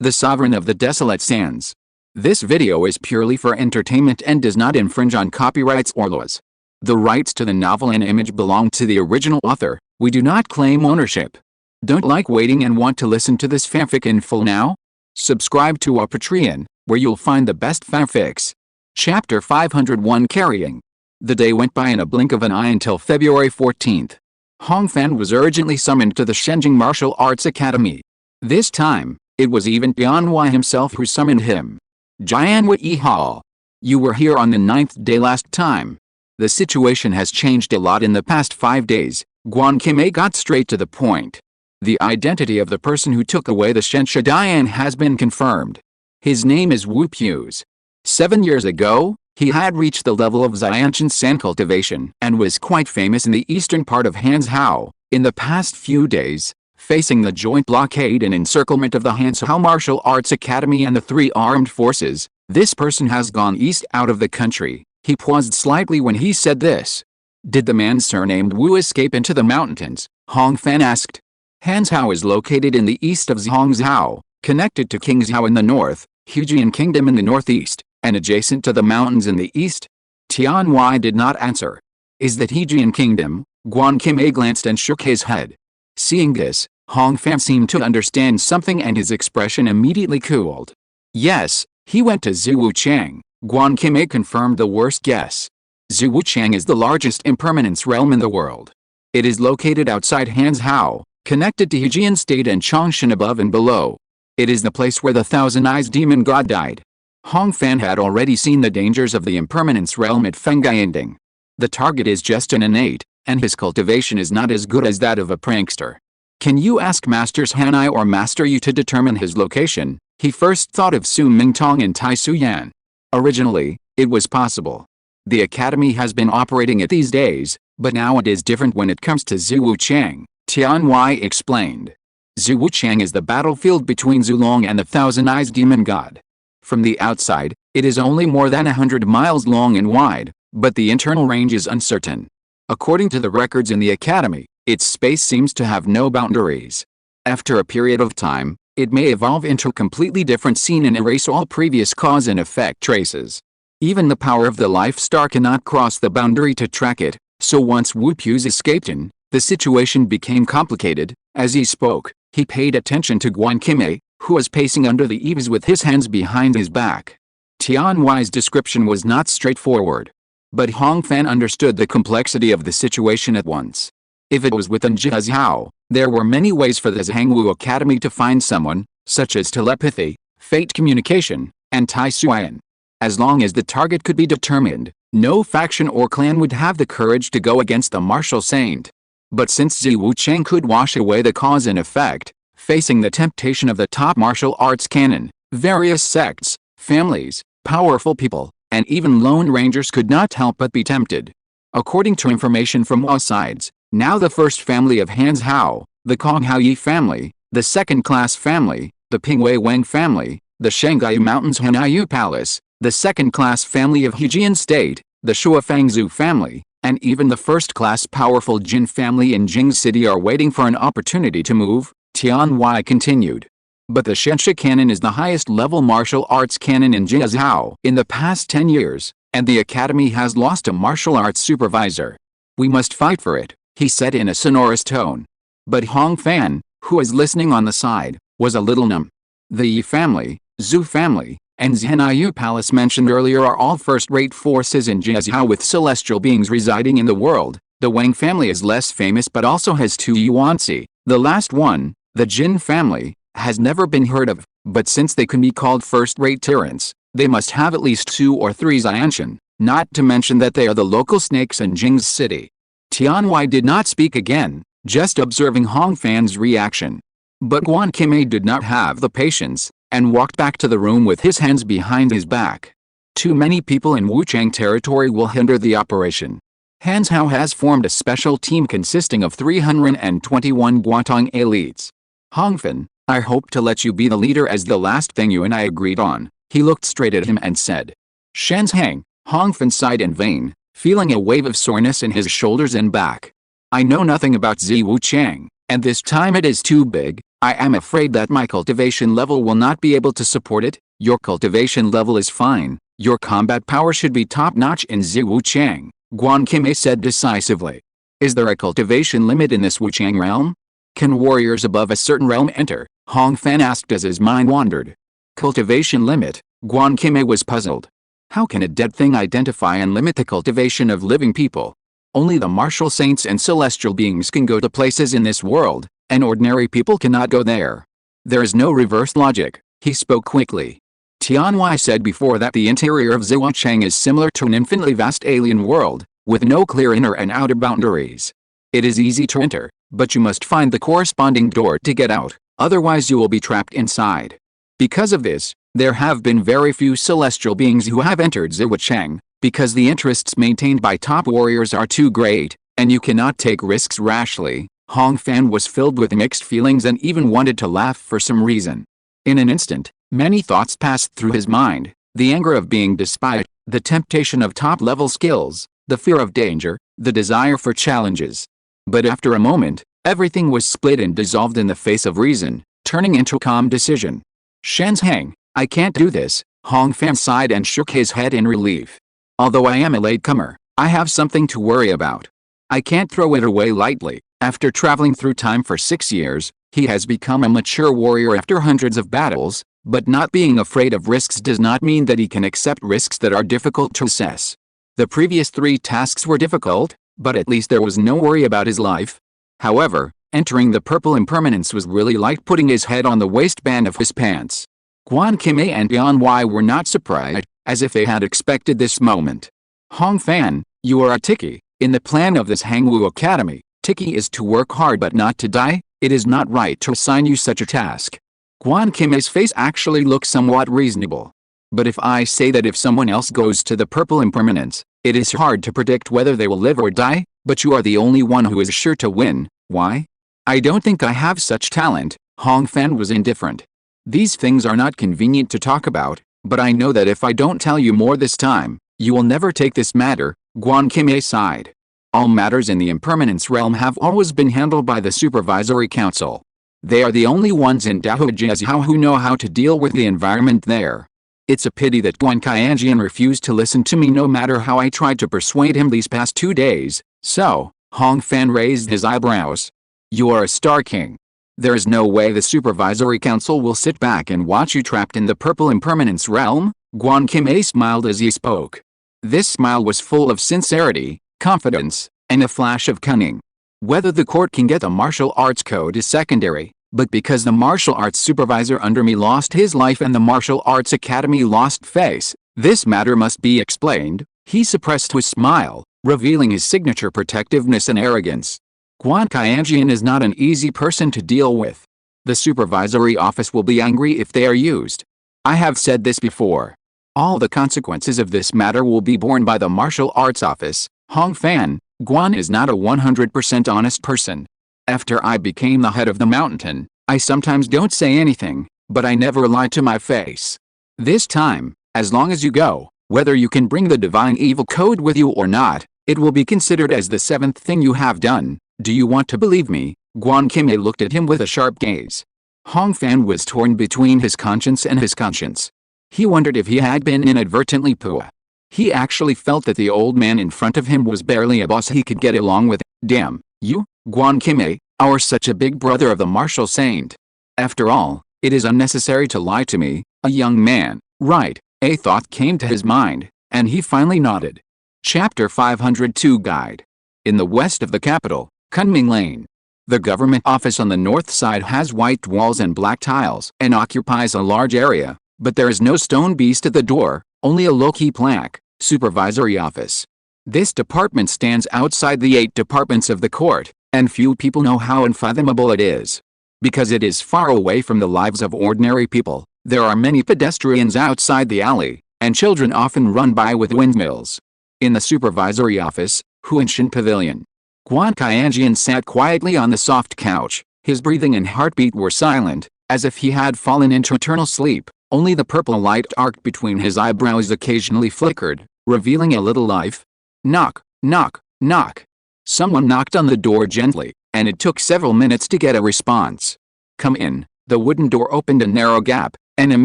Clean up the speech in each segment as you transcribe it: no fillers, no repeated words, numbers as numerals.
the sovereign of the desolate sands. This video is purely for entertainment and does not infringe on copyrights or laws. The rights to the novel and image belong to the original author. We do not claim ownership. Don't like waiting and want to listen to this fanfic in full now? Subscribe to our Patreon, where you'll find the best fanfics. Chapter 501 Carrying. The day went by in a blink of an eye until February 14th. Hong Fan was urgently summoned to the Shenjing Martial Arts Academy. This time, it was even Tianhua himself who summoned him. Jianhua Yihao. You were here on the 9th day last time. The situation has changed a lot in the past 5 days. Guan Qimei got straight to the point. The identity of the person who took away the Shensha Dian has been confirmed. His name is Wu Pu's. 7 years ago, he had reached the level of Xiantian sand cultivation and was quite famous in the eastern part of Hanzhou. In the past few days, facing the joint blockade and encirclement of the Hanzhou Martial Arts Academy and the three armed forces, this person has gone east out of the country. He paused slightly when he said this. Did the man surnamed Wu escape into the mountains? Hong Fan asked. Hanzhou is located in the east of Zhongzhou, connected to Qingzhou in the north, Hujian Kingdom in the northeast, and adjacent to the mountains in the east. Tianhua did not answer. Is that Hujian Kingdom? Guan Qimei glanced and shook his head. Seeing this, Hong Fan seemed to understand something and his expression immediately cooled. Yes, he went to Zuwuchang. Guan Qimei confirmed the worst guess. Zuwuchang is the largest impermanence realm in the world. It is located outside Hanzhou, connected to Hujian State and Chongshan above and below. It is the place where the thousand-eyes demon god died. Hong Fan had already seen the dangers of the impermanence realm at Fengyanding. The target is just an innate, and his cultivation is not as good as that of a prankster. Can you ask Masters Hanai or Master Yu to determine his location? He first thought of Su Mingtong and Tai Suyan. Originally, it was possible. The academy has been operating it these days, but now it is different when it comes to Zuwuchang, Tianhua explained. Zuwuchang is the battlefield between Zulong and the Thousand-Eyes Demon God. From the outside, it is only more than 100 miles long and wide, but the internal range is uncertain. According to the records in the academy, its space seems to have no boundaries. After a period of time, it may evolve into a completely different scene and erase all previous cause and effect traces. Even the power of the life star cannot cross the boundary to track it, so once Wu Pu's escaped in, the situation became complicated. As he spoke, he paid attention to Guan Qimei, who was pacing under the eaves with his hands behind his back. Tianhua's description was not straightforward. But Hong Fan understood the complexity of the situation at once. If it was within Zhao, there were many ways for the Zhangwu Academy to find someone, such as telepathy, fate communication, and Tai Suyan. As long as the target could be determined, no faction or clan would have the courage to go against the martial saint. But since Zuwuchang could wash away the cause and effect, facing the temptation of the top martial arts canon, various sects, families, powerful people, and even lone rangers could not help but be tempted. According to information from all sides, now the first family of Hanzhou, the Konghaoyi family, the second-class family, the Pingwei Wang family, the Shanghai Mountains Hanayu Palace, the second-class family of Hujian State, the Shuafangzhou family, and even the first-class powerful Jin family in Jing City are waiting for an opportunity to move, Tianhua continued. But the Shensha canon is the highest-level martial arts canon in Zhao in the past 10 years, and the academy has lost a martial arts supervisor. We must fight for it, he said in a sonorous tone. But Hong Fan, who was listening on the side, was a little numb. The Yi family, Zhu family, and Zhanayu Palace mentioned earlier are all first-rate forces in Zhao with celestial beings residing in the world. The Wang family is less famous but also has two Yuanzi. The last one, the Jin family, has never been heard of, but since they can be called first-rate tyrants, they must have at least 2 or 3 Xiantian, not to mention that they are the local snakes in Jing's city. Tianhua did not speak again, just observing Hong Fan's reaction. But Guan Qimei did not have the patience, and walked back to the room with his hands behind his back. Too many people in Wuchang territory will hinder the operation. Hanzhou has formed a special team consisting of 321 Guantong elites. Hong Fan, I hope to let you be the leader as the last thing you and I agreed on. He looked straight at him and said. Shenzhang, Hong Fan sighed in vain, feeling a wave of soreness in his shoulders and back. I know nothing about Ziwuchang, and this time it is too big, I am afraid that my cultivation level will not be able to support it. Your cultivation level is fine. Your combat power should be top-notch in Wuchang, Guan Qimei said decisively. Is there a cultivation limit in this Wuchang realm? Can warriors above a certain realm enter? Hong Fan asked as his mind wandered. Cultivation limit? Guan Qimei was puzzled. How can a dead thing identify and limit the cultivation of living people? Only the martial saints and celestial beings can go to places in this world, and ordinary people cannot go there. There is no reverse logic, he spoke quickly. Tianhui said before that the interior of Wuchang is similar to an infinitely vast alien world, with no clear inner and outer boundaries. It is easy to enter, but you must find the corresponding door to get out, otherwise you will be trapped inside. Because of this, there have been very few celestial beings who have entered Wuchang, because the interests maintained by top warriors are too great, and you cannot take risks rashly. Hong Fan was filled with mixed feelings and even wanted to laugh for some reason. In an instant, many thoughts passed through his mind: the anger of being despised, the temptation of top-level skills, the fear of danger, the desire for challenges. But after a moment, everything was split and dissolved in the face of reason, turning into calm decision. Shenzheng, I can't do this, Hong Fan sighed and shook his head in relief. Although I am a latecomer, I have something to worry about. I can't throw it away lightly. After traveling through time for 6 years, he has become a mature warrior after hundreds of battles, but not being afraid of risks does not mean that he can accept risks that are difficult to assess. The previous 3 tasks were difficult, but at least there was no worry about his life. However, entering the purple impermanence was really like putting his head on the waistband of his pants. Guan Qimei and Tianhui were not surprised, as if they had expected this moment. Hong Fan, you are a Tiki. In the plan of this Hangwu Academy, Tiki is to work hard but not to die. It is not right to assign you such a task. Guan Qimei's face actually looked somewhat reasonable. But if I say that if someone else goes to the purple impermanence, it is hard to predict whether they will live or die, but you are the only one who is sure to win. Why? I don't think I have such talent. Hong Fan was indifferent. These things are not convenient to talk about, but I know that if I don't tell you more this time, you will never take this matter. Guan Qimei sighed. All matters in the impermanence realm have always been handled by the Supervisory Council. They are the only ones in Dahua who know how to deal with the environment there. It's a pity that Guan Qianjian refused to listen to me no matter how I tried to persuade him these past 2 days. So, Hong Fan raised his eyebrows. You are a Star King. There is no way the Supervisory Council will sit back and watch you trapped in the purple impermanence realm. Guan Qimei smiled as he spoke. This smile was full of sincerity, confidence, and a flash of cunning. Whether the court can get the martial arts code is secondary, but because the martial arts supervisor under me lost his life and the martial arts academy lost face, this matter must be explained. He suppressed his smile, revealing his signature protectiveness and arrogance. Guan Qianjian is not an easy person to deal with. The supervisory office will be angry if they are used. I have said this before. All the consequences of this matter will be borne by the martial arts office. Hong Fan, Guan is not a 100% honest person. After I became the head of the mountain, I sometimes don't say anything, but I never lie to my face. This time, as long as you go, whether you can bring the divine evil code with you or not, it will be considered as the 7th thing you have done. Do you want to believe me? Guan Qimei looked at him with a sharp gaze. Hong Fan was torn between his conscience and his conscience. He wondered if he had been inadvertently Pua. He actually felt that the old man in front of him was barely a boss he could get along with. Damn, you, Guan Qimei, are such a big brother of the martial saint. After all, it is unnecessary to lie to me, a young man, right? A thought came to his mind, and he finally nodded. Chapter 502 Guide. In the west of the capital, Kunming Lane. The government office on the north side has white walls and black tiles and occupies a large area, but there is no stone beast at the door, only a low-key plaque, Supervisory Office. This department stands outside the 8 departments of the court, and few people know how unfathomable it is. Because it is far away from the lives of ordinary people, there are many pedestrians outside the alley, and children often run by with windmills. In the Supervisory Office, Huanshan Pavilion. Guan Qianjian sat quietly on the soft couch. His breathing and heartbeat were silent, as if he had fallen into eternal sleep. Only the purple light arced between his eyebrows occasionally flickered, revealing a little life. Knock, knock, knock. Someone knocked on the door gently, and it took several minutes to get a response. "Come in." The wooden door opened a narrow gap, and a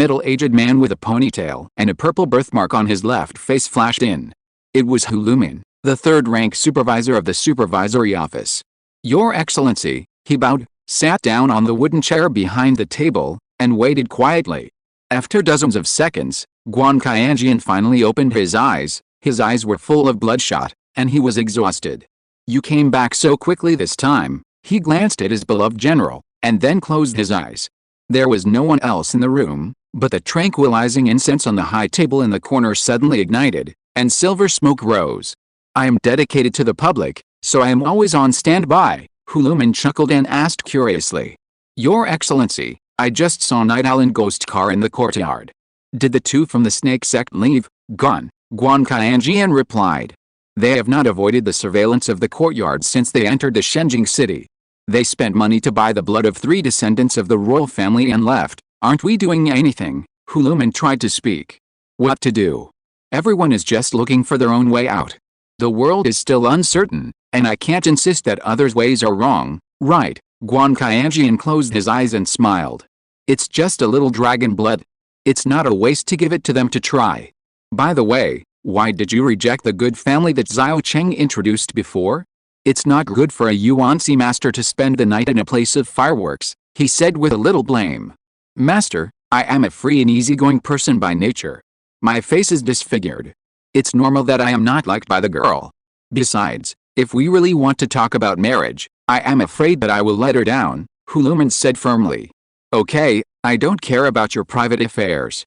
middle-aged man with a ponytail and a purple birthmark on his left face flashed in. It was Hulumin, the third-rank supervisor of the supervisory office. "Your Excellency," he bowed, sat down on the wooden chair behind the table, and waited quietly. After dozens of seconds, Guan Qianjian finally opened his eyes. His eyes were full of bloodshot, and he was exhausted. "You came back so quickly this time." He glanced at his beloved general, and then closed his eyes. There was no one else in the room, but the tranquilizing incense on the high table in the corner suddenly ignited, and silver smoke rose. "I am dedicated to the public, so I am always on standby," Hulumin chuckled and asked curiously. "Your Excellency, I just saw Night Owl and Ghost Car in the courtyard. Did the two from the Snake sect leave?" "Gone," Guan Qianjian replied. "They have not avoided the surveillance of the courtyard since they entered the Shenjing city. They spent money to buy the blood of 3 descendants of the royal family and left." "Aren't we doing anything?" Hulumin tried to speak. "What to do? Everyone is just looking for their own way out. The world is still uncertain, and I can't insist that others' ways are wrong, right?" Guan Qianjian closed his eyes and smiled. "It's just a little dragon blood. It's not a waste to give it to them to try. By the way, why did you reject the good family that Xiao Cheng introduced before? It's not good for a Yuanzi master to spend the night in a place of fireworks," he said with a little blame. "Master, I am a free and easygoing person by nature. My face is disfigured. It's normal that I am not liked by the girl. Besides, if we really want to talk about marriage, I am afraid that I will let her down," Hulumin said firmly. "Okay, I don't care about your private affairs.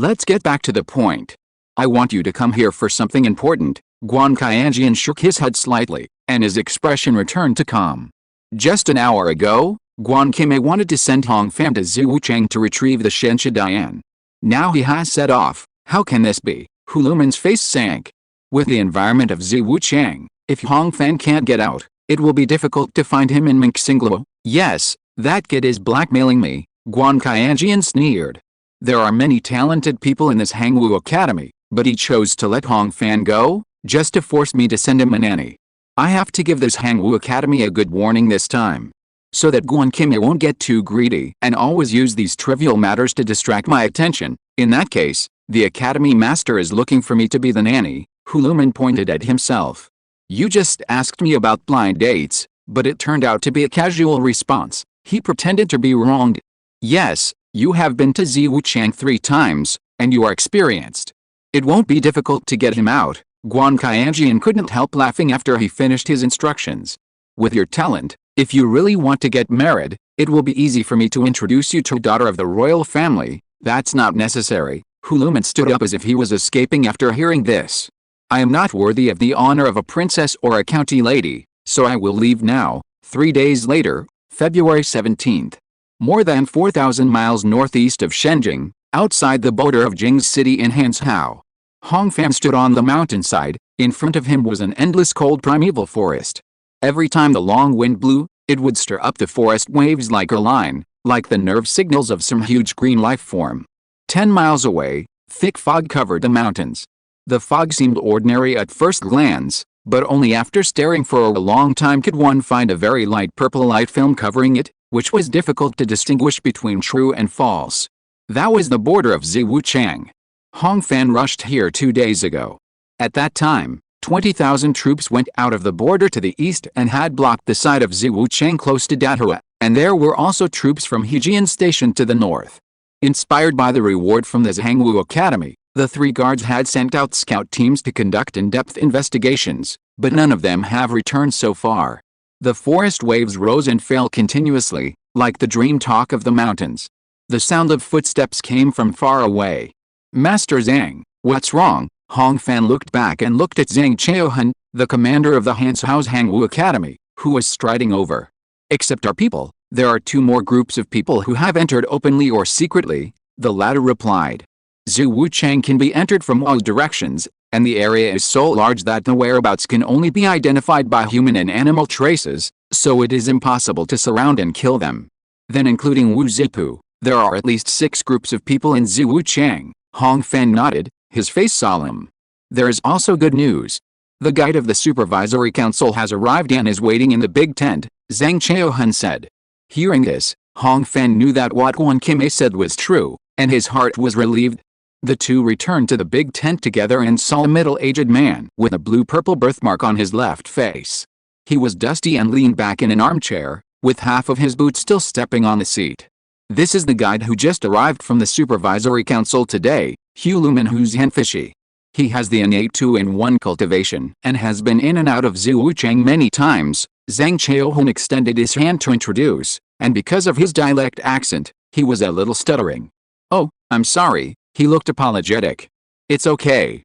Let's get back to the point. I want you to come here for something important." Guan Qianjian shook his head slightly, and his expression returned to calm. "Just an hour ago, Guan Qimei wanted to send Hong Fan to Ziwucheng to retrieve the Shenxia Dian. Now he has set off. How can this be?" Hulumin's face sank. "With the environment of Ziwucheng, if Hong Fan can't get out, it will be difficult to find him in Minxingluo." "Yes, that kid is blackmailing me," Guan Qianjian sneered. "There are many talented people in this Hangwu Academy, but he chose to let Hong Fan go, just to force me to send him a nanny. I have to give this Hangwu Academy a good warning this time, so that Guan Qimei won't get too greedy and always use these trivial matters to distract my attention. In that case, the Academy Master is looking for me to be the nanny." Hulumin pointed at himself. "You just asked me about blind dates, but it turned out to be a casual response." He pretended to be wronged. "Yes, you have been to Ziwucheng 3 times, and you are experienced. It won't be difficult to get him out." Guan Qianjian couldn't help laughing after he finished his instructions. "With your talent, if you really want to get married, it will be easy for me to introduce you to a daughter of the royal family." "That's not necessary." Hulumin stood up as if he was escaping after hearing this. "I am not worthy of the honor of a princess or a county lady, so I will leave now." 3 days later, February 17th. More than 4,000 miles northeast of Shenjing, outside the border of Jing's city in Hanshao, Hong Fan stood on the mountainside. In front of him was an endless cold primeval forest. Every time the long wind blew, it would stir up the forest waves like a line, like the nerve signals of some huge green life form. 10 miles away, thick fog covered the mountains. The fog seemed ordinary at first glance, but only after staring for a long time could one find a very light purple light film covering it, which was difficult to distinguish between true and false. That was the border of Ziwucheng. Hong Fan rushed here 2 days ago. At that time, 20,000 troops went out of the border to the east and had blocked the side of Ziwucheng close to Dahua, and there were also troops from Hejian stationed to the north. Inspired by the reward from the Hangwu Academy, the 3 guards had sent out scout teams to conduct in-depth investigations, but none of them have returned so far. The forest waves rose and fell continuously, like the dream talk of the mountains. The sound of footsteps came from far away. "Master Zhang, what's wrong?" Hong Fan looked back and looked at Zhang Chaohan, the commander of the Hanshao's Hangwu Academy, who was striding over. "Except our people, there are 2 more groups of people who have entered openly or secretly," the latter replied. "Ziwucheng can be entered from all directions, and the area is so large that the whereabouts can only be identified by human and animal traces, so it is impossible to surround and kill them. Then including Wu Zipu, there are at least 6 groups of people in Ziwucheng." Hong Fan nodded, his face solemn. "There is also good news. The guide of the supervisory council has arrived and is waiting in the big tent," Zhang Chaohan said. Hearing this, Hong Fan knew that what Wan Kime said was true, and his heart was relieved. The two returned to the big tent together and saw a middle-aged man with a blue-purple birthmark on his left face. He was dusty and leaned back in an armchair, with half of his boot still stepping on the seat. This is the guide who just arrived from the Supervisory Council today, Huluman Huzhenfishi. He has the innate 2-in-1 cultivation and has been in and out of Zuwuchang many times. Zhang Chaohun extended his hand to introduce, and because of his dialect accent, he was a little stuttering. "Oh, I'm sorry," he looked apologetic. It's okay.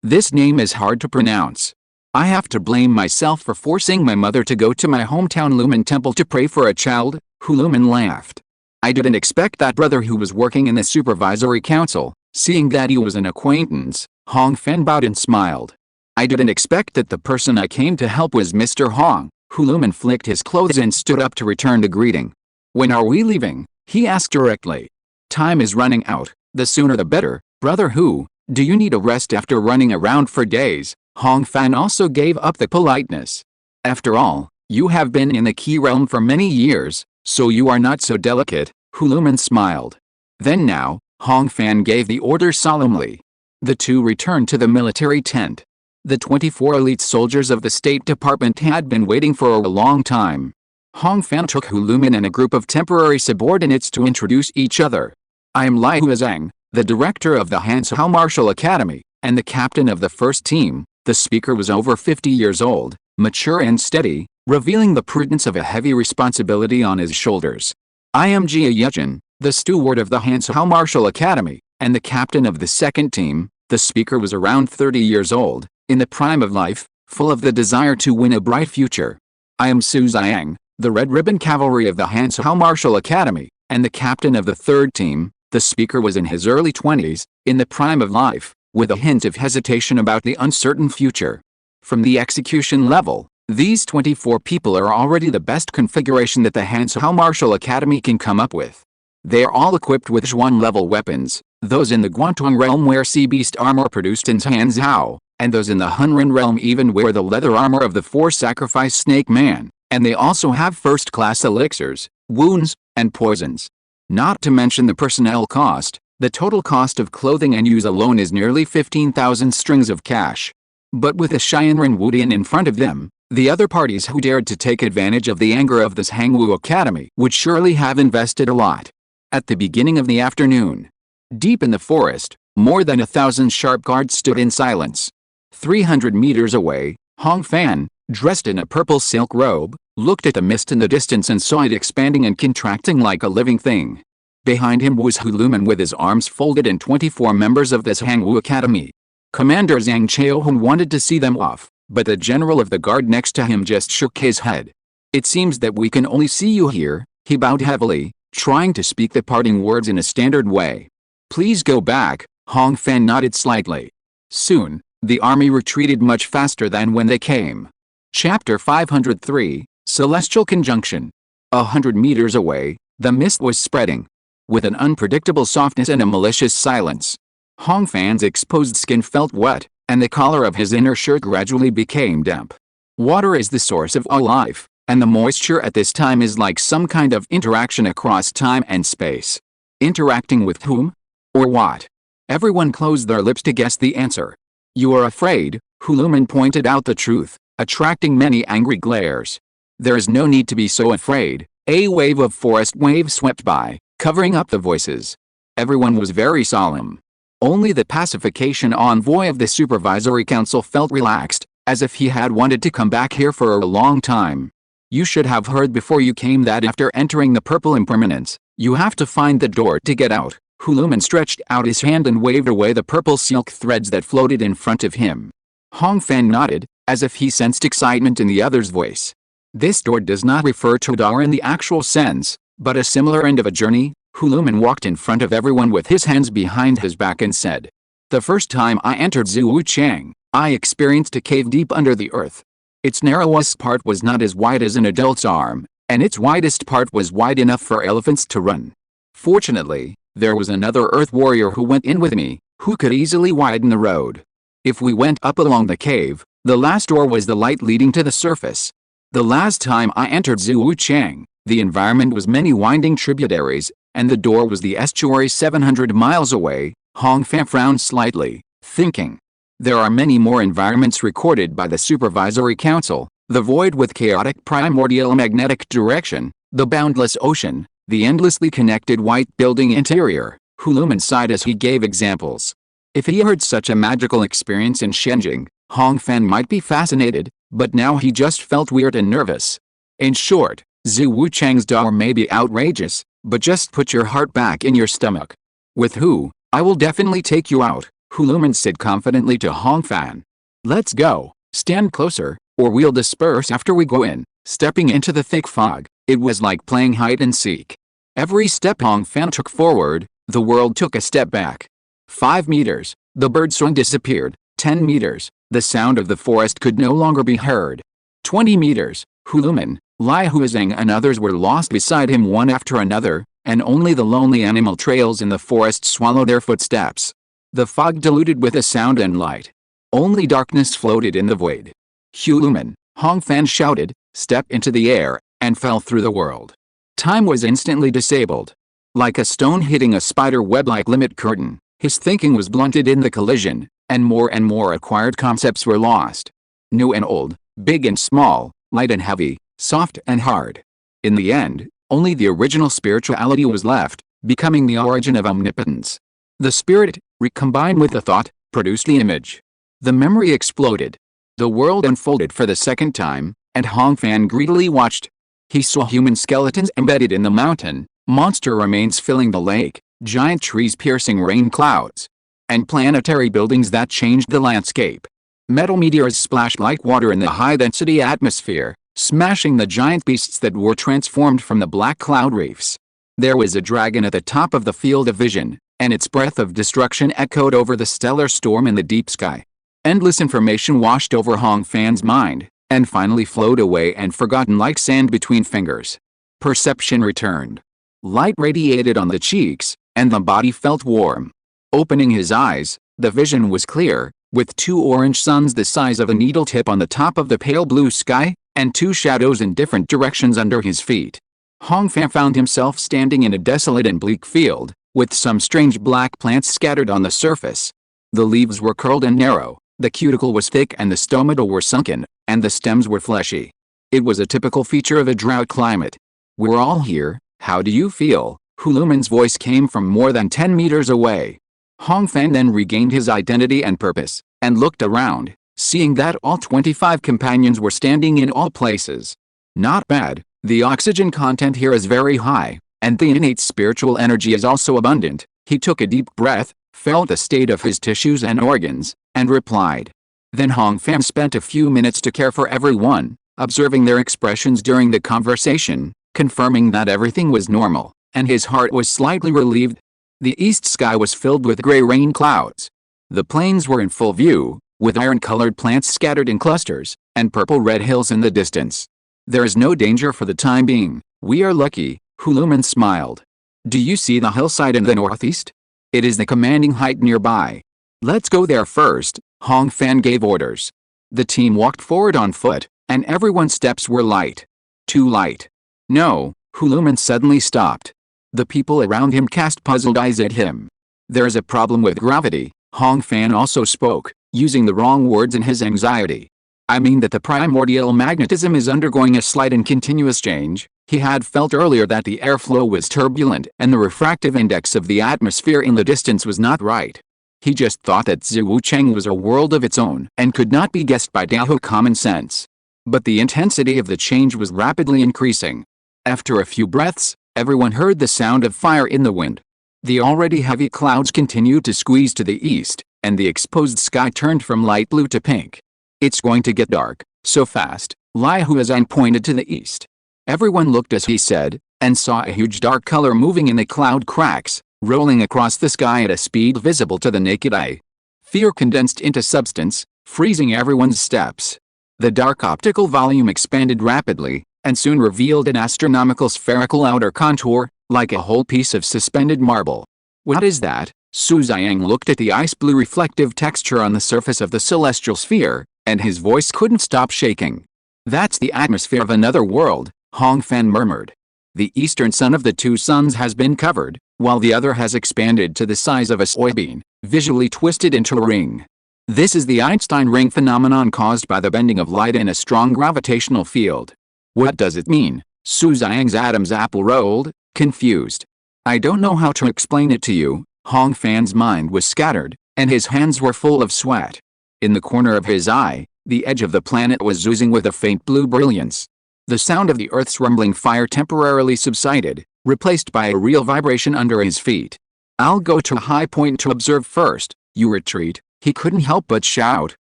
This name is hard to pronounce. I have to blame myself for forcing my mother to go to my hometown Lumen temple to pray for a child," Huluman laughed. "I didn't expect that brother who was working in the Supervisory Council, seeing that he was an acquaintance." Hong Fan bowed and smiled. "I didn't expect that the person I came to help was Mr. Hong." Huluman flicked his clothes and stood up to return the greeting. "When are we leaving?" he asked directly. "Time is running out, the sooner the better, brother Hu. Do you need a rest after running around for days?" Hong Fan also gave up the politeness. "After all, you have been in the Key Realm for many years, so you are not so delicate," Huluman smiled. Then now, Hong Fan gave the order solemnly. The two returned to the military tent. The 24 elite soldiers of the State Department had been waiting for a long time. Hong Fan took Huluman and a group of temporary subordinates to introduce each other. "I am Lai Huazhang, the director of the Hanshao Martial Academy, and the captain of the first team." The speaker was over 50 years old, mature and steady, revealing the prudence of a heavy responsibility on his shoulders. "I am Jia Yejin, the steward of the Hanshao Martial Academy, and the captain of the second team." The speaker was around 30 years old, in the prime of life, full of the desire to win a bright future. "I am Su Ziyang, the Red Ribbon Cavalry of the Hanshao Martial Academy, and the captain of the third team." The speaker was in his early 20s, in the prime of life, with a hint of hesitation about the uncertain future. From the execution level, these 24 people are already the best configuration that the Hanshao Martial Academy can come up with. They are all equipped with Zhuan-level weapons, those in the Guantong realm wear sea beast armor produced in Hanzhou, and those in the Hunran realm even wear the leather armor of the four-sacrifice snake man, and they also have first-class elixirs, wounds, and poisons. Not to mention the personnel cost. The total cost of clothing and use alone is nearly 15,000 strings of cash. But with a Xianren Wudian in front of them, the other parties who dared to take advantage of the anger of this Hangwu Academy would surely have invested a lot. At the beginning of the afternoon, deep in the forest, more than 1,000 sharp guards stood in silence. 300 meters away, Hong Fan, dressed in a purple silk robe, looked at the mist in the distance and saw it expanding and contracting like a living thing. Behind him was Huluman with his arms folded and 24 members of this Hangwu Academy. Commander Zhang Chaohun wanted to see them off, but the general of the guard next to him just shook his head. "It seems that we can only see you here," he bowed heavily, trying to speak the parting words in a standard way. "Please go back," Hong Fan nodded slightly. Soon, the army retreated much faster than when they came. Chapter 503, Celestial Conjunction. 100 meters away, the mist was spreading. With an unpredictable softness and a malicious silence. Hong Fan's exposed skin felt wet, and the collar of his inner shirt gradually became damp. Water is the source of all life, and the moisture at this time is like some kind of interaction across time and space. Interacting with whom? Or what? Everyone closed their lips to guess the answer. "You are afraid," Huluman pointed out the truth, attracting many angry glares. "There is no need to be so afraid." A wave of forest waves swept by, covering up the voices. Everyone was very solemn. Only the pacification envoy of the Supervisory Council felt relaxed, as if he had wanted to come back here for a long time. "You should have heard before you came that after entering the Purple Impermanence, you have to find the door to get out." Huluman stretched out his hand and waved away the purple silk threads that floated in front of him. Hong Fan nodded, as if he sensed excitement in the other's voice. "This door does not refer to a door in the actual sense, but a similar end of a journey." Huluman walked in front of everyone with his hands behind his back and said, "The first time I entered Zuwuchang, I experienced a cave deep under the earth. Its narrowest part was not as wide as an adult's arm, and its widest part was wide enough for elephants to run. Fortunately, there was another earth warrior who went in with me, who could easily widen the road. If we went up along the cave, the last door was the light leading to the surface. The last time I entered Zuwuchang, The environment was many winding tributaries, and the door was the estuary 700 miles away. Hong Fan frowned slightly, thinking. There are many more environments recorded by the Supervisory Council: the void with chaotic primordial magnetic direction, the boundless ocean, the endlessly connected white building interior. Huluman sighed as he gave examples. If he heard such a magical experience in Shenjing, Hong Fan might be fascinated, but now he just felt weird and nervous. In short, Zhu Wuchang's door may be outrageous, but just put your heart back in your stomach. With who, I will definitely take you out, Huluman said confidently to Hong Fan. Let's go, stand closer, or we'll disperse after we go in. Stepping into the thick fog, it was like playing hide and seek. Every step Hong Fan took forward, the world took a step back. 5 meters, the birdsong disappeared. 10 meters, the sound of the forest could no longer be heard. 20 meters, Huluman, Lai Huizhang and others were lost beside him one after another, and only the lonely animal trails in the forest swallowed their footsteps. The fog diluted with a sound and light. Only darkness floated in the void. Huluman, Hong Fan shouted, stepped into the air, and fell through the world. Time was instantly disabled. Like a stone hitting a spider web-like limit curtain, his thinking was blunted in the collision, and more acquired concepts were lost. New and old, big and small, light and heavy, soft and hard. In the end, only the original spirituality was left, becoming the origin of omnipotence. The spirit, recombined with the thought, produced the image. The memory exploded. The world unfolded for the second time, and Hong Fan greedily watched. He saw human skeletons embedded in the mountain, monster remains filling the lake, giant trees piercing rain clouds, and planetary buildings that changed the landscape. Metal meteors splashed like water in the high-density atmosphere, smashing the giant beasts that were transformed from the black cloud reefs. There was a dragon at the top of the field of vision, and its breath of destruction echoed over the stellar storm in the deep sky. Endless information washed over Hong Fan's mind, and finally flowed away and forgotten like sand between fingers. Perception returned. Light radiated on the cheeks, and the body felt warm. Opening his eyes, the vision was clear, with 2 orange suns the size of a needle tip on the top of the pale blue sky, and 2 shadows in different directions under his feet. Hong Fan found himself standing in a desolate and bleak field, with some strange black plants scattered on the surface. The leaves were curled and narrow, the cuticle was thick and the stomata were sunken, and the stems were fleshy. It was a typical feature of a drought climate. We're all here, how do you feel? Huluman's voice came from more than 10 meters away. Hong Fan then regained his identity and purpose, and looked around, seeing that all 25 companions were standing in all places. Not bad, the oxygen content here is very high, and the innate spiritual energy is also abundant. He took a deep breath, felt the state of his tissues and organs, and replied. Then Hong Fan spent a few minutes to care for everyone, observing their expressions during the conversation, confirming that everything was normal, and his heart was slightly relieved. The east sky was filled with gray rain clouds. The plains were in full view, with iron-colored plants scattered in clusters, and purple-red hills in the distance. There is no danger for the time being. We are lucky, Huluman smiled. Do you see the hillside in the northeast? It is the commanding height nearby. Let's go there first, Hong Fan gave orders. The team walked forward on foot, and everyone's steps were light. Too light. No, Huluman suddenly stopped. The people around him cast puzzled eyes at him. There's a problem with gravity, Hong Fan also spoke, using the wrong words in his anxiety. I mean that the primordial magnetism is undergoing a slight and continuous change. He had felt earlier that the airflow was turbulent and the refractive index of the atmosphere in the distance was not right. He just thought that Zhu Wuchang was a world of its own and could not be guessed by Dahua common sense. But the intensity of the change was rapidly increasing. After a few breaths, everyone heard the sound of fire in the wind. The already heavy clouds continued to squeeze to the east, and the exposed sky turned from light blue to pink. It's going to get dark, so fast, Lai Huizhang pointed to the east. Everyone looked as he said, and saw a huge dark color moving in the cloud cracks, rolling across the sky at a speed visible to the naked eye. Fear condensed into substance, freezing everyone's steps. The dark optical volume expanded rapidly, and soon revealed an astronomical spherical outer contour, like a whole piece of suspended marble. What is that? Su Ziyang looked at the ice-blue reflective texture on the surface of the celestial sphere, and his voice couldn't stop shaking. That's the atmosphere of another world, Hong Fan murmured. The eastern sun of the two suns has been covered, while the other has expanded to the size of a soybean, visually twisted into a ring. This is the Einstein ring phenomenon caused by the bending of light in a strong gravitational field. What does it mean? Su Xiang's Adam's apple rolled, confused. I don't know how to explain it to you. Hong Fan's mind was scattered, and his hands were full of sweat. In the corner of his eye, the edge of the planet was oozing with a faint blue brilliance. The sound of the Earth's rumbling fire temporarily subsided, replaced by a real vibration under his feet. I'll go to a high point to observe first. You retreat, he couldn't help but shout,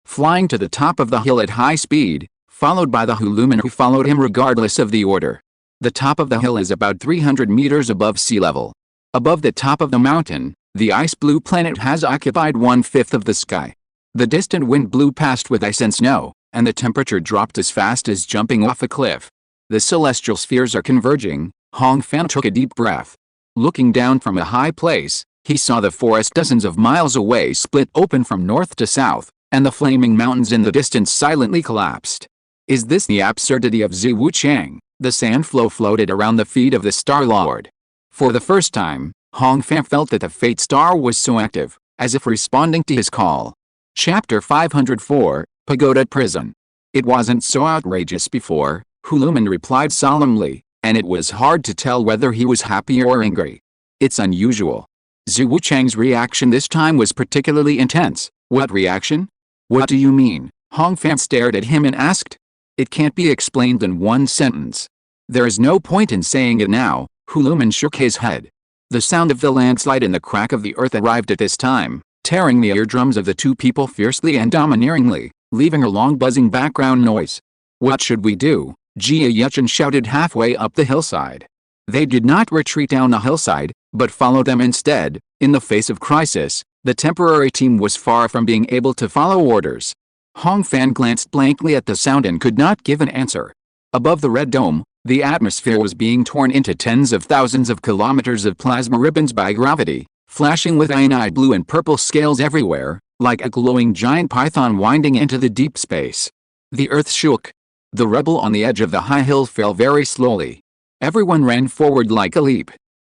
flying to the top of the hill at high speed, followed by the Huluman who followed him regardless of the order. The top of the hill is about 300 meters above sea level. Above the top of the mountain, the ice blue planet has occupied 1/5 of the sky. The distant wind blew past with ice and snow, and the temperature dropped as fast as jumping off a cliff. The celestial spheres are converging. Hong Fan took a deep breath. Looking down from a high place, he saw the forest dozens of miles away split open from north to south, and the flaming mountains in the distance silently collapsed. Is this the absurdity of Zhi Wuchang? The sand flow floated around the feet of the Star Lord. For the first time, Hong Fan felt that the Fate Star was so active, as if responding to his call. Chapter 504, Pagoda Prison. It wasn't so outrageous before, Huluman replied solemnly, and it was hard to tell whether he was happy or angry. It's unusual. Zhi Wuchang's reaction this time was particularly intense. What reaction? What do you mean? Hong Fan stared at him and asked. It can't be explained in one sentence. There is no point in saying it now. Huluman shook his head. The sound of the landslide and the crack of the earth arrived at this time, tearing the eardrums of the two people fiercely and domineeringly, leaving a long buzzing background noise. What should we do? Jia Yuchen shouted halfway up the hillside. They did not retreat down the hillside, but followed them instead. In the face of crisis, the temporary team was far from being able to follow orders. Hong Fan glanced blankly at the sound and could not give an answer. Above the red dome, the atmosphere was being torn into tens of thousands of kilometers of plasma ribbons by gravity, flashing with ionized blue and purple scales everywhere, like a glowing giant python winding into the deep space. The earth shook. The rebel on the edge of the high hill fell very slowly. Everyone ran forward like a leap.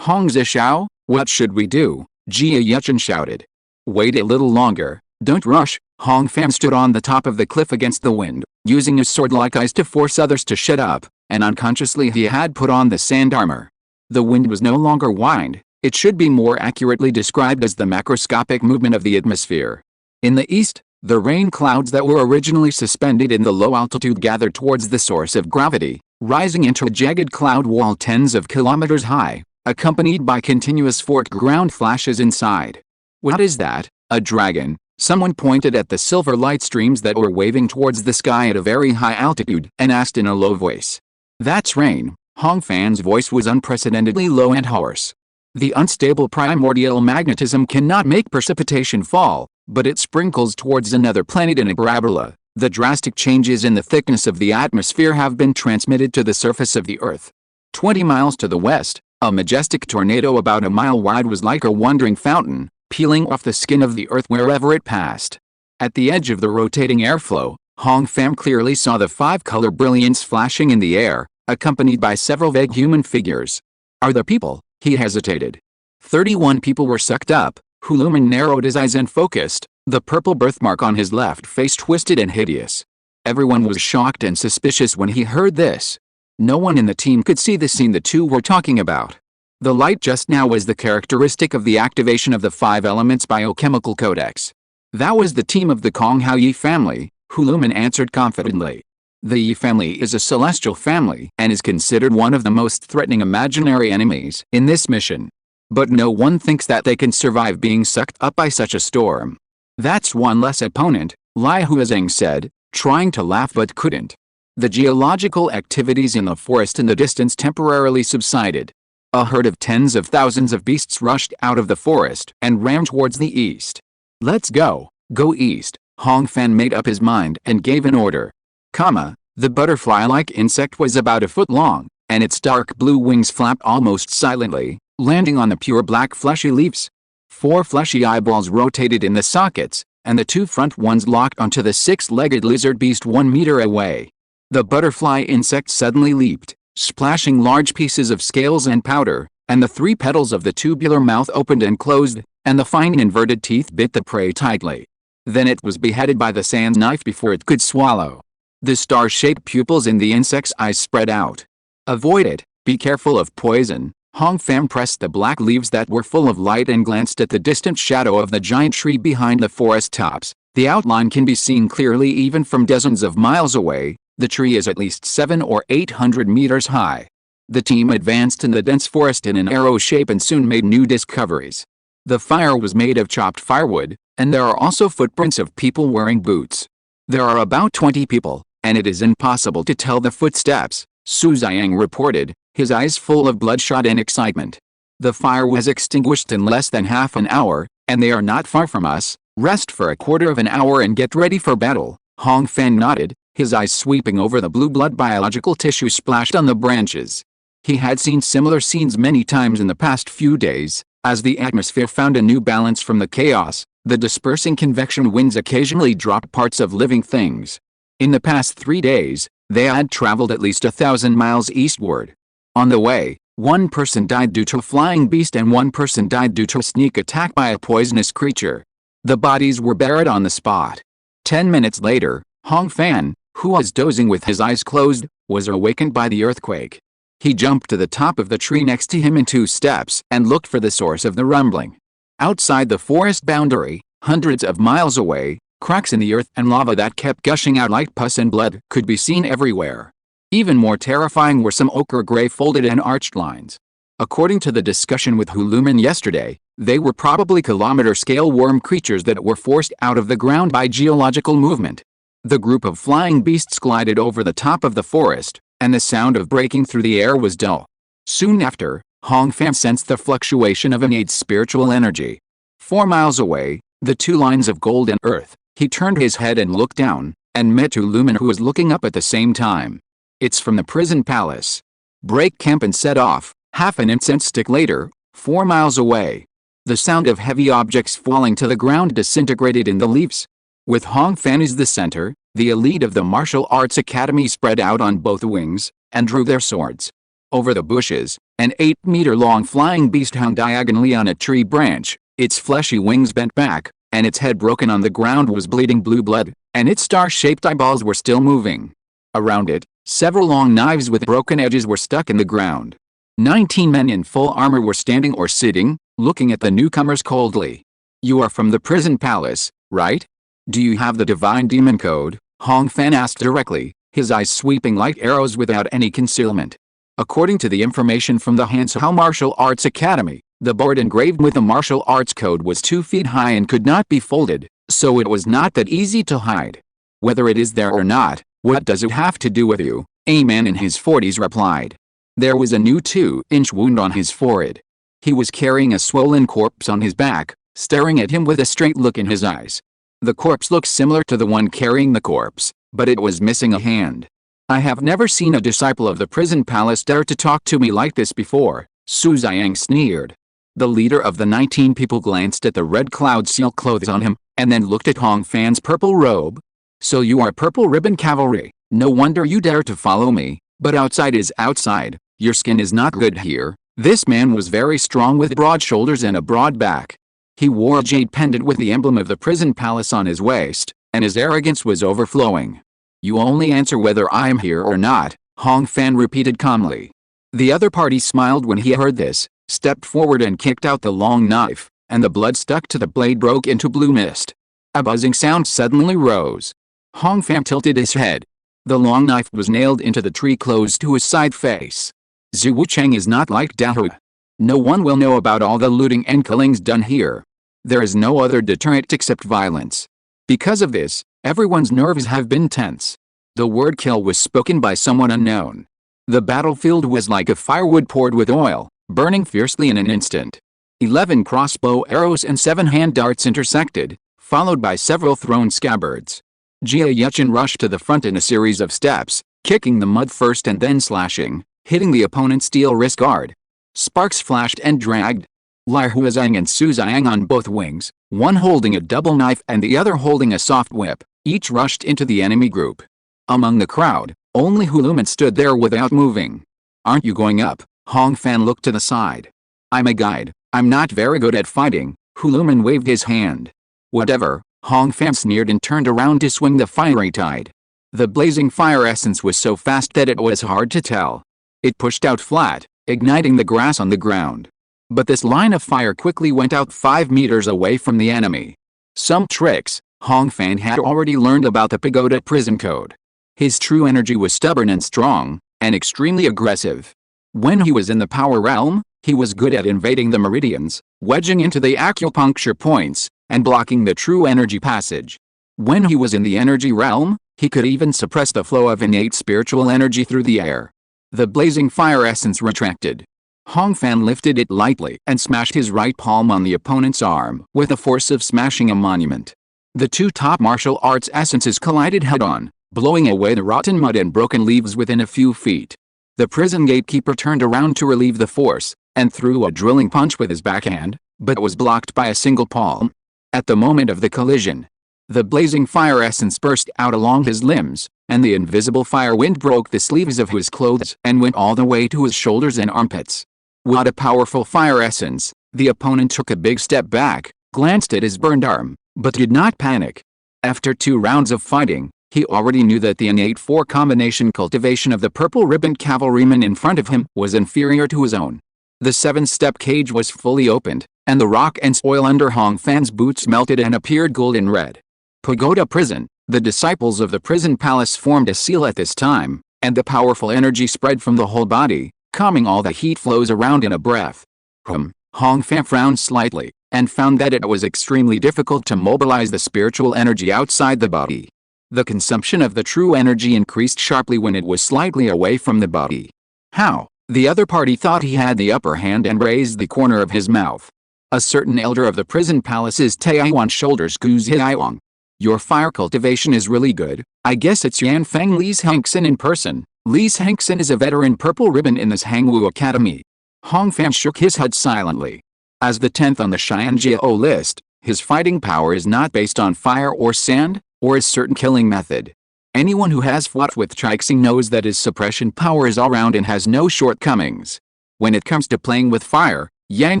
Hong Zishao, what should we do? Jia Yuchen shouted. Wait a little longer, don't rush. Hong Fan stood on the top of the cliff against the wind, using his sword-like eyes to force others to shut up, and unconsciously he had put on the sand armor. The wind was no longer wind, it should be more accurately described as the macroscopic movement of the atmosphere. In the east, the rain clouds that were originally suspended in the low altitude gathered towards the source of gravity, rising into a jagged cloud wall tens of kilometers high, accompanied by continuous forked ground flashes inside. What is that? A dragon? Someone pointed at the silver light streams that were waving towards the sky at a very high altitude and asked in a low voice. That's rain. Hong Fan's voice was unprecedentedly low and hoarse. The unstable primordial magnetism cannot make precipitation fall, but it sprinkles towards another planet in a parabola. The drastic changes in the thickness of the atmosphere have been transmitted to the surface of the Earth. 20 miles to the west, a majestic tornado about a mile wide was like a wandering fountain, peeling off the skin of the earth wherever it passed. At the edge of the rotating airflow, Hong Fan clearly saw the five-color brilliance flashing in the air, accompanied by several vague human figures. Are the people? He hesitated. 31 people were sucked up. Huluman narrowed his eyes and focused, the purple birthmark on his left face twisted and hideous. Everyone was shocked and suspicious when he heard this. No one in the team could see the scene the two were talking about. The light just now was the characteristic of the activation of the 5 elements biochemical codex. That was the team of the Kong Hao Yi family, Huluman answered confidently. The Yi family is a celestial family and is considered one of the most threatening imaginary enemies in this mission. But no one thinks that they can survive being sucked up by such a storm. That's one less opponent, Lai Huazeng said, trying to laugh but couldn't. The geological activities in the forest in the distance temporarily subsided. A herd of tens of thousands of beasts rushed out of the forest and ran towards the east. Let's go, go east. Hong Fan made up his mind and gave an order. The butterfly-like insect was about a foot long, and its dark blue wings flapped almost silently, landing on the pure black fleshy leaves. 4 fleshy eyeballs rotated in the sockets, and the 2 front ones locked onto the 6-legged lizard beast 1 meter away. The butterfly insect suddenly leaped, splashing large pieces of scales and powder, and the 3 petals of the tubular mouth opened and closed, and the fine inverted teeth bit the prey tightly. Then it was beheaded by the sand knife before it could swallow. The star-shaped pupils in the insect's eyes spread out. Avoid it, be careful of poison. Hong Fan pressed the black leaves that were full of light and glanced at the distant shadow of the giant tree behind the forest tops. The outline can be seen clearly even from dozens of miles away. The tree is at least 700 or 800 meters high. The team advanced in the dense forest in an arrow shape and soon made new discoveries. The fire was made of chopped firewood, and there are also footprints of people wearing boots. There are about 20 people, and it is impossible to tell the footsteps, Su Ziyang reported, his eyes full of bloodshot and excitement. The fire was extinguished in less than half an hour, and they are not far from us. Rest for a quarter of an hour and get ready for battle. Hong Fan nodded, his eyes sweeping over the blue blood biological tissue splashed on the branches. He had seen similar scenes many times in the past few days. As the atmosphere found a new balance from the chaos, the dispersing convection winds occasionally dropped parts of living things. In the past 3 days, they had traveled at least 1,000 miles eastward. On the way, 1 person died due to a flying beast and 1 person died due to a sneak attack by a poisonous creature. The bodies were buried on the spot. 10 minutes later, Hong Fan, who was dozing with his eyes closed, was awakened by the earthquake. He jumped to the top of the tree next to him in 2 steps and looked for the source of the rumbling. Outside the forest boundary, hundreds of miles away, cracks in the earth and lava that kept gushing out like pus and blood could be seen everywhere. Even more terrifying were some ochre-gray folded and arched lines. According to the discussion with Huluman yesterday, they were probably kilometer-scale worm creatures that were forced out of the ground by geological movement. The group of flying beasts glided over the top of the forest, and the sound of breaking through the air was dull. Soon after, Hong Fan sensed the fluctuation of innate spiritual energy. 4 miles away, the 2 lines of gold and earth. He turned his head and looked down, and met Huluman, who was looking up at the same time. It's from the prison palace. Break camp and set off. Half an incense stick later, 4 miles away. The sound of heavy objects falling to the ground disintegrated in the leaves. With Hong Fan as the center, the elite of the martial arts academy spread out on both wings, and drew their swords. Over the bushes, an 8-meter-long flying beast hung diagonally on a tree branch, its fleshy wings bent back, and its head broken on the ground was bleeding blue blood, and its star-shaped eyeballs were still moving. Around it, several long knives with broken edges were stuck in the ground. 19 men in full armor were standing or sitting, looking at the newcomers coldly. "You are from the prison palace, right? Do you have the divine demon code?" Hong Fan asked directly, his eyes sweeping like arrows without any concealment. According to the information from the Hanshou Martial Arts Academy, the board engraved with the martial arts code was 2 feet high and could not be folded, so it was not that easy to hide. "Whether it is there or not, what does it have to do with you?" a man in his 40s replied. There was a new 2-inch wound on his forehead. He was carrying a swollen corpse on his back, staring at him with a straight look in his eyes. The corpse looked similar to the one carrying the corpse, but it was missing a hand. "I have never seen a disciple of the prison palace dare to talk to me like this before," Su Ziyang sneered. The leader of the 19 people glanced at the red cloud seal clothes on him, and then looked at Hong Fan's purple robe. "So you are Purple Ribbon Cavalry. No wonder you dare to follow me, but outside is outside. Your skin is not good here." This man was very strong with broad shoulders and a broad back. He wore a jade pendant with the emblem of the prison palace on his waist, and his arrogance was overflowing. "You only answer whether I am here or not," Hong Fan repeated calmly. The other party smiled when he heard this, stepped forward and kicked out the long knife, and the blood stuck to the blade broke into blue mist. A buzzing sound suddenly rose. Hong Fan tilted his head. The long knife was nailed into the tree close to his side face. Zhu Wucheng is not like Dahua. No one will know about all the looting and killings done here. There is no other deterrent except violence. Because of this, everyone's nerves have been tense. The word kill was spoken by someone unknown. The battlefield was like a firewood poured with oil, burning fiercely in an instant. 11 crossbow arrows and 7 hand darts intersected, followed by several thrown scabbards. Jia Yuchen rushed to the front in a series of steps, kicking the mud first and then slashing, hitting the opponent's steel wrist guard. Sparks flashed and dragged. Lai Huazhang and Su Ziyang on both wings, one holding a double knife and the other holding a soft whip, each rushed into the enemy group. Among the crowd, only Huluman stood there without moving. Aren't you going up? Hong Fan looked to the side. I'm a guide. I'm not very good at fighting. Huluman waved his hand. Whatever, Hong Fan sneered and turned around to swing the fiery tide. The blazing fire essence was so fast that it was hard to tell. It pushed out flat, igniting the grass on the ground. But this line of fire quickly went out 5 meters away from the enemy. Some tricks Hong Fan had already learned about the pagoda prison code. His true energy was stubborn and strong, and extremely aggressive. When he was in the power realm, he was good at invading the meridians, wedging into the acupuncture points, and blocking the true energy passage. When he was in the energy realm, he could even suppress the flow of innate spiritual energy through the air. The blazing fire essence retracted. Hong Fan lifted it lightly and smashed his right palm on the opponent's arm with the force of smashing a monument. The two top martial arts essences collided head-on, blowing away the rotten mud and broken leaves within a few feet. The prison gatekeeper turned around to relieve the force, and threw a drilling punch with his backhand, but was blocked by a single palm. At the moment of the collision, the blazing fire essence burst out along his limbs, and the invisible fire wind broke the sleeves of his clothes and went all the way to his shoulders and armpits. What a powerful fire essence! The opponent took a big step back, glanced at his burned arm, but did not panic. After 2 rounds of fighting, he already knew that the innate 4 combination cultivation of the purple-ribboned cavalryman in front of him was inferior to his own. The 7-step cage was fully opened, and the rock and soil under Hong Fan's boots melted and appeared golden red. Pagoda Prison. The disciples of the prison palace formed a seal at this time, and the powerful energy spread from the whole body, calming all the heat flows around in a breath. Hong Fan frowned slightly, and found that it was extremely difficult to mobilize the spiritual energy outside the body. The consumption of the true energy increased sharply when it was slightly away from the body. How? The other party thought he had the upper hand and raised the corner of his mouth. A certain elder of the prison palace's Taiwan shoulders Guziaiwang. Your fire cultivation is really good. I guess it's Yan Feng Li's Hengsen in person. Li's Hengsen is a veteran purple ribbon in this Hangwu Academy. Hong Fan shook his head silently. As the 10th on the Xianjiao list, his fighting power is not based on fire or sand, or a certain killing method. Anyone who has fought with Chixing knows that his suppression power is all round and has no shortcomings. When it comes to playing with fire, Yang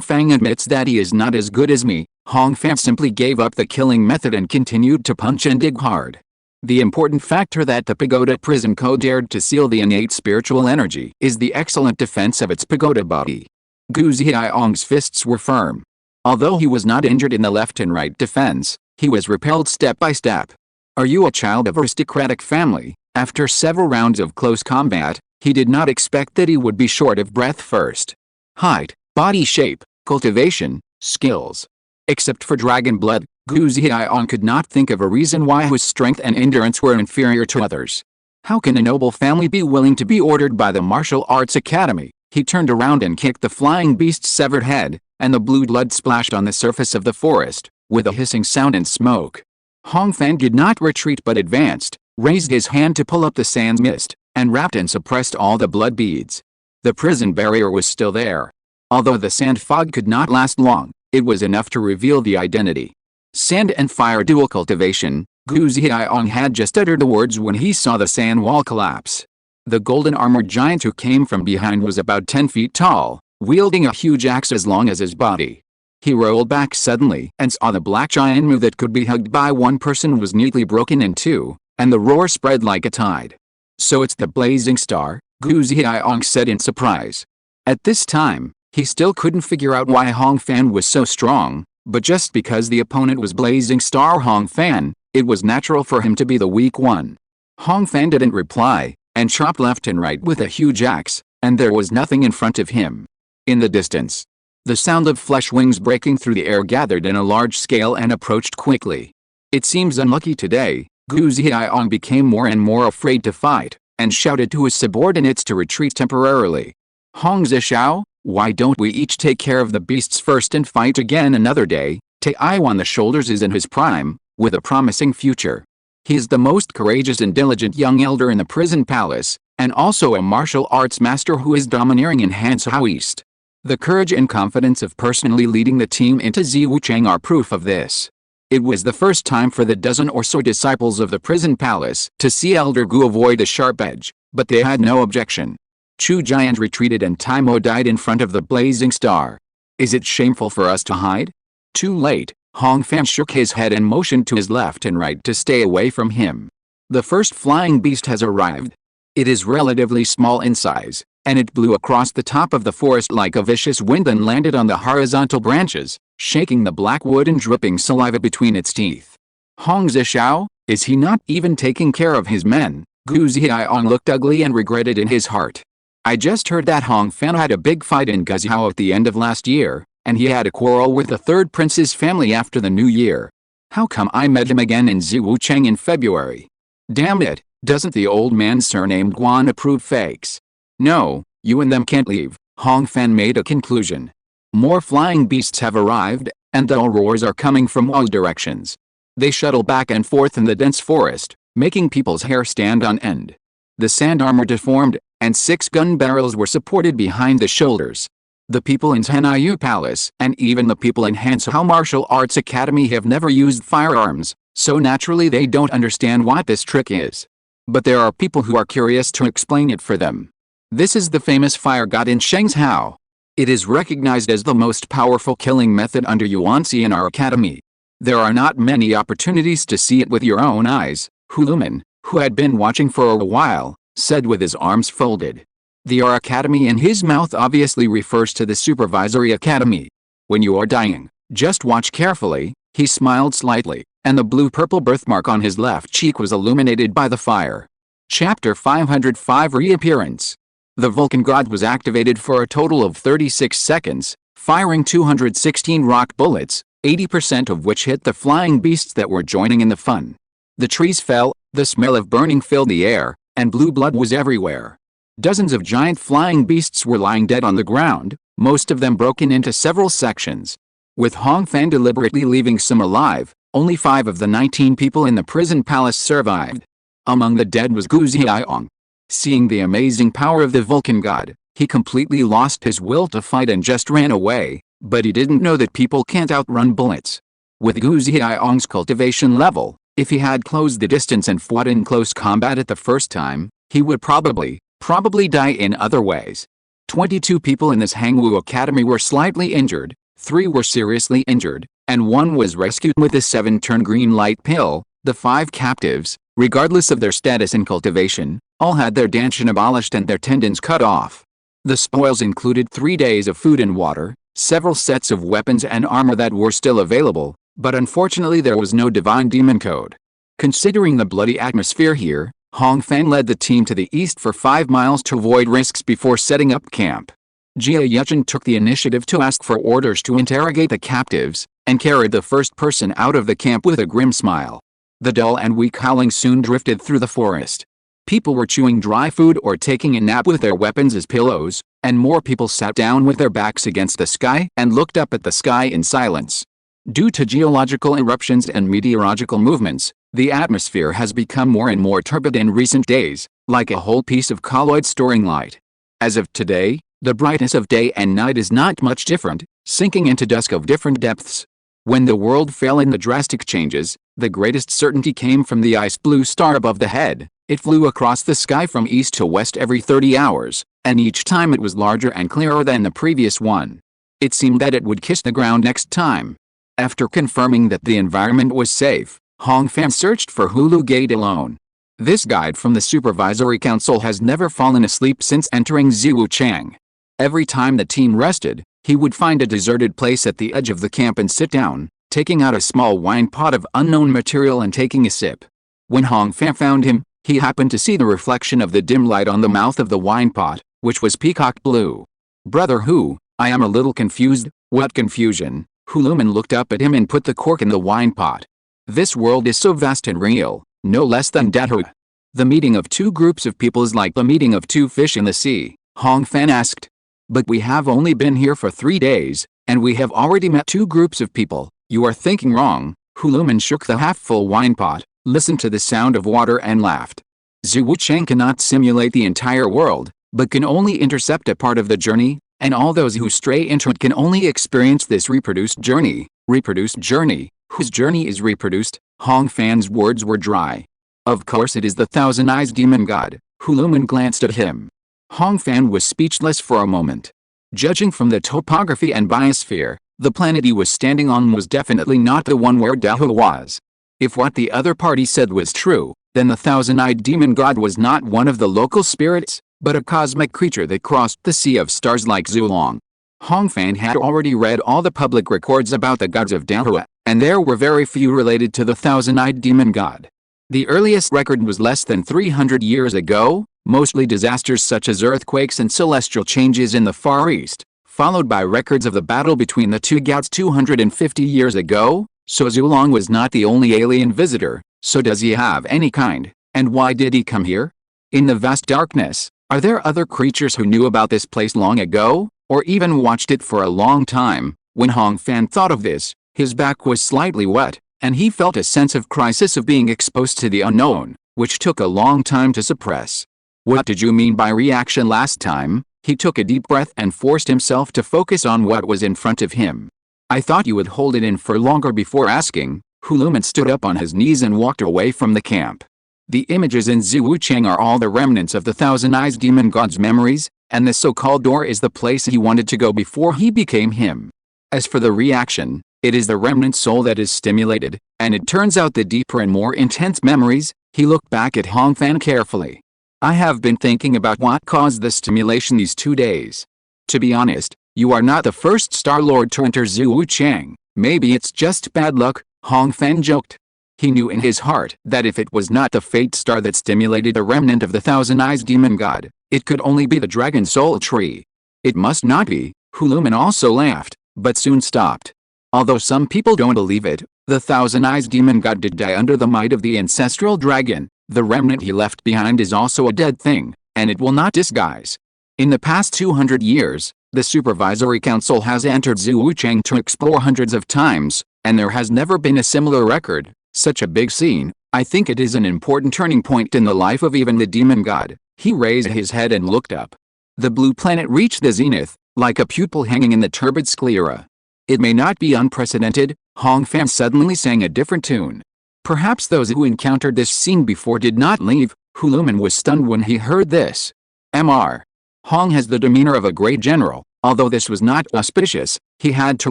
Fang admits that he is not as good as me. Hong Fan simply gave up the killing method and continued to punch and dig hard. The important factor that the Pagoda Prison Code dared to seal the innate spiritual energy is the excellent defense of its pagoda body. Gu Ziaong's fists were firm. Although he was not injured in the left and right defense, he was repelled step by step. Are you a child of aristocratic family? After several rounds of close combat, he did not expect that he would be short of breath first. Height, body shape, cultivation, skills. Except for dragon blood, Gu Ziaong could not think of a reason why his strength and endurance were inferior to others. How can a noble family be willing to be ordered by the Martial Arts Academy? He turned around and kicked the flying beast's severed head, and the blue blood splashed on the surface of the forest, with a hissing sound and smoke. Hong Fan did not retreat but advanced, raised his hand to pull up the sand mist, and wrapped and suppressed all the blood beads. The prison barrier was still there. Although the sand fog could not last long, it was enough to reveal the identity. Sand and fire dual cultivation. Gu Ziaong had just uttered the words when he saw the sand wall collapse. The golden armored giant who came from behind was about 10 feet tall, wielding a huge axe as long as his body. He rolled back suddenly and saw the black giant move that could be hugged by one person was neatly broken in two, and the roar spread like a tide. So it's the blazing star, Gu Ziaong said in surprise. At this time, he still couldn't figure out why Hong Fan was so strong, but just because the opponent was blazing star Hong Fan, it was natural for him to be the weak one. Hong Fan didn't reply, and chopped left and right with a huge axe, and there was nothing in front of him. In the distance, the sound of flesh wings breaking through the air gathered in a large scale and approached quickly. It seems unlucky today. Gu Ziaong became more and more afraid to fight, and shouted to his subordinates to retreat temporarily. Hong Zishao, why don't we each take care of the beasts first and fight again another day? Taiwan the shoulders is in his prime, with a promising future. He is the most courageous and diligent young elder in the prison palace, and also a martial arts master who is domineering in Hanzhou East. The courage and confidence of personally leading the team into Ziwuchang are proof of this. It was the first time for the dozen or so disciples of the prison palace to see Elder Gu avoid the sharp edge, but they had no objection. Chu Giant retreated and Taimo died in front of the blazing star. Is it shameful for us to hide? Too late, Hong Fan shook his head and motioned to his left and right to stay away from him. The first flying beast has arrived. It is relatively small in size, and it blew across the top of the forest like a vicious wind and landed on the horizontal branches, shaking the black wood and dripping saliva between its teeth. Hong Zishao, is he not even taking care of his men? Gu Ziaong looked ugly and regretted in his heart. I just heard that Hong Fan had a big fight in Guizhou at the end of last year, and he had a quarrel with the third prince's family after the new year. How come I met him again in Ziwucheng in February? Damn it, doesn't the old man's surname Guan approve fakes? No, you and them can't leave, Hong Fan made a conclusion. More flying beasts have arrived, and dull roars are coming from all directions. They shuttle back and forth in the dense forest, making people's hair stand on end. The sand armor deformed, and 6 gun barrels were supported behind the shoulders. The people in Tanayu Palace and even the people in Hansao Martial Arts Academy have never used firearms, so naturally they don't understand what this trick is. But there are people who are curious to explain it for them. This is the famous fire god in Shengzhou. It is recognized as the most powerful killing method under Yuanxi in our academy. There are not many opportunities to see it with your own eyes, Huluman, who had been watching for a while, said with his arms folded. The R Academy in his mouth obviously refers to the Supervisory Academy. When you are dying, just watch carefully. He smiled slightly, and the blue-purple birthmark on his left cheek was illuminated by the fire. Chapter 505 Reappearance. The Vulcan God was activated for a total of 36 seconds, firing 216 rock bullets, 80% of which hit the flying beasts that were joining in the fun. The trees fell, the smell of burning filled the air, and blue blood was everywhere. Dozens of giant flying beasts were lying dead on the ground, most of them broken into several sections. With Hong Fan deliberately leaving some alive, only 5 of the 19 people in the prison palace survived. Among the dead was Gu Ziaong. Seeing the amazing power of the Vulcan God, he completely lost his will to fight and just ran away, but he didn't know that people can't outrun bullets. With Gu Ziaong's cultivation level, if he had closed the distance and fought in close combat at the first time, he would probably die in other ways. 22 people in this Hangwu Academy were slightly injured, 3 were seriously injured, and 1 was rescued with a 7-turn green light pill. The 5 captives, regardless of their status in cultivation, all had their danshin abolished and their tendons cut off. The spoils included 3 days of food and water, several sets of weapons and armor that were still available, but unfortunately there was no divine demon code. Considering the bloody atmosphere here, Hong Fan led the team to the east for 5 miles to avoid risks before setting up camp. Jia Yuchen took the initiative to ask for orders to interrogate the captives, and carried the first person out of the camp with a grim smile. The dull and weak howling soon drifted through the forest. People were chewing dry food or taking a nap with their weapons as pillows, and more people sat down with their backs against the sky and looked up at the sky in silence. Due to geological eruptions and meteorological movements, the atmosphere has become more and more turbid in recent days, like a whole piece of colloid storing light. As of today, the brightness of day and night is not much different, sinking into dusk of different depths. When the world fell in the drastic changes, the greatest certainty came from the ice blue star above the head. It flew across the sky from east to west every 30 hours, and each time it was larger and clearer than the previous one. It seemed that it would kiss the ground next time. After confirming that the environment was safe, Hong Fan searched for Hulu Gate alone. This guide from the Supervisory Council has never fallen asleep since entering Ziwucheng. Every time the team rested, he would find a deserted place at the edge of the camp and sit down, taking out a small wine pot of unknown material and taking a sip. When Hong Fan found him, he happened to see the reflection of the dim light on the mouth of the wine pot, which was peacock blue. Brother Hu, I am a little confused. What confusion? Huluman looked up at him and put the cork in the wine pot. This world is so vast and real, no less than Dahua. The meeting of 2 groups of people is like the meeting of 2 fish in the sea, Hong Fan asked. But we have only been here for 3 days, and we have already met 2 groups of people. You are thinking wrong. Huluman shook the half-full wine pot, listened to the sound of water and laughed. Ziwucheng cannot simulate the entire world, but can only intercept a part of the journey, and all those who stray into it can only experience this reproduced journey. Reproduced journey? Whose journey is reproduced? Hong Fan's words were dry. Of course it is the thousand-eyes demon god. Huluman glanced at him. Hong Fan was speechless for a moment. Judging from the topography and biosphere, the planet he was standing on was definitely not the one where Dahua was. If what the other party said was true, then the thousand-eyed demon god was not one of the local spirits, but a cosmic creature that crossed the sea of stars like Zulong. Hong Fan had already read all the public records about the gods of Dahua, and there were very few related to the thousand-eyed demon god. The earliest record was less than 300 years ago, mostly disasters such as earthquakes and celestial changes in the Far East, followed by records of the battle between the two gods 250 years ago. So Zulong was not the only alien visitor. So does he have any kind, and why did he come here? In the vast darkness, are there other creatures who knew about this place long ago, or even watched it for a long time? When Hong Fan thought of this, his back was slightly wet, and he felt a sense of crisis of being exposed to the unknown, which took a long time to suppress. What did you mean by reaction last time? He took a deep breath and forced himself to focus on what was in front of him. I thought you would hold it in for longer before asking. Huluman stood up on his knees and walked away from the camp. The images in Ziwuchang are all the remnants of the thousand-eyes demon god's memories, and the so-called door is the place he wanted to go before he became him. As for the reaction, it is the remnant soul that is stimulated, and it turns out the deeper and more intense memories. He looked back at Hong Fan carefully. I have been thinking about what caused the stimulation these 2 days. To be honest, you are not the first Star Lord to enter Ziwuchang. Maybe it's just bad luck, Hong Fan joked. He knew in his heart that if it was not the fate star that stimulated the remnant of the thousand-eyes demon god, it could only be the dragon soul tree. It must not be. Huluman also laughed, but soon stopped. Although some people don't believe it, the thousand-eyes demon god did die under the might of the ancestral dragon. The remnant he left behind is also a dead thing, and it will not disguise. In the past 200 years, the Supervisory Council has entered Ziwuchang to explore hundreds of times, and there has never been a similar record. Such a big scene, I think it is an important turning point in the life of even the demon god. He raised his head and looked up. The blue planet reached the zenith, like a pupil hanging in the turbid sclera. It may not be unprecedented, Hong Fan suddenly sang a different tune. Perhaps those who encountered this scene before did not leave. Huluman was stunned when he heard this. Mr. Hong has the demeanor of a great general. Although this was not auspicious, he had to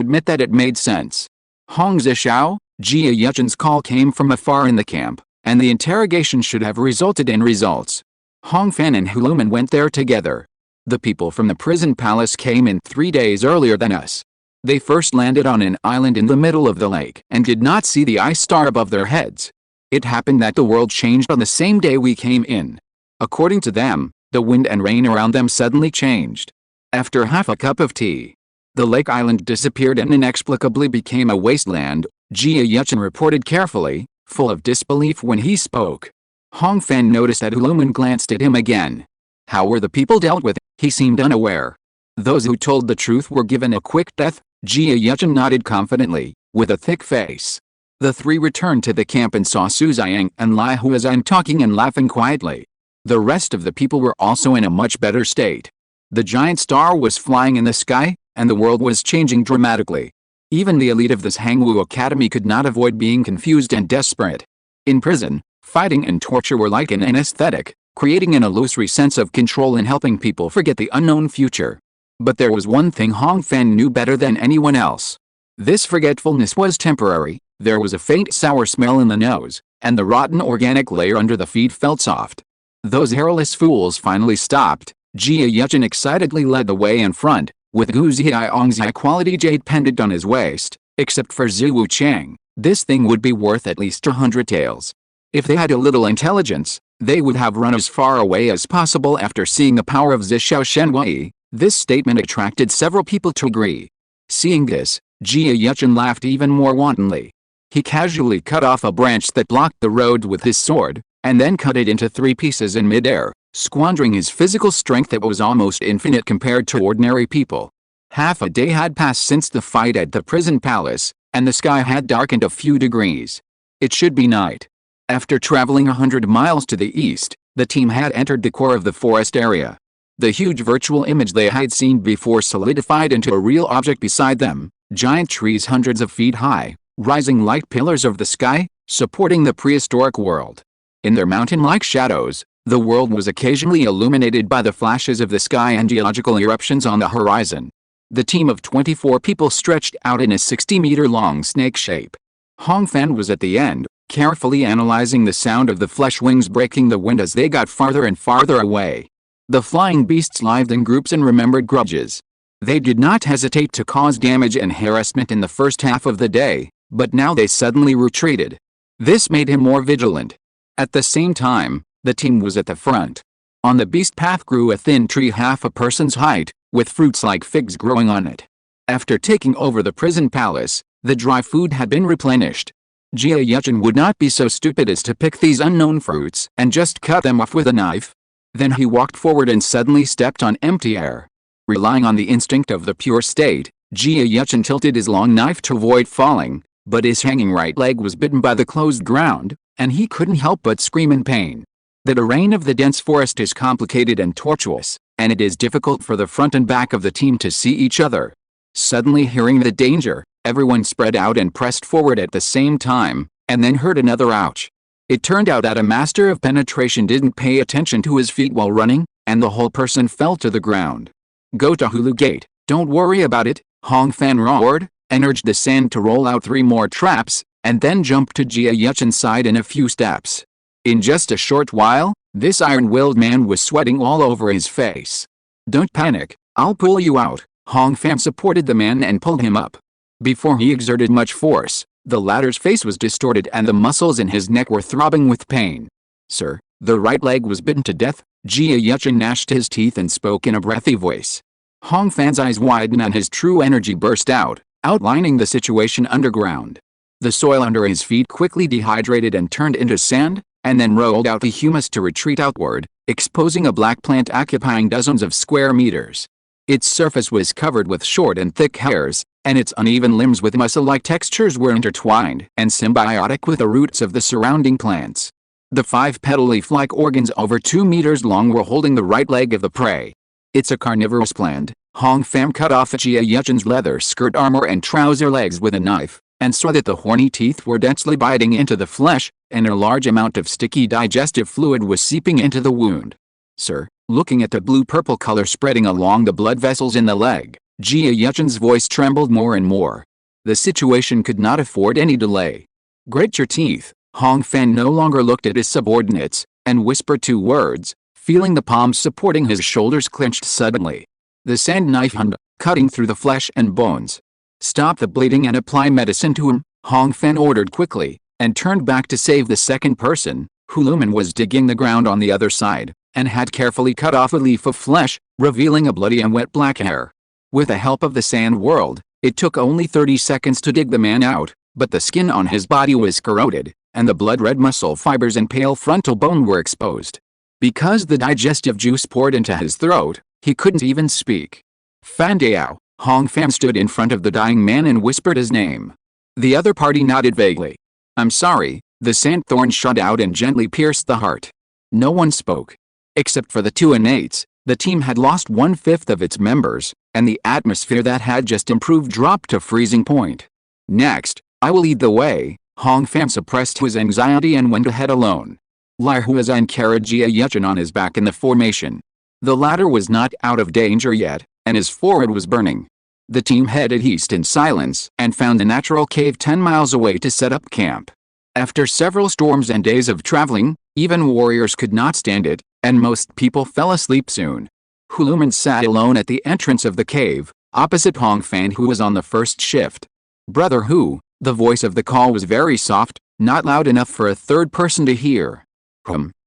admit that it made sense. Hong Zishao, Jia Yuchen's call came from afar in the camp, and the interrogation should have resulted in results. Hong Fan and Huluman went there together. The people from the prison palace came in 3 days earlier than us. They first landed on an island in the middle of the lake and did not see the ice star above their heads. It happened that the world changed on the same day we came in. According to them, the wind and rain around them suddenly changed. After half a cup of tea, the lake island disappeared and inexplicably became a wasteland, Jia Yuchen reported carefully, full of disbelief when he spoke. Hong Fan noticed that Huluman glanced at him again. How were the people dealt with? He seemed unaware. Those who told the truth were given a quick death, Jia Yuchen nodded confidently, with a thick face. The three returned to the camp and saw Su Ziyang and Lai Huazan talking and laughing quietly. The rest of the people were also in a much better state. The giant star was flying in the sky, and the world was changing dramatically. Even the elite of this Hangwu Academy could not avoid being confused and desperate. In prison, fighting and torture were like an anesthetic, creating an illusory sense of control and helping people forget the unknown future. But there was one thing Hong Fan knew better than anyone else. This forgetfulness was temporary. There was a faint sour smell in the nose, and the rotten organic layer under the feet felt soft. Those hairless fools finally stopped. Jia Yuchen excitedly led the way in front, with Gu Ziaong's high-quality jade pendant on his waist. Except for Ziwuchang, this thing would be worth at least 100 taels. If they had a little intelligence, they would have run as far away as possible after seeing the power of Zishao Shenwei. This statement attracted several people to agree. Seeing this, Jia Yuchen laughed even more wantonly. He casually cut off a branch that blocked the road with his sword, and then cut it into 3 pieces in midair, squandering his physical strength that was almost infinite compared to ordinary people. Half a day had passed since the fight at the prison palace, and the sky had darkened a few degrees. It should be night. After traveling 100 miles to the east, the team had entered the core of the forest area. The huge virtual image they had seen before solidified into a real object beside them, giant trees hundreds of feet high, rising like pillars of the sky, supporting the prehistoric world. In their mountain-like shadows, The world was occasionally illuminated by the flashes of the sky and geological eruptions on the horizon. The team of 24 people stretched out in a 60-meter-long snake shape. Hong Fan was at the end, carefully analyzing the sound of the flesh wings breaking the wind as they got farther and farther away. The flying beasts lived in groups and remembered grudges. They did not hesitate to cause damage and harassment in the first half of the day, but now they suddenly retreated. This made him more vigilant. At the same time, the team was at the front. On the beast path grew a thin tree half a person's height, with fruits like figs growing on it. After taking over the prison palace, the dry food had been replenished. Jia Yuchen would not be so stupid as to pick these unknown fruits and just cut them off with a knife. Then he walked forward and suddenly stepped on empty air. Relying on the instinct of the pure state, Jia Yuchen tilted his long knife to avoid falling, but his hanging right leg was bitten by the closed ground, and he couldn't help but scream in pain. The terrain of the dense forest is complicated and tortuous, and it is difficult for the front and back of the team to see each other. Suddenly hearing the danger, everyone spread out and pressed forward at the same time, and then heard another ouch. It turned out that a master of penetration didn't pay attention to his feet while running, and the whole person fell to the ground. "Go to Hulu Gate, don't worry about it," Hong Fan roared, and urged the sand to roll out 3 more traps, and then jumped to Jia Yuchen's side in a few steps. In just a short while, this iron-willed man was sweating all over his face. "Don't panic, I'll pull you out," Hong Fan supported the man and pulled him up. Before he exerted much force, the latter's face was distorted and the muscles in his neck were throbbing with pain. "Sir, the right leg was bitten to death," Jia Yuchen gnashed his teeth and spoke in a breathy voice. Hong Fan's eyes widened and his true energy burst out, outlining the situation underground. The soil under his feet quickly dehydrated and turned into sand, and then rolled out the humus to retreat outward, exposing a black plant occupying dozens of square meters. Its surface was covered with short and thick hairs, and its uneven limbs with muscle-like textures were intertwined and symbiotic with the roots of the surrounding plants. The 5-petal leaf-like organs over 2 meters long were holding the right leg of the prey. "It's a carnivorous plant." Hong Fan cut off Jia Yuchen's leather skirt armor and trouser legs with a knife, and saw that the horny teeth were densely biting into the flesh, and a large amount of sticky digestive fluid was seeping into the wound. "Sir," looking at the blue-purple color spreading along the blood vessels in the leg, Jia Yuchen's voice trembled more and more. The situation could not afford any delay. "Grit your teeth." Hong Fan no longer looked at his subordinates, and whispered 2 words, feeling the palms supporting his shoulders clenched suddenly. The sand knife hummed, cutting through the flesh and bones. "Stop the bleeding and apply medicine to him," Hong Fan ordered quickly, and turned back to save the second person, who Lumen was digging the ground on the other side, and had carefully cut off a leaf of flesh, revealing a bloody and wet black hair. With the help of the sand world, it took only 30 seconds to dig the man out, but the skin on his body was corroded, and the blood-red muscle fibers and pale frontal bone were exposed. Because the digestive juice poured into his throat, he couldn't even speak. "Fan Diao." Hong Fan stood in front of the dying man and whispered his name. The other party nodded vaguely. "I'm sorry," the sand thorn shot out and gently pierced the heart. No one spoke. Except for the 2 innates, the team had lost 1/5 of its members, and the atmosphere that had just improved dropped to freezing point. "Next, I will lead the way." Hong Fan suppressed his anxiety and went ahead alone. Lai Huazan carried Jia Yuchen on his back in the formation. The latter was not out of danger yet, and his forehead was burning. The team headed east in silence and found a natural cave 10 miles away to set up camp. After several storms and days of traveling, even warriors could not stand it, and most people fell asleep soon. Huluman sat alone at the entrance of the cave, opposite Hong Fan, who was on the first shift. "Brother Hu," the voice of the call was very soft, not loud enough for a third person to hear.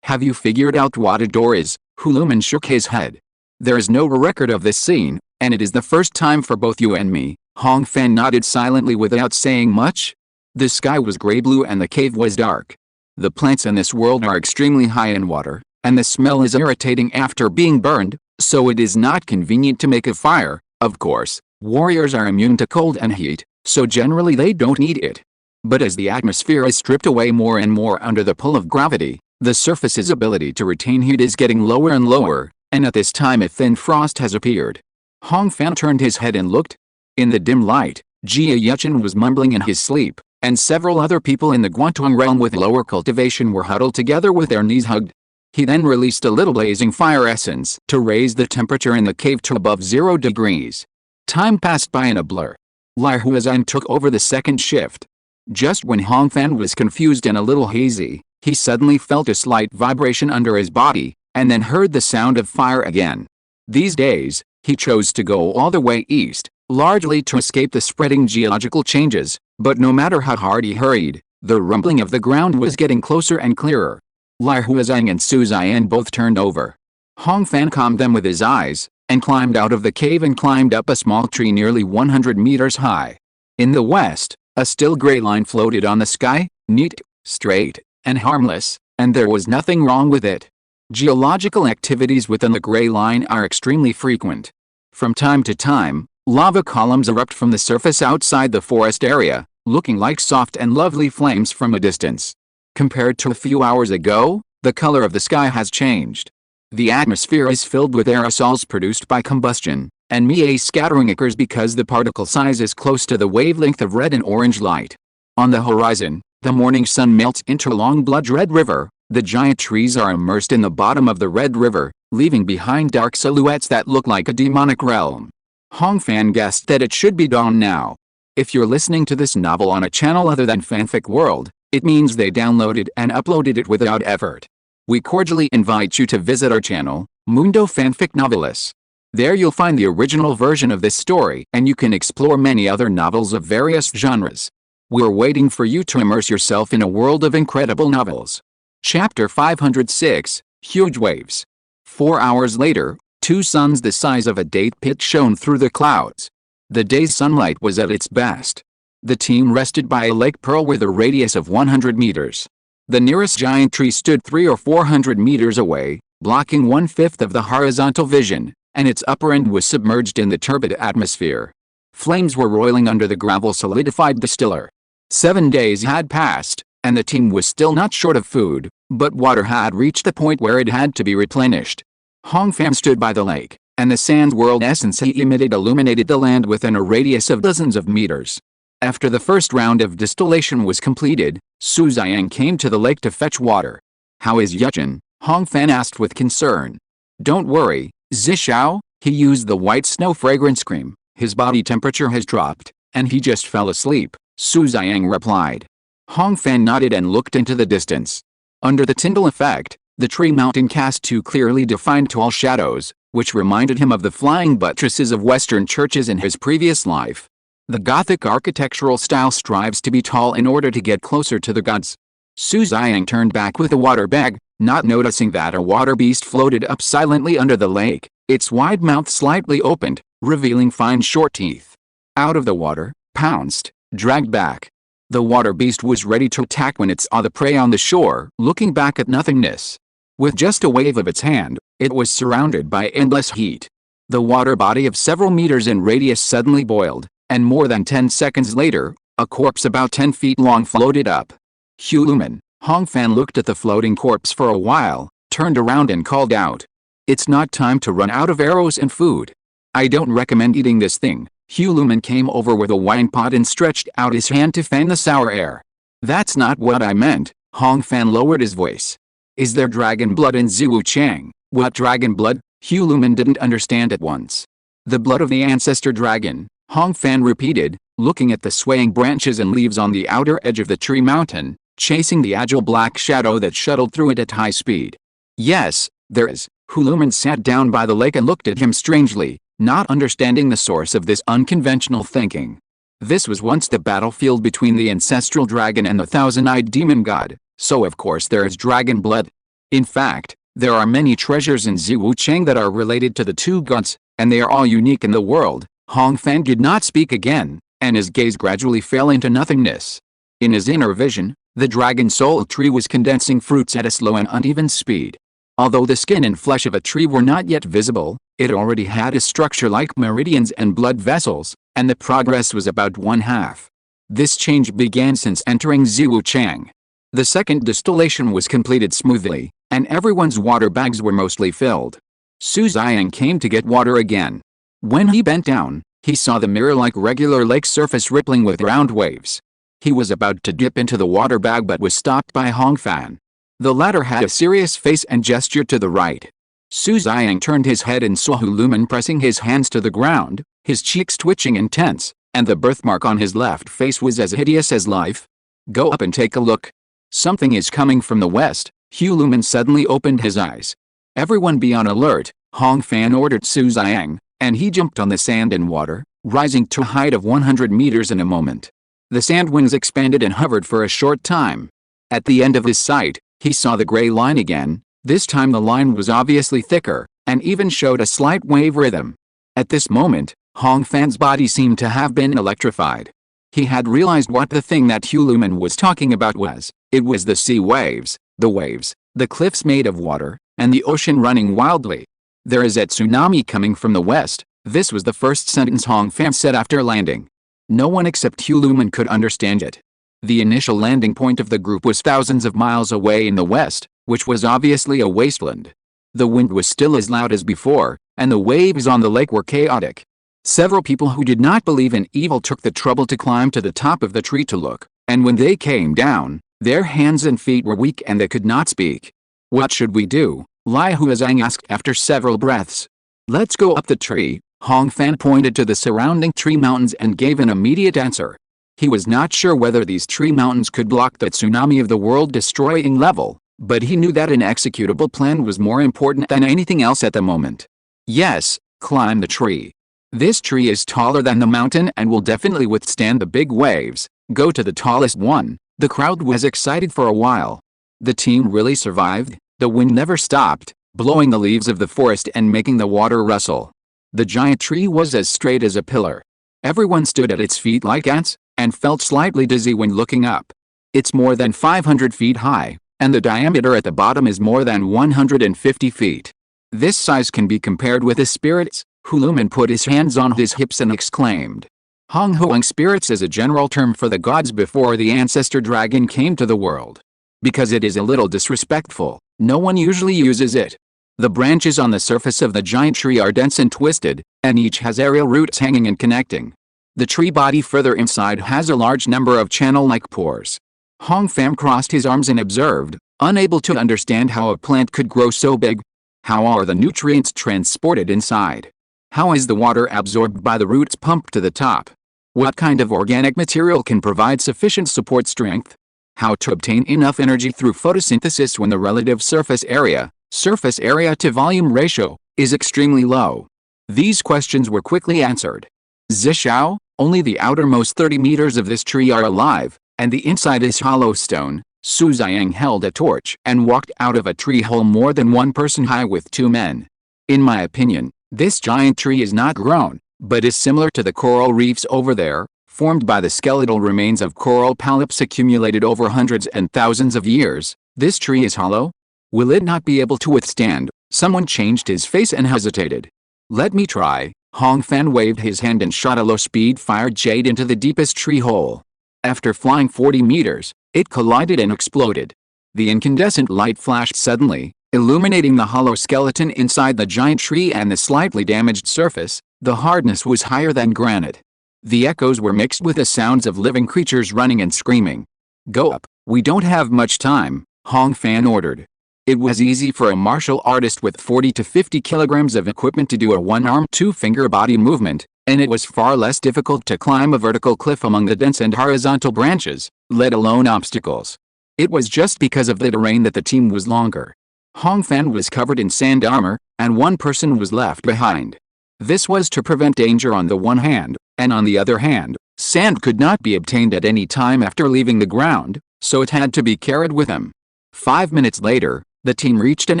Have you figured out what a door is?" Huluman shook his head. "There is no record of this scene, and it is the first time for both you and me." Hong Fan nodded silently without saying much. The sky was gray-blue and the cave was dark. The plants in this world are extremely high in water, and the smell is irritating after being burned, so it is not convenient to make a fire. Of course, warriors are immune to cold and heat, so generally they don't need it. But as the atmosphere is stripped away more and more under the pull of gravity, the surface's ability to retain heat is getting lower and lower, and at this time a thin frost has appeared. Hong Fan turned his head and looked. In the dim light, Jia Yuchen was mumbling in his sleep, and several other people in the Guantong realm with lower cultivation were huddled together with their knees hugged. He then released a little blazing fire essence to raise the temperature in the cave to above 0 degrees. Time passed by in a blur. Lai Huazan took over the second shift. Just when Hong Fan was confused and a little hazy, he suddenly felt a slight vibration under his body, and then heard the sound of fire again. These days, he chose to go all the way east, largely to escape the spreading geological changes, but no matter how hard he hurried, the rumbling of the ground was getting closer and clearer. Lai Huazang and Su Ziyan both turned over. Hong Fan calmed them with his eyes, and climbed out of the cave and climbed up a small tree nearly 100 meters high. In the west, a still gray line floated on the sky, neat, straight, and harmless, and there was nothing wrong with it. Geological activities within the gray line are extremely frequent. From time to time, lava columns erupt from the surface outside the forest area, looking like soft and lovely flames from a distance. Compared to a few hours ago, the color of the sky has changed. The atmosphere is filled with aerosols produced by combustion, and MEA scattering occurs because the particle size is close to the wavelength of red and orange light. On the horizon, the morning sun melts into a long blood-red river. The giant trees are immersed in the bottom of the red river, leaving behind dark silhouettes that look like a demonic realm. Hong Fan guessed that it should be dawn now. If you're listening to this novel on a channel other than Fanfic World, it means they downloaded and uploaded it without effort. We cordially invite you to visit our channel, Mundo Fanfic Novelis. There you'll find the original version of this story, and you can explore many other novels of various genres. We're waiting for you to immerse yourself in a world of incredible novels. Chapter 506, Huge Waves. 4 hours later, two suns the size of a date pit shone through the clouds. The day's sunlight was at its best. The team rested by a lake pearl with a radius of 100 meters. The nearest giant tree stood 300 or 400 meters away, blocking 1/5 of the horizontal vision, and its upper end was submerged in the turbid atmosphere. Flames were roiling under the gravel-solidified distiller. 7 days had passed, and the team was still not short of food, but water had reached the point where it had to be replenished. Hong Fan stood by the lake, and the sand world essence he emitted illuminated the land within a radius of dozens of meters. After the first round of distillation was completed, Su Ziyan came to the lake to fetch water. "How is Yuchen?" Hong Fan asked with concern. "Don't worry, Zishao," he used the white snow fragrance cream. "His body temperature has dropped, and he just fell asleep," Su Ziyan replied. Hong Fan nodded and looked into the distance. Under the Tyndall effect, the tree mountain cast two clearly defined tall shadows, which reminded him of the flying buttresses of Western churches in his previous life. The Gothic architectural style strives to be tall in order to get closer to the gods. Su Ziyan turned back with a water bag, not noticing that a water beast floated up silently under the lake, its wide mouth slightly opened, revealing fine short teeth. Out of the water, pounced, dragged back. The water beast was ready to attack when it saw the prey on the shore, looking back at nothingness. With just a wave of its hand, it was surrounded by endless heat. The water body of several meters in radius suddenly boiled, and more than 10 seconds later, a corpse about 10 feet long floated up. "Human." Hong Fan looked at the floating corpse for a while, turned around and called out. "It's not time to run out of arrows and food. I don't recommend eating this thing." Huluman came over with a wine pot and stretched out his hand to fan the sour air. "That's not what I meant." Hong Fan lowered his voice. "Is there dragon blood in Ziwu Chang?" "What dragon blood?" Huluman didn't understand at once. "The blood of the ancestor dragon," Hong Fan repeated, looking at the swaying branches and leaves on the outer edge of the tree mountain, chasing the agile black shadow that shuttled through it at high speed. "Yes, there is." Huluman sat down by the lake and looked at him strangely, not understanding the source of this unconventional thinking. This was once the battlefield between the ancestral dragon and the thousand-eyed demon god, so of course there is dragon blood. In fact, there are many treasures in Ziwu Chang that are related to the two gods, and they are all unique in the world. Hong Fan did not speak again, and his gaze gradually fell into nothingness. In his inner vision, the dragon soul tree was condensing fruits at a slow and uneven speed. Although the skin and flesh of a tree were not yet visible, it already had a structure like meridians and blood vessels, and the progress was about 1/2. This change began since entering Ziwu Chang. The second distillation was completed smoothly, and everyone's water bags were mostly filled. Su Ziyan came to get water again. When he bent down, he saw the mirror-like regular lake surface rippling with round waves. He was about to dip into the water bag but was stopped by Hong Fan. The latter had a serious face and gestured to the right. Su Xiang turned his head and saw Huluman pressing his hands to the ground, his cheeks twitching intense, and the birthmark on his left face was as hideous as life. Go up and take a look. Something is coming from the west. Huluman suddenly opened his eyes. Everyone be on alert, Hong Fan ordered Su Xiang, and he jumped on the sand and water, rising to a height of 100 meters in a moment. The sand wings expanded and hovered for a short time. At the end of his sight, he saw the gray line again. This time the line was obviously thicker, and even showed a slight wave rhythm. At this moment, Hong Fan's body seemed to have been electrified. He had realized what the thing that Huluman was talking about was. It was the sea waves, the cliffs made of water, and the ocean running wildly. There is a tsunami coming from the west. This was the first sentence Hong Fan said after landing. No one except Huluman could understand it. The initial landing point of the group was thousands of miles away in the west, which was obviously a wasteland. The wind was still as loud as before, and the waves on the lake were chaotic. Several people who did not believe in evil took the trouble to climb to the top of the tree to look, and when they came down, their hands and feet were weak and they could not speak. What should we do? Lai Huazhang asked after several breaths. Let's go up the tree. Hong Fan pointed to the surrounding tree mountains and gave an immediate answer. He was not sure whether these tree mountains could block the tsunami of the world-destroying level, but he knew that an executable plan was more important than anything else at the moment. Yes, climb the tree. This tree is taller than the mountain and will definitely withstand the big waves. Go to the tallest one. The crowd was excited for a while. The team really survived. The wind never stopped, blowing the leaves of the forest and making the water rustle. The giant tree was as straight as a pillar. Everyone stood at its feet like ants, and felt slightly dizzy when looking up. It's more than 500 feet high, and the diameter at the bottom is more than 150 feet. This size can be compared with the spirits. Huluman put his hands on his hips and exclaimed. Hong Huang spirits is a general term for the gods before the ancestor dragon came to the world. Because it is a little disrespectful, no one usually uses it. The branches on the surface of the giant tree are dense and twisted, and each has aerial roots hanging and connecting. The tree body further inside has a large number of channel-like pores. Hong Fan crossed his arms and observed, unable to understand how a plant could grow so big. How are the nutrients transported inside? How is the water absorbed by the roots pumped to the top? What kind of organic material can provide sufficient support strength? How to obtain enough energy through photosynthesis when the relative surface area to volume ratio, is extremely low? These questions were quickly answered. Zishao, only the outermost 30 meters of this tree are alive, and the inside is hollow stone. Su Xiang held a torch and walked out of a tree hole more than one person high with two men. In my opinion, this giant tree is not grown, but is similar to the coral reefs over there, formed by the skeletal remains of coral polyps accumulated over hundreds and thousands of years. This tree is hollow? Will it not be able to withstand? Someone changed his face and hesitated. Let me try. Hong Fan waved his hand and shot a low-speed fire jade into the deepest tree hole. After flying 40 meters, it collided and exploded. The incandescent light flashed suddenly, illuminating the hollow skeleton inside the giant tree and the slightly damaged surface. The hardness was higher than granite. The echoes were mixed with the sounds of living creatures running and screaming. Go up, we don't have much time, Hong Fan ordered. It was easy for a martial artist with 40 to 50 kilograms of equipment to do a one-arm, two-finger body movement, and it was far less difficult to climb a vertical cliff among the dense and horizontal branches, let alone obstacles. It was just because of the terrain that the team was longer. Hong Fan was covered in sand armor, and one person was left behind. This was to prevent danger on the one hand, and on the other hand, sand could not be obtained at any time after leaving the ground, so it had to be carried with him. 5 minutes later, the team reached an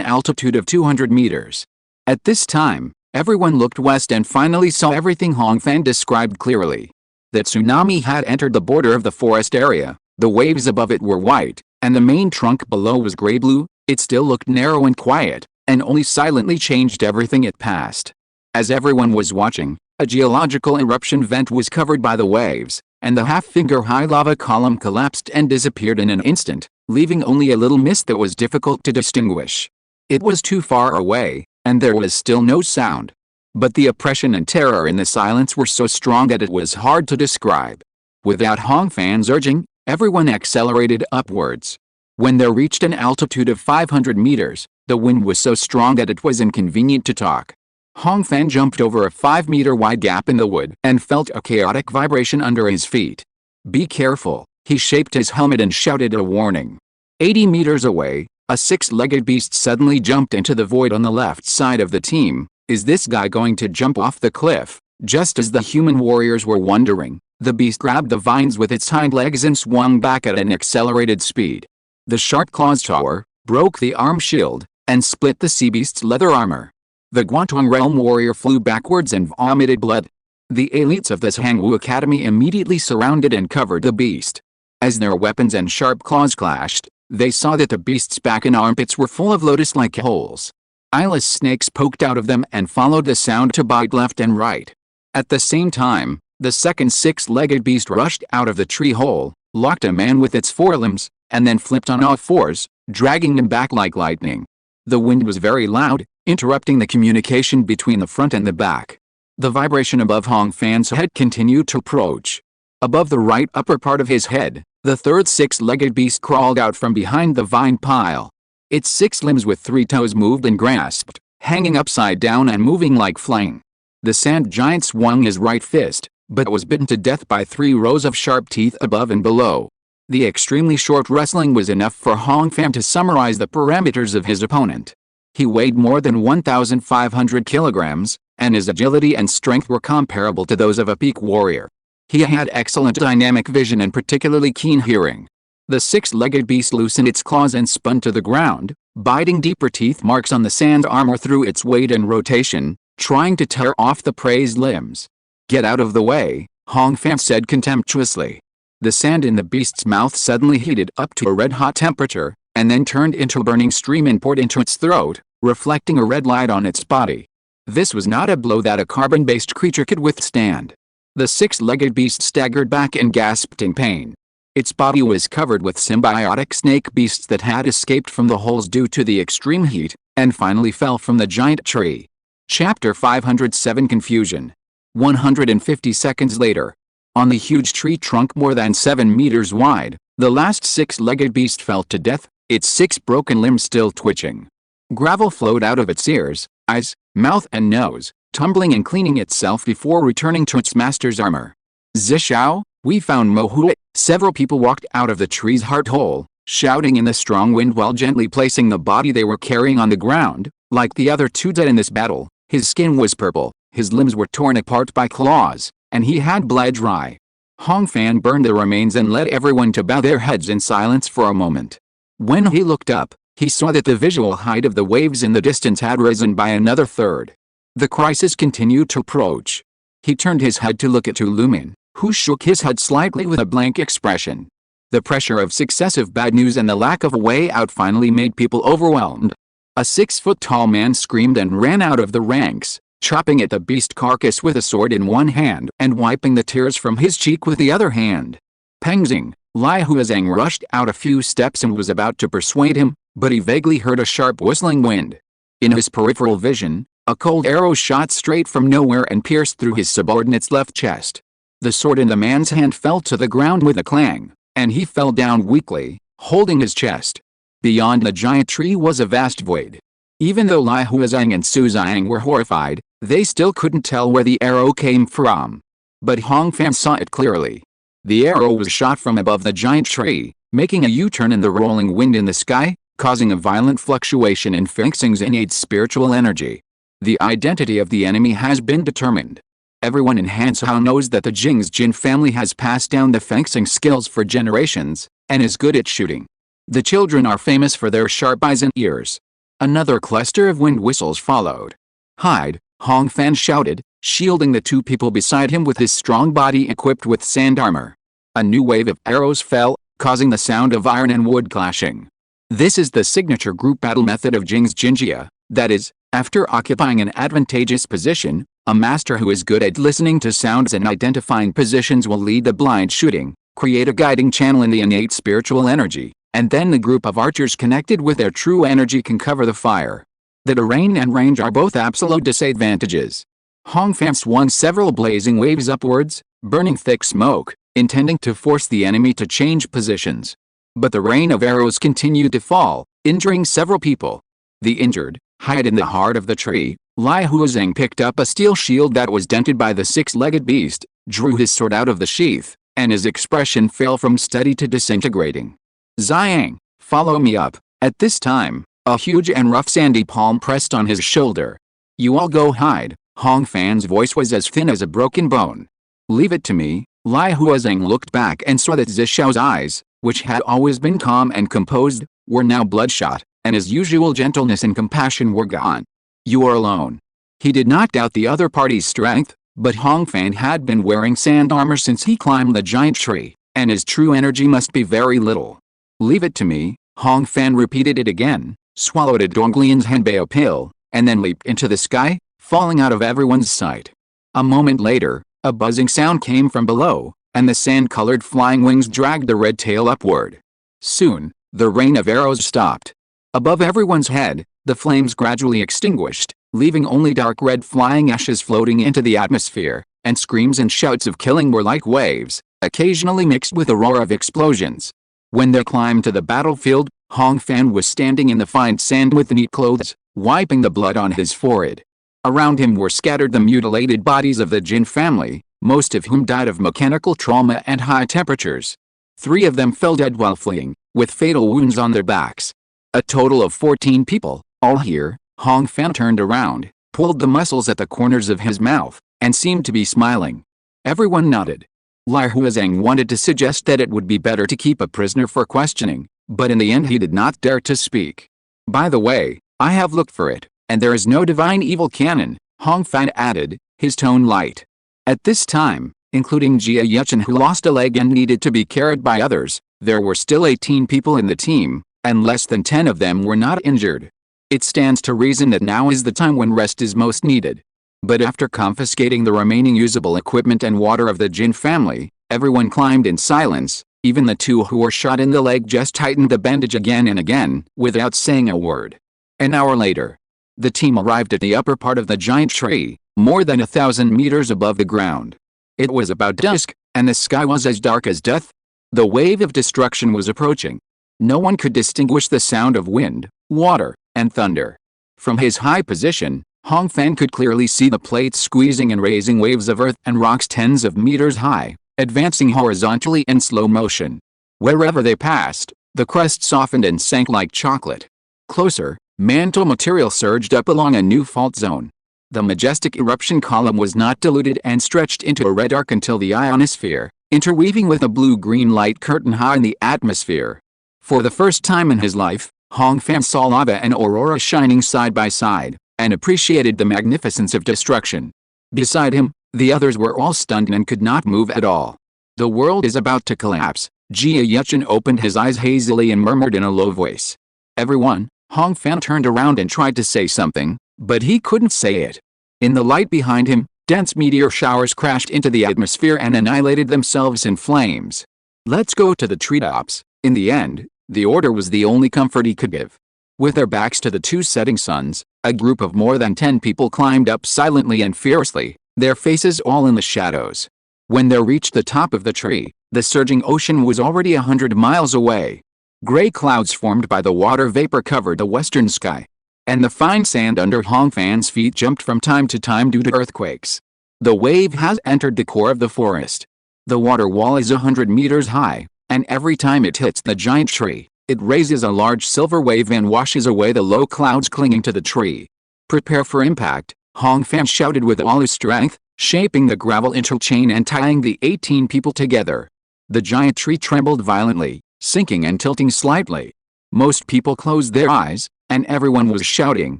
altitude of 200 meters. At this time, everyone looked west and finally saw everything Hong Fan described clearly. The tsunami had entered the border of the forest area, the waves above it were white, and the main trunk below was gray-blue. It still looked narrow and quiet, and only silently changed everything it passed. As everyone was watching, a geological eruption vent was covered by the waves, and the half-finger-high lava column collapsed and disappeared in an instant, leaving only a little mist that was difficult to distinguish. It was too far away, and there was still no sound. But the oppression and terror in the silence were so strong that it was hard to describe. Without Hong Fan's urging, everyone accelerated upwards. When they reached an altitude of 500 meters, the wind was so strong that it was inconvenient to talk. Hong Fan jumped over a 5-meter wide gap in the wood and felt a chaotic vibration under his feet. "Be careful," he shaped his helmet and shouted a warning. 80 meters away, a 6-legged beast suddenly jumped into the void on the left side of the team. Is this guy going to jump off the cliff? Just as the human warriors were wondering, the beast grabbed the vines with its hind legs and swung back at an accelerated speed. The sharp claws tore, broke the arm shield, and split the sea beast's leather armor. The Guantong realm warrior flew backwards and vomited blood. The elites of the Hangwu Academy immediately surrounded and covered the beast. As their weapons and sharp claws clashed, they saw that the beast's back and armpits were full of lotus-like holes. Eyeless snakes poked out of them and followed the sound to bite left and right. At the same time, the second 6-legged beast rushed out of the tree hole, locked a man with its forelimbs, and then flipped on all fours, dragging him back like lightning. The wind was very loud, interrupting the communication between the front and the back. The vibration above Hong Fan's head continued to approach. Above the right upper part of his head, the third 6-legged beast crawled out from behind the vine pile. Its 6 limbs with 3 toes moved and grasped, hanging upside down and moving like flying. The sand giant swung his right fist, but was bitten to death by 3 rows of sharp teeth above and below. The extremely short wrestling was enough for Hong Fan to summarize the parameters of his opponent. He weighed more than 1,500 kilograms, and his agility and strength were comparable to those of a peak warrior. He had excellent dynamic vision and particularly keen hearing. The 6-legged beast loosened its claws and spun to the ground, biting deeper teeth marks on the sand armor through its weight and rotation, trying to tear off the prey's limbs. "Get out of the way," Hong Fan said contemptuously. The sand in the beast's mouth suddenly heated up to a red-hot temperature, and then turned into a burning stream and poured into its throat, reflecting a red light on its body. This was not a blow that a carbon-based creature could withstand. The 6-legged beast staggered back and gasped in pain. Its body was covered with symbiotic snake beasts that had escaped from the holes due to the extreme heat, and finally fell from the giant tree. Chapter 507 Confusion. 150 seconds later. On the huge tree trunk more than 7 meters wide, the last 6-legged beast fell to death, its 6 broken limbs still twitching. Gravel flowed out of its ears, eyes, mouth and nose, tumbling and cleaning itself before returning to its master's armor. "Zishao, we found Mo Hui." Several people walked out of the tree's heart hole, shouting in the strong wind while gently placing the body they were carrying on the ground. Like the other 2 dead in this battle, his skin was purple, his limbs were torn apart by claws, and he had bled dry. Hong Fan burned the remains and led everyone to bow their heads in silence for a moment. When he looked up, he saw that the visual height of the waves in the distance had risen by another third. The crisis continued to approach. He turned his head to look at Tulumin, who shook his head slightly with a blank expression. The pressure of successive bad news and the lack of a way out finally made people overwhelmed. A 6-foot-tall man screamed and ran out of the ranks, chopping at the beast carcass with a sword in one hand and wiping the tears from his cheek with the other hand. Pengzing, Lai Huazhang rushed out a few steps and was about to persuade him, but he vaguely heard a sharp whistling wind. In his peripheral vision, a cold arrow shot straight from nowhere and pierced through his subordinate's left chest. The sword in the man's hand fell to the ground with a clang, and he fell down weakly, holding his chest. Beyond the giant tree was a vast void. Even though Lai Huazhang and Su Zhang were horrified, they still couldn't tell where the arrow came from. But Hong Fan saw it clearly. The arrow was shot from above the giant tree, making a U-turn in the rolling wind in the sky, causing a violent fluctuation in Fengxing's innate spiritual energy. The identity of the enemy has been determined. Everyone in Hanshao knows that the Jin family has passed down the Fengxing skills for generations, and is good at shooting. The children are famous for their sharp eyes and ears. Another cluster of wind whistles followed. "Hide," Hong Fan shouted, shielding the 2 people beside him with his strong body equipped with sand armor. A new wave of arrows fell, causing the sound of iron and wood clashing. This is the signature group battle method of Jingsha, that is, after occupying an advantageous position, a master who is good at listening to sounds and identifying positions will lead the blind shooting, create a guiding channel in the innate spiritual energy, and then the group of archers connected with their true energy can cover the fire. The terrain and range are both absolute disadvantages. Hong Fan swung several blazing waves upwards, burning thick smoke, intending to force the enemy to change positions. But the rain of arrows continued to fall, injuring several people. The injured, hid in the heart of the tree. Lai Huazeng picked up a steel shield that was dented by the six-legged beast, drew his sword out of the sheath, and his expression fell from steady to disintegrating. Zhang, follow me up. At this time, a huge and rough sandy palm pressed on his shoulder. You all go hide. Hong Fan's voice was as thin as a broken bone. Leave it to me. Lai Huazeng looked back and saw that Zishao's eyes, which had always been calm and composed, were now bloodshot, and his usual gentleness and compassion were gone. You are alone. He did not doubt the other party's strength, but Hong Fan had been wearing sand armor since he climbed the giant tree, and his true energy must be very little. Leave it to me. Hong Fan repeated it again, swallowed a Donglian's Henbeo pill, and then leaped into the sky, falling out of everyone's sight. A moment later, a buzzing sound came from below, and the sand-colored flying wings dragged the red tail upward. Soon, the rain of arrows stopped. Above everyone's head, the flames gradually extinguished, leaving only dark red flying ashes floating into the atmosphere, and screams and shouts of killing were like waves, occasionally mixed with a roar of explosions. When they climbed to the battlefield, Hong Fan was standing in the fine sand with neat clothes, wiping the blood on his forehead. Around him were scattered the mutilated bodies of the Jin family, most of whom died of mechanical trauma and high temperatures. 3 of them fell dead while fleeing, with fatal wounds on their backs. A total of 14 people, all here. Hong Fan turned around, pulled the muscles at the corners of his mouth, and seemed to be smiling. Everyone nodded. Lai Huazeng wanted to suggest that it would be better to keep a prisoner for questioning, but in the end he did not dare to speak. By the way, I have looked for it, and there is no divine evil canon, Hong Fan added, his tone light. At this time, including Jia Yuchen who lost a leg and needed to be carried by others, there were still 18 people in the team, and less than 10 of them were not injured. It stands to reason that now is the time when rest is most needed. But after confiscating the remaining usable equipment and water of the Jin family, everyone climbed in silence. Even the 2 who were shot in the leg just tightened the bandage again and again, without saying a word. An hour later, the team arrived at the upper part of the giant tree, more than 1,000 meters above the ground. It was about dusk, and the sky was as dark as death. The wave of destruction was approaching. No one could distinguish the sound of wind, water, and thunder. From his high position, Hong Fan could clearly see the plates squeezing and raising waves of earth and rocks tens of meters high, advancing horizontally in slow motion. Wherever they passed, the crust softened and sank like chocolate. Closer, mantle material surged up along a new fault zone. The majestic eruption column was not diluted and stretched into a red arc until the ionosphere, interweaving with a blue-green light curtain high in the atmosphere. For the first time in his life, Hong Fan saw lava and aurora shining side by side, and appreciated the magnificence of destruction. Beside him, the others were all stunned and could not move at all. The world is about to collapse. Jia Yuchen opened his eyes hazily and murmured in a low voice. Everyone. Hong Fan turned around and tried to say something, but he couldn't say it. In the light behind him, dense meteor showers crashed into the atmosphere and annihilated themselves in flames. Let's go to the treetops. In the end, the order was the only comfort he could give. With their backs to the 2 setting suns, a group of more than 10 people climbed up silently and fiercely, their faces all in the shadows. When they reached the top of the tree, the surging ocean was already 100 miles away. Gray clouds formed by the water vapor covered the western sky, and the fine sand under Hong Fan's feet jumped from time to time due to earthquakes. The wave has entered the core of the forest. The water wall is 100 meters high, and every time it hits the giant tree, it raises a large silver wave and washes away the low clouds clinging to the tree. Prepare for impact, Hong Fan shouted with all his strength, shaping the gravel into a chain and tying the 18 people together. The giant tree trembled violently, sinking and tilting slightly. Most people closed their eyes, and everyone was shouting,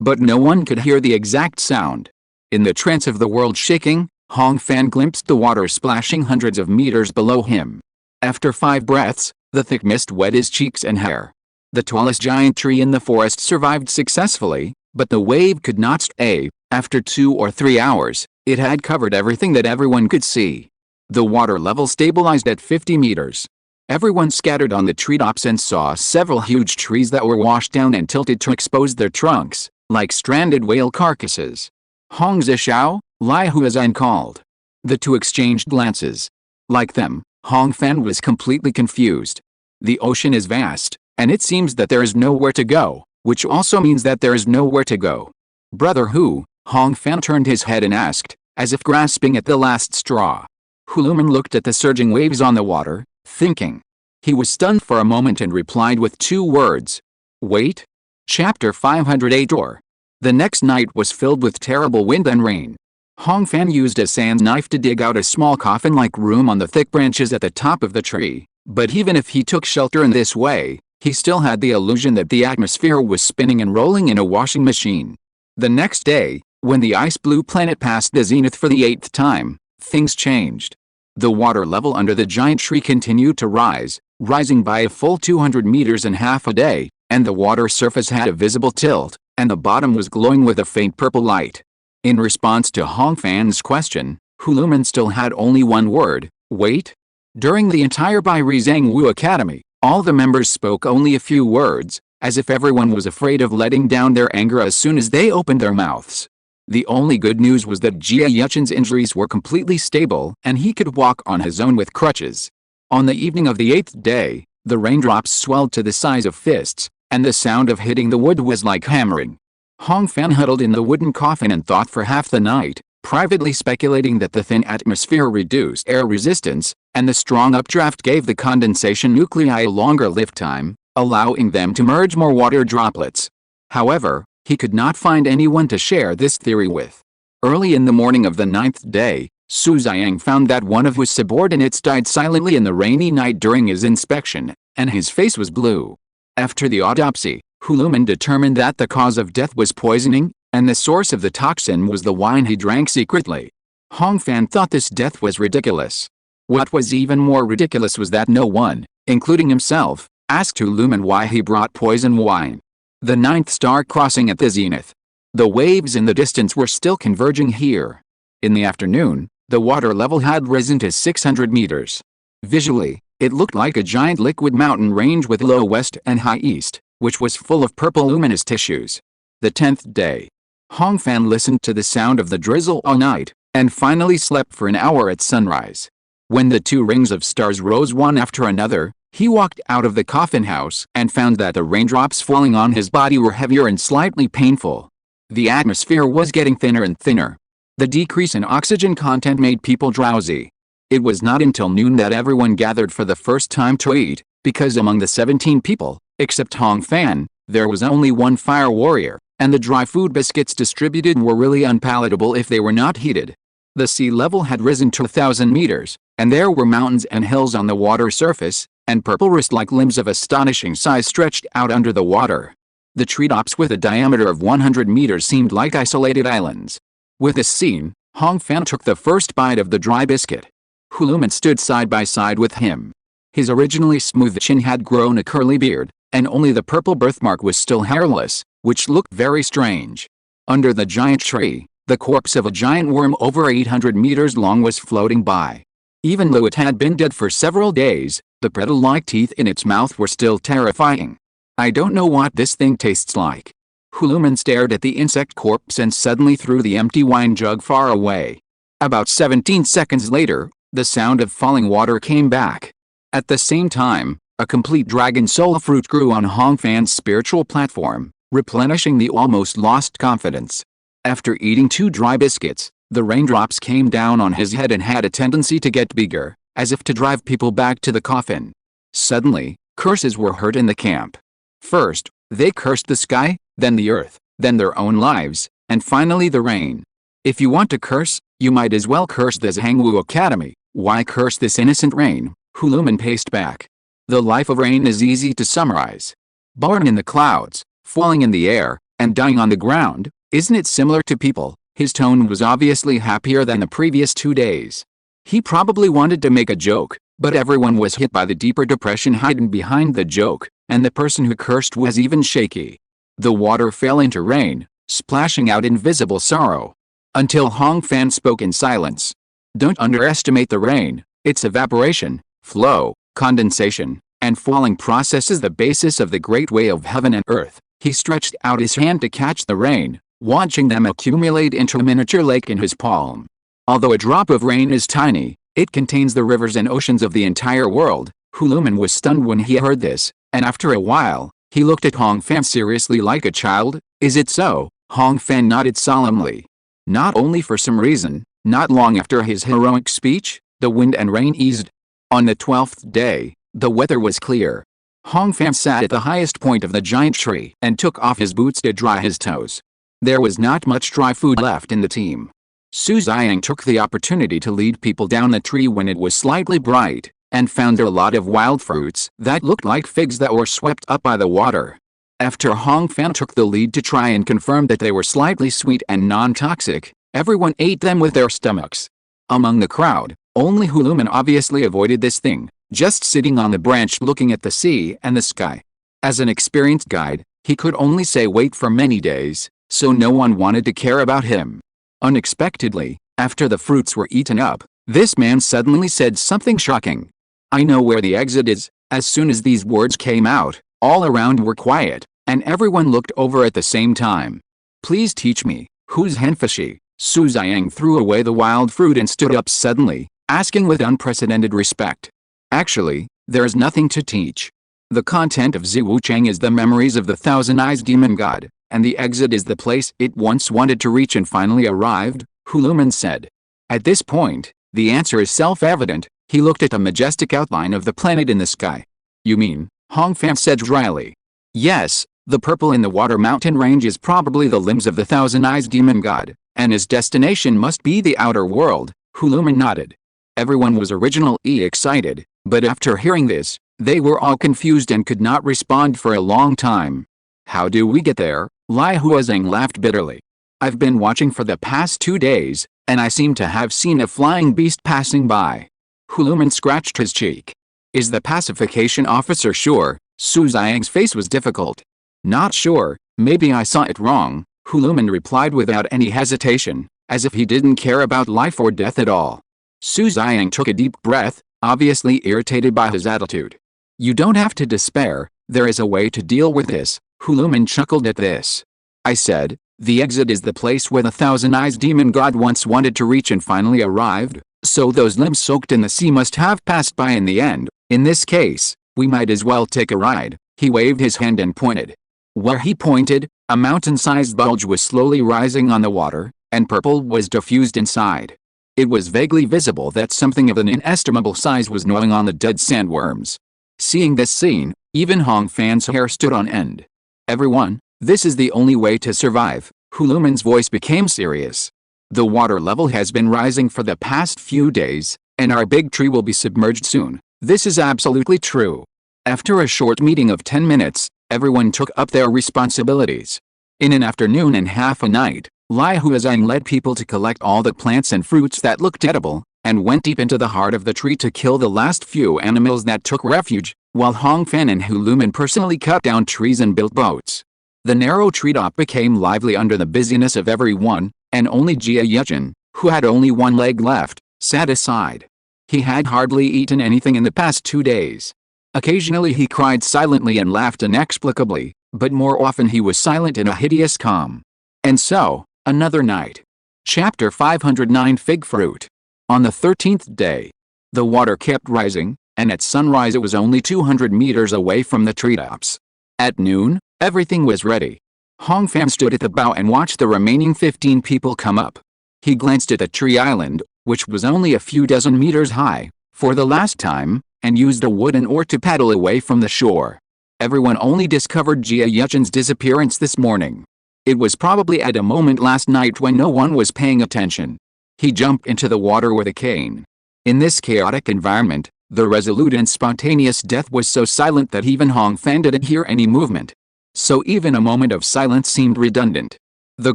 but no one could hear the exact sound. In the trance of the world shaking, Hong Fan glimpsed the water splashing hundreds of meters below him. After 5 breaths, the thick mist wet his cheeks and hair. The tallest giant tree in the forest survived successfully, but the wave could not stay. After 2 or 3 hours, it had covered everything that everyone could see. The water level stabilized at 50 meters. Everyone scattered on the treetops and saw several huge trees that were washed down and tilted to expose their trunks, like stranded whale carcasses. Hong Zishao, Lai Huazeng called. The 2 exchanged glances. Like them, Hong Fan was completely confused. The ocean is vast, and it seems that there is nowhere to go, which also means that there is nowhere to go. Brother Hu, Hong Fan turned his head and asked, as if grasping at the last straw. Huluman looked at the surging waves on the water, thinking. He was stunned for a moment and replied with 2 words. Wait. Chapter 508 or. The next night was filled with terrible wind and rain. Hong Fan used a sand knife to dig out a small coffin-like room on the thick branches at the top of the tree, but even if he took shelter in this way, he still had the illusion that the atmosphere was spinning and rolling in a washing machine. The next day, when the ice blue planet passed the zenith for the 8th time, things changed. The water level under the giant tree continued to rise, rising by a full 200 meters and half a day, and the water surface had a visible tilt, and the bottom was glowing with a faint purple light. In response to Hong Fan's question, Huluman still had only one word, wait. During the entire Bai Rizang Wu Academy, all the members spoke only a few words, as if everyone was afraid of letting down their anger as soon as they opened their mouths. The only good news was that Jia Yuchen's injuries were completely stable and he could walk on his own with crutches. On the evening of the 8th day, the raindrops swelled to the size of fists, and the sound of hitting the wood was like hammering. Hong Fan huddled in the wooden coffin and thought for half the night, privately speculating that the thin atmosphere reduced air resistance, and the strong updraft gave the condensation nuclei a longer lift time, allowing them to merge more water droplets. However, he could not find anyone to share this theory with. Early in the morning of the 9th day, Su Ziyang found that one of his subordinates died silently in the rainy night during his inspection, and his face was blue. After the autopsy, Huluman determined that the cause of death was poisoning, and the source of the toxin was the wine he drank secretly. Hong Fan thought this death was ridiculous. What was even more ridiculous was that no one, including himself, asked Huluman why he brought poison wine. The 9th star crossing at the zenith. The waves in the distance were still converging here. In the afternoon, the water level had risen to 600 meters. Visually, it looked like a giant liquid mountain range with low west and high east, which was full of purple luminous tissues. The 10th day. Hong Fan listened to the sound of the drizzle all night, and finally slept for an hour at sunrise. When the 2 rings of stars rose one after another, he walked out of the coffin house and found that the raindrops falling on his body were heavier and slightly painful. The atmosphere was getting thinner and thinner. The decrease in oxygen content made people drowsy. It was not until noon that everyone gathered for the first time to eat, because among the 17 people, except Hong Fan, there was only one fire warrior, and the dry food biscuits distributed were really unpalatable if they were not heated. The sea level had risen to 1,000 meters, and there were mountains and hills on the water surface, and purple wrist-like limbs of astonishing size stretched out under the water. The treetops with a diameter of 100 meters seemed like isolated islands. With this scene, Hong Fan took the first bite of the dry biscuit. Huluman stood side by side with him. His originally smooth chin had grown a curly beard, and only the purple birthmark was still hairless, which looked very strange. Under the giant tree, the corpse of a giant worm over 800 meters long was floating by. Even though it had been dead for several days, the petal-like teeth in its mouth were still terrifying. I don't know what this thing tastes like. Huluman stared at the insect corpse and suddenly threw the empty wine jug far away. About 17 seconds later, the sound of falling water came back. At the same time, a complete dragon soul fruit grew on Hong Fan's spiritual platform, replenishing the almost lost confidence. After eating 2 dry biscuits, the raindrops came down on his head and had a tendency to get bigger, as if to drive people back to the coffin. Suddenly, curses were heard in the camp. First, they cursed the sky, then the earth, then their own lives, and finally the rain. If you want to curse, you might as well curse the Zhangwu Academy. Why curse this innocent rain? Huluman paced back. The life of rain is easy to summarize. Born in the clouds, falling in the air, and dying on the ground. Isn't it similar to people? His tone was obviously happier than the previous 2 days. He probably wanted to make a joke, but everyone was hit by the deeper depression hidden behind the joke, and the person who cursed was even shaky. The water fell into rain, splashing out invisible sorrow. Until Hong Fan spoke in silence. Don't underestimate the rain. Its evaporation, flow, condensation, and falling process is the basis of the great way of heaven and earth. He stretched out his hand to catch the rain, watching them accumulate into a miniature lake in his palm. Although a drop of rain is tiny, it contains the rivers and oceans of the entire world, Huluman was stunned when he heard this, and after a while, he looked at Hong Fan seriously like a child. Is it so? Hong Fan nodded solemnly. Not only for some reason, not long after his heroic speech, the wind and rain eased. On the 12th day, the weather was clear. Hong Fan sat at the highest point of the giant tree and took off his boots to dry his toes. There was not much dry food left in the team. Su Xiang took the opportunity to lead people down the tree when it was slightly bright, and found there a lot of wild fruits that looked like figs that were swept up by the water. After Hong Fan took the lead to try and confirm that they were slightly sweet and non-toxic, everyone ate them with their stomachs. Among the crowd, only Huluman obviously avoided this thing, just sitting on the branch looking at the sea and the sky. As an experienced guide, he could only say wait for many days, so no one wanted to care about him. Unexpectedly, after the fruits were eaten up, this man suddenly said something shocking. I know where the exit is. As soon as these words came out, all around were quiet, and everyone looked over at the same time. Please teach me, who's Henfashi? Su Xiang threw away the wild fruit and stood up suddenly, asking with unprecedented respect. Actually, there's nothing to teach. The content of Ziwu Cheng is the memories of the thousand-eyes demon god, and the exit is the place it once wanted to reach and finally arrived, Huluman said. At this point, the answer is self-evident. He looked at the majestic outline of the planet in the sky. You mean? Hong Fan said dryly. Yes, the purple in the water mountain range is probably the limbs of the thousand-eyes demon god, and his destination must be the outer world, Huluman nodded. Everyone was originally excited, but after hearing this, they were all confused and could not respond for a long time. How do we get there? Lai Huazeng laughed bitterly. I've been watching for the past 2 days, and I seem to have seen a flying beast passing by. Huluman scratched his cheek. Is the pacification officer sure? Su Xiang's face was difficult. Not sure, maybe I saw it wrong, Huluman replied without any hesitation, as if he didn't care about life or death at all. Su Xiang took a deep breath, obviously irritated by his attitude. You don't have to despair, there is a way to deal with this, Huluman chuckled at this. I said, the exit is the place where the thousand-eyes demon god once wanted to reach and finally arrived, so those limbs soaked in the sea must have passed by in the end. In this case, we might as well take a ride. He waved his hand and pointed. Where he pointed, a mountain-sized bulge was slowly rising on the water, and purple was diffused inside. It was vaguely visible that something of an inestimable size was gnawing on the dead sandworms. Seeing this scene, even Hong Fan's hair stood on end. Everyone, this is the only way to survive. Huluman's voice became serious. The water level has been rising for the past few days, and our big tree will be submerged soon. This is absolutely true. After a short meeting of 10 minutes, everyone took up their responsibilities. In an afternoon and half a night, Lai Huazang led people to collect all the plants and fruits that looked edible, and went deep into the heart of the tree to kill the last few animals that took refuge, while Hong Fan and Huluman personally cut down trees and built boats. The narrow treetop became lively under the busyness of everyone, and only Jia Yejin, who had only one leg left, sat aside. He had hardly eaten anything in the past 2 days. Occasionally he cried silently and laughed inexplicably, but more often he was silent in a hideous calm. And so, another night. Chapter 509 Fig Fruit. On the 13th day, the water kept rising, and at sunrise it was only 200 meters away from the treetops. At noon, everything was ready. Hong Fan stood at the bow and watched the remaining 15 people come up. He glanced at the tree island, which was only a few dozen meters high, for the last time, and used a wooden oar to paddle away from the shore. Everyone only discovered Jia Yejin's disappearance this morning. It was probably at a moment last night when no one was paying attention. He jumped into the water with a cane. In this chaotic environment, the resolute and spontaneous death was so silent that even Hong Fan didn't hear any movement. So even a moment of silence seemed redundant. The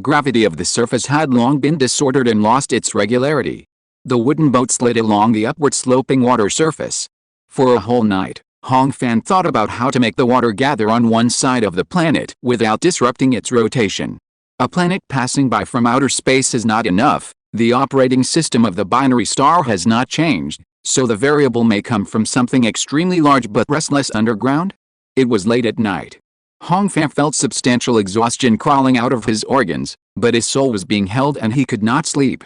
gravity of the surface had long been disordered and lost its regularity. The wooden boat slid along the upward-sloping water surface. For a whole night, Hong Fan thought about how to make the water gather on one side of the planet without disrupting its rotation. A planet passing by from outer space is not enough. The operating system of the binary star has not changed, so the variable may come from something extremely large but restless underground. It was late at night. Hong Fan felt substantial exhaustion crawling out of his organs, but his soul was being held and he could not sleep.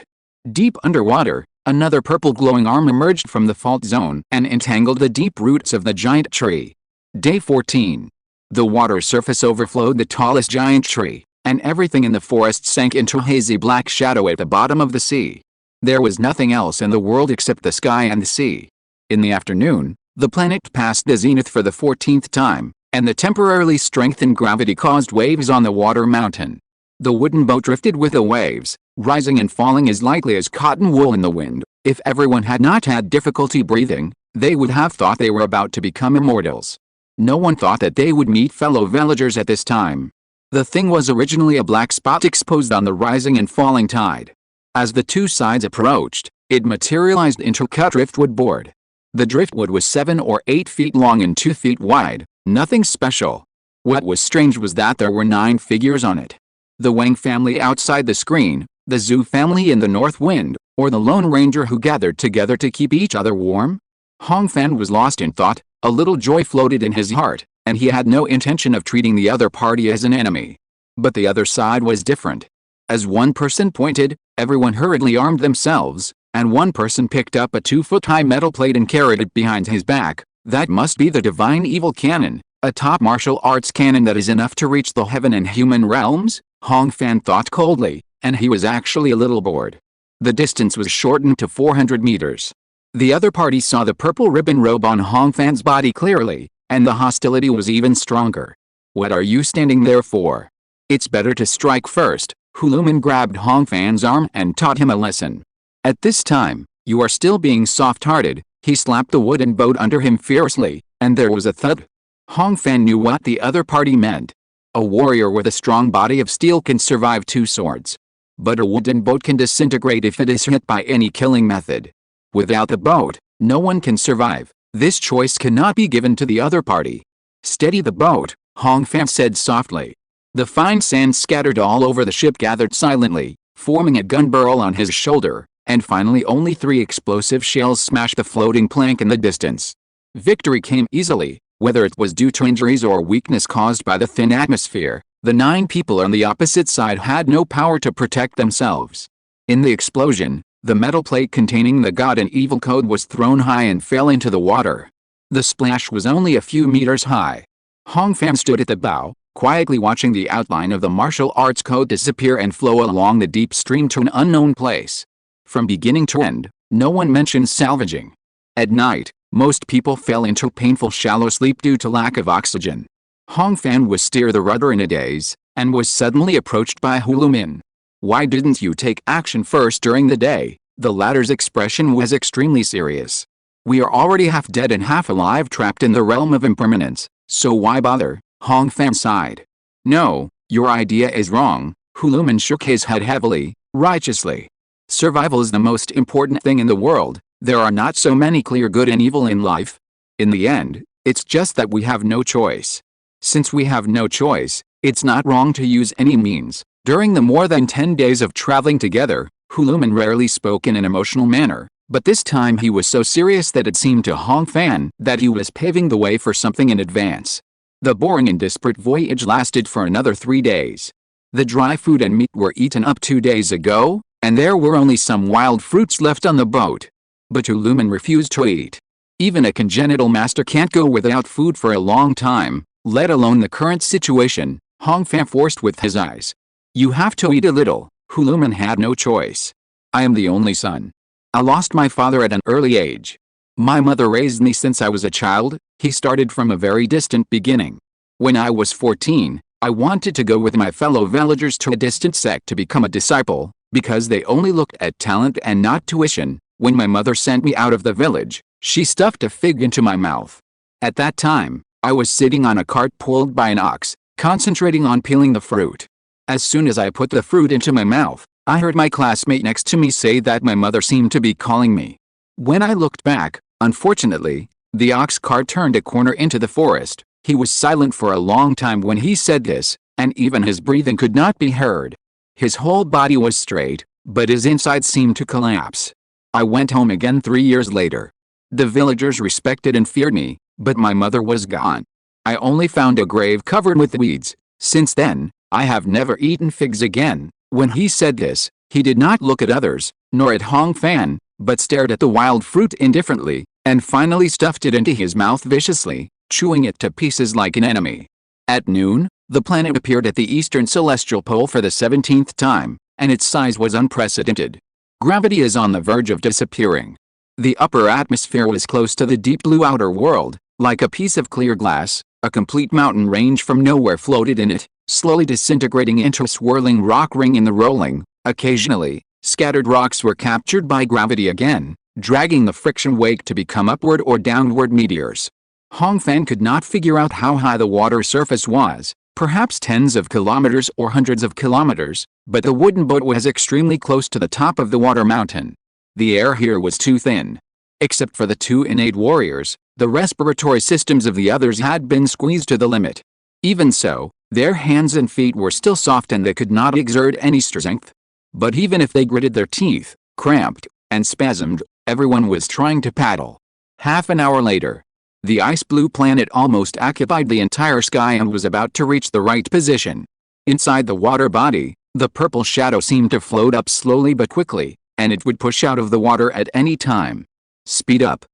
Deep underwater, Another purple glowing arm emerged from the fault zone and entangled the deep roots of the giant tree. Day 14. The water surface overflowed the tallest giant tree, and everything in the forest sank into a hazy black shadow at the bottom of the sea. There was nothing else in the world except the sky and the sea. In the afternoon, the planet passed the zenith for the 14th time, and the temporarily strengthened gravity caused waves on the water mountain. The wooden boat drifted with the waves, rising and falling as lightly as cotton wool in the wind. If everyone had not had difficulty breathing, they would have thought they were about to become immortals. No one thought that they would meet fellow villagers at this time. The thing was originally a black spot exposed on the rising and falling tide. As the two sides approached, it materialized into a cut driftwood board. The driftwood was 7 or 8 feet long and 2 feet wide, nothing special. What was strange was that there were 9 figures on it. The Wang family outside the screen, the Zhu family in the north wind, or the Lone Ranger who gathered together to keep each other warm? Hong Fan was lost in thought. A little joy floated in his heart, and he had no intention of treating the other party as an enemy. But the other side was different. As one person pointed, everyone hurriedly armed themselves, and one person picked up a 2-foot-high metal plate and carried it behind his back. That must be the divine evil cannon, a top martial arts cannon that is enough to reach the heaven and human realms, Hong Fan thought coldly, and he was actually a little bored. The distance was shortened to 400 meters. The other party saw the purple ribbon robe on Hong Fan's body clearly, and the hostility was even stronger. What are you standing there for? It's better to strike first. Huluman grabbed Hong Fan's arm and taught him a lesson. At this time, you are still being soft-hearted. He slapped the wooden boat under him fiercely, and there was a thud. Hong Fan knew what the other party meant. A warrior with a strong body of steel can survive 2 swords. But a wooden boat can disintegrate if it is hit by any killing method. Without the boat, no one can survive. This choice cannot be given to the other party. Steady the boat, Hong Fan said softly. The fine sand scattered all over the ship gathered silently, forming a gun barrel on his shoulder, and finally only 3 explosive shells smashed the floating plank in the distance. Victory came easily, whether it was due to injuries or weakness caused by the thin atmosphere. The 9 people on the opposite side had no power to protect themselves. In the explosion, the metal plate containing the God and Evil code was thrown high and fell into the water. The splash was only a few meters high. Hong Fan stood at the bow, quietly watching the outline of the martial arts code disappear and flow along the deep stream to an unknown place. From beginning to end, no one mentioned salvaging. At night, most people fell into painful shallow sleep due to lack of oxygen. Hong Fan was steer the rudder in a daze, and was suddenly approached by Hulumin. Why didn't you take action first during the day? The latter's expression was extremely serious. We are already half dead and half alive trapped in the realm of impermanence, so why bother? Hong Fan sighed. No, your idea is wrong. Hulumin shook his head heavily, righteously. Survival is the most important thing in the world. There are not so many clear good and evil in life. In the end, it's just that we have no choice. Since we have no choice, it's not wrong to use any means. During the more than 10 days of traveling together, Huluman rarely spoke in an emotional manner, but this time he was so serious that it seemed to Hong Fan that he was paving the way for something in advance. The boring and disparate voyage lasted for another 3 days. The dry food and meat were eaten up 2 days ago, and there were only some wild fruits left on the boat. But Huluman refused to eat. Even a congenital master can't go without food for a long time, let alone the current situation, Hong Fan forced with his eyes. You have to eat a little. Huluman had no choice. I am the only son. I lost my father at an early age. My mother raised me since I was a child. He started from a very distant beginning. When I was 14, I wanted to go with my fellow villagers to a distant sect to become a disciple, because they only looked at talent and not tuition. When my mother sent me out of the village, she stuffed a fig into my mouth. At that time, I was sitting on a cart pulled by an ox, concentrating on peeling the fruit. As soon as I put the fruit into my mouth, I heard my classmate next to me say that my mother seemed to be calling me. When I looked back, unfortunately, the ox cart turned a corner into the forest. He was silent for a long time when he said this, and even his breathing could not be heard. His whole body was straight, but his insides seemed to collapse. I went home again 3 years later. The villagers respected and feared me, but my mother was gone. I only found a grave covered with weeds. Since then, I have never eaten figs again. When he said this, he did not look at others, nor at Hong Fan, but stared at the wild fruit indifferently, and finally stuffed it into his mouth viciously, chewing it to pieces like an enemy. At noon, the planet appeared at the eastern celestial pole for the 17th time, and its size was unprecedented. Gravity is on the verge of disappearing. The upper atmosphere was close to the deep blue outer world, like a piece of clear glass. A complete mountain range from nowhere floated in it, slowly disintegrating into a swirling rock ring in the rolling. Occasionally, scattered rocks were captured by gravity again, dragging the friction wake to become upward or downward meteors. Hong Fan could not figure out how high the water surface was, perhaps tens of kilometers or hundreds of kilometers, but the wooden boat was extremely close to the top of the water mountain. The air here was too thin. Except for the two innate warriors, the respiratory systems of the others had been squeezed to the limit. Even so, their hands and feet were still soft and they could not exert any strength. But even if they gritted their teeth, cramped, and spasmed, everyone was trying to paddle. Half an hour later, the ice-blue planet almost occupied the entire sky and was about to reach the right position. Inside the water body, the purple shadow seemed to float up slowly but quickly, and it would push out of the water at any time. Speed up,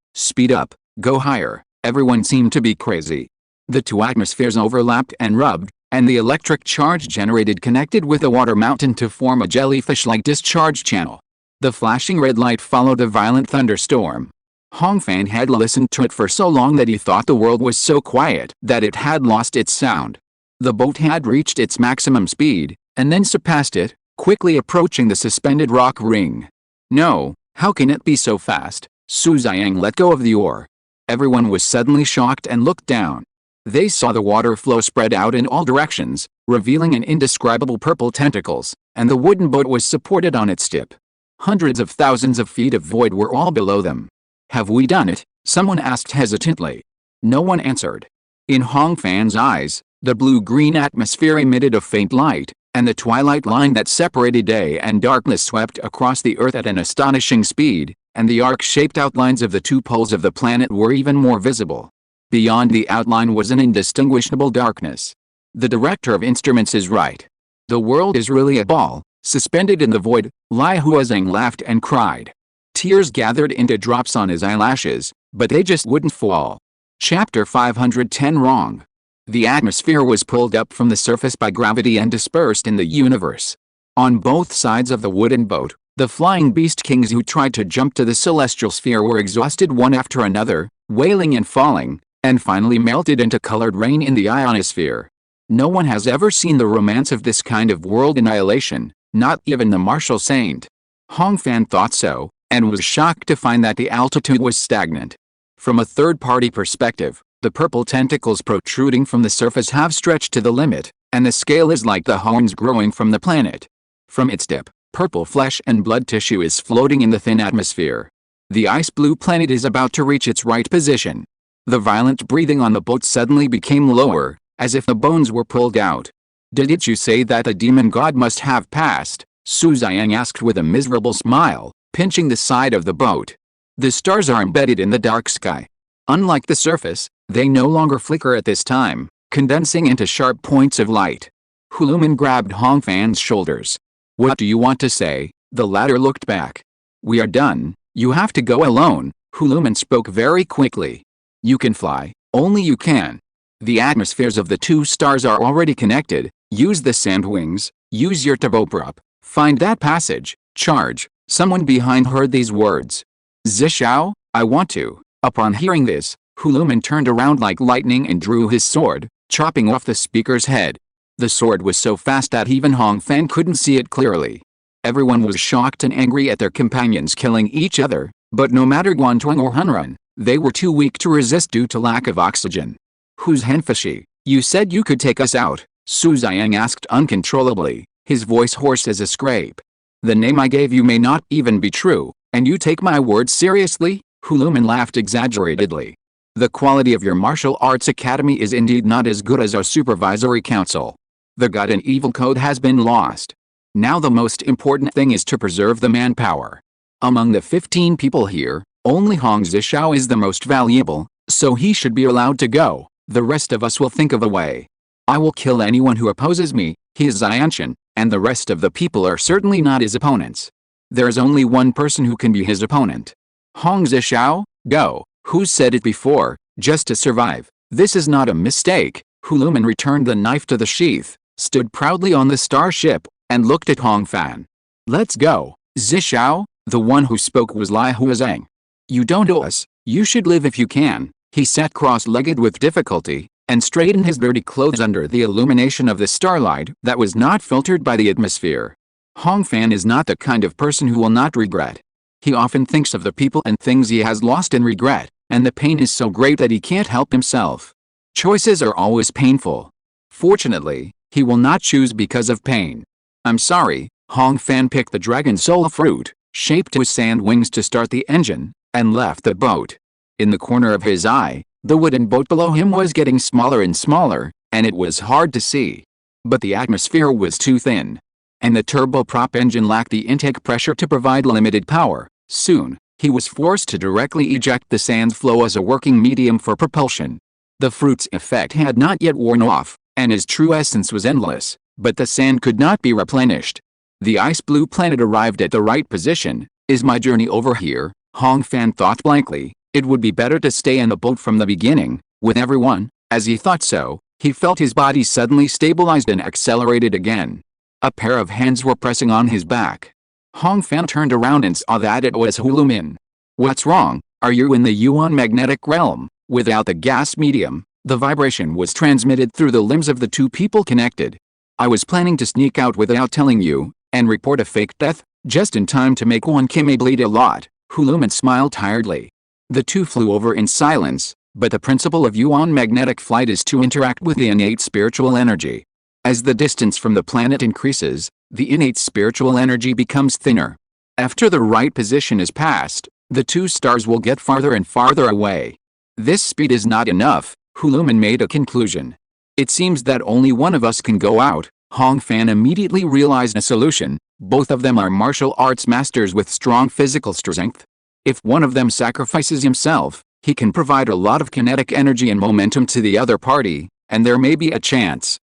go higher. Everyone seemed to be crazy. The two atmospheres overlapped and rubbed, and the electric charge generated connected with the water mountain to form a jellyfish-like discharge channel. The flashing red light followed a violent thunderstorm. Hong Fan had listened to it for so long that he thought the world was so quiet that it had lost its sound. The boat had reached its maximum speed, and then surpassed it, quickly approaching the suspended rock ring. No, how can it be so fast? Su Ziyang let go of the oar. Everyone was suddenly shocked and looked down. They saw the water flow spread out in all directions, revealing an indescribable purple tentacles, and the wooden boat was supported on its tip. Hundreds of thousands of feet of void were all below them. Have we done it? Someone asked hesitantly. No one answered. In Hong Fan's eyes, the blue-green atmosphere emitted a faint light, and the twilight line that separated day and darkness swept across the earth at an astonishing speed, and the arc-shaped outlines of the two poles of the planet were even more visible. Beyond the outline was an indistinguishable darkness. The director of instruments is right. The world is really a ball, suspended in the void. Lai Huazeng laughed and cried. Tears gathered into drops on his eyelashes, but they just wouldn't fall. Chapter 510 Wrong. The atmosphere was pulled up from the surface by gravity and dispersed in the universe. On both sides of the wooden boat, the flying beast kings who tried to jump to the celestial sphere were exhausted one after another, wailing and falling, and finally melted into colored rain in the ionosphere. No one has ever seen the romance of this kind of world annihilation, not even the martial saint. Hong Fan thought so, and was shocked to find that the altitude was stagnant. From a third-party perspective, the purple tentacles protruding from the surface have stretched to the limit, and the scale is like the horns growing from the planet. From its tip, purple flesh and blood tissue is floating in the thin atmosphere. The ice-blue planet is about to reach its right position. The violent breathing on the boat suddenly became lower, as if the bones were pulled out. Didn't you say that the demon god must have passed? Su Ziyang asked with a miserable smile, pinching the side of the boat. The stars are embedded in the dark sky. Unlike the surface, they no longer flicker at this time, condensing into sharp points of light. Huluman grabbed Hong Fan's shoulders. What do you want to say? The latter looked back. We are done. You have to go alone. Huluman spoke very quickly. You can fly, only you can. The atmospheres of the two stars are already connected. Use the sand wings, use your turboprop. Find that passage, charge. Someone behind heard these words. Zishao, I want to. Upon hearing this, Huluman turned around like lightning and drew his sword, chopping off the speaker's head. The sword was so fast that even Hong Fan couldn't see it clearly. Everyone was shocked and angry at their companions killing each other, but no matter Guantuang or Hunrun, they were too weak to resist due to lack of oxygen. Who's Henfashi? You said you could take us out, Su Ziyang asked uncontrollably, his voice hoarse as a scrape. The name I gave you may not even be true, and you take my words seriously? Huluman laughed exaggeratedly. The quality of your martial arts academy is indeed not as good as our supervisory council. The good and evil code has been lost. Now the most important thing is to preserve the manpower. Among the 15 people here, only Hong Zishao is the most valuable, so he should be allowed to go. The rest of us will think of a way. I will kill anyone who opposes me. He is Xianshan, and the rest of the people are certainly not his opponents. There's only one person who can be his opponent. Hong Zishao, go. Who's said it before, just to survive? This is not a mistake. Huluman returned the knife to the sheath, stood proudly on the starship, and looked at Hong Fan. Let's go. Zishao, the one who spoke was Lai Huazhang. You don't owe us, you should live if you can. He sat cross-legged with difficulty, and straightened his dirty clothes under the illumination of the starlight that was not filtered by the atmosphere. Hong Fan is not the kind of person who will not regret. He often thinks of the people and things he has lost in regret, and the pain is so great that he can't help himself. Choices are always painful. Fortunately, he will not choose because of pain. I'm sorry. Hong Fan picked the dragon soul fruit, shaped to his sand wings to start the engine, and left the boat. In the corner of his eye, the wooden boat below him was getting smaller and smaller, and it was hard to see. But the atmosphere was too thin, and the turboprop engine lacked the intake pressure to provide limited power. Soon, he was forced to directly eject the sand's flow as a working medium for propulsion. The fruit's effect had not yet worn off, and his true essence was endless, but the sand could not be replenished. The ice blue planet arrived at the right position. Is my journey over here? Hong Fan thought blankly. It would be better to stay in the boat from the beginning, with everyone. As he thought so, he felt his body suddenly stabilized and accelerated again. A pair of hands were pressing on his back. Hong Fan turned around and saw that it was Hulumin. What's wrong? Are you in the Yuan magnetic realm? Without the gas medium, the vibration was transmitted through the limbs of the two people connected. I was planning to sneak out without telling you, and report a fake death, just in time to make one Kimmy bleed a lot. Huluman smiled tiredly. The two flew over in silence, but the principle of Yuan magnetic flight is to interact with the innate spiritual energy. As the distance from the planet increases, the innate spiritual energy becomes thinner. After the right position is passed, the two stars will get farther and farther away. This speed is not enough, Huluman made a conclusion. It seems that only one of us can go out. Hong Fan immediately realized a solution. Both of them are martial arts masters with strong physical strength. If one of them sacrifices himself, he can provide a lot of kinetic energy and momentum to the other party, and there may be a chance.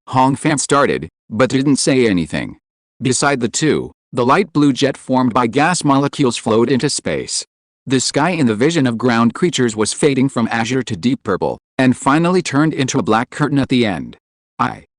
Hong Fan started, but didn't say anything. Beside the two, the light blue jet formed by gas molecules flowed into space. The sky in the vision of ground creatures was fading from azure to deep purple, and finally turned into a black curtain at the end.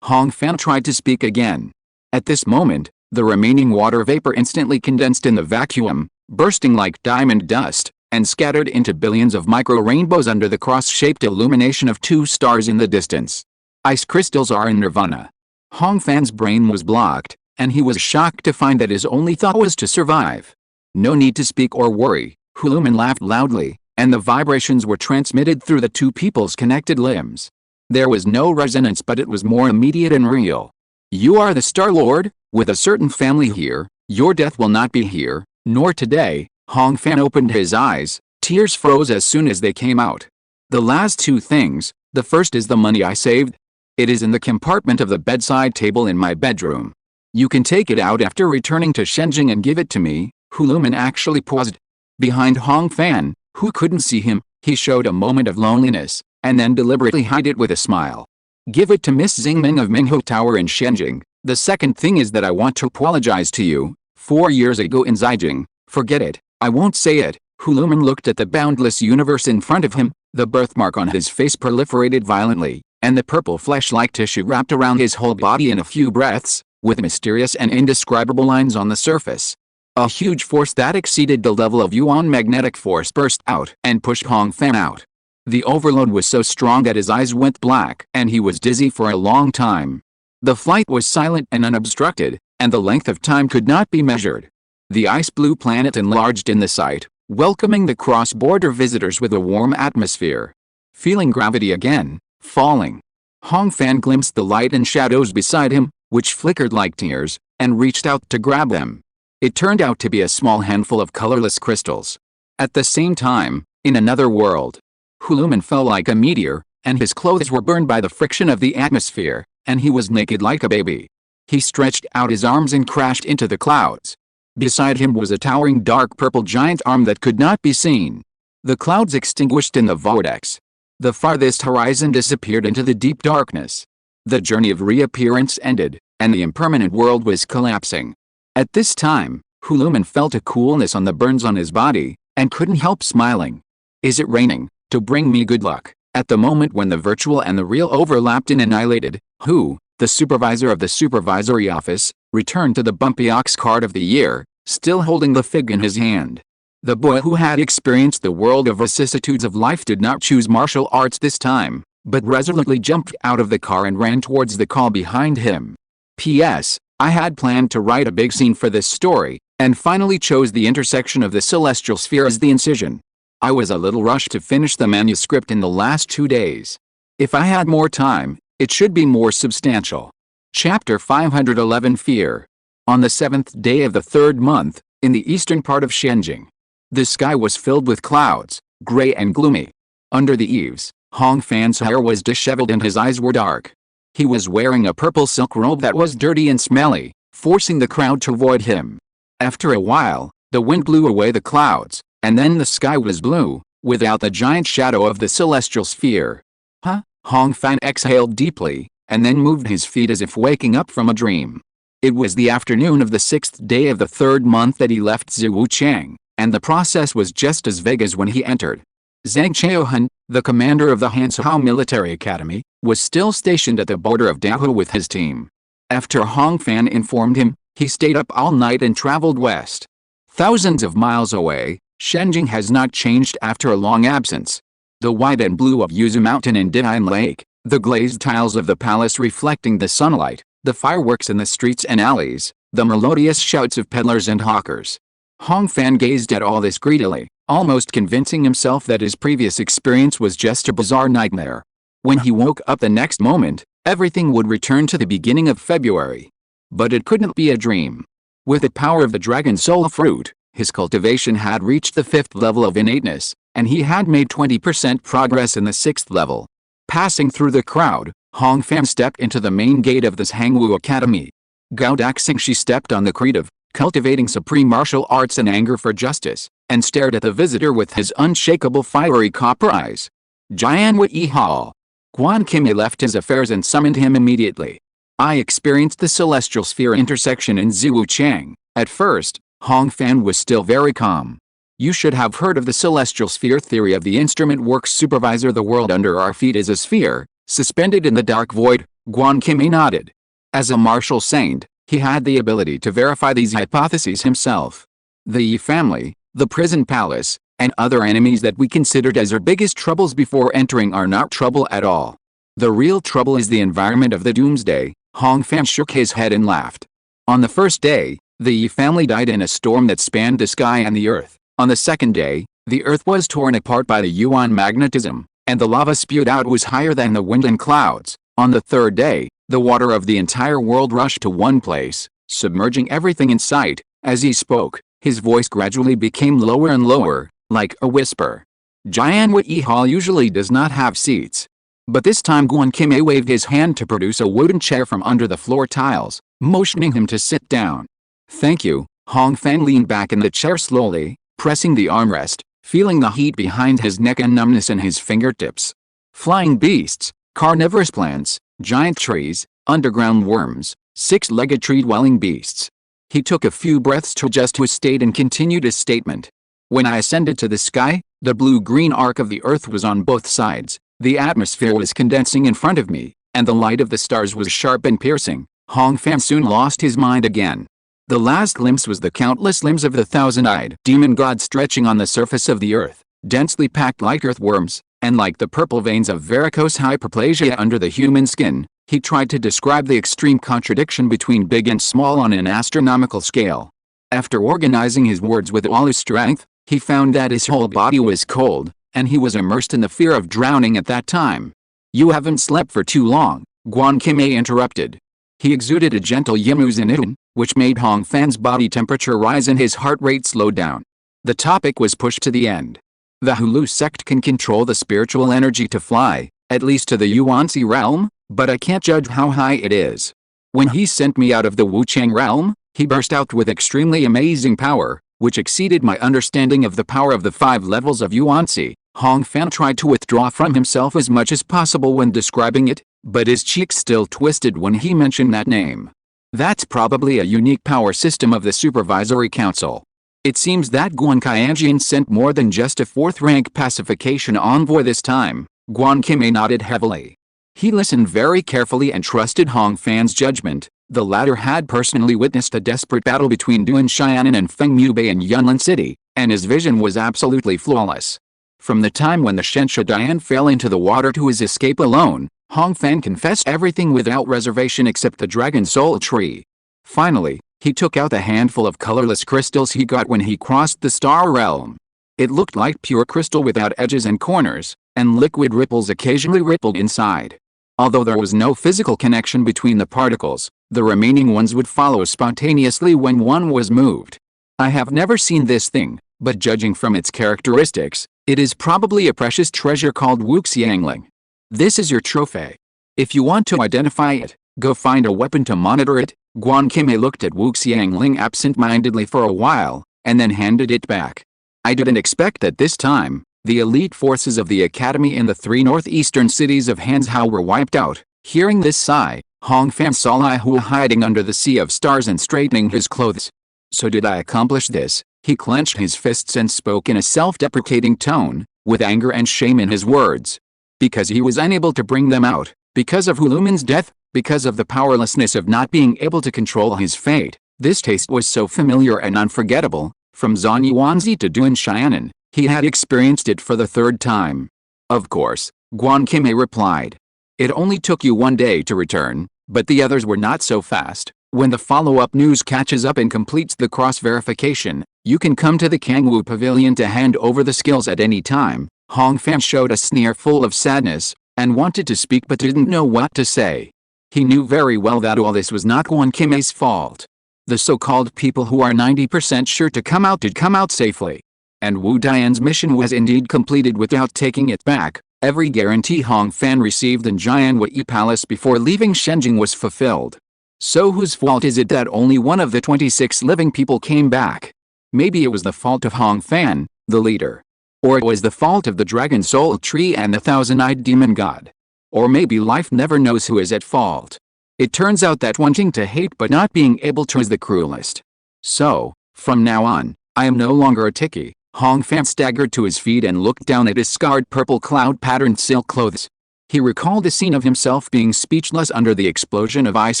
Hong Fan tried to speak again. At this moment, the remaining water vapor instantly condensed in the vacuum, bursting like diamond dust, and scattered into billions of micro-rainbows under the cross-shaped illumination of two stars in the distance. Ice crystals are in nirvana. Hong Fan's brain was blocked, and he was shocked to find that his only thought was to survive. No need to speak or worry. Huluman laughed loudly, and the vibrations were transmitted through the two people's connected limbs. There was no resonance, but it was more immediate and real. You are the Star Lord, with a certain family here. Your death will not be here, nor today. Hong Fan opened his eyes. Tears froze as soon as they came out. The last two things. The first is the money I saved. It is in the compartment of the bedside table in my bedroom. You can take it out after returning to Shenjing and give it to me. Huluman actually paused. Behind Hong Fan, who couldn't see him, he showed a moment of loneliness, and then deliberately hid it with a smile. Give it to Miss Xingming of Minghu Tower in Shenjing. The second thing is that I want to apologize to you. 4 years ago in Zijing. Forget it. I won't say it. Huluman looked at the boundless universe in front of him. The birthmark on his face proliferated violently, and the purple flesh-like tissue wrapped around his whole body in a few breaths, with mysterious and indescribable lines on the surface. A huge force that exceeded the level of Yuan magnetic force burst out and pushed Hong Fan out. The overload was so strong that his eyes went black and he was dizzy for a long time. The flight was silent and unobstructed, and the length of time could not be measured. The ice blue planet enlarged in the sight, welcoming the cross-border visitors with a warm atmosphere. Feeling gravity again, falling. Hong Fan glimpsed the light and shadows beside him, which flickered like tears, and reached out to grab them. It turned out to be a small handful of colorless crystals. At the same time, in another world, Huluman fell like a meteor, and his clothes were burned by the friction of the atmosphere, and he was naked like a baby. He stretched out his arms and crashed into the clouds. Beside him was a towering dark purple giant arm that could not be seen. The clouds extinguished in the vortex. The farthest horizon disappeared into the deep darkness. The journey of reappearance ended, and the impermanent world was collapsing. At this time, Huluman felt a coolness on the burns on his body, and couldn't help smiling. Is it raining, to bring me good luck? At the moment when the virtual and the real overlapped and annihilated, Hu, the supervisor of the supervisory office, returned to the bumpy ox cart of the year, still holding the fig in his hand. The boy who had experienced the world of vicissitudes of life did not choose martial arts this time, but resolutely jumped out of the car and ran towards the call behind him. P.S. I had planned to write a big scene for this story, and finally chose the intersection of the celestial sphere as the incision. I was a little rushed to finish the manuscript in the last 2 days. If I had more time, it should be more substantial. Chapter 511 Fear. On the 7th day of the 3rd month, in the eastern part of Shenzhen, the sky was filled with clouds, gray and gloomy. Under the eaves, Hong Fan's hair was disheveled and his eyes were dark. He was wearing a purple silk robe that was dirty and smelly, forcing the crowd to avoid him. After a while, the wind blew away the clouds, and then the sky was blue, without the giant shadow of the celestial sphere. Huh? Hong Fan exhaled deeply, and then moved his feet as if waking up from a dream. It was the afternoon of the 6th day of the 3rd month that he left Ziwuchang, and the process was just as vague as when he entered. Zhang Chaohun, the commander of the Hansahao Military Academy, was still stationed at the border of Dahua with his team. After Hong Fan informed him, he stayed up all night and traveled west. Thousands of miles away, Shenzhen has not changed after a long absence. The white and blue of Yuzu Mountain and Dian Lake, the glazed tiles of the palace reflecting the sunlight, the fireworks in the streets and alleys, the melodious shouts of peddlers and hawkers. Hong Fan gazed at all this greedily, almost convincing himself that his previous experience was just a bizarre nightmare. When he woke up the next moment, everything would return to the beginning of February. But it couldn't be a dream. With the power of the dragon soul fruit, his cultivation had reached the 5th level of innateness, and he had made 20% progress in the 6th level. Passing through the crowd, Hong Fan stepped into the main gate of this Hangwu Academy. Gao Daxing stepped on the creed, cultivating supreme martial arts and anger for justice, and stared at the visitor with his unshakable fiery copper eyes. Jianhui Yihao. Guan Qimei left his affairs and summoned him immediately. I experienced the celestial sphere intersection in Ziwuchang. At first, Hong Fan was still very calm. You should have heard of the celestial sphere theory of the instrument works supervisor. The world under our feet is a sphere, suspended in the dark void. Guan Qimei nodded. As a martial saint, he had the ability to verify these hypotheses himself. The Yi family, the prison palace, and other enemies that we considered as our biggest troubles before entering are not trouble at all. The real trouble is the environment of the doomsday. Hong Fan shook his head and laughed. On the first day, the Yi family died in a storm that spanned the sky and the earth. On the second day, the earth was torn apart by the Yuan magnetism, and the lava spewed out was higher than the wind and clouds. On the third day, the water of the entire world rushed to one place, submerging everything in sight. As he spoke, his voice gradually became lower and lower, like a whisper. Jianhui Hall usually does not have seats. But this time Guan Qimei waved his hand to produce a wooden chair from under the floor tiles, motioning him to sit down. Thank you. Hong Fan leaned back in the chair slowly, pressing the armrest, feeling the heat behind his neck and numbness in his fingertips. Flying beasts, carnivorous plants, giant trees, underground worms, six-legged tree-dwelling beasts. He took a few breaths to adjust to his state and continued his statement. When I ascended to the sky, the blue-green arc of the earth was on both sides. The atmosphere was condensing in front of me, and the light of the stars was sharp and piercing. Hong Fan soon lost his mind again. The last glimpse was the countless limbs of the thousand-eyed demon god stretching on the surface of the earth, densely packed like earthworms, and like the purple veins of varicose hyperplasia under the human skin. He tried to describe the extreme contradiction between big and small on an astronomical scale. After organizing his words with all his strength, he found that his whole body was cold, and he was immersed in the fear of drowning at that time. You haven't slept for too long, Guan Qimei interrupted. He exuded a gentle yimuzin, which made Hong Fan's body temperature rise and his heart rate slow down. The topic was pushed to the end. The Hulu sect can control the spiritual energy to fly, at least to the Yuanzi realm, but I can't judge how high it is. When he sent me out of the Wuchang realm, he burst out with extremely amazing power, which exceeded my understanding of the power of the 5 levels of Yuanzi. Hong Fan tried to withdraw from himself as much as possible when describing it, but his cheeks still twisted when he mentioned that name. That's probably a unique power system of the Supervisory Council. It seems that Guan Qianjian sent more than just a fourth-rank pacification envoy this time. Guan Qimei nodded heavily. He listened very carefully and trusted Hong Fan's judgment. The latter had personally witnessed a desperate battle between Duan Xianan and Feng Yubei in Yunlin City, and his vision was absolutely flawless. From the time when the Shensha Dian fell into the water to his escape alone, Hong Fan confessed everything without reservation except the Dragon Soul Tree. Finally, he took out the handful of colorless crystals he got when he crossed the Star Realm. It looked like pure crystal without edges and corners, and liquid ripples occasionally rippled inside. Although there was no physical connection between the particles, the remaining ones would follow spontaneously when one was moved. I have never seen this thing, but judging from its characteristics, it is probably a precious treasure called Wuxiangling. This is your trophy. If you want to identify it, go find a weapon to monitor it. Guan Qimei looked at Wuxiangling absent-mindedly for a while, and then handed it back. I didn't expect that this time. The elite forces of the academy in the 3 northeastern cities of Hanzhou were wiped out. Hearing this sigh, Hong Fan saw Li Hua hiding under the sea of stars and straightening his clothes. So did I accomplish this? He clenched his fists and spoke in a self-deprecating tone, with anger and shame in his words. Because he was unable to bring them out, because of Huluman's death, because of the powerlessness of not being able to control his fate. This taste was so familiar and unforgettable. From Zhang Yuanzi to Duan Xianan, he had experienced it for the 3rd time. Of course, Guan Qimei replied. It only took you 1 day to return, but the others were not so fast. When the follow-up news catches up and completes the cross-verification, you can come to the Kangwu Pavilion to hand over the skills at any time. Hong Fan showed a sneer full of sadness, and wanted to speak but didn't know what to say. He knew very well that all this was not Guan Qimei's fault. The so-called people who are 90% sure to come out did come out safely. And Wu Dian's mission was indeed completed without taking it back. Every guarantee Hong Fan received in Jianwei Palace before leaving Shenjing was fulfilled. So whose fault is it that only one of the 26 living people came back? Maybe it was the fault of Hong Fan, the leader. Or it was the fault of the Dragon Soul Tree and the thousand-eyed demon god. Or maybe life never knows who is at fault. It turns out that wanting to hate but not being able to is the cruelest. So, from now on, I am no longer a Tiki. Hong Fan staggered to his feet and looked down at his scarred purple cloud-patterned silk clothes. He recalled the scene of himself being speechless under the explosion of ice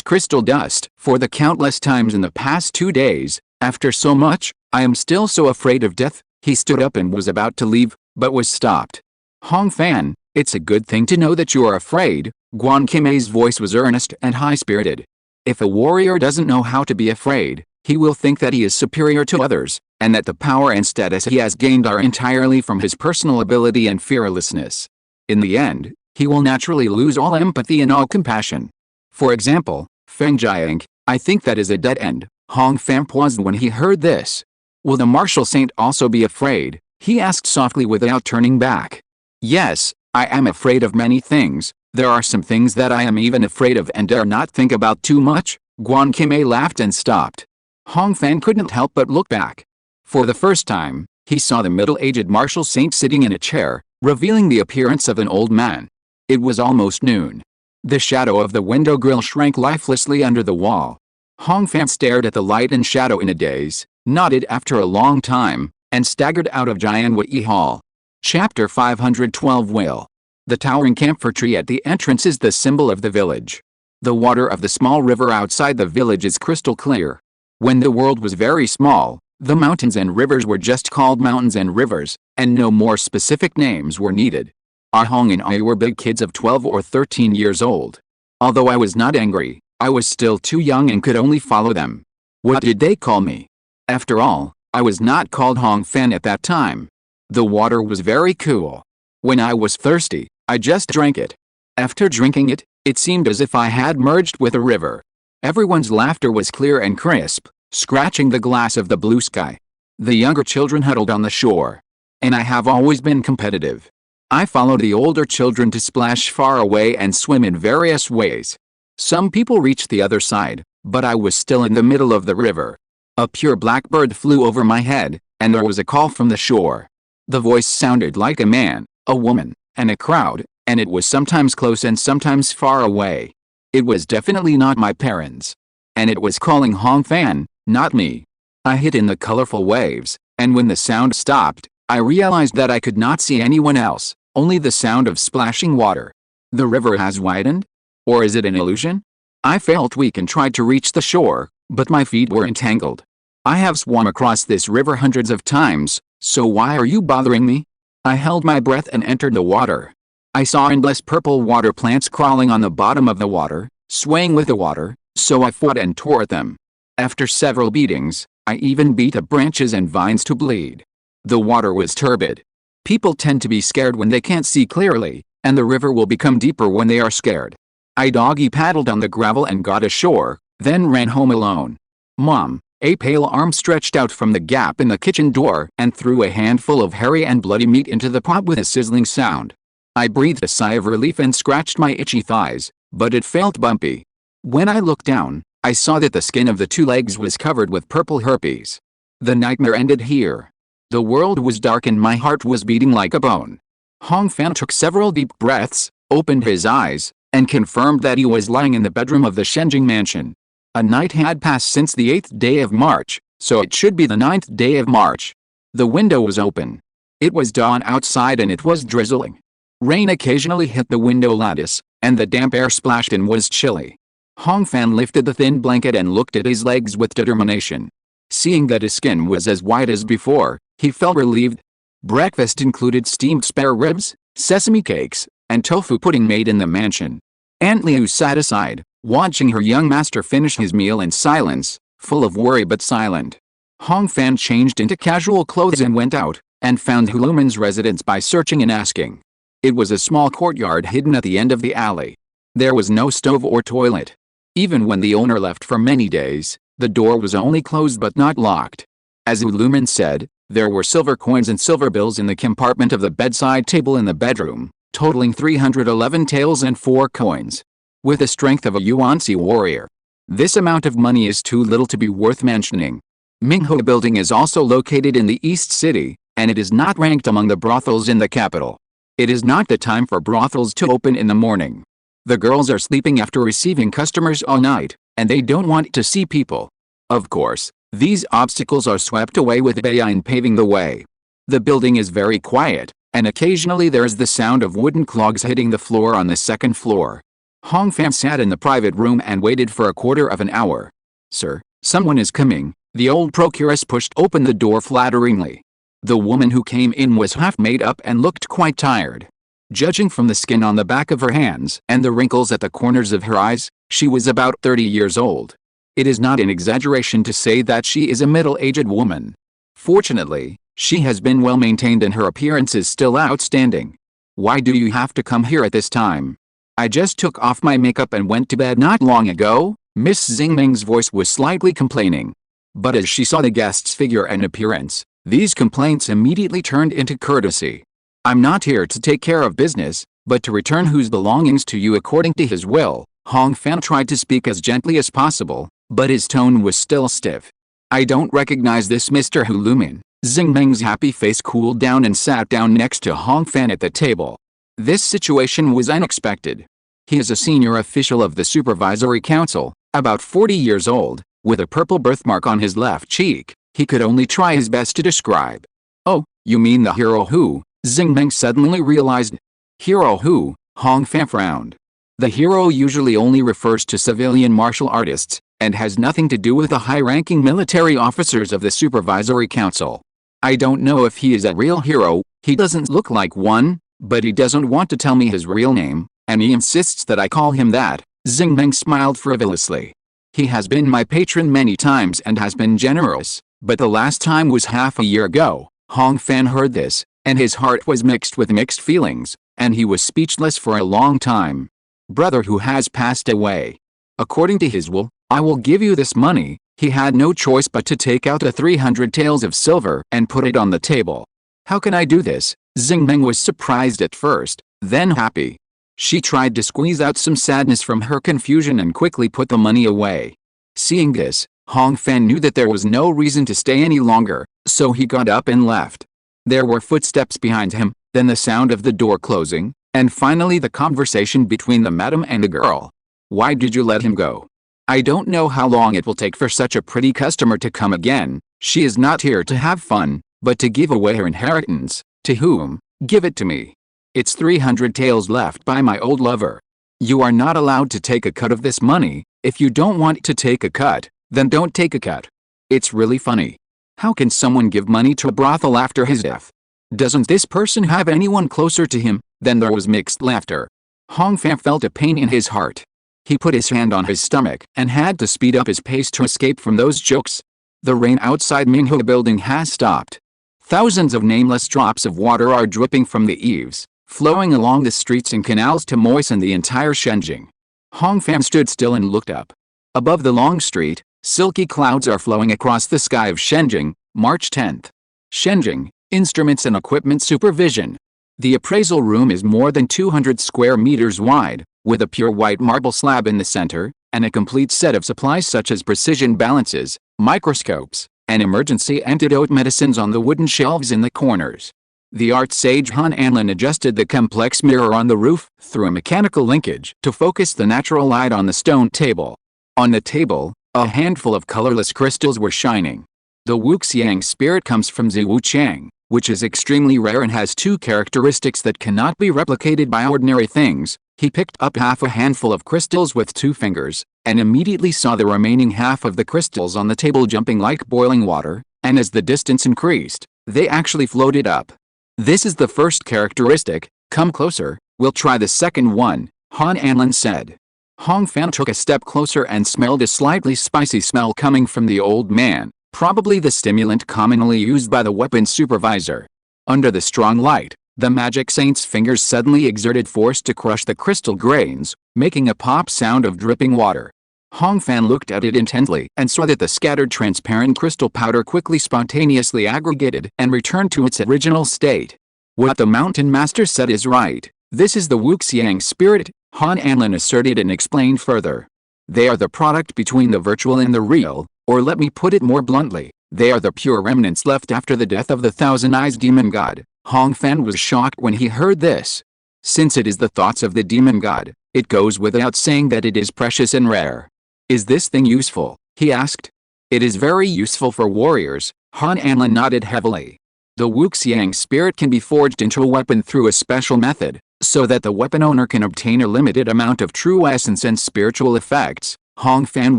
crystal dust. For the countless times in the past 2 days, after so much, I am still so afraid of death. He stood up and was about to leave, but was stopped. Hong Fan, it's a good thing to know that you are afraid. Guan Qimei's voice was earnest and high-spirited. If a warrior doesn't know how to be afraid, he will think that he is superior to others, and that the power and status he has gained are entirely from his personal ability and fearlessness. In the end, he will naturally lose all empathy and all compassion. For example, Feng Jiang, I think that is a dead end. Hong Fan paused when he heard this. Will the martial saint also be afraid? He asked softly without turning back. Yes, I am afraid of many things. There are some things that I am even afraid of and dare not think about too much. Guan Qimei laughed and stopped. Hong Fan couldn't help but look back. For the first time, he saw the middle-aged martial saint sitting in a chair, revealing the appearance of an old man. It was almost noon. The shadow of the window grill shrank lifelessly under the wall. Hong Fan stared at the light and shadow in a daze, nodded after a long time, and staggered out of Jianwei Hall. Chapter 512 Will. The towering camphor tree at the entrance is the symbol of the village. The water of the small river outside the village is crystal clear. When the world was very small, the mountains and rivers were just called mountains and rivers, and no more specific names were needed. Ah Hong and I were big kids of 12 or 13 years old. Although I was not angry, I was still too young and could only follow them. What did they call me? After all, I was not called Hong Fan at that time. The water was very cool. When I was thirsty, I just drank it. After drinking it, it seemed as if I had merged with a river. Everyone's laughter was clear and crisp, scratching the glass of the blue sky. The younger children huddled on the shore. And I have always been competitive. I followed the older children to splash far away and swim in various ways. Some people reached the other side, but I was still in the middle of the river. A pure blackbird flew over my head, and there was a call from the shore. The voice sounded like a man, a woman, and a crowd, and it was sometimes close and sometimes far away. It was definitely not my parents. and it was calling Hong Fan, not me. I hid in the colorful waves, and when the sound stopped, I realized that I could not see anyone else, only the sound of splashing water. The river has widened? Or is it an illusion? I felt weak and tried to reach the shore, but my feet were entangled. I have swum across this river hundreds of times, so why are you bothering me? I held my breath and entered the water. I saw endless purple water plants crawling on the bottom of the water, swaying with the water, so I fought and tore at them. After several beatings, I even beat the branches and vines to bleed. The water was turbid. People tend to be scared when they can't see clearly, and the river will become deeper when they are scared. I doggy paddled on the gravel and got ashore, then ran home alone. Mom, a pale arm stretched out from the gap in the kitchen door and threw a handful of hairy and bloody meat into the pot with a sizzling sound. I breathed a sigh of relief and scratched my itchy thighs, but it felt bumpy. When I looked down, I saw that the skin of the two legs was covered with purple herpes. The nightmare ended here. The world was dark and my heart was beating like a bone. Hong Fan took several deep breaths, opened his eyes, and confirmed that he was lying in the bedroom of the Shenjing mansion. A night had passed since the 8th day of March, so it should be the 9th day of March. The window was open. It was dawn outside and it was drizzling. Rain occasionally hit the window lattice, and the damp air splashed and was chilly. Hong Fan lifted the thin blanket and looked at his legs with determination. Seeing that his skin was as white as before, he felt relieved. Breakfast included steamed spare ribs, sesame cakes, and tofu pudding made in the mansion. Aunt Liu sat aside, watching her young master finish his meal in silence, full of worry but silent. Hong Fan changed into casual clothes and went out, and found Huluman's residence by searching and asking. It was a small courtyard hidden at the end of the alley. There was no stove or toilet. Even when the owner left for many days, the door was only closed but not locked. As Huluman said, there were silver coins and silver bills in the compartment of the bedside table in the bedroom, totaling 311 taels and 4 coins. With the strength of a Yuanzi warrior. This amount of money is too little to be worth mentioning. Minghu Building is also located in the East City, and it is not ranked among the brothels in the capital. It is not the time for brothels to open in the morning. The girls are sleeping after receiving customers all night, and they don't want to see people. Of course, these obstacles are swept away with Bayan paving the way. The building is very quiet, and occasionally there is the sound of wooden clogs hitting the floor on the second floor. Hong Fan sat in the private room and waited for a quarter of an hour. Sir, someone is coming. The old procuress pushed open the door flatteringly. The woman who came in was half made up and looked quite tired. Judging from the skin on the back of her hands and the wrinkles at the corners of her eyes, she was about 30 years old. It is not an exaggeration to say that she is a middle-aged woman. Fortunately, she has been well maintained and her appearance is still outstanding. Why do you have to come here at this time? I just took off my makeup and went to bed not long ago. Miss Xingming's voice was slightly complaining. But as she saw the guest's figure and appearance, these complaints immediately turned into courtesy. I'm not here to take care of business, but to return whose belongings to you according to his will. Hong Fan tried to speak as gently as possible, but his tone was still stiff. I don't recognize this Mr. Huluman. Xingming's happy face cooled down and sat down next to Hong Fan at the table. This situation was unexpected. He is a senior official of the Supervisory Council, about 40 years old, with a purple birthmark on his left cheek. He could only try his best to describe. Oh, you mean the hero who? Xingming suddenly realized. Hero who? Hong Fan frowned. The hero usually only refers to civilian martial artists, and has nothing to do with the high-ranking military officers of the Supervisory Council. I don't know if he is a real hero. He doesn't look like one, but he doesn't want to tell me his real name, and he insists that I call him that. Xingming smiled frivolously. He has been my patron many times and has been generous, but the last time was half a year ago. Hong Fan heard this, and his heart was mixed with mixed feelings, and he was speechless for a long time. Brother who has passed away. According to his will, I will give you this money. He had no choice but to take out the 300 taels of silver and put it on the table. How can I do this? Xingming was surprised at first, then happy. She tried to squeeze out some sadness from her confusion and quickly put the money away. Seeing this, Hong Fan knew that there was no reason to stay any longer, so he got up and left. There were footsteps behind him, then the sound of the door closing, and finally the conversation between the madam and the girl. Why did you let him go? I don't know how long it will take for such a pretty customer to come again. She is not here to have fun, but to give away her inheritance. To whom? Give it to me. It's 300 taels left by my old lover. You are not allowed to take a cut of this money. If you don't want to take a cut, then don't take a cut. It's really funny. How can someone give money to a brothel after his death? Doesn't this person have anyone closer to him? Then there was mixed laughter. Hong Fan felt a pain in his heart. He put his hand on his stomach and had to speed up his pace to escape from those jokes. The rain outside Minghu building has stopped. Thousands of nameless drops of water are dripping from the eaves, flowing along the streets and canals to moisten the entire Shenzhen. Hong Fan stood still and looked up. Above the long street, silky clouds are flowing across the sky of Shenzhen, March 10th. Shenzhen, Instruments and Equipment Supervision. The appraisal room is more than 200 square meters wide, with a pure white marble slab in the center, and a complete set of supplies such as precision balances, microscopes, and emergency antidote medicines on the wooden shelves in the corners. The art sage Han Anlin adjusted the complex mirror on the roof through a mechanical linkage to focus the natural light on the stone table. On the table, a handful of colorless crystals were shining. The Wuxiang spirit comes from Ziwuchang, which is extremely rare and has two characteristics that cannot be replicated by ordinary things. He picked up half a handful of crystals with 2 fingers, and immediately saw the remaining half of the crystals on the table jumping like boiling water, and as the distance increased, they actually floated up. This is the first characteristic. Come closer, we'll try the second one, Han Anlin said. Hong Fan took a step closer and smelled a slightly spicy smell coming from the old man, probably the stimulant commonly used by the weapons supervisor. Under the strong light, the magic saint's fingers suddenly exerted force to crush the crystal grains, making a pop sound of dripping water. Hong Fan looked at it intently and saw that the scattered transparent crystal powder quickly spontaneously aggregated and returned to its original state. What the mountain master said is right. This is the Wuxiang spirit, Han Anlin asserted and explained further. They are the product between the virtual and the real, or let me put it more bluntly, they are the pure remnants left after the death of the thousand-eyes demon god. Hong Fan was shocked when he heard this. Since it is the thoughts of the demon god, it goes without saying that it is precious and rare. Is this thing useful? He asked. It is very useful for warriors, Han Anlin nodded heavily. The Wuxiang spirit can be forged into a weapon through a special method, so that the weapon owner can obtain a limited amount of true essence and spiritual effects. Hong Fan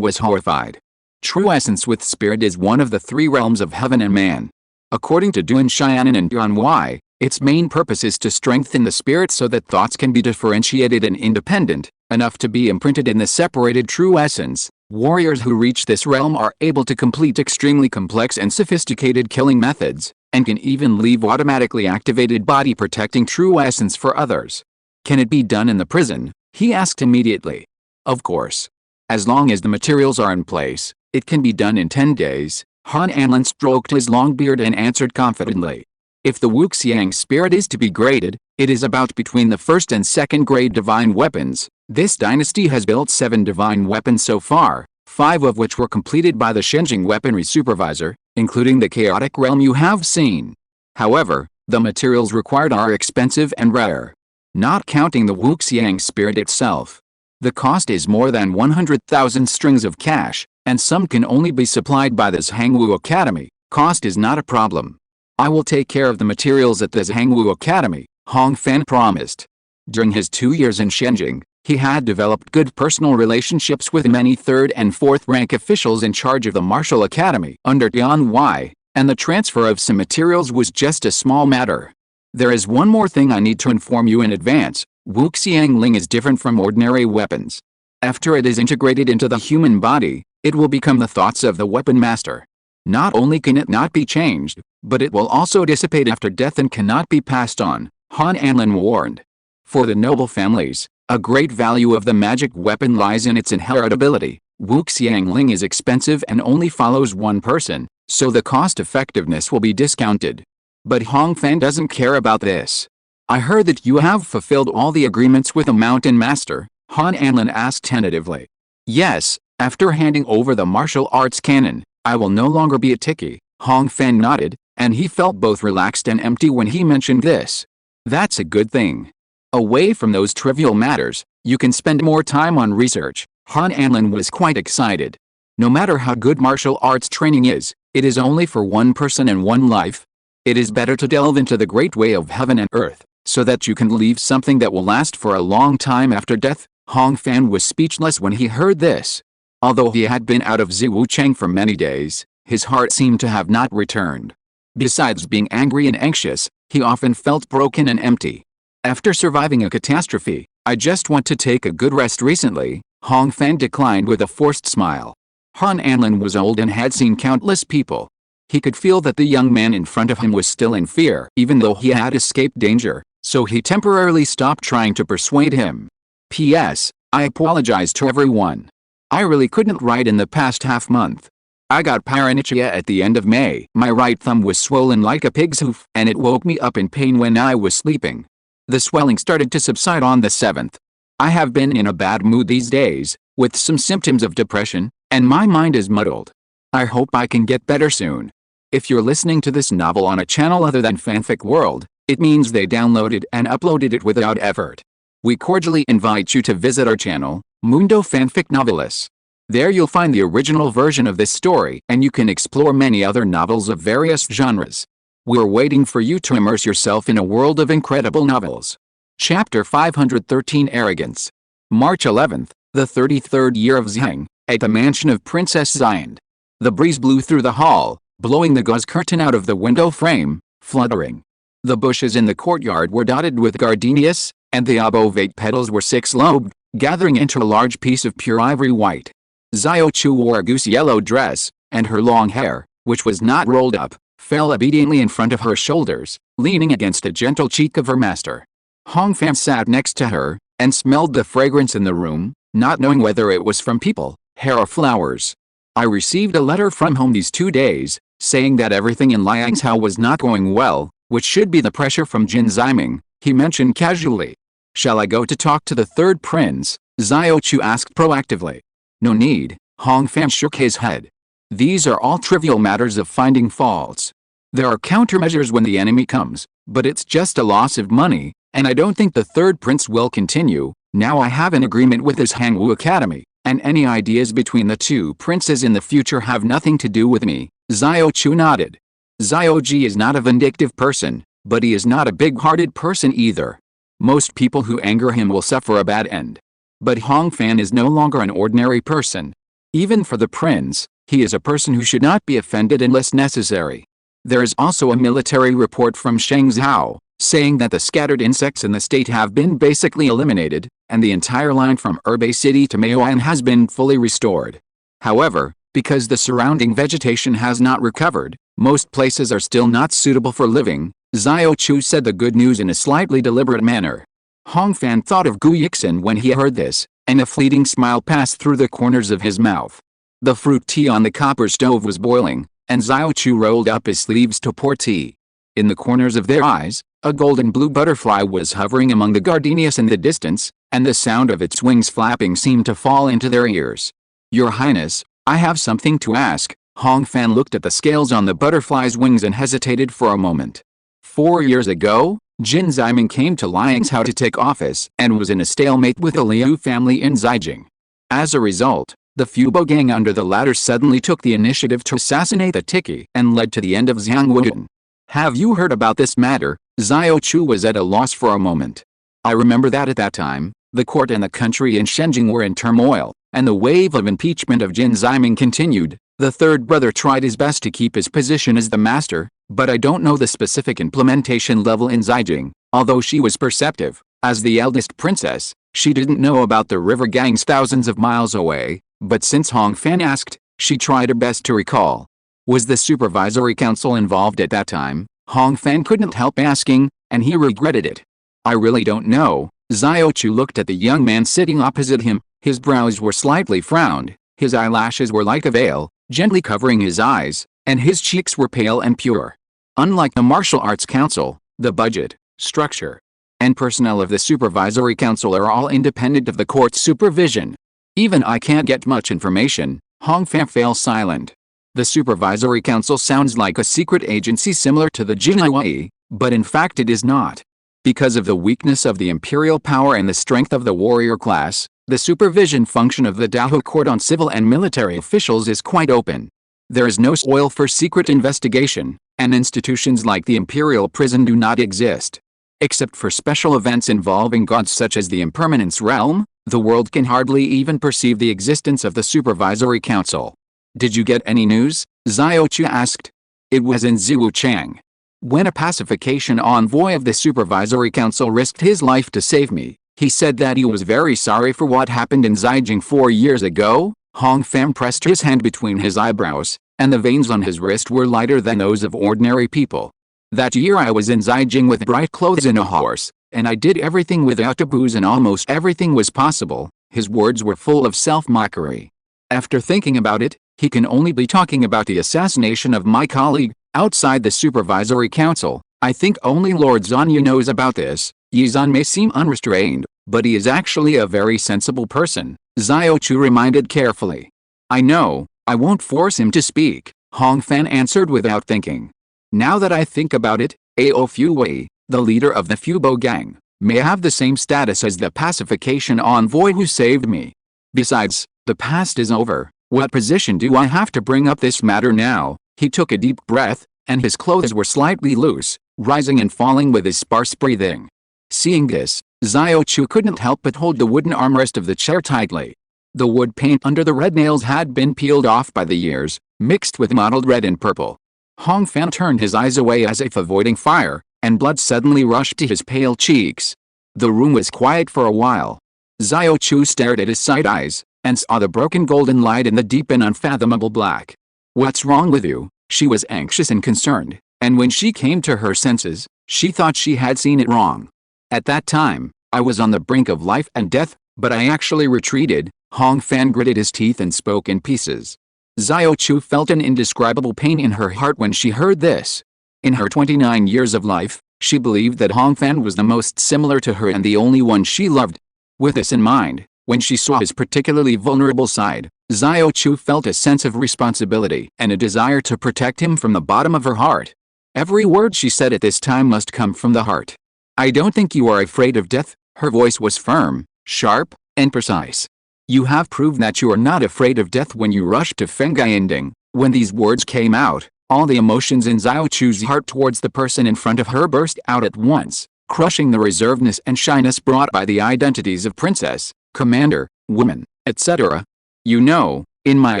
was horrified. True essence with spirit is one of the 3 realms of heaven and man. According to Duan Xiaonan and Duan Wei, its main purpose is to strengthen the spirit so that thoughts can be differentiated and independent, enough to be imprinted in the separated true essence. Warriors who reach this realm are able to complete extremely complex and sophisticated killing methods, and can even leave automatically activated body protecting true essence for others. Can it be done in the prison? He asked immediately. Of course. As long as the materials are in place, it can be done in 10 days, Han Anlin stroked his long beard and answered confidently. If the Wuxiang spirit is to be graded, it is about between the 1st and 2nd grade divine weapons. This dynasty has built 7 divine weapons so far, 5 of which were completed by the Shenzhen weaponry supervisor, including the chaotic realm you have seen. However, the materials required are expensive and rare. Not counting the Wuxiang spirit itself. The cost is more than 100,000 strings of cash, and some can only be supplied by the Zhangwu Academy. Cost is not a problem. I will take care of the materials at the Zhangwu Academy, Hong Fan promised. During his 2 years in Shenzhen, he had developed good personal relationships with many 3rd and 4th rank officials in charge of the Martial Academy under Duan Wei, and the transfer of some materials was just a small matter. There is one more thing I need to inform you in advance. Wuxiang Ling is different from ordinary weapons. After it is integrated into the human body, it will become the thoughts of the weapon master. Not only can it not be changed, but it will also dissipate after death and cannot be passed on, Han Anlin warned. For the noble families, a great value of the magic weapon lies in its inheritability. Wuxiang Ling is expensive and only follows one person, so the cost effectiveness will be discounted. But Hong Fan doesn't care about this. I heard that you have fulfilled all the agreements with the mountain master, Han Anlin asked tentatively. Yes, after handing over the martial arts cannon, I will no longer be a tiki. Hong Fan nodded, and he felt both relaxed and empty when he mentioned this. That's a good thing. Away from those trivial matters, you can spend more time on research. Han Anlin was quite excited. No matter how good martial arts training is, it is only for one person and one life. It is better to delve into the great way of heaven and earth, so that you can leave something that will last for a long time after death. Hong Fan was speechless when he heard this. Although he had been out of Ziwucheng for many days, his heart seemed to have not returned. Besides being angry and anxious, he often felt broken and empty. After surviving a catastrophe, I just want to take a good rest recently, Hong Fan declined with a forced smile. Han Anlin was old and had seen countless people. He could feel that the young man in front of him was still in fear even though he had escaped danger, so he temporarily stopped trying to persuade him. P.S. I apologize to everyone. I really couldn't write in the past half month. I got paronychia at the end of May. My right thumb was swollen like a pig's hoof, and it woke me up in pain when I was sleeping. The swelling started to subside on the 7th. I have been in a bad mood these days, with some symptoms of depression, and my mind is muddled. I hope I can get better soon. If you're listening to this novel on a channel other than Fanfic World, it means they downloaded and uploaded it without effort. We cordially invite you to visit our channel, Mundo Fanfic Novelis. There you'll find the original version of this story, and you can explore many other novels of various genres. We're waiting for you to immerse yourself in a world of incredible novels. Chapter 513 Arrogance. March 11th, the 33rd year of Zheng, at the mansion of Princess Xiand. The breeze blew through the hall, blowing the gauze curtain out of the window frame, fluttering. The bushes in the courtyard were dotted with gardenias, and the obovate petals were six-lobed, gathering into a large piece of pure ivory white. Xiao Chu wore a goose-yellow dress, and her long hair, which was not rolled up, fell obediently in front of her shoulders, leaning against a gentle cheek of her master. Hong Fan sat next to her, and smelled the fragrance in the room, not knowing whether it was from people, hair or flowers. I received a letter from home these 2 days, saying that everything in Liang's house was not going well, which should be the pressure from Jin Ziming, he mentioned casually. Shall I go to talk to the third prince? Xiao Chu asked proactively. No need, Hong Fan shook his head. These are all trivial matters of finding faults. There are countermeasures when the enemy comes, but it's just a loss of money, and I don't think the third prince will continue. Now I have an agreement with his Hangwu Academy, and any ideas between the two princes in the future have nothing to do with me. Xiao Chu nodded. Xiao Ji is not a vindictive person, but he is not a big-hearted person either. Most people who anger him will suffer a bad end. But Hong Fan is no longer an ordinary person. Even for the prince, he is a person who should not be offended unless necessary. There is also a military report from Sheng Zhao, saying that the scattered insects in the state have been basically eliminated, and the entire line from Hebei City to Maoyan has been fully restored. However, because the surrounding vegetation has not recovered, most places are still not suitable for living. Xiao Chu said the good news in a slightly deliberate manner. Hong Fan thought of Gu Yixin when he heard this, and a fleeting smile passed through the corners of his mouth. The fruit tea on the copper stove was boiling, and Xiao Chu rolled up his sleeves to pour tea. In the corners of their eyes, a golden blue butterfly was hovering among the gardenias in the distance, and the sound of its wings flapping seemed to fall into their ears. Your Highness, I have something to ask. Hong Fan looked at the scales on the butterfly's wings and hesitated for a moment. 4 years ago, Jin Ziming came to Liang's house to take office and was in a stalemate with the Liu family in Zijing. As a result, the Fubo gang under the latter suddenly took the initiative to assassinate the Tiki and led to the end of Xiangwuan. Have you heard about this matter? Xiao Chu was at a loss for a moment. I remember that at that time, the court and the country in Shenjing were in turmoil, and the wave of impeachment of Jin Ziming continued. The third brother tried his best to keep his position as the master, but I don't know the specific implementation level in Zijing. Although she was perceptive, as the eldest princess, she didn't know about the river gangs thousands of miles away, but since Hong Fan asked, she tried her best to recall. Was the supervisory council involved at that time? Hong Fan couldn't help asking, and he regretted it. I really don't know. Xiao Chu looked at the young man sitting opposite him. His brows were slightly frowned, his eyelashes were like a veil, gently covering his eyes, and his cheeks were pale and pure. Unlike the Martial Arts Council, the budget, structure, and personnel of the Supervisory Council are all independent of the court's supervision. Even I can't get much information. Hong Fan fell silent. The Supervisory Council sounds like a secret agency similar to the Jinhui, but in fact it is not. Because of the weakness of the imperial power and the strength of the warrior class, The supervision function of the Dahua court on civil and military officials is quite open. There is no soil for secret investigation, and institutions like the imperial prison do not exist. Except for special events involving gods such as the impermanence realm, the world can hardly even perceive the existence of the supervisory council. Did you get any news? Xiaochu asked. It was in Ziwuchang. When a pacification envoy of the supervisory council risked his life to save me, he said that he was very sorry for what happened in Zijing 4 years ago. Hong Fan pressed his hand between his eyebrows, and the veins on his wrist were lighter than those of ordinary people. That year I was in Zijing with bright clothes and a horse, and I did everything without taboos and almost everything was possible. His words were full of self-mockery. After thinking about it, he can only be talking about the assassination of my colleague. Outside the supervisory council, I think only Lord Zanya knows about this. Yizan may seem unrestrained, but he is actually a very sensible person, Xiaochu reminded carefully. I know, I won't force him to speak, Hong Fan answered without thinking. Now that I think about it, Ao Fuwei, the leader of the Fubo gang, may have the same status as the pacification envoy who saved me. Besides, the past is over. What position do I have to bring up this matter now? He took a deep breath, and his clothes were slightly loose, rising and falling with his sparse breathing. Seeing this, Xiaochu couldn't help but hold the wooden armrest of the chair tightly. The wood paint under the red nails had been peeled off by the years, mixed with mottled red and purple. Hong Fan turned his eyes away as if avoiding fire, and blood suddenly rushed to his pale cheeks. The room was quiet for a while. Xiaochu stared at his side eyes, and saw the broken golden light in the deep and unfathomable black. What's wrong with you? She was anxious and concerned, and when she came to her senses, she thought she had seen it wrong. At that time, I was on the brink of life and death, but I actually retreated. Hong Fan gritted his teeth and spoke in pieces. Xiaochu felt an indescribable pain in her heart when she heard this. In her 29 years of life, she believed that Hong Fan was the most similar to her and the only one she loved. With this in mind, when she saw his particularly vulnerable side, Xiaochu felt a sense of responsibility and a desire to protect him from the bottom of her heart. Every word she said at this time must come from the heart. I don't think you are afraid of death. Her voice was firm, sharp, and precise. You have proved that you are not afraid of death when you rushed to Fengyinding. When these words came out, all the emotions in Xiaochu's heart towards the person in front of her burst out at once, crushing the reservedness and shyness brought by the identities of princess, commander, woman, etc. You know, in my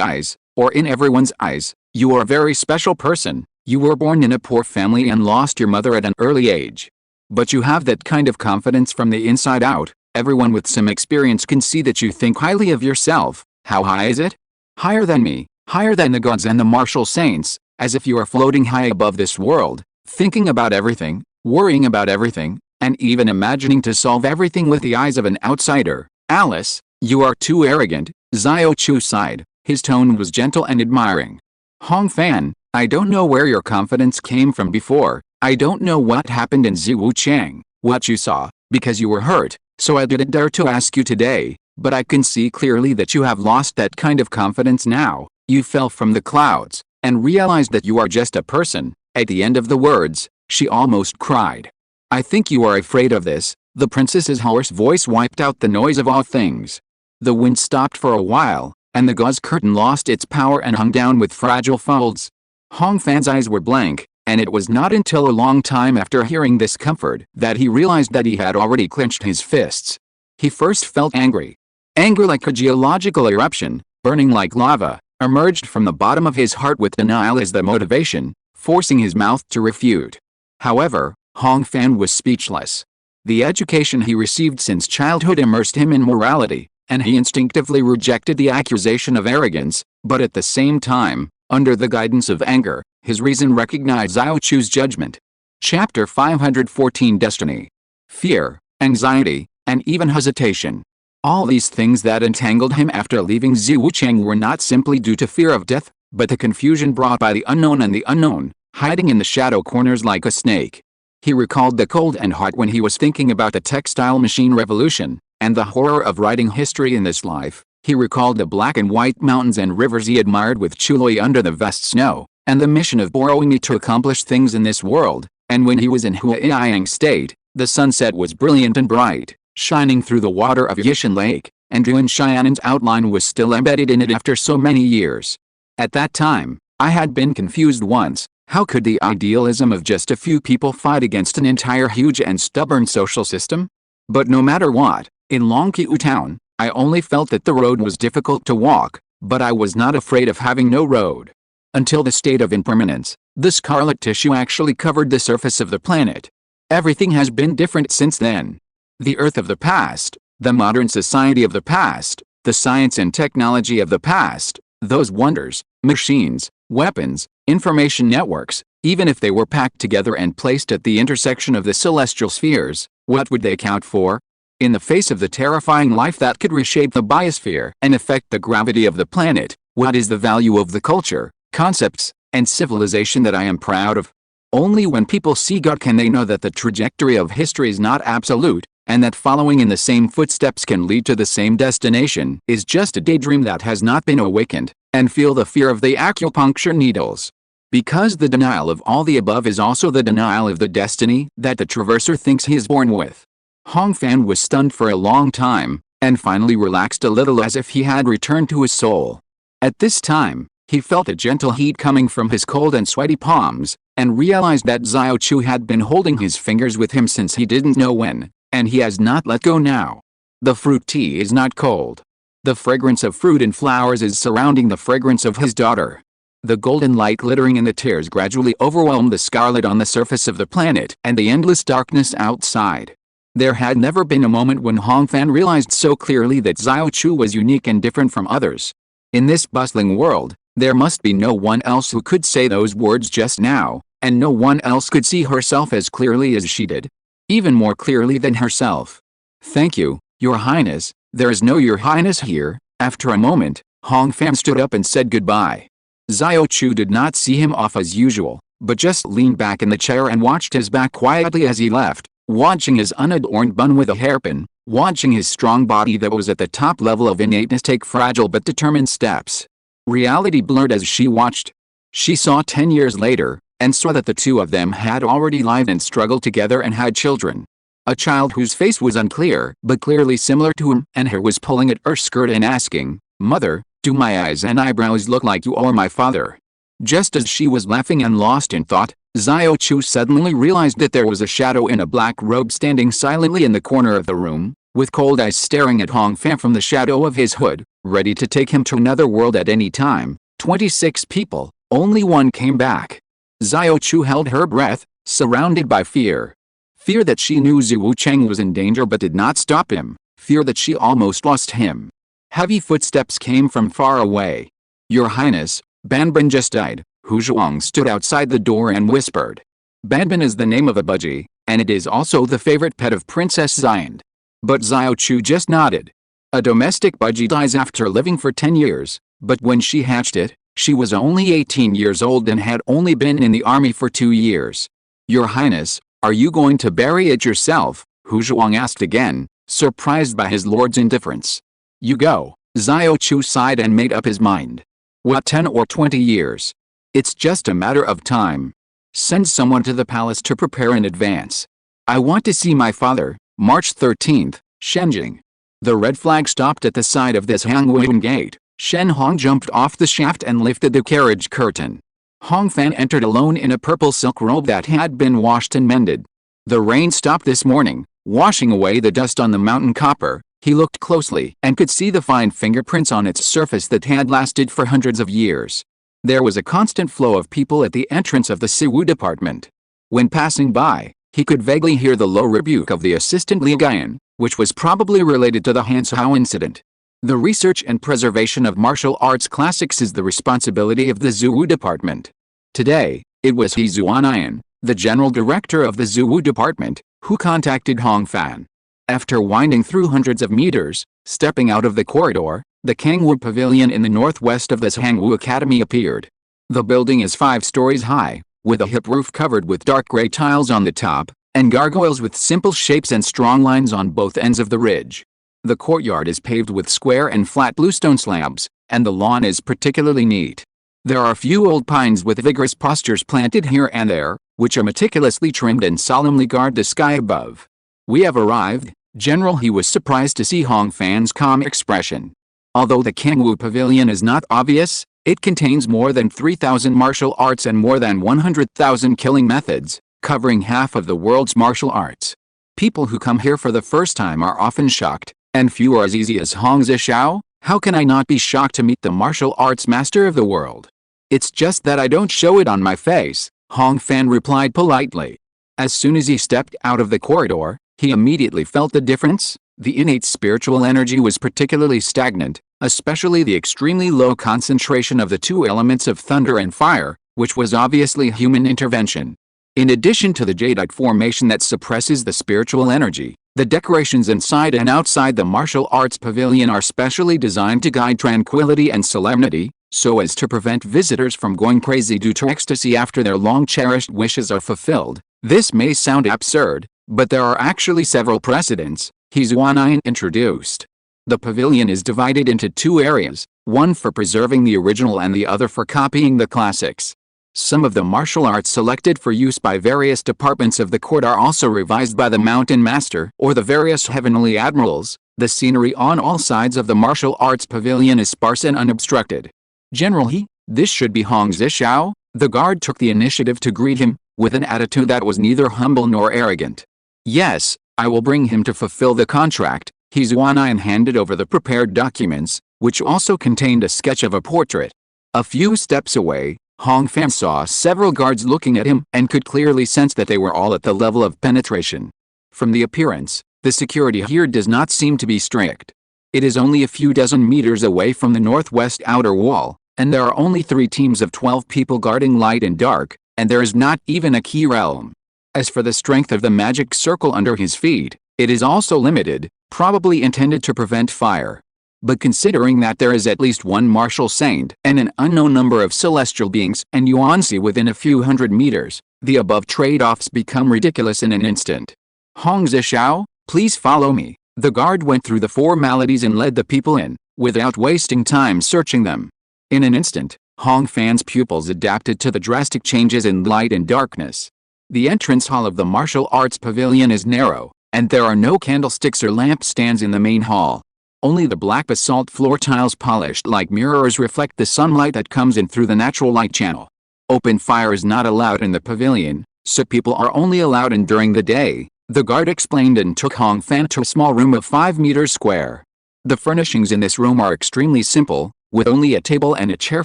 eyes, or in everyone's eyes, you are a very special person. You were born in a poor family and lost your mother at an early age. But you have that kind of confidence from the inside out. Everyone with some experience can see that you think highly of yourself. How high is it? Higher than me, higher than the gods and the martial saints, as if you are floating high above this world, thinking about everything, worrying about everything, and even imagining to solve everything with the eyes of an outsider. Alice, you are too arrogant. Xiaochu sighed. His tone was gentle and admiring. Hong Fan, I don't know where your confidence came from before. I don't know what happened in Ziwuchang, what you saw, because you were hurt, so I didn't dare to ask you today, but I can see clearly that you have lost that kind of confidence now. You fell from the clouds, and realized that you are just a person. At the end of the words, she almost cried. I think you are afraid of this. The princess's hoarse voice wiped out the noise of all things. The wind stopped for a while, and the gauze curtain lost its power and hung down with fragile folds. Hong Fan's eyes were blank, and it was not until a long time after hearing this comfort that he realized that he had already clenched his fists. He first felt angry. Anger like a geological eruption, burning like lava, emerged from the bottom of his heart with denial as the motivation, forcing his mouth to refute. However, Hong Fan was speechless. The education he received since childhood immersed him in morality, and he instinctively rejected the accusation of arrogance, but at the same time, under the guidance of anger, his reason recognized Xiaochu's judgment. Chapter 514 Destiny. Fear, anxiety, and even hesitation. All these things that entangled him after leaving Ziwuchang were not simply due to fear of death, but the confusion brought by the unknown and the unknown, hiding in the shadow corners like a snake. He recalled the cold and hot when he was thinking about the textile machine revolution, and the horror of writing history in this life. He recalled the black and white mountains and rivers he admired with Chuloi under the vast snow, and the mission of borrowing it to accomplish things in this world. And when he was in Huaiyang State, the sunset was brilliant and bright, shining through the water of Yishan Lake, and Yuan Xian's outline was still embedded in it after so many years. At that time, I had been confused once. How could the idealism of just a few people fight against an entire huge and stubborn social system? But no matter what, in Longqiu Town, I only felt that the road was difficult to walk, but I was not afraid of having no road. Until the state of impermanence, the scarlet tissue actually covered the surface of the planet. Everything has been different since then. The Earth of the past, the modern society of the past, the science and technology of the past, those wonders, machines, weapons, information networks, even if they were packed together and placed at the intersection of the celestial spheres, what would they count for? In the face of the terrifying life that could reshape the biosphere and affect the gravity of the planet, what is the value of the culture, concepts, and civilization that I am proud of? Only when people see God can they know that the trajectory of history is not absolute, and that following in the same footsteps can lead to the same destination is just a daydream that has not been awakened, and feel the fear of the acupuncture needles. Because the denial of all the above is also the denial of the destiny that the traverser thinks he is born with. Hong Fan was stunned for a long time, and finally relaxed a little as if he had returned to his soul. At this time, he felt a gentle heat coming from his cold and sweaty palms, and realized that Xiao Chu had been holding his fingers with him since he didn't know when, and he has not let go now. The fruit tea is not cold. The fragrance of fruit and flowers is surrounding the fragrance of his daughter. The golden light glittering in the tears gradually overwhelmed the scarlet on the surface of the planet and the endless darkness outside. There had never been a moment when Hong Fan realized so clearly that Xiao Chu was unique and different from others. In this bustling world, there must be no one else who could say those words just now, and no one else could see herself as clearly as she did. Even more clearly than herself. Thank you, Your Highness, there is no Your Highness here. After a moment, Hong Fan stood up and said goodbye. Xiao Chu did not see him off as usual, but just leaned back in the chair and watched his back quietly as he left, watching his unadorned bun with a hairpin, watching his strong body that was at the top level of innateness take fragile but determined steps. Reality blurred as she watched. She saw 10 years later, and saw that the two of them had already lived and struggled together and had children. A child whose face was unclear, but clearly similar to him and her was pulling at her skirt and asking, "Mother, do my eyes and eyebrows look like you or my father?" Just as she was laughing and lost in thought, Xiao Chu suddenly realized that there was a shadow in a black robe standing silently in the corner of the room, with cold eyes staring at Hong Fan from the shadow of his hood, ready to take him to another world at any time. 26 people, only one came back. Xiao Chu held her breath, surrounded by fear. Fear that she knew Zhu Wucheng was in danger but did not stop him. Fear that she almost lost him. Heavy footsteps came from far away. "Your Highness, Banban just died." Hu Zhuang stood outside the door and whispered. Banban is the name of a budgie, and it is also the favorite pet of Princess Xian. But Xiao Chu just nodded. A domestic budgie dies after living for 10 years, but when she hatched it, she was only 18 years old and had only been in the army for 2 years. "Your Highness, are you going to bury it yourself?" Hu Zhuang asked again, surprised by his lord's indifference. "You go." Xiao Chu sighed and made up his mind. "What, 10 or 20 years? It's just a matter of time. Send someone to the palace to prepare in advance. I want to see my father." March 13th, Shenjing. The red flag stopped at the side of this Hangwuan gate. Shen Hong jumped off the shaft and lifted the carriage curtain. Hong Fan entered alone in a purple silk robe that had been washed and mended. The rain stopped this morning, washing away the dust on the mountain copper. He looked closely and could see the fine fingerprints on its surface that had lasted for hundreds of years. There was a constant flow of people at the entrance of the Siwu department. When passing by, he could vaguely hear the low rebuke of the assistant Li Guyan, which was probably related to the Hansao incident. The research and preservation of martial arts classics is the responsibility of the Ziwu department. Today, it was He Zuanayan, the general director of the Ziwu department, who contacted Hong Fan. After winding through hundreds of meters, stepping out of the corridor, the Kangwu Pavilion in the northwest of the Hangwu Academy appeared. The building is 5 stories high, with a hip roof covered with dark gray tiles on the top, and gargoyles with simple shapes and strong lines on both ends of the ridge. The courtyard is paved with square and flat bluestone slabs, and the lawn is particularly neat. There are a few old pines with vigorous postures planted here and there, which are meticulously trimmed and solemnly guard the sky above. "We have arrived," General, he was surprised to see Hong Fan's calm expression. Although the Kangwu Pavilion is not obvious, it contains more than 3,000 martial arts and more than 100,000 killing methods, covering half of the world's martial arts. People who come here for the first time are often shocked, and few are as easy as Hong Zishao. How can I not be shocked to meet the martial arts master of the world? It's just that I don't show it on my face, Hong Fan replied politely. As soon as he stepped out of the corridor, he immediately felt the difference. The innate spiritual energy was particularly stagnant, especially the extremely low concentration of the two elements of thunder and fire, which was obviously human intervention. In addition to the jadeite formation that suppresses the spiritual energy, the decorations inside and outside the martial arts pavilion are specially designed to guide tranquility and solemnity, so as to prevent visitors from going crazy due to ecstasy after their long-cherished wishes are fulfilled. This may sound absurd, but there are actually several precedents, Huan introduced. The pavilion is divided into two areas, one for preserving the original and the other for copying the classics. Some of the martial arts selected for use by various departments of the court are also revised by the Mountain Master or the various heavenly admirals. The scenery on all sides of the martial arts pavilion is sparse and unobstructed. General this should be Hong Zishao. The guard took the initiative to greet him, with an attitude that was neither humble nor arrogant. Yes, I will bring him to fulfill the contract. Huan handed over the prepared documents, which also contained a sketch of a portrait. A few steps away, Hong Fan saw several guards looking at him and could clearly sense that they were all at the level of penetration. From the appearance, the security here does not seem to be strict. It is only a few dozen meters away from the northwest outer wall, and there are only 3 teams of 12 people guarding light and dark, and there is not even a key realm. As for the strength of the magic circle under his feet, it is also limited, probably intended to prevent fire. But considering that there is at least one martial saint and an unknown number of celestial beings and Yuanzi within a few hundred meters, the above trade-offs become ridiculous in an instant. Hong Zishao, please follow me. The guard went through the formalities and led the people in, without wasting time searching them. In an instant, Hong Fan's pupils adapted to the drastic changes in light and darkness. The entrance hall of the martial arts pavilion is narrow, and there are no candlesticks or lampstands in the main hall. Only the black basalt floor tiles polished like mirrors reflect the sunlight that comes in through the natural light channel. Open fire is not allowed in the pavilion, so people are only allowed in during the day, the guard explained and took Hong Fan to a small room of 5 meters square. The furnishings in this room are extremely simple, with only a table and a chair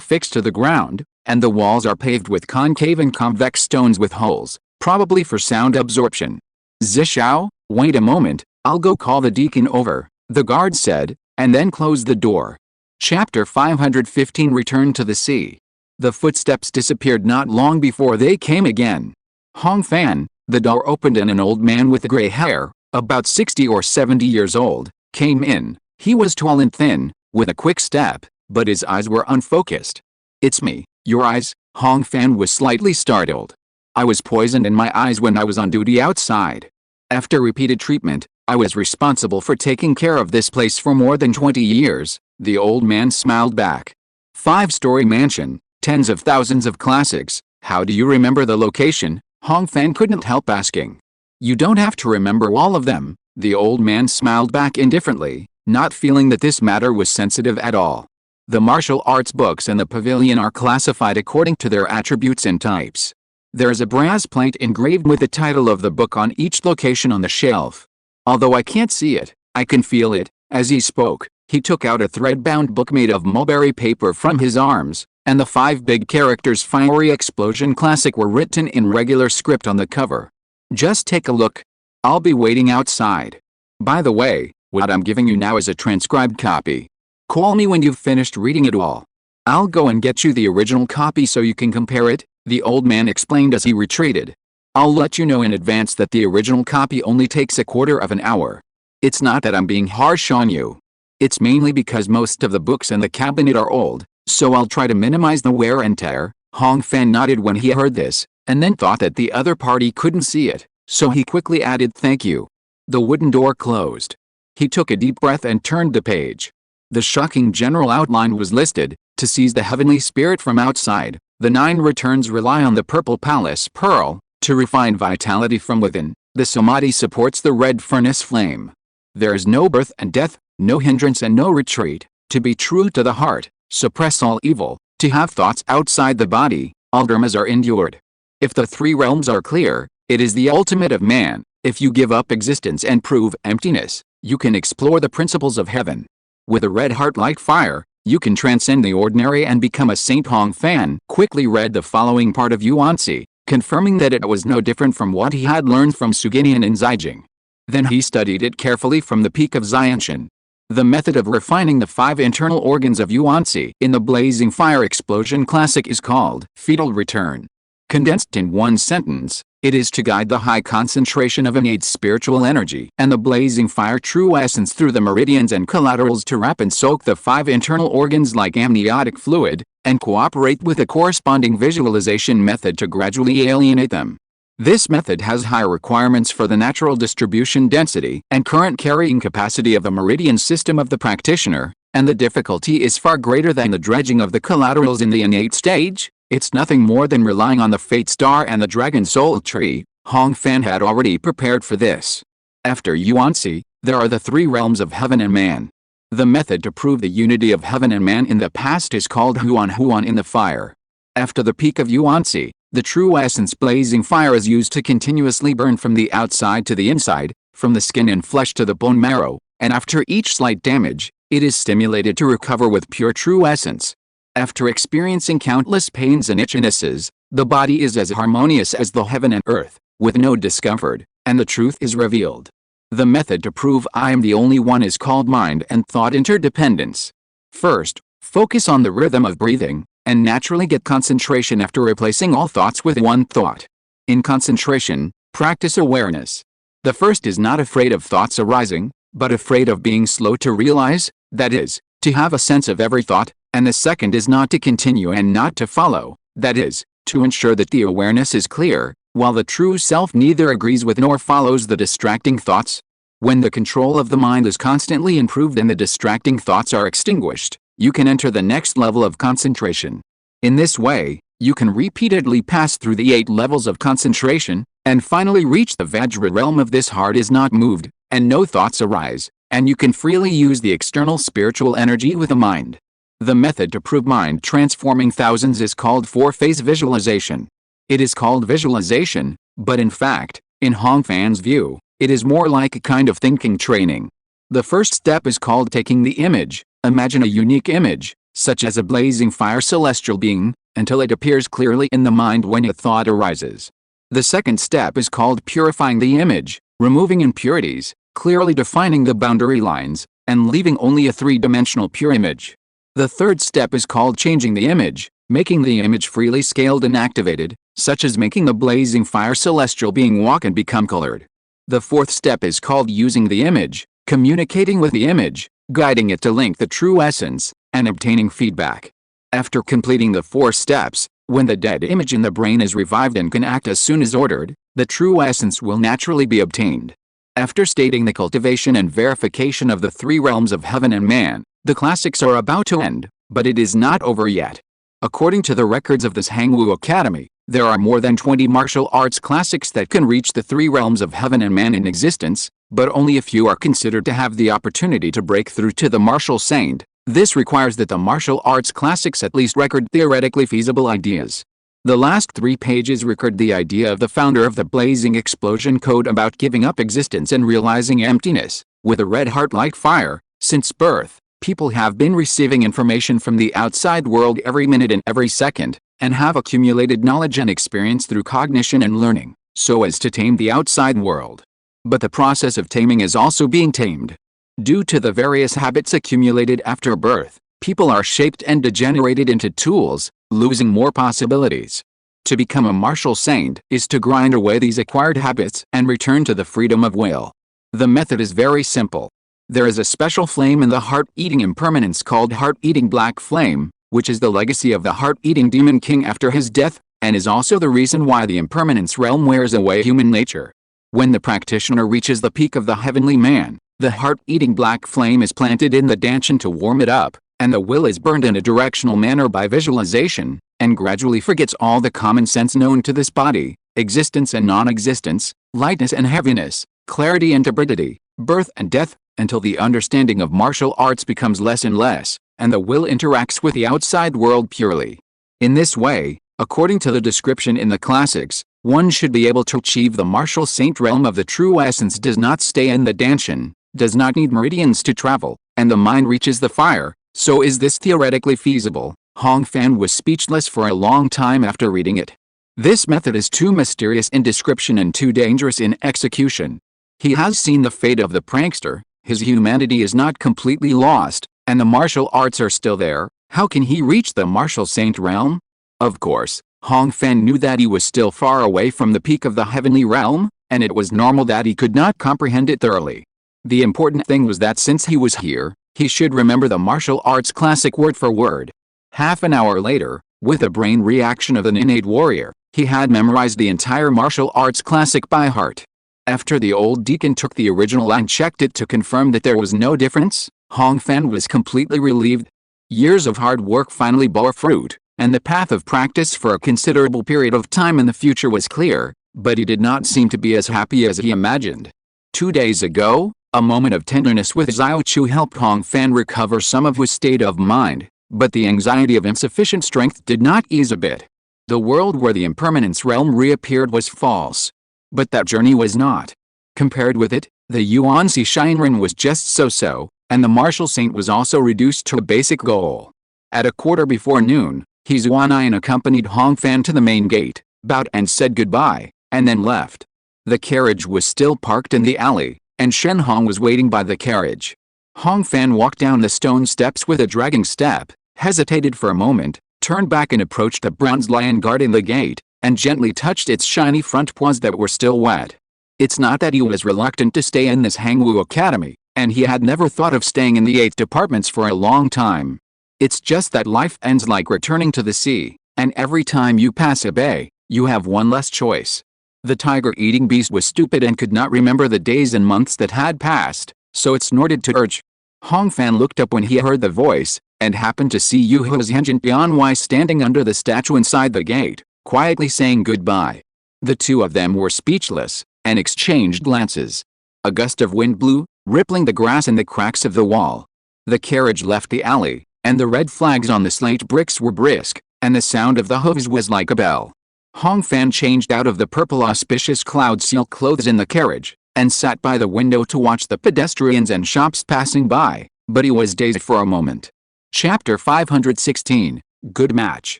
fixed to the ground, and the walls are paved with concave and convex stones with holes, probably for sound absorption. Zishao, wait a moment, I'll go call the deacon over, the guard said, and then closed the door. Chapter 515 Return to the Sea. The footsteps disappeared not long before they came again. Hong Fan, the door opened and an old man with gray hair, about 60 or 70 years old, came in. He was tall and thin, with a quick step, but his eyes were unfocused. It's me, your eyes, Hong Fan was slightly startled. I was poisoned in my eyes when I was on duty outside. After repeated treatment, I was responsible for taking care of this place for more than 20 years, the old man smiled back. 5-story mansion, tens of thousands of classics, how do you remember the location? Hong Fan couldn't help asking. You don't have to remember all of them, the old man smiled back indifferently, not feeling that this matter was sensitive at all. The martial arts books in the pavilion are classified according to their attributes and types. There is a brass plate engraved with the title of the book on each location on the shelf. Although I can't see it, I can feel it. As he spoke, he took out a thread-bound book made of mulberry paper from his arms, and the 5 big characters Fiery Explosion Classic were written in regular script on the cover. Just take a look. I'll be waiting outside. By the way, what I'm giving you now is a transcribed copy. Call me when you've finished reading it all. I'll go and get you the original copy so you can compare it, the old man explained as he retreated. I'll let you know in advance that the original copy only takes a quarter of an hour. It's not that I'm being harsh on you. It's mainly because most of the books in the cabinet are old, so I'll try to minimize the wear and tear. Hong Fan nodded when he heard this, and then thought that the other party couldn't see it, so he quickly added thank you. The wooden door closed. He took a deep breath and turned the page. The shocking general outline was listed: to seize the heavenly spirit from outside, the 9 returns rely on the purple palace pearl; to refine vitality from within, the samadhi supports the red furnace flame. There is no birth and death, no hindrance and no retreat. To be true to the heart, suppress all evil. To have thoughts outside the body, all dharmas are endured. If the three realms are clear, it is the ultimate of man. If you give up existence and prove emptiness, you can explore the principles of heaven. With a red heart like fire, you can transcend the ordinary and become a saint. Hong Fan quickly read the following part of Yuanzi, confirming that it was no different from what he had learned from Suginian and Zijing. Then he studied it carefully from the peak of Xianshan. The method of refining the 5 internal organs of Yuanzi in the Blazing Fire Explosion Classic is called fetal return. Condensed in one sentence, it is to guide the high concentration of innate spiritual energy and the blazing fire true essence through the meridians and collaterals to wrap and soak the 5 internal organs like amniotic fluid, and cooperate with a corresponding visualization method to gradually alienate them. This method has high requirements for the natural distribution density and current carrying capacity of the meridian system of the practitioner, and the difficulty is far greater than the dredging of the collaterals in the innate stage. It's nothing more than relying on the fate star and the dragon soul tree. Hong Fan had already prepared for this. After Yuanzi, there are the 3 realms of heaven and man. The method to prove the unity of heaven and man in the past is called Huan in the fire. After the peak of Yuanzi, the true essence blazing fire is used to continuously burn from the outside to the inside, from the skin and flesh to the bone marrow, and after each slight damage, it is stimulated to recover with pure true essence. After experiencing countless pains and itchinesses, the body is as harmonious as the heaven and earth, with no discomfort, and the truth is revealed. The method to prove I am the only one is called mind and thought interdependence. First, focus on the rhythm of breathing, and naturally get concentration after replacing all thoughts with one thought. In concentration, practice awareness. The first is not afraid of thoughts arising, but afraid of being slow to realize, that is, to have a sense of every thought, and the second is not to continue and not to follow, that is, to ensure that the awareness is clear, while the true self neither agrees with nor follows the distracting thoughts. When the control of the mind is constantly improved and the distracting thoughts are extinguished, you can enter the next level of concentration. In this way, you can repeatedly pass through the 8 levels of concentration, and finally reach the Vajra realm of this heart is not moved, and no thoughts arise, and you can freely use the external spiritual energy with the mind. The method to prove mind transforming thousands is called 4-phase visualization. It is called visualization, but in fact, in Hong Fan's view, it is more like a kind of thinking training. The first step is called taking the image. Imagine a unique image, such as a blazing fire celestial being, until it appears clearly in the mind when a thought arises. The second step is called purifying the image, removing impurities, clearly defining the boundary lines, and leaving only a 3-dimensional pure image. The third step is called changing the image, making the image freely scaled and activated, such as making the blazing fire celestial being walk and become colored. The fourth step is called using the image, communicating with the image, guiding it to link the true essence, and obtaining feedback. After completing the 4 steps, when the dead image in the brain is revived and can act as soon as ordered, the true essence will naturally be obtained. After stating the cultivation and verification of the 3 realms of heaven and man, the classics are about to end, but it is not over yet. According to the records of this Hangwu Academy, there are more than 20 martial arts classics that can reach the 3 realms of heaven and man in existence, but only a few are considered to have the opportunity to break through to the martial saint. This requires that the martial arts classics at least record theoretically feasible ideas. The last 3 pages record the idea of the founder of the Blazing Explosion Code about giving up existence and realizing emptiness. With a red heart like fire, since birth, people have been receiving information from the outside world every minute and every second, and have accumulated knowledge and experience through cognition and learning, so as to tame the outside world. But the process of taming is also being tamed. Due to the various habits accumulated after birth, people are shaped and degenerated into tools, losing more possibilities. To become a martial saint is to grind away these acquired habits and return to the freedom of will. The method is very simple. There is a special flame in the heart-eating impermanence called heart-eating black flame, which is the legacy of the heart-eating demon king after his death, and is also the reason why the impermanence realm wears away human nature. When the practitioner reaches the peak of the heavenly man, the heart-eating black flame is planted in the danshan to warm it up, and the will is burned in a directional manner by visualization, and gradually forgets all the common sense known to this body, existence and non-existence, lightness and heaviness, clarity and turbidity, birth and death, until the understanding of martial arts becomes less and less, and the will interacts with the outside world purely. In this way, according to the description in the classics, one should be able to achieve the martial saint realm of the true essence, does not stay in the danshan, does not need meridians to travel, and the mind reaches the fire. So is this theoretically feasible? Hong Fan was speechless for a long time after reading it. This method is too mysterious in description and too dangerous in execution. He has seen the fate of the prankster, his humanity is not completely lost, and the martial arts are still there. How can he reach the martial saint realm? Of course, Hong Fan knew that he was still far away from the peak of the heavenly realm, and it was normal that he could not comprehend it thoroughly. The important thing was that since he was here, he should remember the martial arts classic word for word. Half an hour later, with the brain reaction of an innate warrior, he had memorized the entire martial arts classic by heart. After the old deacon took the original and checked it to confirm that there was no difference, Hong Fan was completely relieved. Years of hard work finally bore fruit, and the path of practice for a considerable period of time in the future was clear, but he did not seem to be as happy as he imagined. 2 days ago, a moment of tenderness with Xiao Chu helped Hong Fan recover some of his state of mind, but the anxiety of insufficient strength did not ease a bit. The world where the impermanence realm reappeared was false. But that journey was not. Compared with it, the Yuanxi Shinran was just so-so, and the martial saint was also reduced to a basic goal. At a quarter before noon, he Zuanayan accompanied Hong Fan to the main gate, bowed and said goodbye, and then left. The carriage was still parked in the alley, and Shen Hong was waiting by the carriage. Hong Fan walked down the stone steps with a dragging step, hesitated for a moment, turned back and approached the bronze lion guarding the gate, and gently touched its shiny front paws that were still wet. It's not that he was reluctant to stay in this Hangwu Academy, and he had never thought of staying in the 8th departments for a long time. It's just that life ends like returning to the sea, and every time you pass a bay, you have one less choice. The tiger-eating beast was stupid and could not remember the days and months that had passed, so it snorted to urge. Hong Fan looked up when he heard the voice, and happened to see Yu Huazhenjin Bianwei standing under the statue inside the gate, quietly saying goodbye. The two of them were speechless, and exchanged glances. A gust of wind blew, rippling the grass and the cracks of the wall. The carriage left the alley, and the red flags on the slate bricks were brisk, and the sound of the hooves was like a bell. Hong Fan changed out of the purple auspicious cloud silk clothes in the carriage, and sat by the window to watch the pedestrians and shops passing by, but he was dazed for a moment. Chapter 516, Good Match.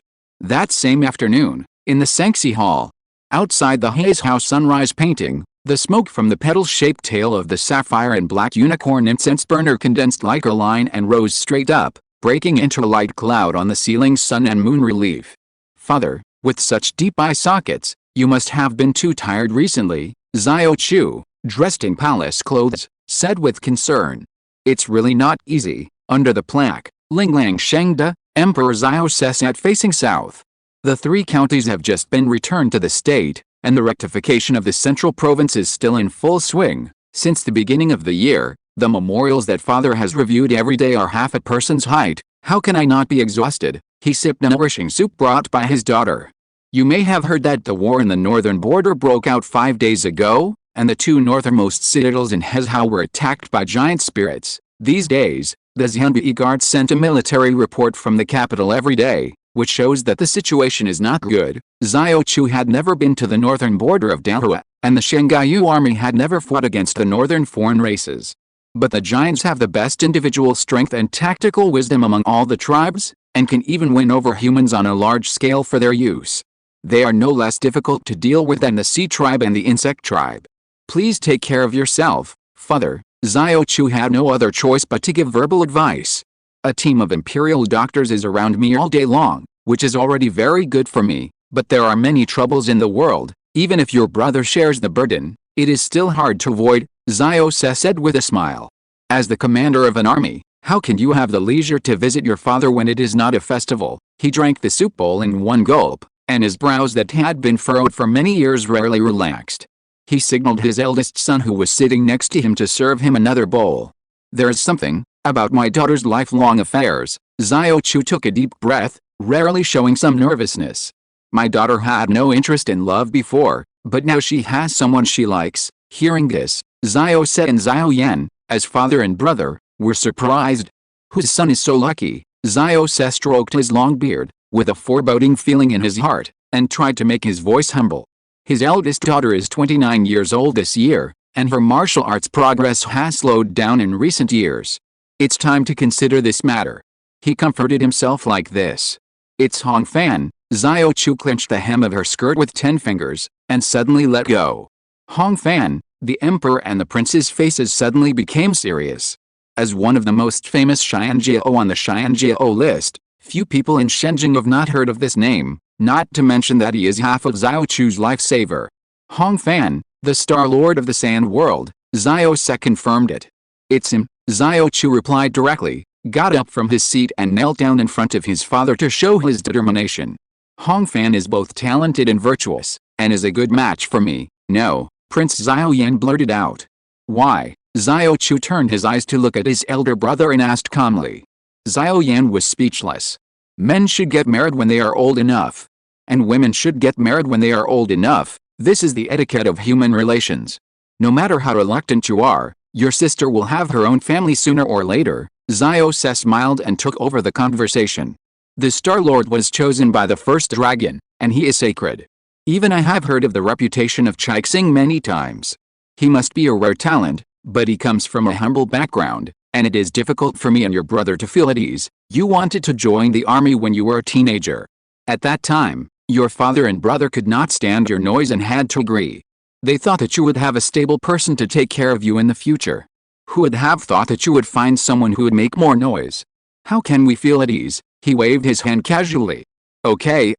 That same afternoon, in the Sangxi Hall, outside the Hayes House sunrise painting, the smoke from the petal-shaped tail of the sapphire and black unicorn incense burner condensed like a line and rose straight up, breaking into a light cloud on the ceiling sun and moon relief. Father, with such deep eye sockets, you must have been too tired recently, Xiao Chu, dressed in palace clothes, said with concern. It's really not easy. Under the plaque, Linglang Shengda, Emperor Xiao sat facing south. The 3 counties have just been returned to the state, and the rectification of the central province is still in full swing. Since the beginning of the year, the memorials that father has reviewed every day are half a person's height. How can I not be exhausted? He sipped nourishing soup brought by his daughter. You may have heard that the war in the northern border broke out 5 days ago, and the 2 northernmost citadels in Hezhou were attacked by giant spirits. These days, the Xianbei Guard sent a military report from the capital every day, which shows that the situation is not good. Xiao Chu had never been to the northern border of Dahua, and the Shengaiyu army had never fought against the northern foreign races. But the giants have the best individual strength and tactical wisdom among all the tribes, and can even win over humans on a large scale for their use. They are no less difficult to deal with than the sea tribe and the insect tribe. Please take care of yourself, father. Xiao Chu had no other choice but to give verbal advice. A team of imperial doctors is around me all day long, which is already very good for me, but there are many troubles in the world. Even if your brother shares the burden, it is still hard to avoid, Xiao said with a smile. As the commander of an army, how can you have the leisure to visit your father when it is not a festival? He drank the soup bowl in one gulp, and his brows that had been furrowed for many years rarely relaxed. He signaled his eldest son who was sitting next to him to serve him another bowl. There's something about my daughter's lifelong affairs. Xiao Chu took a deep breath, rarely showing some nervousness. My daughter had no interest in love before, but now she has someone she likes. Hearing this, Xiao said in Xiao Yan, as father and brother, were surprised. Whose son is so lucky? Xiao stroked his long beard, with a foreboding feeling in his heart, and tried to make his voice humble. His eldest daughter is 29 years old this year, and her martial arts progress has slowed down in recent years. It's time to consider this matter. He comforted himself like this. It's Hong Fan. Xiao Chu clenched the hem of her skirt with 10 fingers, and suddenly let go. Hong Fan, the emperor and the prince's faces suddenly became serious. As one of the most famous Xianjiao on the Xianjiao list, few people in Shenzhen have not heard of this name, not to mention that he is half of Xiao Chu's lifesaver. Hong Fan, the Star Lord of the Sand World, Xiao Se confirmed it. It's him, Xiao Chu replied directly, got up from his seat and knelt down in front of his father to show his determination. Hong Fan is both talented and virtuous, and is a good match for me. No, Prince Xiao Yan blurted out. Why? Xiao Chu turned his eyes to look at his elder brother and asked calmly. Xiao Yan was speechless. Men should get married when they are old enough. And women should get married when they are old enough. This is the etiquette of human relations. No matter how reluctant you are, your sister will have her own family sooner or later. Xiao Se smiled and took over the conversation. The Star Lord was chosen by the first dragon, and he is sacred. Even I have heard of the reputation of Chixing many times. He must be a rare talent, but he comes from a humble background, and it is difficult for me and your brother to feel at ease. You wanted to join the army when you were a teenager. At that time, your father and brother could not stand your noise and had to agree. They thought that you would have a stable person to take care of you in the future. Who would have thought that you would find someone who would make more noise? How can we feel at ease? He waved his hand casually. Okay,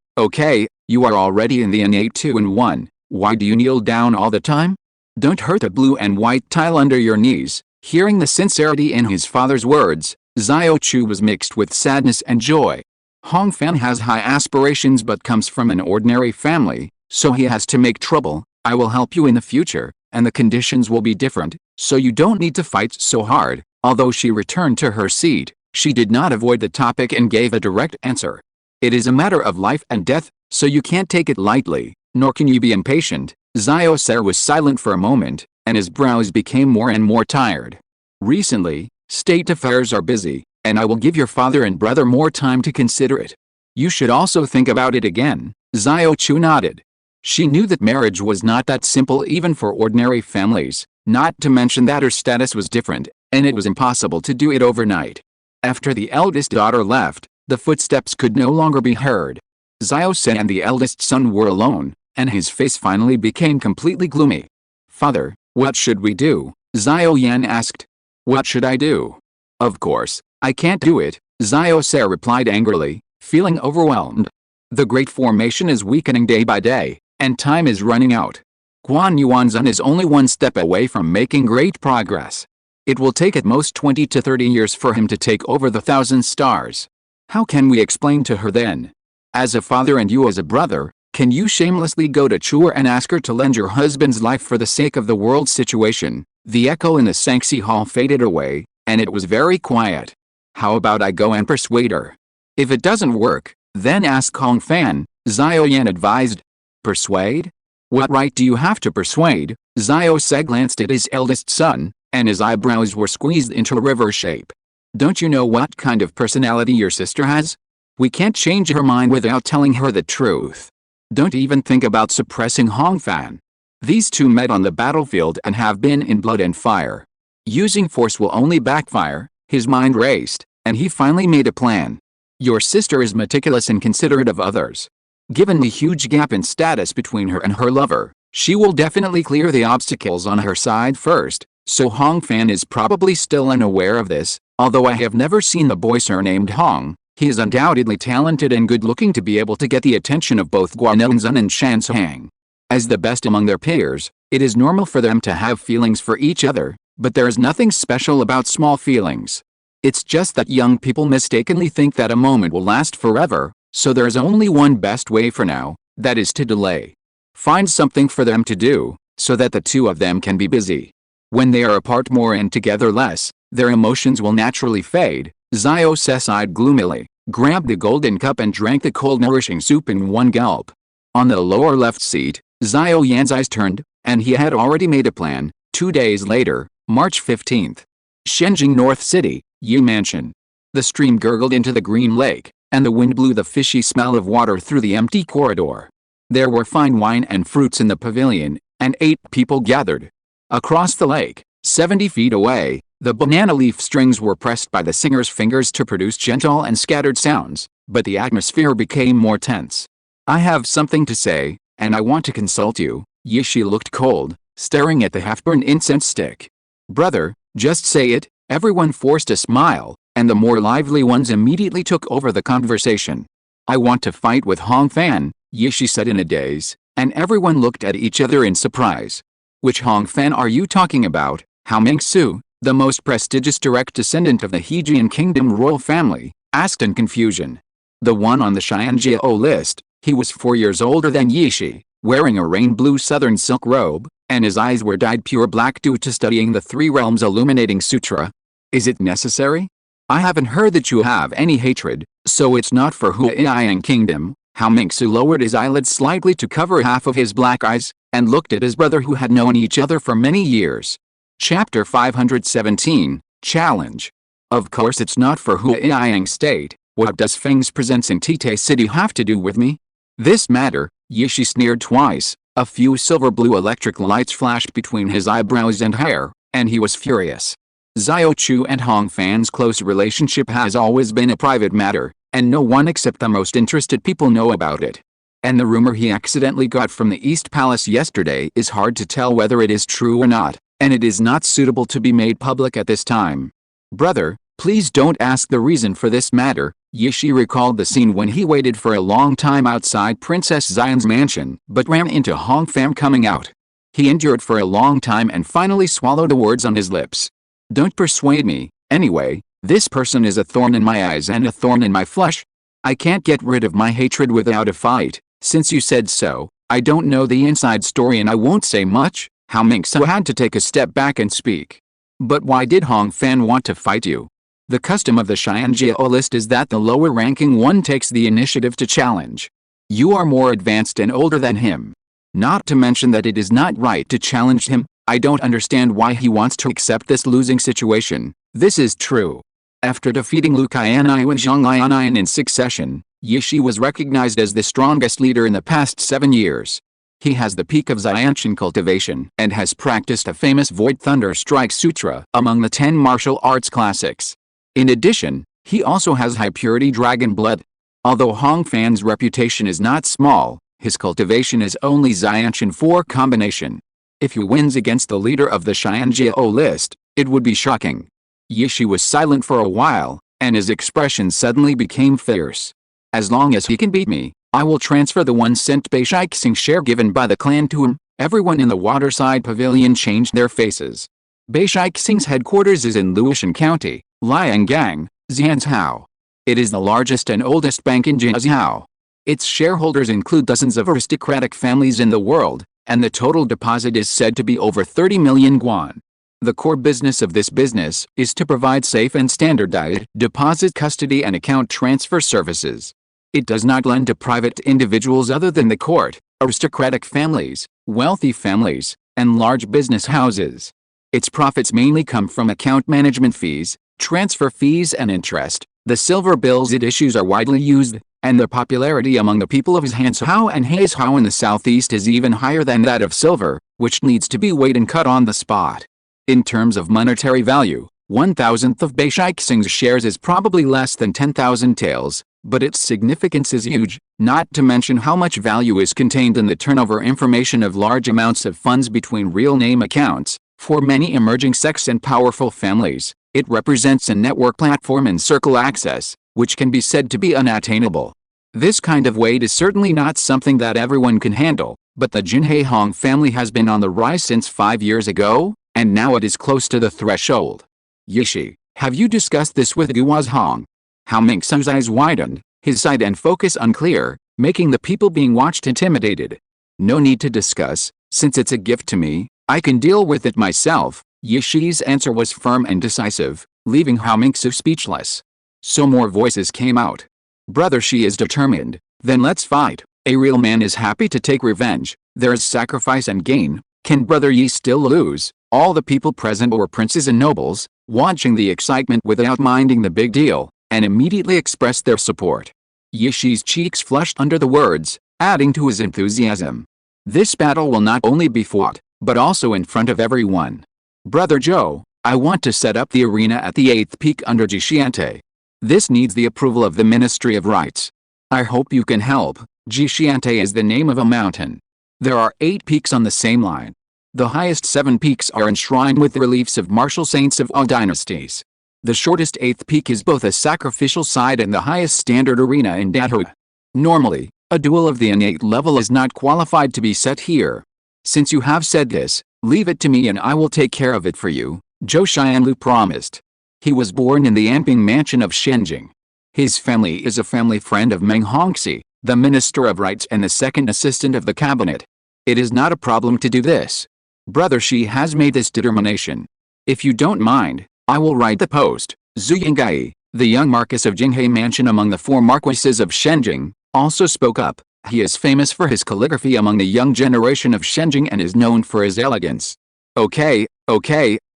you are already in the innate 2-in-1. Why do you kneel down all the time? Don't hurt the blue and white tile under your knees. Hearing the sincerity in his father's words, Xiao Chu was mixed with sadness and joy. Hong Fan has high aspirations but comes from an ordinary family, so he has to make trouble. I will help you in the future, and the conditions will be different, so you don't need to fight so hard. Although she returned to her seat, she did not avoid the topic and gave a direct answer. It is a matter of life and death, so you can't take it lightly, nor can you be impatient. Xiao Se was silent for a moment, and his brows became more and more tired. Recently, state affairs are busy, and I will give your father and brother more time to consider it. You should also think about it again. Xiao Chu nodded. She knew that marriage was not that simple even for ordinary families, not to mention that her status was different, and it was impossible to do it overnight. After the eldest daughter left, the footsteps could no longer be heard. Xiao Se and the eldest son were alone, and his face finally became completely gloomy. Father, what should we do? Xiao Yan asked. What should I do? Of course, I can't do it, Xiao Se replied angrily, feeling overwhelmed. The Great Formation is weakening day by day, and time is running out. Guan Yuanzhen is only one step away from making great progress. It will take at most 20 to 30 years for him to take over the 1,000 stars. How can we explain to her then? As a father and you as a brother, can you shamelessly go to Chur and ask her to lend your husband's life for the sake of the world situation? The echo in the Sangxi hall faded away, and it was very quiet. How about I go and persuade her? If it doesn't work, then ask Hong Fan, Xiao Yan advised. Persuade? What right do you have to persuade? Xiao Se glanced at his eldest son, and his eyebrows were squeezed into a river shape. Don't you know what kind of personality your sister has? We can't change her mind without telling her the truth. Don't even think about suppressing Hong Fan. These two met on the battlefield and have been in blood and fire. Using force will only backfire. His mind raced, and he finally made a plan. Your sister is meticulous and considerate of others. Given the huge gap in status between her and her lover, she will definitely clear the obstacles on her side first, so Hong Fan is probably still unaware of this. Although I have never seen the boy surnamed Hong, he is undoubtedly talented and good-looking to be able to get the attention of both Guanelzhen and Shansang. As the best among their peers, it is normal for them to have feelings for each other, but there is nothing special about small feelings. It's just that young people mistakenly think that a moment will last forever, so there is only one best way for now, that is to delay. Find something for them to do, so that the two of them can be busy. When they are apart more and together less, their emotions will naturally fade. Xiao Se sighed gloomily, grabbed the golden cup and drank the cold nourishing soup in one gulp. On the lower left seat, Xiao Yan's eyes turned, and he had already made a plan. 2 days later, March 15th. Shenjing North City, Yi Mansion. The stream gurgled into the green lake, and the wind blew the fishy smell of water through the empty corridor. There were fine wine and fruits in the pavilion, and 8 people gathered. Across the lake, 70 feet away, the banana leaf strings were pressed by the singer's fingers to produce gentle and scattered sounds, but the atmosphere became more tense. I have something to say, and I want to consult you. Yishi looked cold, staring at the half-burned incense stick. Brother, just say it. Everyone forced a smile, and the more lively ones immediately took over the conversation. I want to fight with Hong Fan, Yishi said in a daze, and everyone looked at each other in surprise. Which Hong Fan are you talking about? Hao Mingsu, the most prestigious direct descendant of the Hejian Kingdom royal family, asked in confusion. The one on the Xianjiao list. He was 4 years older than Yishi, wearing a rain-blue southern silk robe, and his eyes were dyed pure black due to studying the 3 realms illuminating sutra. Is it necessary? I haven't heard that you have any hatred, so it's not for Huaiang Kingdom. Hao Mingsu lowered his eyelids slightly to cover half of his black eyes, and looked at his brother who had known each other for many years. Chapter 517, Challenge. Of course it's not for Huaiang State. What does Feng's presence in Tite City have to do with me? This matter, Yishi sneered twice. A few silver-blue electric lights flashed between his eyebrows and hair, and he was furious. Xiao Chu and Hong Fan's close relationship has always been a private matter, and no one except the most interested people know about it. And the rumor he accidentally got from the East Palace yesterday is hard to tell whether it is true or not, and it is not suitable to be made public at this time. Brother, please don't ask the reason for this matter. Yishi recalled the scene when he waited for a long time outside Princess Xian's mansion, but ran into Hong Fan coming out. He endured for a long time and finally swallowed the words on his lips. Don't persuade me. Anyway, this person is a thorn in my eyes and a thorn in my flesh. I can't get rid of my hatred without a fight. Since you said so, I don't know the inside story and I won't say much. Hao Mingsu had to take a step back and speak. But why did Hong Fan want to fight you? The custom of the Xianjiao list is that the lower-ranking one takes the initiative to challenge. You are more advanced and older than him. Not to mention that it is not right to challenge him. I don't understand why he wants to accept this losing situation. This is true. After defeating Lu Qianai and Zhang Lianian in succession, Yishi was recognized as the strongest leader in the past 7 years. He has the peak of Xianqian cultivation and has practiced a famous Void Thunder Strike Sutra among the 10 martial arts classics. In addition, he also has high-purity dragon blood. Although Hong Fan's reputation is not small, his cultivation is only Xianqian 4 combination. If he wins against the leader of the Xianjiao list, it would be shocking. Yishi was silent for a while, and his expression suddenly became fierce. As long as he can beat me, I will transfer the 1-cent Beishixing share given by the clan to him. Everyone in the waterside pavilion changed their faces. Beishixing's headquarters is in Luoshan County, Lianggang, Jianzhou. It is the largest and oldest bank in Jianzhou. Its shareholders include dozens of aristocratic families in the world, and the total deposit is said to be over 30 million yuan. The core business of this business is to provide safe and standardized deposit custody and account transfer services. It does not lend to private individuals other than the court, aristocratic families, wealthy families, and large business houses. Its profits mainly come from account management fees, transfer fees and interest. The silver bills it issues are widely used, and the popularity among the people of Hanzhou and Haizhou in the southeast is even higher than that of silver, which needs to be weighed and cut on the spot. In terms of monetary value, 1,000th of Beishixing's shares is probably less than 10,000 taels, but its significance is huge, not to mention how much value is contained in the turnover information of large amounts of funds between real-name accounts. For many emerging sects and powerful families, it represents a network platform and circle access, which can be said to be unattainable. This kind of weight is certainly not something that everyone can handle, but the Jinhei Hong family has been on the rise since 5 years ago, and now it is close to the threshold. Yishi, have you discussed this with Guaz Hong? Hao Mingsu's eyes widened, his sight and focus unclear, making the people being watched intimidated. No need to discuss, since it's a gift to me, I can deal with it myself. Yishi's answer was firm and decisive, leaving Hao Mingsu speechless. So more voices came out. Brother, she is determined. Then let's fight. A real man is happy to take revenge. There is sacrifice and gain. Can Brother Yi still lose? All the people present were princes and nobles, watching the excitement without minding the big deal, and immediately expressed their support. Yishi's cheeks flushed under the words, adding to his enthusiasm. This battle will not only be fought, but also in front of everyone. Brother Joe, I want to set up the arena at the 8th peak under Jishiante. This needs the approval of the Ministry of Rites. I hope you can help. Jishiante is the name of a mountain. There are 8 peaks on the same line. The highest 7 peaks are enshrined with reliefs of martial saints of all dynasties. The shortest 8th peak is both a sacrificial site and the highest standard arena in Dahua. Normally, a duel of the innate level is not qualified to be set here. Since you have said this, leave it to me and I will take care of it for you, Zhou Xianlu promised. He was born in the Anping mansion of Shenzhen. His family is a family friend of Meng Hongxi, the Minister of Rites and the second assistant of the cabinet. It is not a problem to do this. Brother Shi has made this determination. If you don't mind, I will write the post. Zhu Yinggai, the young Marquis of Jinghe Mansion among the 4 marquises of Shenzhen, also spoke up. He is famous for his calligraphy among the young generation of Shenzhen and is known for his elegance. Okay,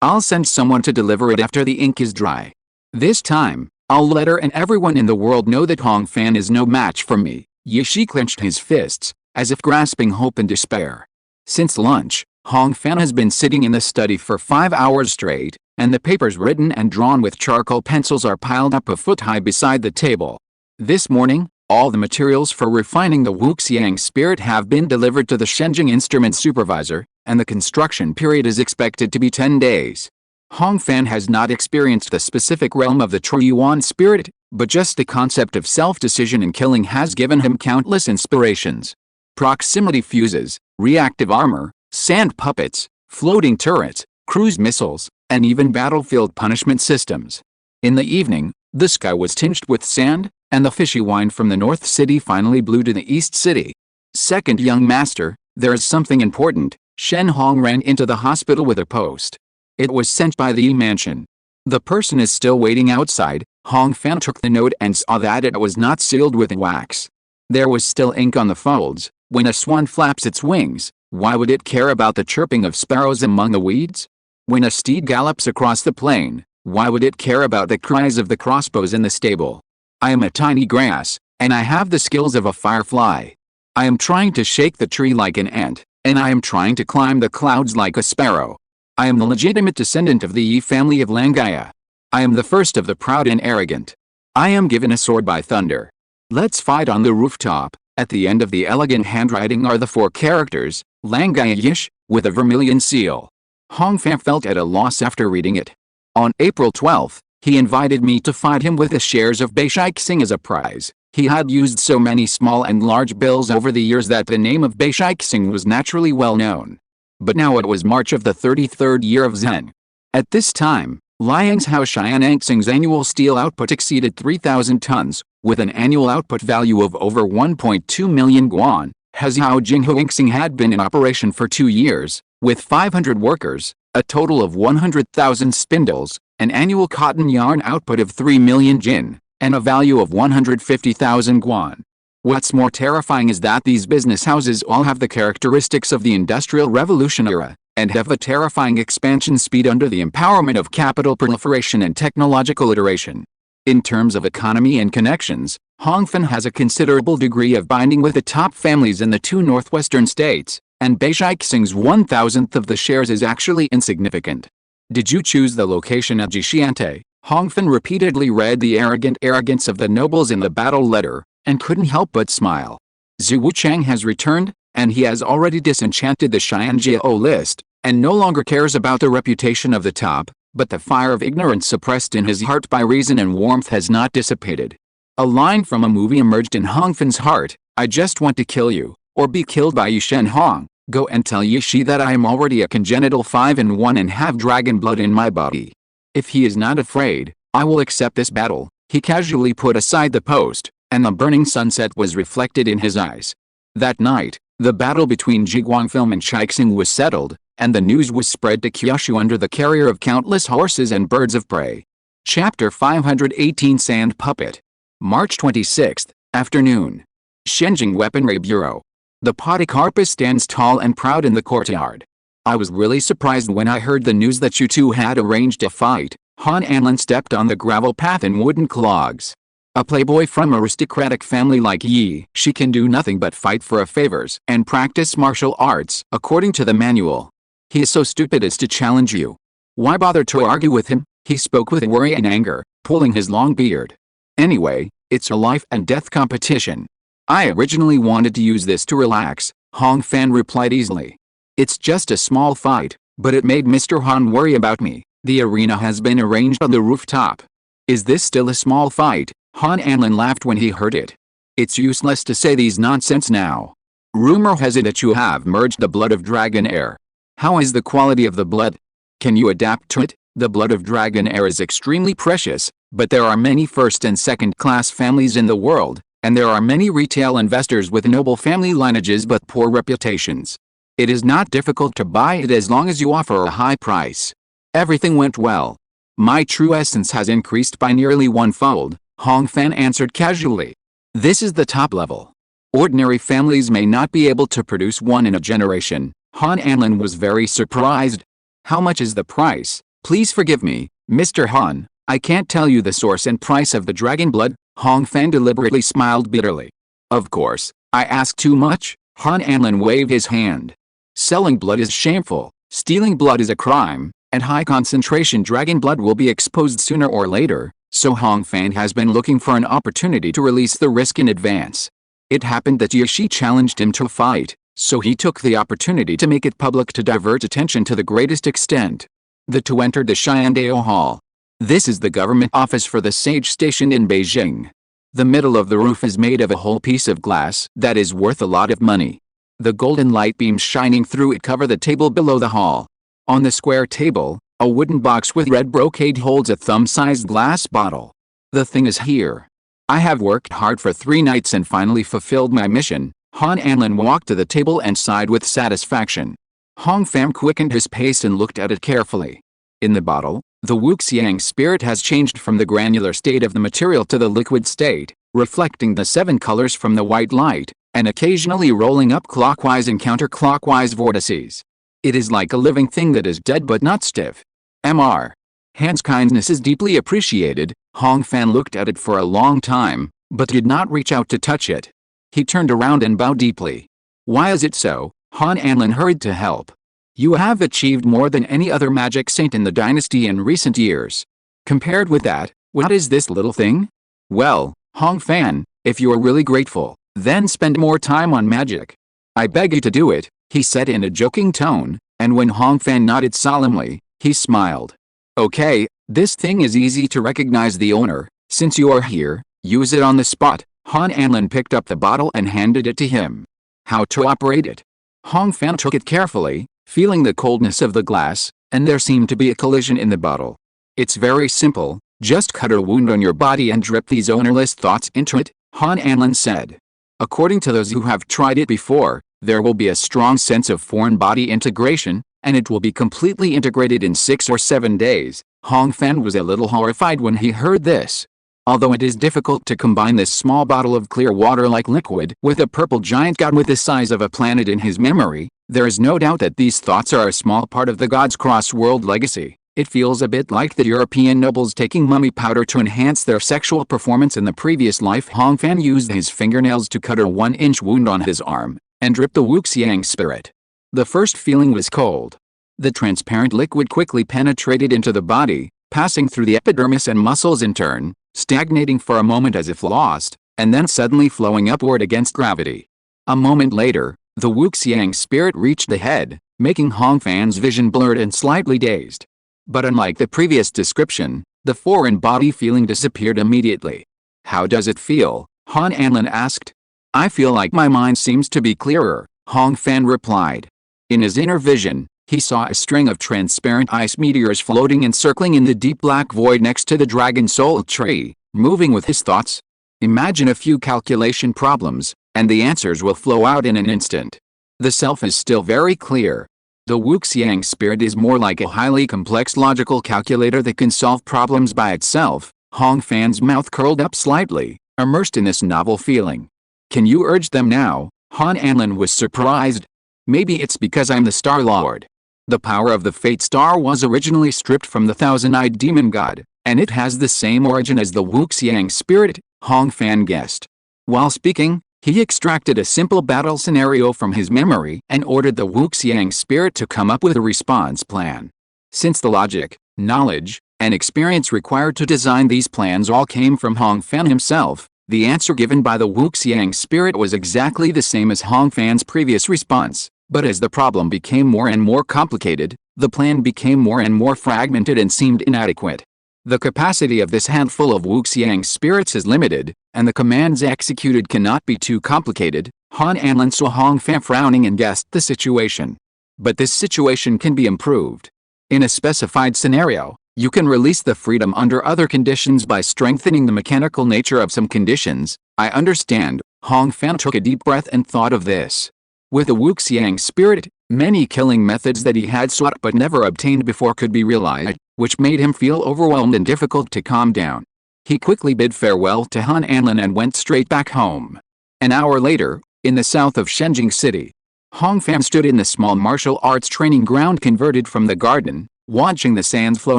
I'll send someone to deliver it after the ink is dry. This time, I'll let her and everyone in the world know that Hong Fan is no match for me. Yishi clenched his fists, as if grasping hope and despair. Since lunch, Hong Fan has been sitting in the study for 5 hours straight, and the papers written and drawn with charcoal pencils are piled up a foot high beside the table. This morning, all the materials for refining the Wuxiang spirit have been delivered to the Shenzhen instrument supervisor, and the construction period is expected to be 10 days. Hong Fan has not experienced the specific realm of the Truyuan spirit, but just the concept of self-decision and killing has given him countless inspirations. Proximity fuses, reactive armor, sand puppets, floating turrets, cruise missiles, and even battlefield punishment systems. In the evening, the sky was tinged with sand, and the fishy wine from the North City finally blew to the East City. Second young master, there is something important. Shen Hong ran into the hospital with a post. It was sent by the Yi mansion. The person is still waiting outside. Hong Fan took the note and saw that it was not sealed with wax. There was still ink on the folds. When a swan flaps its wings, why would it care about the chirping of sparrows among the weeds? When a steed gallops across the plain, why would it care about the cries of the crossbows in the stable? I am a tiny grass, and I have the skills of a firefly. I am trying to shake the tree like an ant, and I am trying to climb the clouds like a sparrow. I am the legitimate descendant of the Yi family of Langaya. I am the first of the proud and arrogant. I am given a sword by thunder. Let's fight on the rooftop. At the end of the elegant handwriting are the 4 characters, Langaya Yish, with a vermilion seal. Hong Fan felt at a loss after reading it. On April 12th, he invited me to fight him with the shares of Beishai Xing as a prize. He had used so many small and large bills over the years that the name of Beishai Xing was naturally well known. But now it was March of the 33rd year of Zheng. At this time, Liangzhou Xianxing's annual steel output exceeded 3,000 tons, with an annual output value of over 1.2 million guan. Hezhou Jinghuixing had been in operation for 2 years, with 500 workers, a total of 100,000 spindles, an annual cotton yarn output of 3 million jin, and a value of 150,000 guan. What's more terrifying is that these business houses all have the characteristics of the Industrial Revolution era, and have a terrifying expansion speed under the empowerment of capital proliferation and technological iteration. In terms of economy and connections, Hongfen has a considerable degree of binding with the top families in the 2 northwestern states, and Beishai Xing's 1,000th of the shares is actually insignificant. Did you choose the location at Jishiante? Hongfen repeatedly read the arrogant arrogance of the nobles in the battle letter, and couldn't help but smile. Zhu Wuchang has returned, and he has already disenchanted the Xianjiao list, and no longer cares about the reputation of the top, but the fire of ignorance suppressed in his heart by reason and warmth has not dissipated. A line from a movie emerged in Hongfen's heart: I just want to kill you, or be killed by you Shen Hong. Go and tell Yishi that I am already a congenital 5-in-1 and have dragon blood in my body. If he is not afraid, I will accept this battle. He casually put aside the post, and the burning sunset was reflected in his eyes. That night, the battle between Jiguangfilm and Chaixing was settled, and the news was spread to Kyushu under the carrier of countless horses and birds of prey. Chapter 518 Sand Puppet. March 26th, afternoon. Shenzhen Weaponry Bureau. The Polycarpus stands tall and proud in the courtyard. I was really surprised when I heard the news that you two had arranged a fight. Han Anlin stepped on the gravel path in wooden clogs. A playboy from aristocratic family like Yi, she can do nothing but fight for a favors and practice martial arts, according to the manual. He is so stupid as to challenge you. Why bother to argue with him? He spoke with worry and anger, pulling his long beard. Anyway, it's a life and death competition. I originally wanted to use this to relax, Hong Fan replied easily. It's just a small fight, but it made Mr. Han worry about me. The arena has been arranged on the rooftop. Is this still a small fight? Han Anlin laughed when he heard it. It's useless to say these nonsense now. Rumor has it that you have merged the blood of dragon air. How is the quality of the blood? Can you adapt to it? The blood of dragon air is extremely precious, but there are many first and second class families in the world, and there are many retail investors with noble family lineages but poor reputations. It is not difficult to buy it as long as you offer a high price. Everything went well. My true essence has increased by nearly 1-fold, Hong Fan answered casually. This is the top level. Ordinary families may not be able to produce one in a generation. Han Anlin was very surprised. How much is the price? Please forgive me, Mr. Han, I can't tell you the source and price of the dragon blood. Hong Fan deliberately smiled bitterly. Of course, I ask too much? Han Anlin waved his hand. Selling blood is shameful, stealing blood is a crime, and high concentration dragon blood will be exposed sooner or later, so Hong Fan has been looking for an opportunity to release the risk in advance. It happened that Yashi challenged him to a fight, so he took the opportunity to make it public to divert attention to the greatest extent. The two entered the Xiandao Hall. This is the government office for the Sage Station in Beijing. The middle of the roof is made of a whole piece of glass that is worth a lot of money. The golden light beams shining through it cover the table below the hall. On the square table, a wooden box with red brocade holds a thumb-sized glass bottle. The thing is here. I have worked hard for 3 nights and finally fulfilled my mission. Han Anlin walked to the table and sighed with satisfaction. Hong Fan quickened his pace and looked at it carefully. In the bottle, the Wuxiang spirit has changed from the granular state of the material to the liquid state, reflecting the 7 colors from the white light, and occasionally rolling up clockwise and counterclockwise vortices. It is like a living thing that is dead but not stiff. Mr. Han's kindness is deeply appreciated. Hong Fan looked at it for a long time, but did not reach out to touch it. He turned around and bowed deeply. Why is it so? Han Anlin hurried to help. You have achieved more than any other magic saint in the dynasty in recent years. Compared with that, what is this little thing? Well, Hong Fan, if you are really grateful, then spend more time on magic. I beg you to do it, he said in a joking tone, and when Hong Fan nodded solemnly, he smiled. Okay, this thing is easy to recognize the owner. Since you are here, use it on the spot. Han Anlin picked up the bottle and handed it to him. How to operate it? Hong Fan took it carefully, feeling the coldness of the glass, and there seemed to be a collision in the bottle. It's very simple, just cut a wound on your body and drip these ownerless thoughts into it, Han Anlin said. According to those who have tried it before, there will be a strong sense of foreign body integration, and it will be completely integrated in 6 or 7 days. Hong Fan was a little horrified when he heard this. Although it is difficult to combine this small bottle of clear water-like liquid with a purple giant god with the size of a planet in his memory, there is no doubt that these thoughts are a small part of the God's cross-world legacy. It feels a bit like the European nobles taking mummy powder to enhance their sexual performance in the previous life. Hong Fan used his fingernails to cut a 1-inch wound on his arm, and dripped the Wuxiang spirit. The first feeling was cold. The transparent liquid quickly penetrated into the body, passing through the epidermis and muscles in turn, stagnating for a moment as if lost, and then suddenly flowing upward against gravity. A moment later, the Wuxiang spirit reached the head, making Hong Fan's vision blurred and slightly dazed. But unlike the previous description, the foreign body feeling disappeared immediately. How does it feel? Han Anlin asked. I feel like my mind seems to be clearer, Hong Fan replied. In his inner vision, he saw a string of transparent ice meteors floating and circling in the deep black void next to the dragon soul tree, moving with his thoughts. Imagine a few calculation problems, and the answers will flow out in an instant. The self is still very clear. The Wuxiang spirit is more like a highly complex logical calculator that can solve problems by itself. Hong Fan's mouth curled up slightly, immersed in this novel feeling. Can you urge them now? Han Anlin was surprised. Maybe it's because I'm the Star Lord. The power of the Fate Star was originally stripped from the thousand-eyed demon god, and it has the same origin as the Wuxiang spirit, Hong Fan guessed. While speaking, he extracted a simple battle scenario from his memory and ordered the Wuxiang spirit to come up with a response plan. Since the logic, knowledge, and experience required to design these plans all came from Hong Fan himself, the answer given by the Wuxiang spirit was exactly the same as Hong Fan's previous response. But as the problem became more and more complicated, the plan became more and more fragmented and seemed inadequate. The capacity of this handful of Wuxiang spirits is limited, and the commands executed cannot be too complicated. Han Anlin saw Hong Fan frowning and guessed the situation. But this situation can be improved. In a specified scenario, you can release the freedom under other conditions by strengthening the mechanical nature of some conditions. I understand. Hong Fan took a deep breath and thought of this. With the Wuxiang spirit, many killing methods that he had sought but never obtained before could be realized, which made him feel overwhelmed and difficult to calm down. He quickly bid farewell to Han Anlin and went straight back home. An hour later, in the south of Shenjing City, Hong Fan stood in the small martial arts training ground converted from the garden, watching the sands flow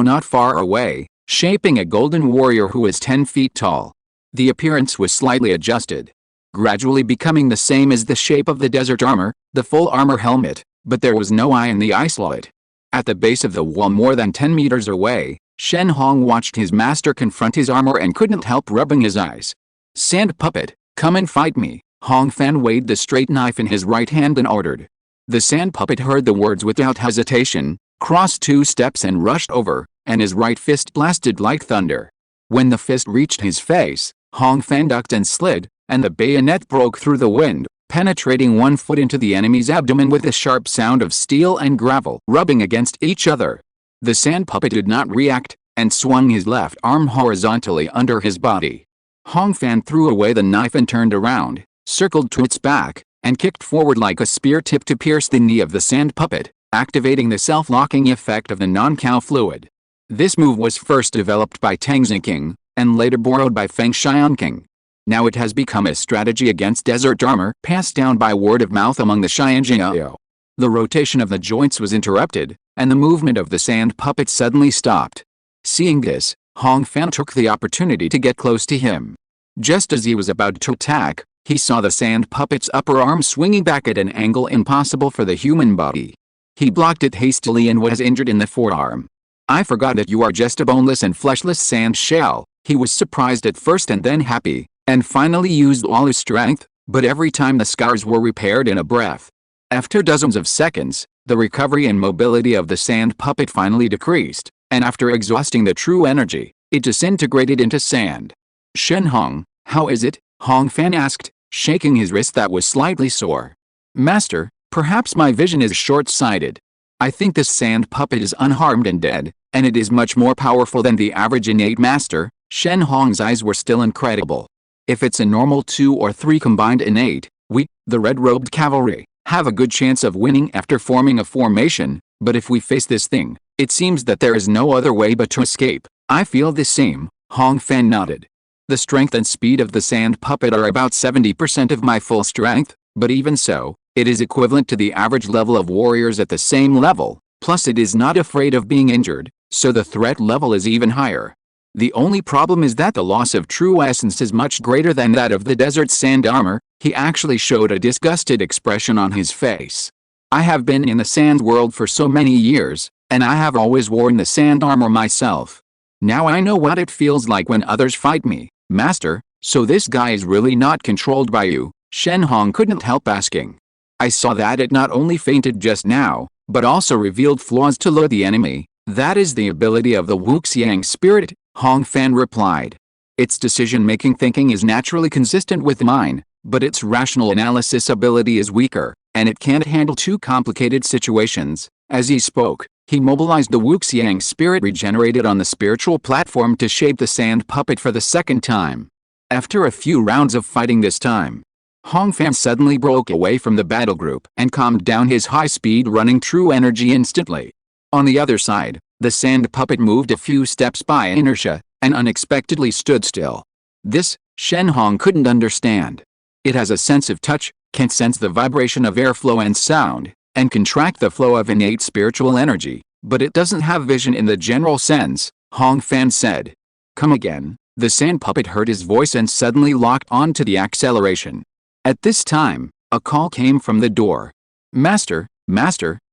not far away, shaping a golden warrior who was 10 feet tall. The appearance was slightly adjusted, gradually becoming the same as the shape of the desert armor, the full armor helmet, but there was no eye in the isolate. At the base of the wall more than 10 meters away, Shen Hong watched his master confront his armor and couldn't help rubbing his eyes. "Sand puppet, come and fight me." Hong Fan weighed the straight knife in his right hand and ordered. The sand puppet heard the words without hesitation, crossed 2 steps and rushed over, and his right fist blasted like thunder. When the fist reached his face, Hong Fan ducked and slid, and the bayonet broke through the wind, penetrating 1 foot into the enemy's abdomen with a sharp sound of steel and gravel rubbing against each other. The sand puppet did not react, and swung his left arm horizontally under his body. Hong Fan threw away the knife and turned around, circled to its back, and kicked forward like a spear tip to pierce the knee of the sand puppet, activating the self-locking effect of the non-cow fluid. This move was first developed by Tang Ziqing, and later borrowed by Feng Xianqing. Now it has become a strategy against desert armor passed down by word of mouth among the Xianjiao. The rotation of the joints was interrupted, and the movement of the sand puppet suddenly stopped. Seeing this, Hong Fan took the opportunity to get close to him. Just as he was about to attack, he saw the sand puppet's upper arm swinging back at an angle impossible for the human body. He blocked it hastily and was injured in the forearm. "I forgot that you are just a boneless and fleshless sand shell." He was surprised at first and then happy, and finally used all his strength, but every time the scars were repaired in a breath. After dozens of seconds, the recovery and mobility of the sand puppet finally decreased, and after exhausting the true energy, it disintegrated into sand. "Shen Hong, how is it?" Hong Fan asked, shaking his wrist that was slightly sore. "Master, perhaps my vision is short-sighted. I think this sand puppet is unharmed and dead, and it is much more powerful than the average innate master." Shen Hong's eyes were still incredible. "If it's a normal 2 or 3 combined innate, we, the red-robed cavalry, have a good chance of winning after forming a formation, but if we face this thing, it seems that there is no other way but to escape." "I feel the same," Hong Fan nodded. "The strength and speed of the sand puppet are about 70% of my full strength, but even so, it is equivalent to the average level of warriors at the same level, plus it is not afraid of being injured, so the threat level is even higher. The only problem is that the loss of true essence is much greater than that of the desert sand armor." He actually showed a disgusted expression on his face. "I have been in the sand world for so many years, and I have always worn the sand armor myself. Now I know what it feels like when others fight me, Master, so this guy is really not controlled by you?" Shen Hong couldn't help asking. "I saw that it not only fainted just now, but also revealed flaws to lure the enemy. That is the ability of the Wuxiang spirit," Hong Fan replied. "Its decision-making thinking is naturally consistent with mine, but its rational analysis ability is weaker, and it can't handle too complicated situations." As he spoke, he mobilized the Wuxiang spirit regenerated on the spiritual platform to shape the sand puppet for the second time. After a few rounds of fighting this time, Hong Fan suddenly broke away from the battle group and calmed down his high-speed running true energy instantly. On the other side, the sand puppet moved a few steps by inertia, and unexpectedly stood still. This, Shen Hong couldn't understand. It has a sense of touch, can sense the vibration of airflow and sound, and can track the flow of innate spiritual energy, but it doesn't have vision in the general sense, Hong Fan said. Come again. The sand puppet heard his voice and suddenly locked on to the acceleration. At this time, a call came from the door. Master,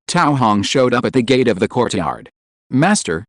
Tao Hong showed up at the gate of the courtyard. Master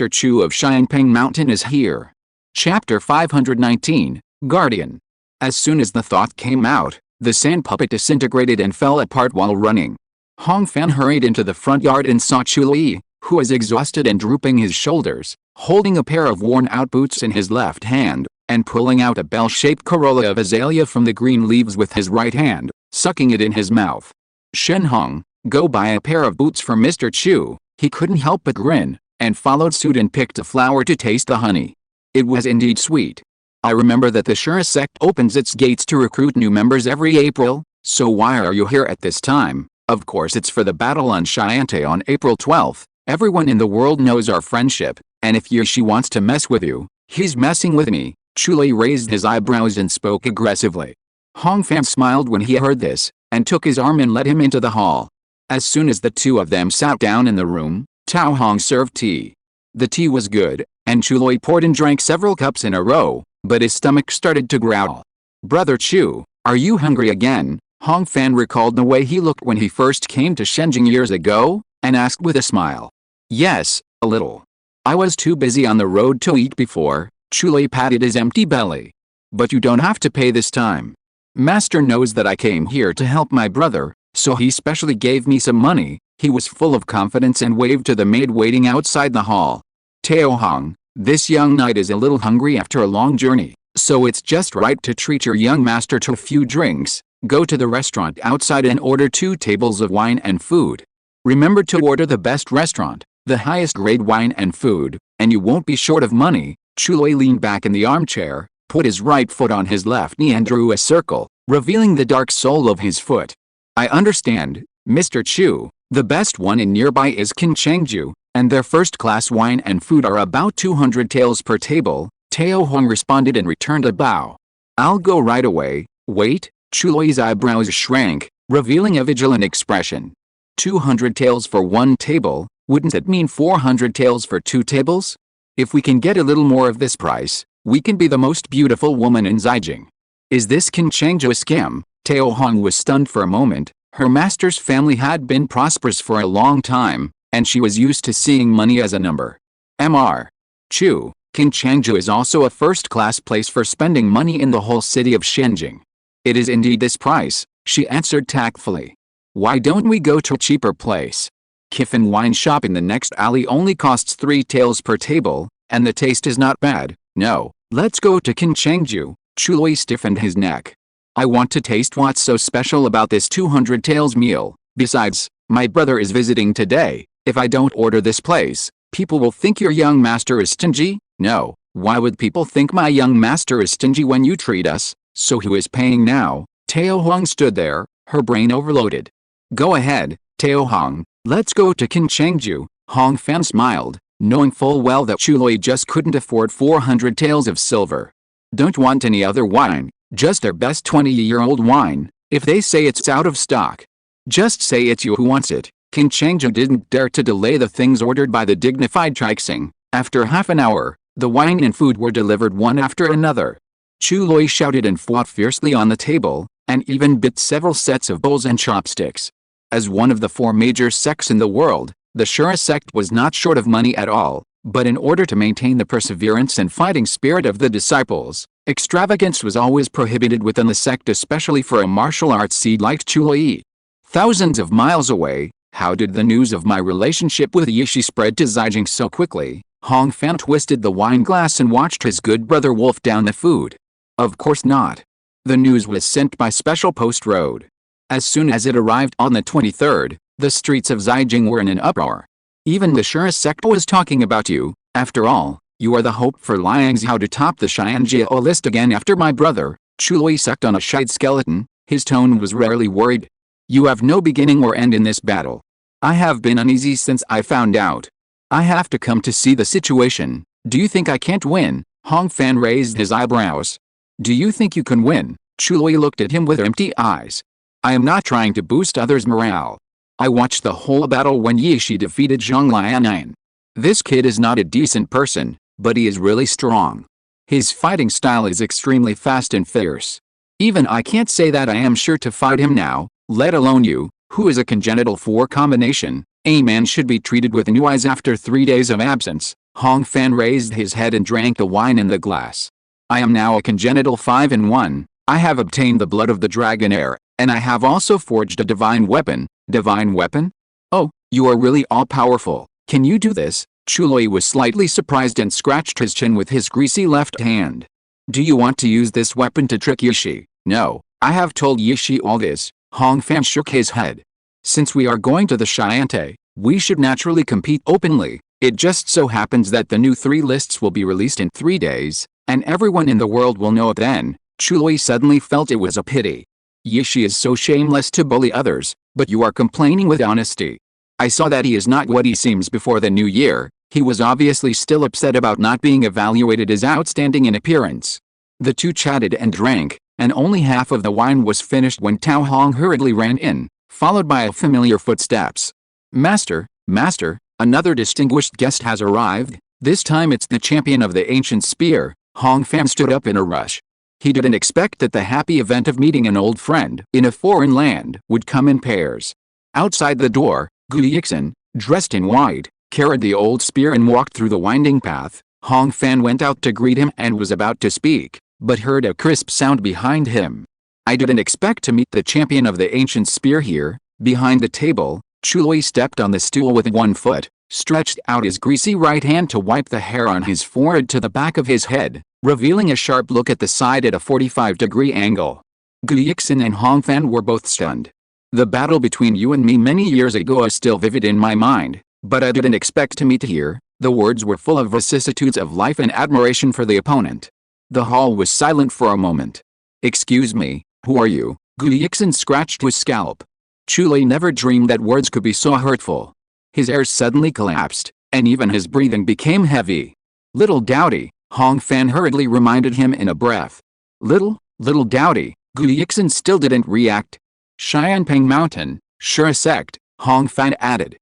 Chu of Xiangping Mountain is here. Chapter 519, Guardian. As soon as the thought came out, the sand puppet disintegrated and fell apart while running. Hong Fan hurried into the front yard and saw Chului, who was exhausted and drooping his shoulders, holding a pair of worn-out boots in his left hand, and pulling out a bell-shaped corolla of azalea from the green leaves with his right hand, sucking it in his mouth. Shen Hong, go buy a pair of boots for Mr. Chu. He couldn't help but grin, and followed suit and picked a flower to taste the honey. It was indeed sweet. I remember that the Shura sect opens its gates to recruit new members every April, so why are you here at this time? Of course it's for the battle on Shiante on April 12th. Everyone in the world knows our friendship, and if Yishi wants to mess with you, he's messing with me. Chulei raised his eyebrows and spoke aggressively. Hong Fan smiled when he heard this, and took his arm and led him into the hall. As soon as the two of them sat down in the room, Tao Hong served tea. The tea was good, and Chulei poured and drank several cups in a row, but his stomach started to growl. Brother Chu, are you hungry again? Hong Fan recalled the way he looked when he first came to Shenjing years ago, and asked with a smile. Yes, a little. I was too busy on the road to eat before. Chulei patted his empty belly. But you don't have to pay this time. Master knows that I came here to help my brother, so he specially gave me some money. He was full of confidence and waved to the maid waiting outside the hall. Tao Hong, this young knight is a little hungry after a long journey, so it's just right to treat your young master to a few drinks. Go to the restaurant outside and order 2 tables of wine and food. Remember to order the best restaurant, the highest grade wine and food, and you won't be short of money. Chulei leaned back in the armchair, put his right foot on his left knee and drew a circle, revealing the dark sole of his foot. I understand, Mr. Chu. The best one in nearby is Kinchangju, and their first-class wine and food are about 200 taels per table. Tao Hong responded and returned a bow. I'll go right away. Wait, Chulei's eyebrows shrank, revealing a vigilant expression. 200 taels for 1 table, wouldn't it mean 400 taels for 2 tables? If we can get a little more of this price, we can be the most beautiful woman in Zijing. Is this Kinchangju a scam? Tao Hong was stunned for a moment. Her master's family had been prosperous for a long time, and she was used to seeing money as a number. Mr. Chu, Kinchangju is also a first-class place for spending money in the whole city of Shenjing. It is indeed this price, she answered tactfully. Why don't we go to a cheaper place? Kiffin wine shop in the next alley only costs 3 taels per table, and the taste is not bad. No, let's go to Kinchangju. Chulei stiffened his neck. I want to taste what's so special about this 200 taels meal. Besides, my brother is visiting today. If I don't order this place, people will think your young master is stingy. No, why would people think my young master is stingy when you treat us? So who is paying now? Tao Hong stood there, her brain overloaded. Go ahead, Tao Hong, let's go to Kinchangju. Hong Fan smiled, knowing full well that Chulei just couldn't afford 400 taels of silver. Don't want any other wine, just their best 20-year-old wine. If they say it's out of stock, just say it's you who wants it. Kinchangju didn't dare to delay the things ordered by the dignified Trixing. After half an hour, the wine and food were delivered one after another. Chulei shouted and fought fiercely on the table, and even bit several sets of bowls and chopsticks. As one of the 4 major sects in the world, the Shura sect was not short of money at all, but in order to maintain the perseverance and fighting spirit of the disciples, extravagance was always prohibited within the sect, especially for a martial arts seed like Chulei. Thousands of miles away, how did the news of my relationship with Yishi spread to Zijing so quickly? Hong Fan twisted the wine glass and watched his good brother wolf down the food. Of course not. The news was sent by special post road. As soon as it arrived on the 23rd, the streets of Zijing were in an uproar. Even the Shura sect was talking about you. After all, you are the hope for Liangzhou to top the Xianjiao list again after my brother. Chulei sucked on a shide skeleton. His tone was rarely worried. You have no beginning or end in this battle. I have been uneasy since I found out. I have to come to see the situation. Do you think I can't win? Hong Fan raised his eyebrows. Do you think you can win? Chulei looked at him with empty eyes. I am not trying to boost others' morale. I watched the whole battle when Yishi defeated Zhang Lianan. This kid is not a decent person, but he is really strong. His fighting style is extremely fast and fierce. Even I can't say that I am sure to fight him now, let alone you, who is a congenital 4 combination. A man should be treated with new eyes after 3 days of absence. Hong Fan raised his head and drank the wine in the glass. I am now a congenital 5 in 1. I have obtained the blood of the dragon heir, and I have also forged a divine weapon. Divine weapon? Oh, you are really all-powerful. Can you do this? Chuloi was slightly surprised and scratched his chin with his greasy left hand. Do you want to use this weapon to trick Yishi? No, I have told Yishi all this. Hong Fan shook his head. Since we are going to the Chiante, we should naturally compete openly. It just so happens that the new 3 lists will be released in 3 days, and everyone in the world will know it then. Chuloi suddenly felt it was a pity. Yishi is so shameless to bully others, but you are complaining with honesty. I saw that he is not what he seems before the new year. He was obviously still upset about not being evaluated as outstanding in appearance. The two chatted and drank, and only half of the wine was finished when Tao Hong hurriedly ran in, followed by familiar footsteps. Master, Master, another distinguished guest has arrived. This time it's the champion of the ancient spear. Hong Fan stood up in a rush. He didn't expect that the happy event of meeting an old friend in a foreign land would come in pairs. Outside the door, Gu Yixin, dressed in white, carried the old spear and walked through the winding path. Hong Fan went out to greet him and was about to speak, but heard a crisp sound behind him. I didn't expect to meet the champion of the ancient spear here. Behind the table, Chuloi stepped on the stool with one foot, stretched out his greasy right hand to wipe the hair on his forehead to the back of his head, revealing a sharp look at the side at a 45-degree angle. Gu Yixin and Hong Fan were both stunned. The battle between you and me many years ago is still vivid in my mind, but I didn't expect to meet here. The words were full of vicissitudes of life and admiration for the opponent. The hall was silent for a moment. Excuse me, who are you? Gu Yixin scratched his scalp. Chuloi never dreamed that words could be so hurtful. His air suddenly collapsed, and even his breathing became heavy. Little Dowdy, Hong Fan hurriedly reminded him in a breath. Little Dowdy. Gu Yixin still didn't react. Xianpeng Mountain, sure a sect, Hong Fan added.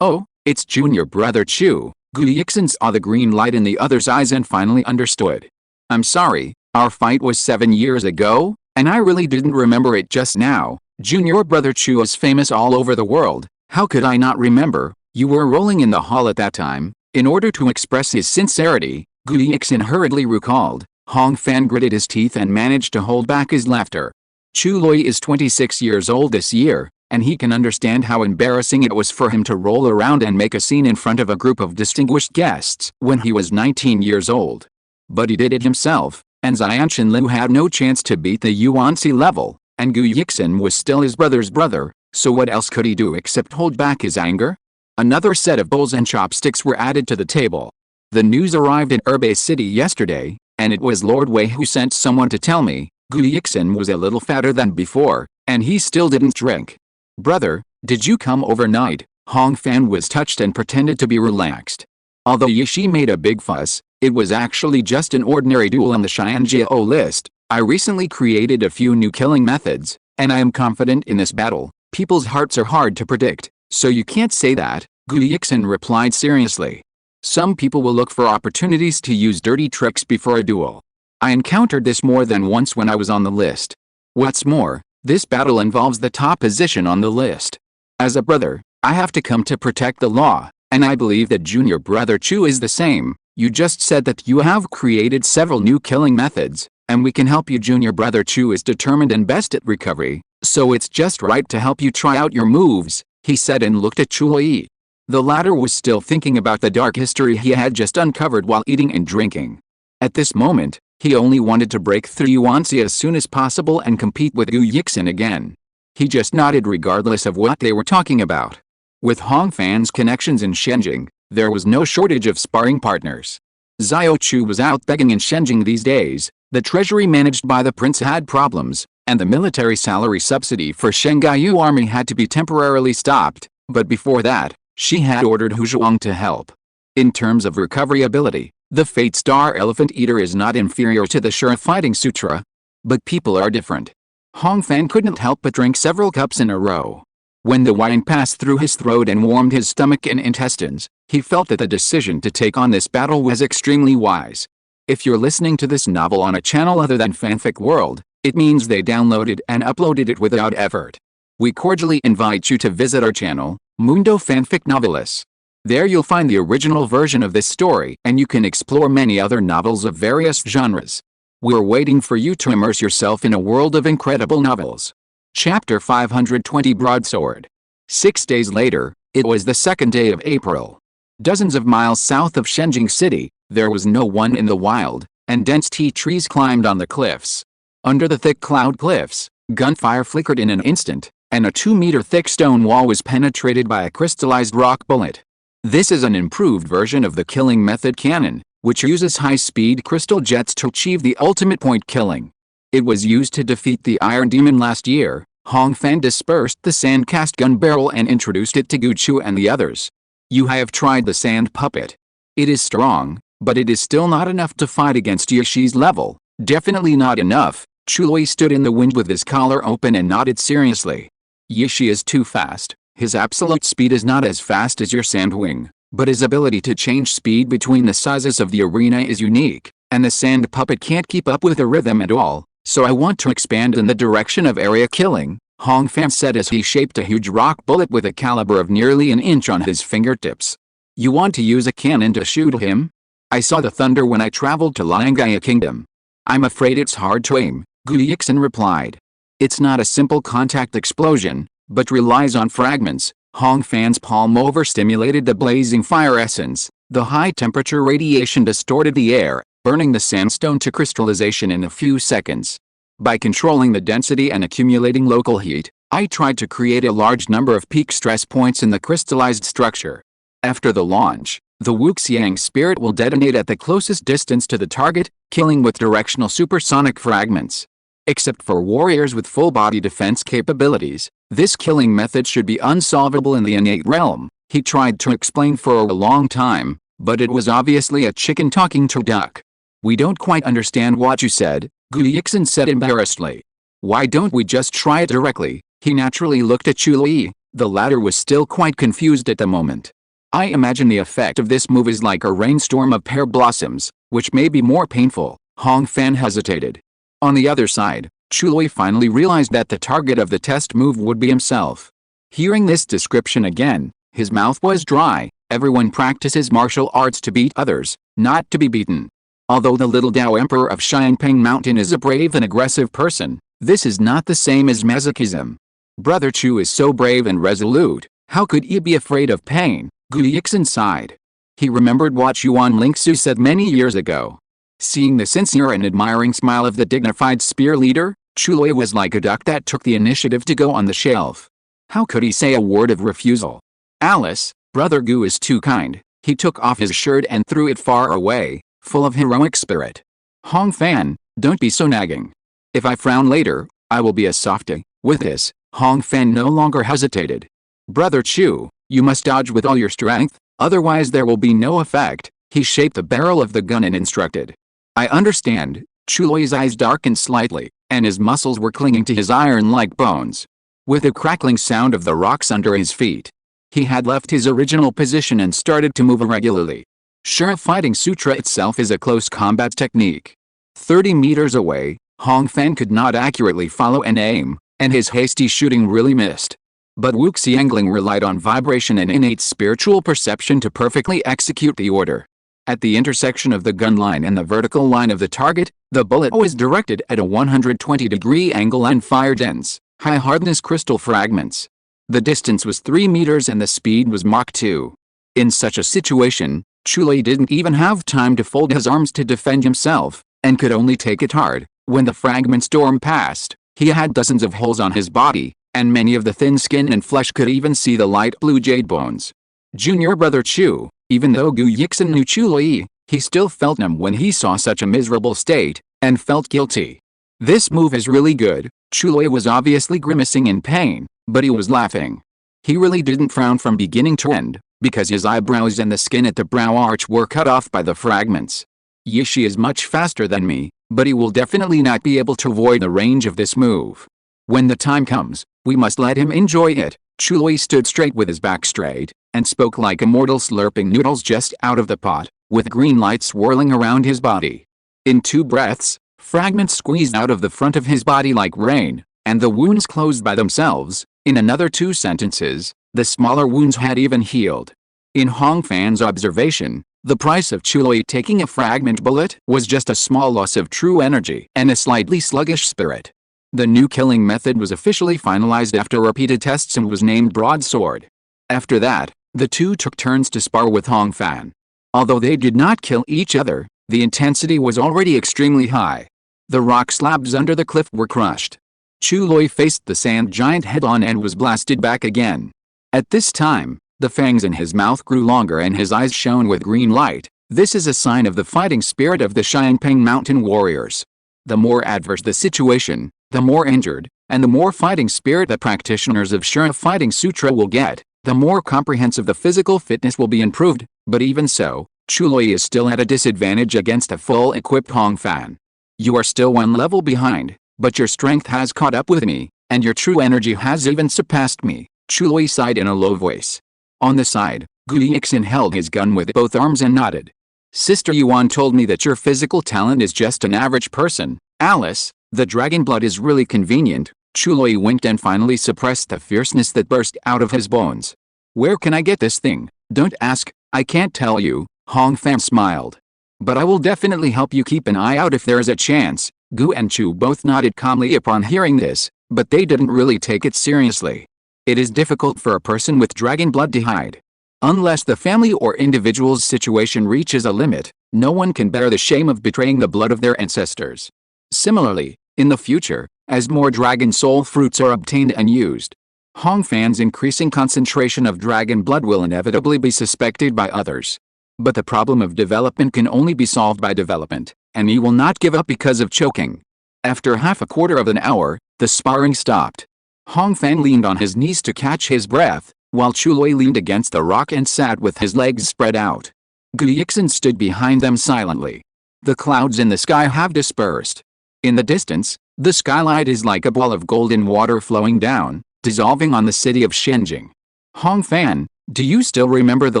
Oh, it's Junior Brother Chu. Gu Yixin saw the green light in the other's eyes and finally understood. I'm sorry, our fight was 7 years ago, and I really didn't remember it just now. Junior Brother Chu is famous all over the world. How could I not remember? You were rolling in the hall at that time. In order to express his sincerity, Gu Yixin hurriedly recalled. Hong Fan gritted his teeth and managed to hold back his laughter. Chuloi is 26 years old this year, and he can understand how embarrassing it was for him to roll around and make a scene in front of a group of distinguished guests when he was 19 years old. But he did it himself, and Xianchen Liu had no chance to beat the Yuanzi level, and Gu Yixin was still his brother's brother, so what else could he do except hold back his anger? Another set of bowls and chopsticks were added to the table. The news arrived in Hebei City yesterday, and it was Lord Wei who sent someone to tell me. Gu Yixin was a little fatter than before, and he still didn't drink. Brother, did you come overnight? Hong Fan was touched and pretended to be relaxed. Although Yishi made a big fuss, it was actually just an ordinary duel on the Xianjiao list. I recently created a few new killing methods, and I am confident in this battle. People's hearts are hard to predict, so you can't say that, Gu Yixin replied seriously. Some people will look for opportunities to use dirty tricks before a duel. I encountered this more than once when I was on the list. What's more, this battle involves the top position on the list. As a brother, I have to come to protect the law, and I believe that Junior Brother Chu is the same. You just said that you have created several new killing methods, and we can help you. Junior Brother Chu is determined and best at recovery, so it's just right to help you try out your moves, he said and looked at Chuloi. The latter was still thinking about the dark history he had just uncovered while eating and drinking. At this moment, he only wanted to break through Yuanzi as soon as possible and compete with Gu Yixin again. He just nodded regardless of what they were talking about. With Hong Fan's connections in Shenjing, there was no shortage of sparring partners. Xiao Chu was out begging in Shenjing these days. The treasury managed by the prince had problems, and the military salary subsidy for Shengaiyu army had to be temporarily stopped, but before that, she had ordered Hu Zhuang to help. In terms of recovery ability, the Fate Star Elephant Eater is not inferior to the Shura Fighting Sutra. But people are different. Hong Fan couldn't help but drink several cups in a row. When the wine passed through his throat and warmed his stomach and intestines, he felt that the decision to take on this battle was extremely wise. If you're listening to this novel on a channel other than Fanfic World, it means they downloaded and uploaded it without effort. We cordially invite you to visit our channel, Mundo Fanfic Novelis. There you'll find the original version of this story and you can explore many other novels of various genres. We're waiting for you to immerse yourself in a world of incredible novels. Chapter 520 Broadsword. 6 days later, it was the 2nd day of April. Dozens of miles south of Shenjing City, there was no one in the wild, and dense tea trees climbed on the cliffs. Under the thick cloud cliffs, gunfire flickered in an instant, and a 2-meter thick stone wall was penetrated by a crystallized rock bullet. This is an improved version of the killing method cannon, which uses high-speed crystal jets to achieve the ultimate point killing. It was used to defeat the Iron Demon last year. Hong Fan dispersed the sand-cast gun barrel and introduced it to Gu Chu and the others. You have tried the sand puppet. It is strong, but it is still not enough to fight against Yishi's level. Definitely not enough. Chului stood in the wind with his collar open and nodded seriously. Yishi is too fast. His absolute speed is not as fast as your Sandwing, but his ability to change speed between the sizes of the arena is unique, and the sand puppet can't keep up with the rhythm at all, so I want to expand in the direction of area killing, Hong Fan said as he shaped a huge rock bullet with a caliber of nearly an inch on his fingertips. You want to use a cannon to shoot him? I saw the thunder when I traveled to Liangaya Kingdom. I'm afraid it's hard to aim, Gu Yixin replied. It's not a simple contact explosion, but relies on fragments. Hong Fan's palm overstimulated the blazing fire essence. The high-temperature radiation distorted the air, burning the sandstone to crystallization in a few seconds. By controlling the density and accumulating local heat, I tried to create a large number of peak stress points in the crystallized structure. After the launch, the Wuxiang spirit will detonate at the closest distance to the target, killing with directional supersonic fragments. Except for warriors with full-body defense capabilities, this killing method should be unsolvable in the innate realm, he tried to explain for a long time, but it was obviously a chicken talking to a duck. We don't quite understand what you said, Gu Yixin said embarrassedly. Why don't we just try it directly? He naturally looked at Chului. The latter was still quite confused at the moment. I imagine the effect of this move is like a rainstorm of pear blossoms, which may be more painful. Hong Fan hesitated. On the other side, Chului finally realized that the target of the test move would be himself. Hearing this description again, his mouth was dry. Everyone practices martial arts to beat others, not to be beaten. Although the little Dao Emperor of Xiangping Mountain is a brave and aggressive person, this is not the same as masochism. Brother Chu is so brave and resolute, how could he be afraid of pain? Gu Yixin sighed. He remembered what Yuan Lingsu said many years ago. Seeing the sincere and admiring smile of the dignified spear leader, Chului was like a duck that took the initiative to go on the shelf. How could he say a word of refusal? Alice, Brother Gu is too kind. He took off his shirt and threw it far away, full of heroic spirit. Hong Fan, don't be so nagging. If I frown later, I will be a softy. With this, Hong Fan no longer hesitated. Brother Chu, you must dodge with all your strength, otherwise there will be no effect. He shaped the barrel of the gun and instructed. I understand. Chului's eyes darkened slightly, and his muscles were clinging to his iron like bones. With a crackling sound of the rocks under his feet, he had left his original position and started to move irregularly. Sure, fighting sutra itself is a close combat technique. 30 meters away, Hong Fan could not accurately follow and aim, and his hasty shooting really missed. But Wu Xiangling relied on vibration and innate spiritual perception to perfectly execute the order. At the intersection of the gun line and the vertical line of the target, the bullet was directed at a 120-degree angle and fired dense, high-hardness crystal fragments. The distance was 3 meters and the speed was Mach 2. In such a situation, Chului didn't even have time to fold his arms to defend himself, and could only take it hard. When the fragment storm passed, he had dozens of holes on his body, and many of the thin skin and flesh could even see the light blue jade bones. Junior Brother Chu, even though Gu Yixin knew Chului, he still felt numb when he saw such a miserable state, and felt guilty. This move is really good. Chului was obviously grimacing in pain, but he was laughing. He really didn't frown from beginning to end, because his eyebrows and the skin at the brow arch were cut off by the fragments. Yishi is much faster than me, but he will definitely not be able to avoid the range of this move. When the time comes, we must let him enjoy it. Chului stood straight with his back straight, and spoke like a mortal slurping noodles just out of the pot, with green light swirling around his body. In 2 breaths, fragments squeezed out of the front of his body like rain, and the wounds closed by themselves. In another 2 sentences, the smaller wounds had even healed. In Hong Fan's observation, the price of Chului taking a fragment bullet was just a small loss of true energy and a slightly sluggish spirit. The new killing method was officially finalized after repeated tests and was named Broadsword. After that, the 2 took turns to spar with Hong Fan. Although they did not kill each other, the intensity was already extremely high. The rock slabs under the cliff were crushed. Chului faced the sand giant head-on and was blasted back again. At this time, the fangs in his mouth grew longer and his eyes shone with green light. This is a sign of the fighting spirit of the Xiangping Mountain warriors. The more adverse the situation, the more injured, and the more fighting spirit the practitioners of Shura Fighting Sutra will get, the more comprehensive the physical fitness will be improved. But even so, Chului is still at a disadvantage against a full-equipped Hong Fan. You are still 1 level behind, but your strength has caught up with me, and your true energy has even surpassed me, Chului sighed in a low voice. On the side, Gu Yixin held his gun with both arms and nodded. Sister Yuan told me that your physical talent is just an average person, Alice. The dragon blood is really convenient. Chului winked and finally suppressed the fierceness that burst out of his bones. Where can I get this thing? Don't ask, I can't tell you, Hong Fan smiled. But I will definitely help you keep an eye out if there is a chance. Gu and Chu both nodded calmly upon hearing this, but they didn't really take it seriously. It is difficult for a person with dragon blood to hide. Unless the family or individual's situation reaches a limit, no one can bear the shame of betraying the blood of their ancestors. Similarly, in the future, as more dragon soul fruits are obtained and used, Hong Fan's increasing concentration of dragon blood will inevitably be suspected by others. But the problem of development can only be solved by development, and he will not give up because of choking. After half a quarter of an hour, the sparring stopped. Hong Fan leaned on his knees to catch his breath, while Chului leaned against the rock and sat with his legs spread out. Gu Yixin stood behind them silently. The clouds in the sky have dispersed. In the distance, the skylight is like a ball of golden water flowing down, dissolving on the city of Shenjing. Hong Fan, do you still remember the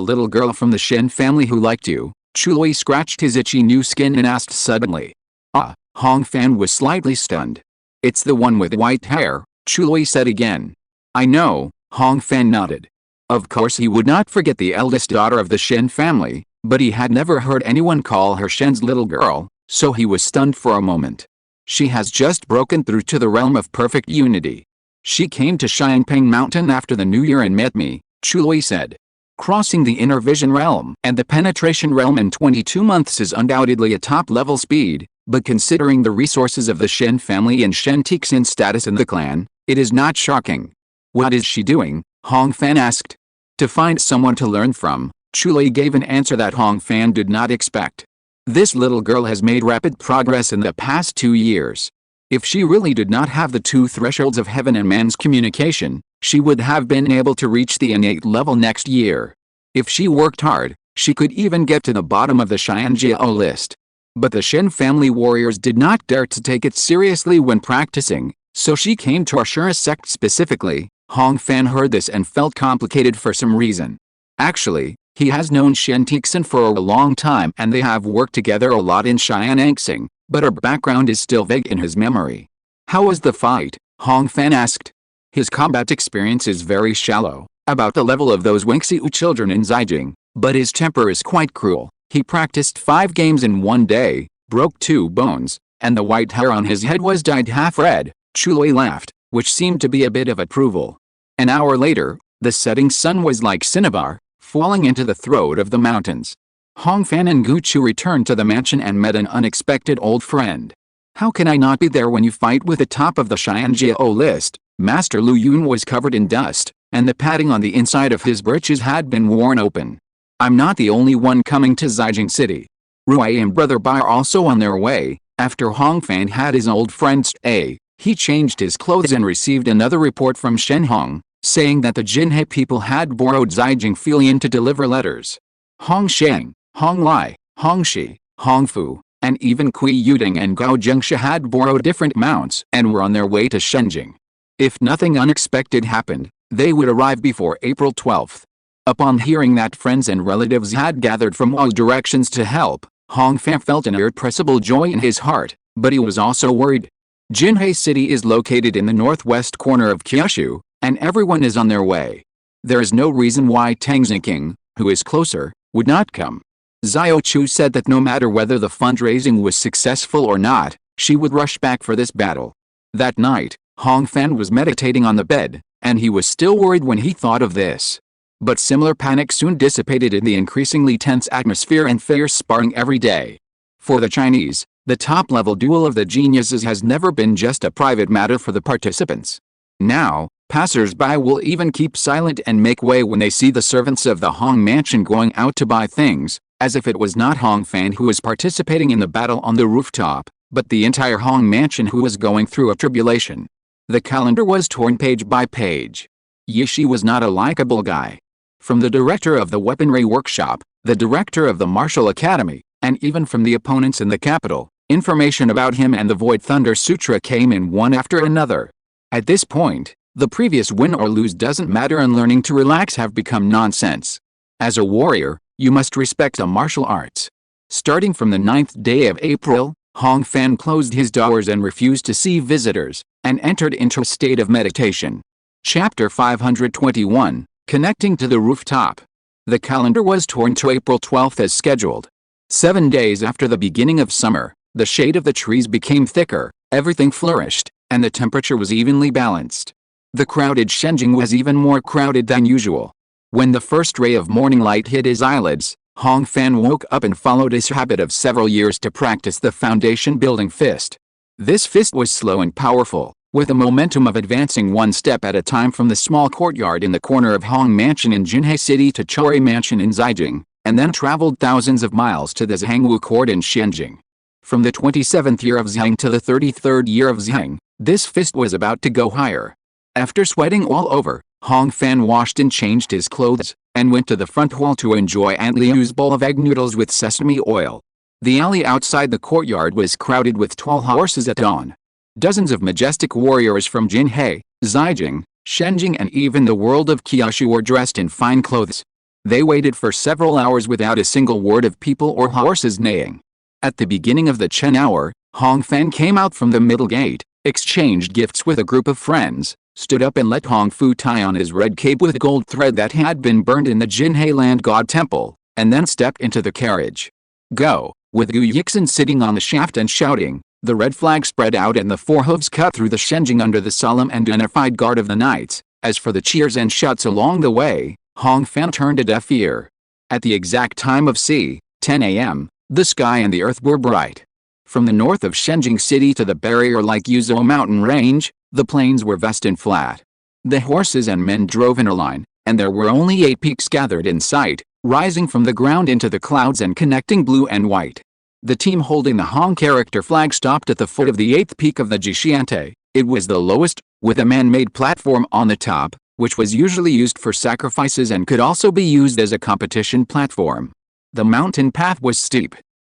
little girl from the Shen family who liked you? Chului scratched his itchy new skin and asked suddenly. Ah, Hong Fan was slightly stunned. It's the one with white hair, Chului said again. I know, Hong Fan nodded. Of course he would not forget the eldest daughter of the Shen family, but he had never heard anyone call her Shen's little girl, so he was stunned for a moment. She has just broken through to the realm of perfect unity. She came to Xiangping Mountain after the New Year and met me, Chului said. Crossing the inner vision realm and the penetration realm in 22 months is undoubtedly a top-level speed, but considering the resources of the Shen family and Shen Tixin's status in the clan, it is not shocking. What is she doing? Hong Fan asked. To find someone to learn from, Chului gave an answer that Hong Fan did not expect. This little girl has made rapid progress in the past 2 years. If she really did not have the 2 thresholds of heaven and man's communication, she would have been able to reach the innate level next year. If she worked hard, she could even get to the bottom of the Xianjiao list. But the Shen family warriors did not dare to take it seriously when practicing, so she came to Ashura sect specifically. Hong Fan heard this and felt complicated for some reason. Actually, he has known Shen Tixin for a long time and they have worked together a lot in Xianxing, but her background is still vague in his memory. How was the fight? Hong Fan asked. His combat experience is very shallow, about the level of those Wingxiu children in Zijing, but his temper is quite cruel. He practiced 5 games in 1 day, broke 2 bones, and the white hair on his head was dyed half red. Chului laughed, which seemed to be a bit of approval. An hour later, the setting sun was like cinnabar, falling into the throat of the mountains. Hong Fan and Gu Chu returned to the mansion and met an unexpected old friend. How can I not be there when you fight with the top of the Xianjiao list? Master Lu Yun was covered in dust, and the padding on the inside of his breeches had been worn open. I'm not the only one coming to Zijing City. Ruai and Brother Bai are also on their way. After Hong Fan had his old friend stay, he changed his clothes and received another report from Shen Hong, saying that the Jinhe people had borrowed Zijing Filian to deliver letters. Hong Sheng, Hong Lai, Hong Shi, Hong Fu, and even Kui Yuding and Gao Jingsha had borrowed different mounts and were on their way to Shenjing. If nothing unexpected happened, They would arrive before April 12th. Upon hearing that friends and relatives had gathered from all directions to help, Hong Fan felt an irrepressible joy in his heart, but he was also worried. Jinhae City is located in the northwest corner of Kyushu, and everyone is on their way. There is no reason why Tang Ziking, who is closer, would not come. Xiao Chu said that no matter whether the fundraising was successful or not, she would rush back for this battle. That night, Hong Fan was meditating on the bed, and he was still worried when he thought of this. But similar panic soon dissipated in the increasingly tense atmosphere and fierce sparring every day. For the Chinese, the top-level duel of the geniuses has never been just a private matter for the participants. Now, passers-by will even keep silent and make way when they see the servants of the Hong mansion going out to buy things, as if it was not Hong Fan who was participating in the battle on the rooftop, but the entire Hong mansion who was going through a tribulation. The calendar was torn page by page. Yishi was not a likable guy. From the director of the weaponry workshop, the director of the martial academy, and even from the opponents in the capital, information about him and the Void Thunder Sutra came in one after another. At this point, the previous win or lose doesn't matter and learning to relax have become nonsense. As a warrior, you must respect the martial arts. Starting from the 9th day of April, Hong Fan closed his doors and refused to see visitors, and entered into a state of meditation. Chapter 521, Connecting to the Rooftop. The calendar was torn to April 12th as scheduled. 7 days after the beginning of summer, the shade of the trees became thicker, everything flourished, and the temperature was evenly balanced. The crowded Shenjing was even more crowded than usual. When the first ray of morning light hit his eyelids, Hong Fan woke up and followed his habit of several years to practice the foundation-building fist. This fist was slow and powerful, with a momentum of advancing one step at a time from the small courtyard in the corner of Hong Mansion in Jinhae City to Chori Mansion in Zhejiang, and then traveled thousands of miles to the Zhangwu Court in Shenzhen. From the 27th year of Zhang to the 33rd year of Zhang, this fist was about to go higher. After sweating all over, Hong Fan washed and changed his clothes, and went to the front hall to enjoy Aunt Liu's bowl of egg noodles with sesame oil. The alley outside the courtyard was crowded with tall horses at dawn. Dozens of majestic warriors from Jinhae, Zhejiang, Shenzhen and even the world of Kyushu were dressed in fine clothes. They waited for several hours without a single word of people or horses neighing. At the beginning of the Chen hour, Hong Fan came out from the middle gate, exchanged gifts with a group of friends, stood up and let Hong Fu tie on his red cape with gold thread that had been burned in the Jinhae Land God Temple, and then stepped into the carriage. Go, with Gu Yixin sitting on the shaft and shouting, the red flag spread out and the four hooves cut through the Shenzhen under the solemn and dignified guard of the knights. As for the cheers and shouts along the way, Hong Fan turned a deaf ear. At the exact time of 10 a.m., the sky and the earth were bright. From the north of Shenzhen City to the barrier-like Yuzhou mountain range, the plains were vast and flat. The horses and men drove in a line, and there were only 8 peaks gathered in sight, rising from the ground into the clouds and connecting blue and white. The team holding the Hong character flag stopped at the foot of the 8th peak of the Jixiante. It was the lowest, with a man-made platform on the top, which was usually used for sacrifices and could also be used as a competition platform. The mountain path was steep.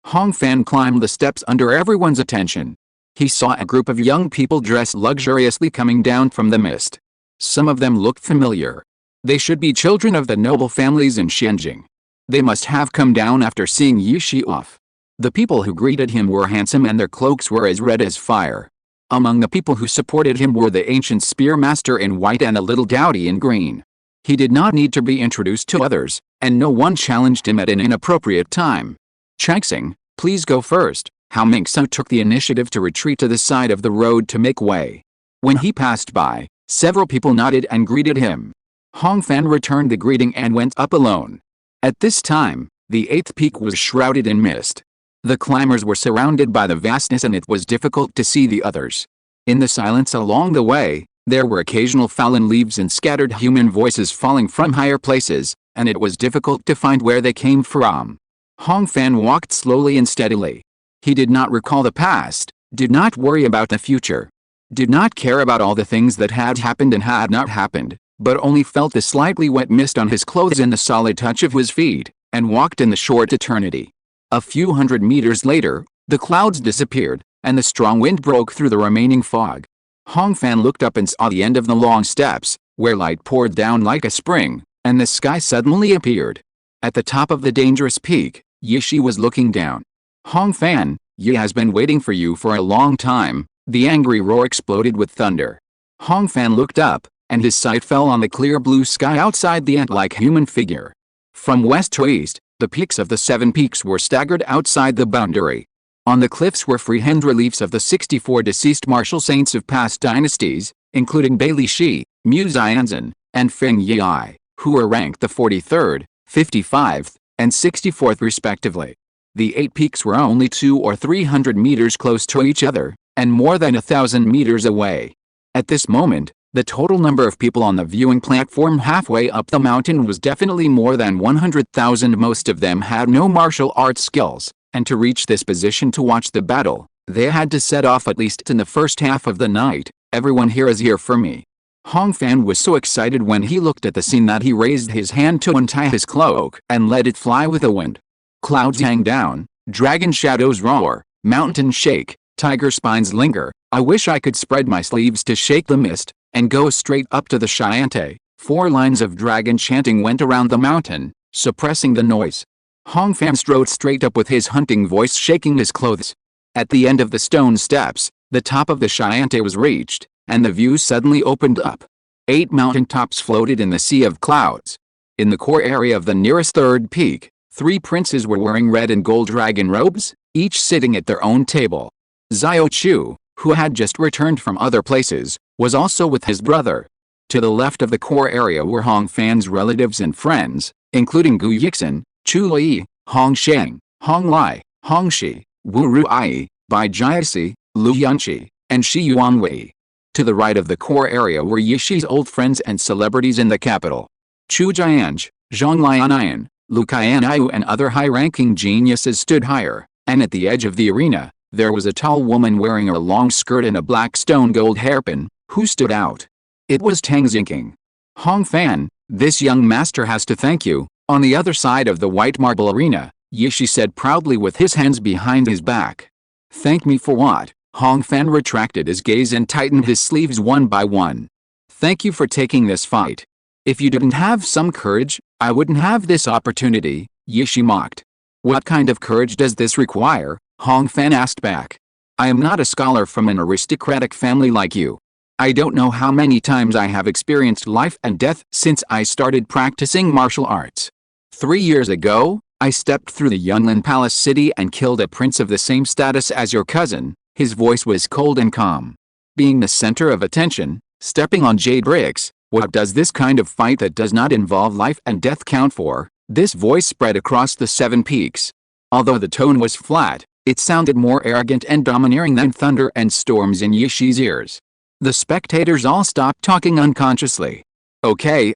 Hong Fan climbed the steps under everyone's attention. He saw a group of young people dressed luxuriously coming down from the mist. Some of them looked familiar. They should be children of the noble families in Shenzhen. They must have come down after seeing Yishi off. The people who greeted him were handsome and their cloaks were as red as fire. Among the people who supported him were the ancient spearmaster in white and a little dowdy in green. He did not need to be introduced to others, and no one challenged him at an inappropriate time. Changxing, please go first. Hao Mingsu took the initiative to retreat to the side of the road to make way. When he passed by, several people nodded and greeted him. Hong Fan returned the greeting and went up alone. At this time, the 8th peak was shrouded in mist. The climbers were surrounded by the vastness and it was difficult to see the others. In the silence along the way, there were occasional fallen leaves and scattered human voices falling from higher places, and it was difficult to find where they came from. Hong Fan walked slowly and steadily. He did not recall the past, did not worry about the future, did not care about all the things that had happened and had not happened, but only felt the slightly wet mist on his clothes and the solid touch of his feet, and walked in the short eternity. A few hundred meters later, the clouds disappeared, and the strong wind broke through the remaining fog. Hong Fan looked up and saw the end of the long steps, where light poured down like a spring, and the sky suddenly appeared. At the top of the dangerous peak, Yishi was looking down. Hong Fan, Yi has been waiting for you for a long time. The angry roar exploded with thunder. Hong Fan looked up, and his sight fell on the clear blue sky outside the ant-like human figure. From west to east, the peaks of the 7 peaks were staggered outside the boundary. On the cliffs were freehand reliefs of the 64 deceased martial saints of past dynasties, including Bailey Shi, Mu Xianzhen, and Feng Yi, who were ranked the 43rd, 55th, and 64th respectively. The 8 peaks were only 200 or 300 meters close to each other, and more than 1,000 meters away. At this moment, the total number of people on the viewing platform halfway up the mountain was definitely more than 100,000. Most of them had no martial arts skills, and to reach this position to watch the battle, they had to set off at least in the first half of the night. Everyone here is here for me. Hong Fan was so excited when he looked at the scene that he raised his hand to untie his cloak and let it fly with the wind. Clouds hang down, dragon shadows roar, mountains shake, tiger spines linger. I wish I could spread my sleeves to shake the mist, and go straight up to the Shyante. 4 lines of dragon chanting went around the mountain, suppressing the noise. Hong Fan strode straight up with his hunting voice shaking his clothes. At the end of the stone steps, the top of the Shyante was reached, and the view suddenly opened up. 8 mountain tops floated in the sea of clouds. In the core area of the nearest 3rd peak, 3 princes were wearing red and gold dragon robes, each sitting at their own table. Xiao Chu, who had just returned from other places, was also with his brother. To the left of the core area were Hong Fan's relatives and friends, including Gu Yixin, Chu Lui, Hong Sheng, Hong Lai, Hong Shi, Wu Ruai, Bai Jiasi, Lu Yunqi, and Shi Yuanwei. To the right of the core area were Yishi's old friends and celebrities in the capital. Chu Jianzhe, Zhang Lianian, Lu Qianyu and other high-ranking geniuses stood higher, and at the edge of the arena, there was a tall woman wearing a long skirt and a black stone gold hairpin, who stood out. It was Tang Xingqing. Hong Fan, this young master has to thank you. On the other side of the white marble arena, Yishi said proudly with his hands behind his back. Thank me for what? Hong Fan retracted his gaze and tightened his sleeves one by one. Thank you for taking this fight. If you didn't have some courage, I wouldn't have this opportunity, Yishi mocked. What kind of courage does this require? Hong Fan asked back. I am not a scholar from an aristocratic family like you. I don't know how many times I have experienced life and death since I started practicing martial arts. 3 years ago, I stepped through the Yunlin Palace city and killed a prince of the same status as your cousin. His voice was cold and calm. Being the center of attention, stepping on jade bricks, what does this kind of fight that does not involve life and death count for? This voice spread across the 7 peaks. Although the tone was flat, it sounded more arrogant and domineering than thunder and storms in Yishi's ears. The spectators all stopped talking unconsciously. Okay,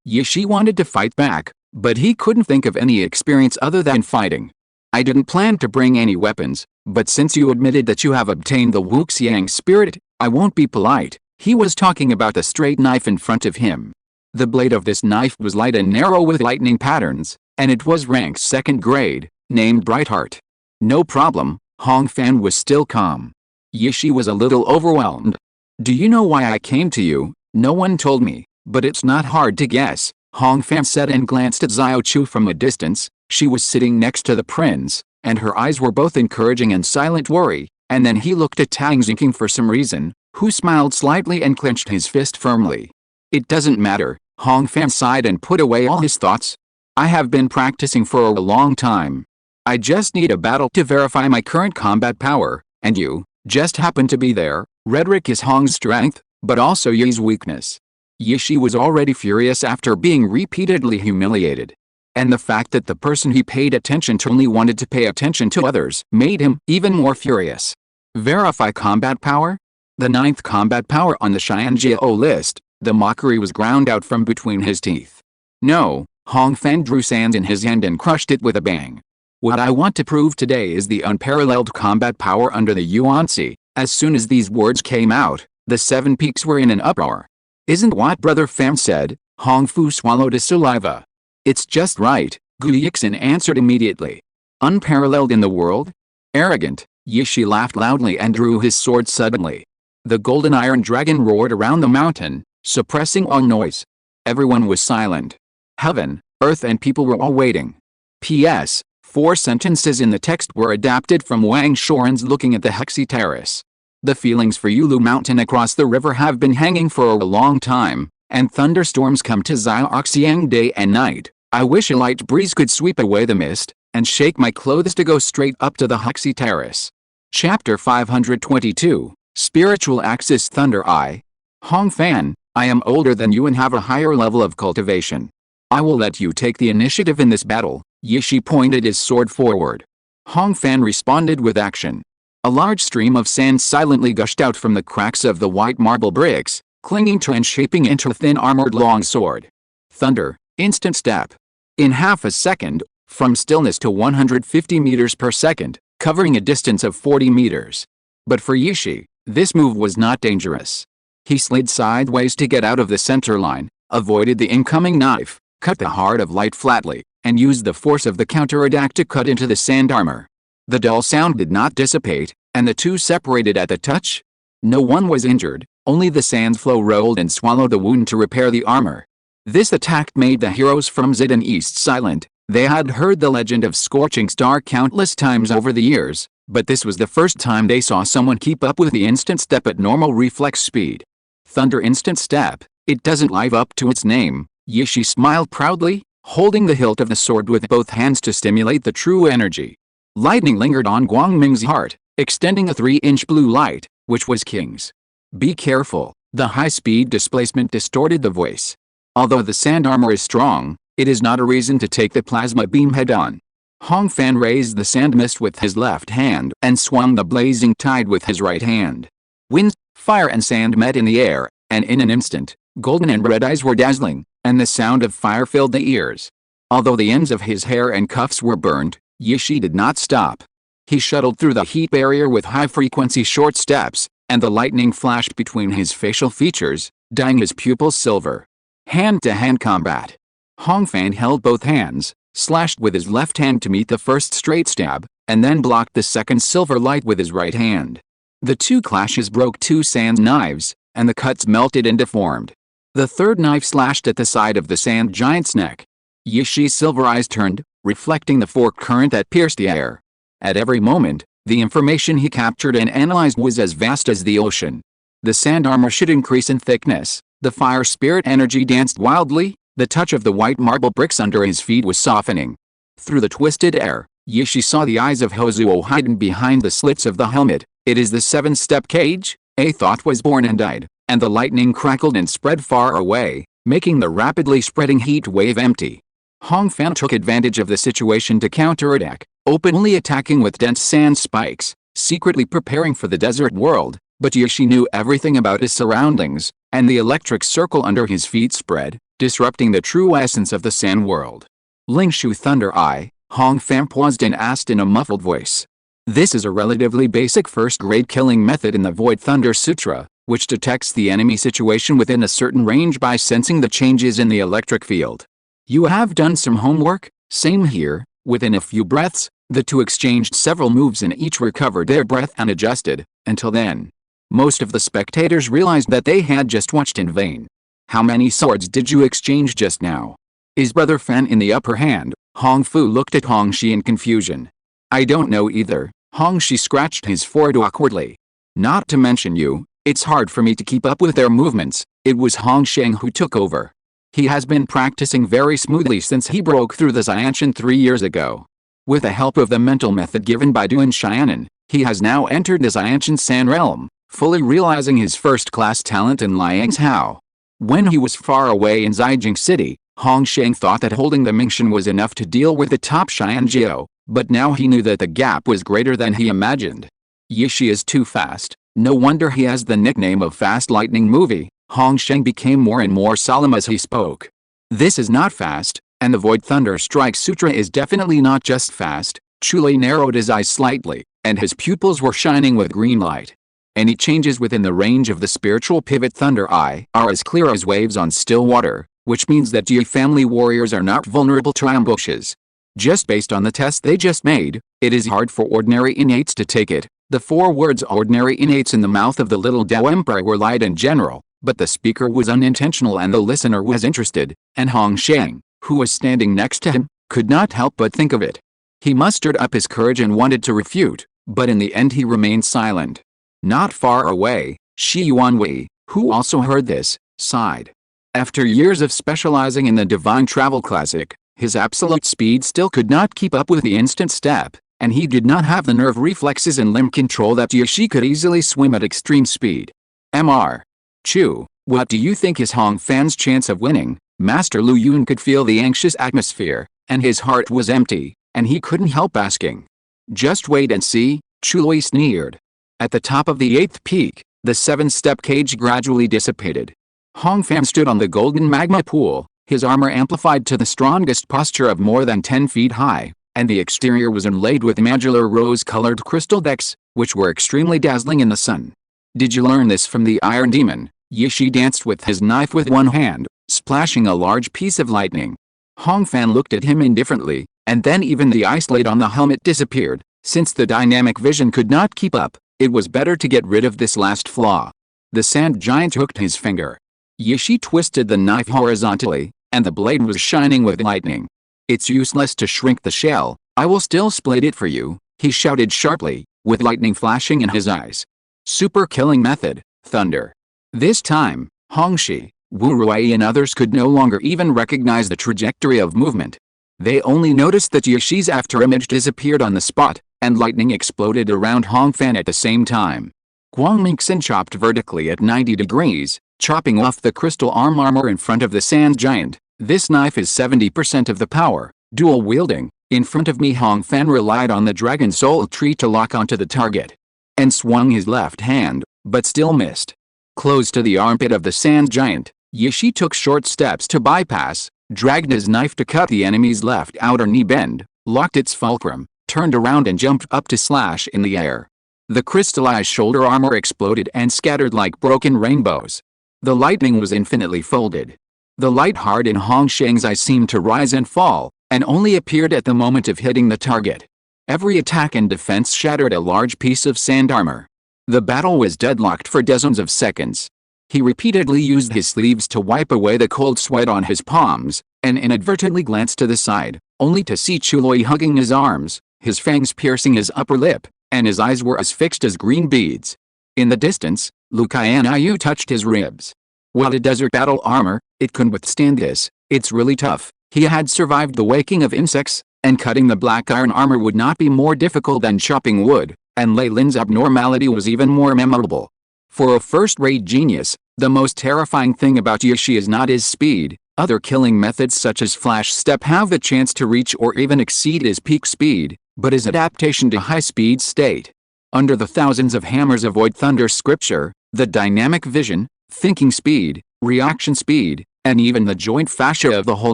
Yishi wanted to fight back, but he couldn't think of any experience other than fighting. I didn't plan to bring any weapons, but since you admitted that you have obtained the Wuxiang spirit, I won't be polite. He was talking about the straight knife in front of him. The blade of this knife was light and narrow with lightning patterns, and it was ranked 2nd grade, named Brightheart. No problem, Hong Fan was still calm. Yishi was a little overwhelmed. Do you know why I came to you? No one told me, but it's not hard to guess, Hong Fan said and glanced at Xiao Chu from a distance. She was sitting next to the prince, and her eyes were both encouraging and silent worry, and then he looked at Tang Xingqing for some reason, who smiled slightly and clenched his fist firmly. It doesn't matter, Hong Fan sighed and put away all his thoughts. I have been practicing for a long time. I just need a battle to verify my current combat power, and you just happen to be there. Rhetoric is Hong's strength, but also Yi's weakness. Yishi was already furious after being repeatedly humiliated. And the fact that the person he paid attention to only wanted to pay attention to others made him even more furious. Verify combat power? The 9th combat power on the Xianjiao list, the mockery was ground out from between his teeth. No, Hong Fan drew sand in his hand and crushed it with a bang. What I want to prove today is the unparalleled combat power under the Yuanzi. As soon as these words came out, the 7 peaks were in an uproar. Isn't what Brother Fan said? Hong Fu swallowed his saliva. It's just right, Gu Yixin answered immediately. Unparalleled in the world? Arrogant, Yishi laughed loudly and drew his sword suddenly. The golden iron dragon roared around the mountain, suppressing all noise. Everyone was silent. Heaven, earth and people were all waiting. P.S. 4 sentences in the text were adapted from Wang Shoren's Looking at the Hexi Terrace. The feelings for Yulu Mountain across the river have been hanging for a long time, and thunderstorms come to Xiaoxiang day and night. I wish a light breeze could sweep away the mist, and shake my clothes to go straight up to the Hexi Terrace. Chapter 522, Spiritual Axis Thunder Eye. Hong Fan, I am older than you and have a higher level of cultivation. I will let you take the initiative in this battle. Yishi pointed his sword forward. Hong Fan responded with action. A large stream of sand silently gushed out from the cracks of the white marble bricks, clinging to and shaping into a thin armored longsword. Thunder, instant step. In half a second, from stillness to 150 meters per second, covering a distance of 40 meters. But for Yishi, this move was not dangerous. He slid sideways to get out of the center line, avoided the incoming knife, cut the heart of light flatly, and used the force of the counterattack to cut into the sand armor. The dull sound did not dissipate, and the two separated at the touch. No one was injured, only the sand flow rolled and swallowed the wound to repair the armor. This attack made the heroes from Zidane East silent. They had heard the legend of Scorching Star countless times over the years, but this was the first time they saw someone keep up with the instant step at normal reflex speed. Thunder instant step, it doesn't live up to its name. Yishi smiled proudly, holding the hilt of the sword with both hands to stimulate the true energy. Lightning lingered on Guangming's heart, extending a 3-inch blue light, which was King's. Be careful, the high-speed displacement distorted the voice. Although the sand armor is strong, it is not a reason to take the plasma beam head-on. Hong Fan raised the sand mist with his left hand and swung the blazing tide with his right hand. Wind, fire and sand met in the air, and in an instant, golden and red eyes were dazzling, and the sound of fire filled the ears. Although the ends of his hair and cuffs were burned, Yishi did not stop. He shuttled through the heat barrier with high-frequency short steps, and the lightning flashed between his facial features, dyeing his pupils silver. Hand-to-hand combat. Hong Fan held both hands, slashed with his left hand to meet the first straight stab, and then blocked the second silver light with his right hand. The two clashes broke two sand knives, and the cuts melted and deformed. The third knife slashed at the side of the sand giant's neck. Yishi's silver eyes turned, reflecting the fork current that pierced the air. At every moment, the information he captured and analyzed was as vast as the ocean. The sand armor should increase in thickness, the fire spirit energy danced wildly, the touch of the white marble bricks under his feet was softening. Through the twisted air, Yishi saw the eyes of Hozuo hidden behind the slits of the helmet. It is the 7-step cage, a thought was born and died, and the lightning crackled and spread far away, making the rapidly spreading heat wave empty. Hong Fan took advantage of the situation to counterattack, openly attacking with dense sand spikes, secretly preparing for the desert world, but Yishi knew everything about his surroundings, and the electric circle under his feet spread, disrupting the true essence of the sand world. Lingshu Thunder Eye, Hong Fan paused and asked in a muffled voice. This is a relatively basic first-grade killing method in the Void Thunder Sutra, which detects the enemy situation within a certain range by sensing the changes in the electric field. You have done some homework? Same here. Within a few breaths, the two exchanged several moves and each recovered their breath and adjusted. Until then, most of the spectators realized that they had just watched in vain. How many swords did you exchange just now? Is Brother Fan in the upper hand? Hong Fu looked at Hong Shi in confusion. I don't know either. Hong Shi scratched his forehead awkwardly. Not to mention you, it's hard for me to keep up with their movements. It was Hong Sheng who took over. He has been practicing very smoothly since he broke through the Xianshan 3 years ago. With the help of the mental method given by Duan Xianan, he has now entered the Xianshan San realm, fully realizing his first-class talent in Liang's Hao. When he was far away in Zhejiang City, Hong Sheng thought that holding the Mingshan was enough to deal with the top Xianjiao, but now he knew that the gap was greater than he imagined. Yishi is too fast, no wonder he has the nickname of Fast Lightning Movie. Hong Sheng became more and more solemn as he spoke. This is not fast, and the Void Thunder Strike Sutra is definitely not just fast. Chuli narrowed his eyes slightly, and his pupils were shining with green light. Any changes within the range of the spiritual pivot Thunder Eye are as clear as waves on still water, which means that Yi family warriors are not vulnerable to ambushes. Just based on the test they just made, it is hard for ordinary innates to take it. The 4 words ordinary innates in the mouth of the little Dao Emperor were light and general, But the speaker was unintentional and the listener was interested, and Hong Shang, who was standing next to him, could not help but think of it. He mustered up his courage and wanted to refute, but in the end he remained silent. Not far away, Shi Yuanwei, who also heard this, sighed. After years of specializing in the divine travel classic, his absolute speed still could not keep up with the instant step, and he did not have the nerve reflexes and limb control that Jiaxi could easily swim at extreme speed. Mr. Chu, what do you think is Hong Fan's chance of winning? Master Lu Yun could feel the anxious atmosphere, and his heart was empty, and he couldn't help asking. Just wait and see, Chu Lui sneered. At the top of the 8th peak, the 7-step cage gradually dissipated. Hong Fan stood on the golden magma pool, his armor amplified to the strongest posture of more than 10 feet high, and the exterior was inlaid with modular rose-colored crystal decks, which were extremely dazzling in the sun. Did you learn this from the Iron Demon? Yishi danced with his knife with one hand, splashing a large piece of lightning. Hong Fan looked at him indifferently, and then even the ice laid on the helmet disappeared. Since the dynamic vision could not keep up, it was better to get rid of this last flaw. The sand giant hooked his finger. Yishi twisted the knife horizontally, and the blade was shining with lightning. It's useless to shrink the shell, I will still split it for you, he shouted sharply, with lightning flashing in his eyes. Super killing method, thunder. This time, Hongxi, Wu Ruai and others could no longer even recognize the trajectory of movement. They only noticed that Yashi's afterimage disappeared on the spot, and lightning exploded around Hong Fan at the same time. Guang Mingxin chopped vertically at 90 degrees, chopping off the crystal armor in front of the sand giant. This knife is 70% of the power, dual wielding. In front of me Hong Fan relied on the dragon soul tree to lock onto the target. And swung his left hand, but still missed. Close to the armpit of the sand giant, Yishi took short steps to bypass, dragged his knife to cut the enemy's left outer knee bend, locked its fulcrum, turned around and jumped up to slash in the air. The crystallized shoulder armor exploded and scattered like broken rainbows. The lightning was infinitely folded. The light heart in Hong Shang's eye seemed to rise and fall, and only appeared at the moment of hitting the target. Every attack and defense shattered a large piece of sand armor. The battle was deadlocked for dozens of seconds. He repeatedly used his sleeves to wipe away the cold sweat on his palms, and inadvertently glanced to the side, only to see Chuloi hugging his arms, his fangs piercing his upper lip, and his eyes were as fixed as green beads. In the distance, Lu Qianyu touched his ribs. What a desert battle armor, it couldn't withstand this, it's really tough. He had survived the waking of insects, and cutting the black iron armor would not be more difficult than chopping wood, and Lei Lin's abnormality was even more memorable. For a first-rate genius, the most terrifying thing about Yishi is not his speed. Other killing methods such as flash step have the chance to reach or even exceed his peak speed, but his adaptation to high-speed state. Under the thousands of hammers of Void Thunder scripture, the dynamic vision, thinking speed, reaction speed, and even the joint fascia of the whole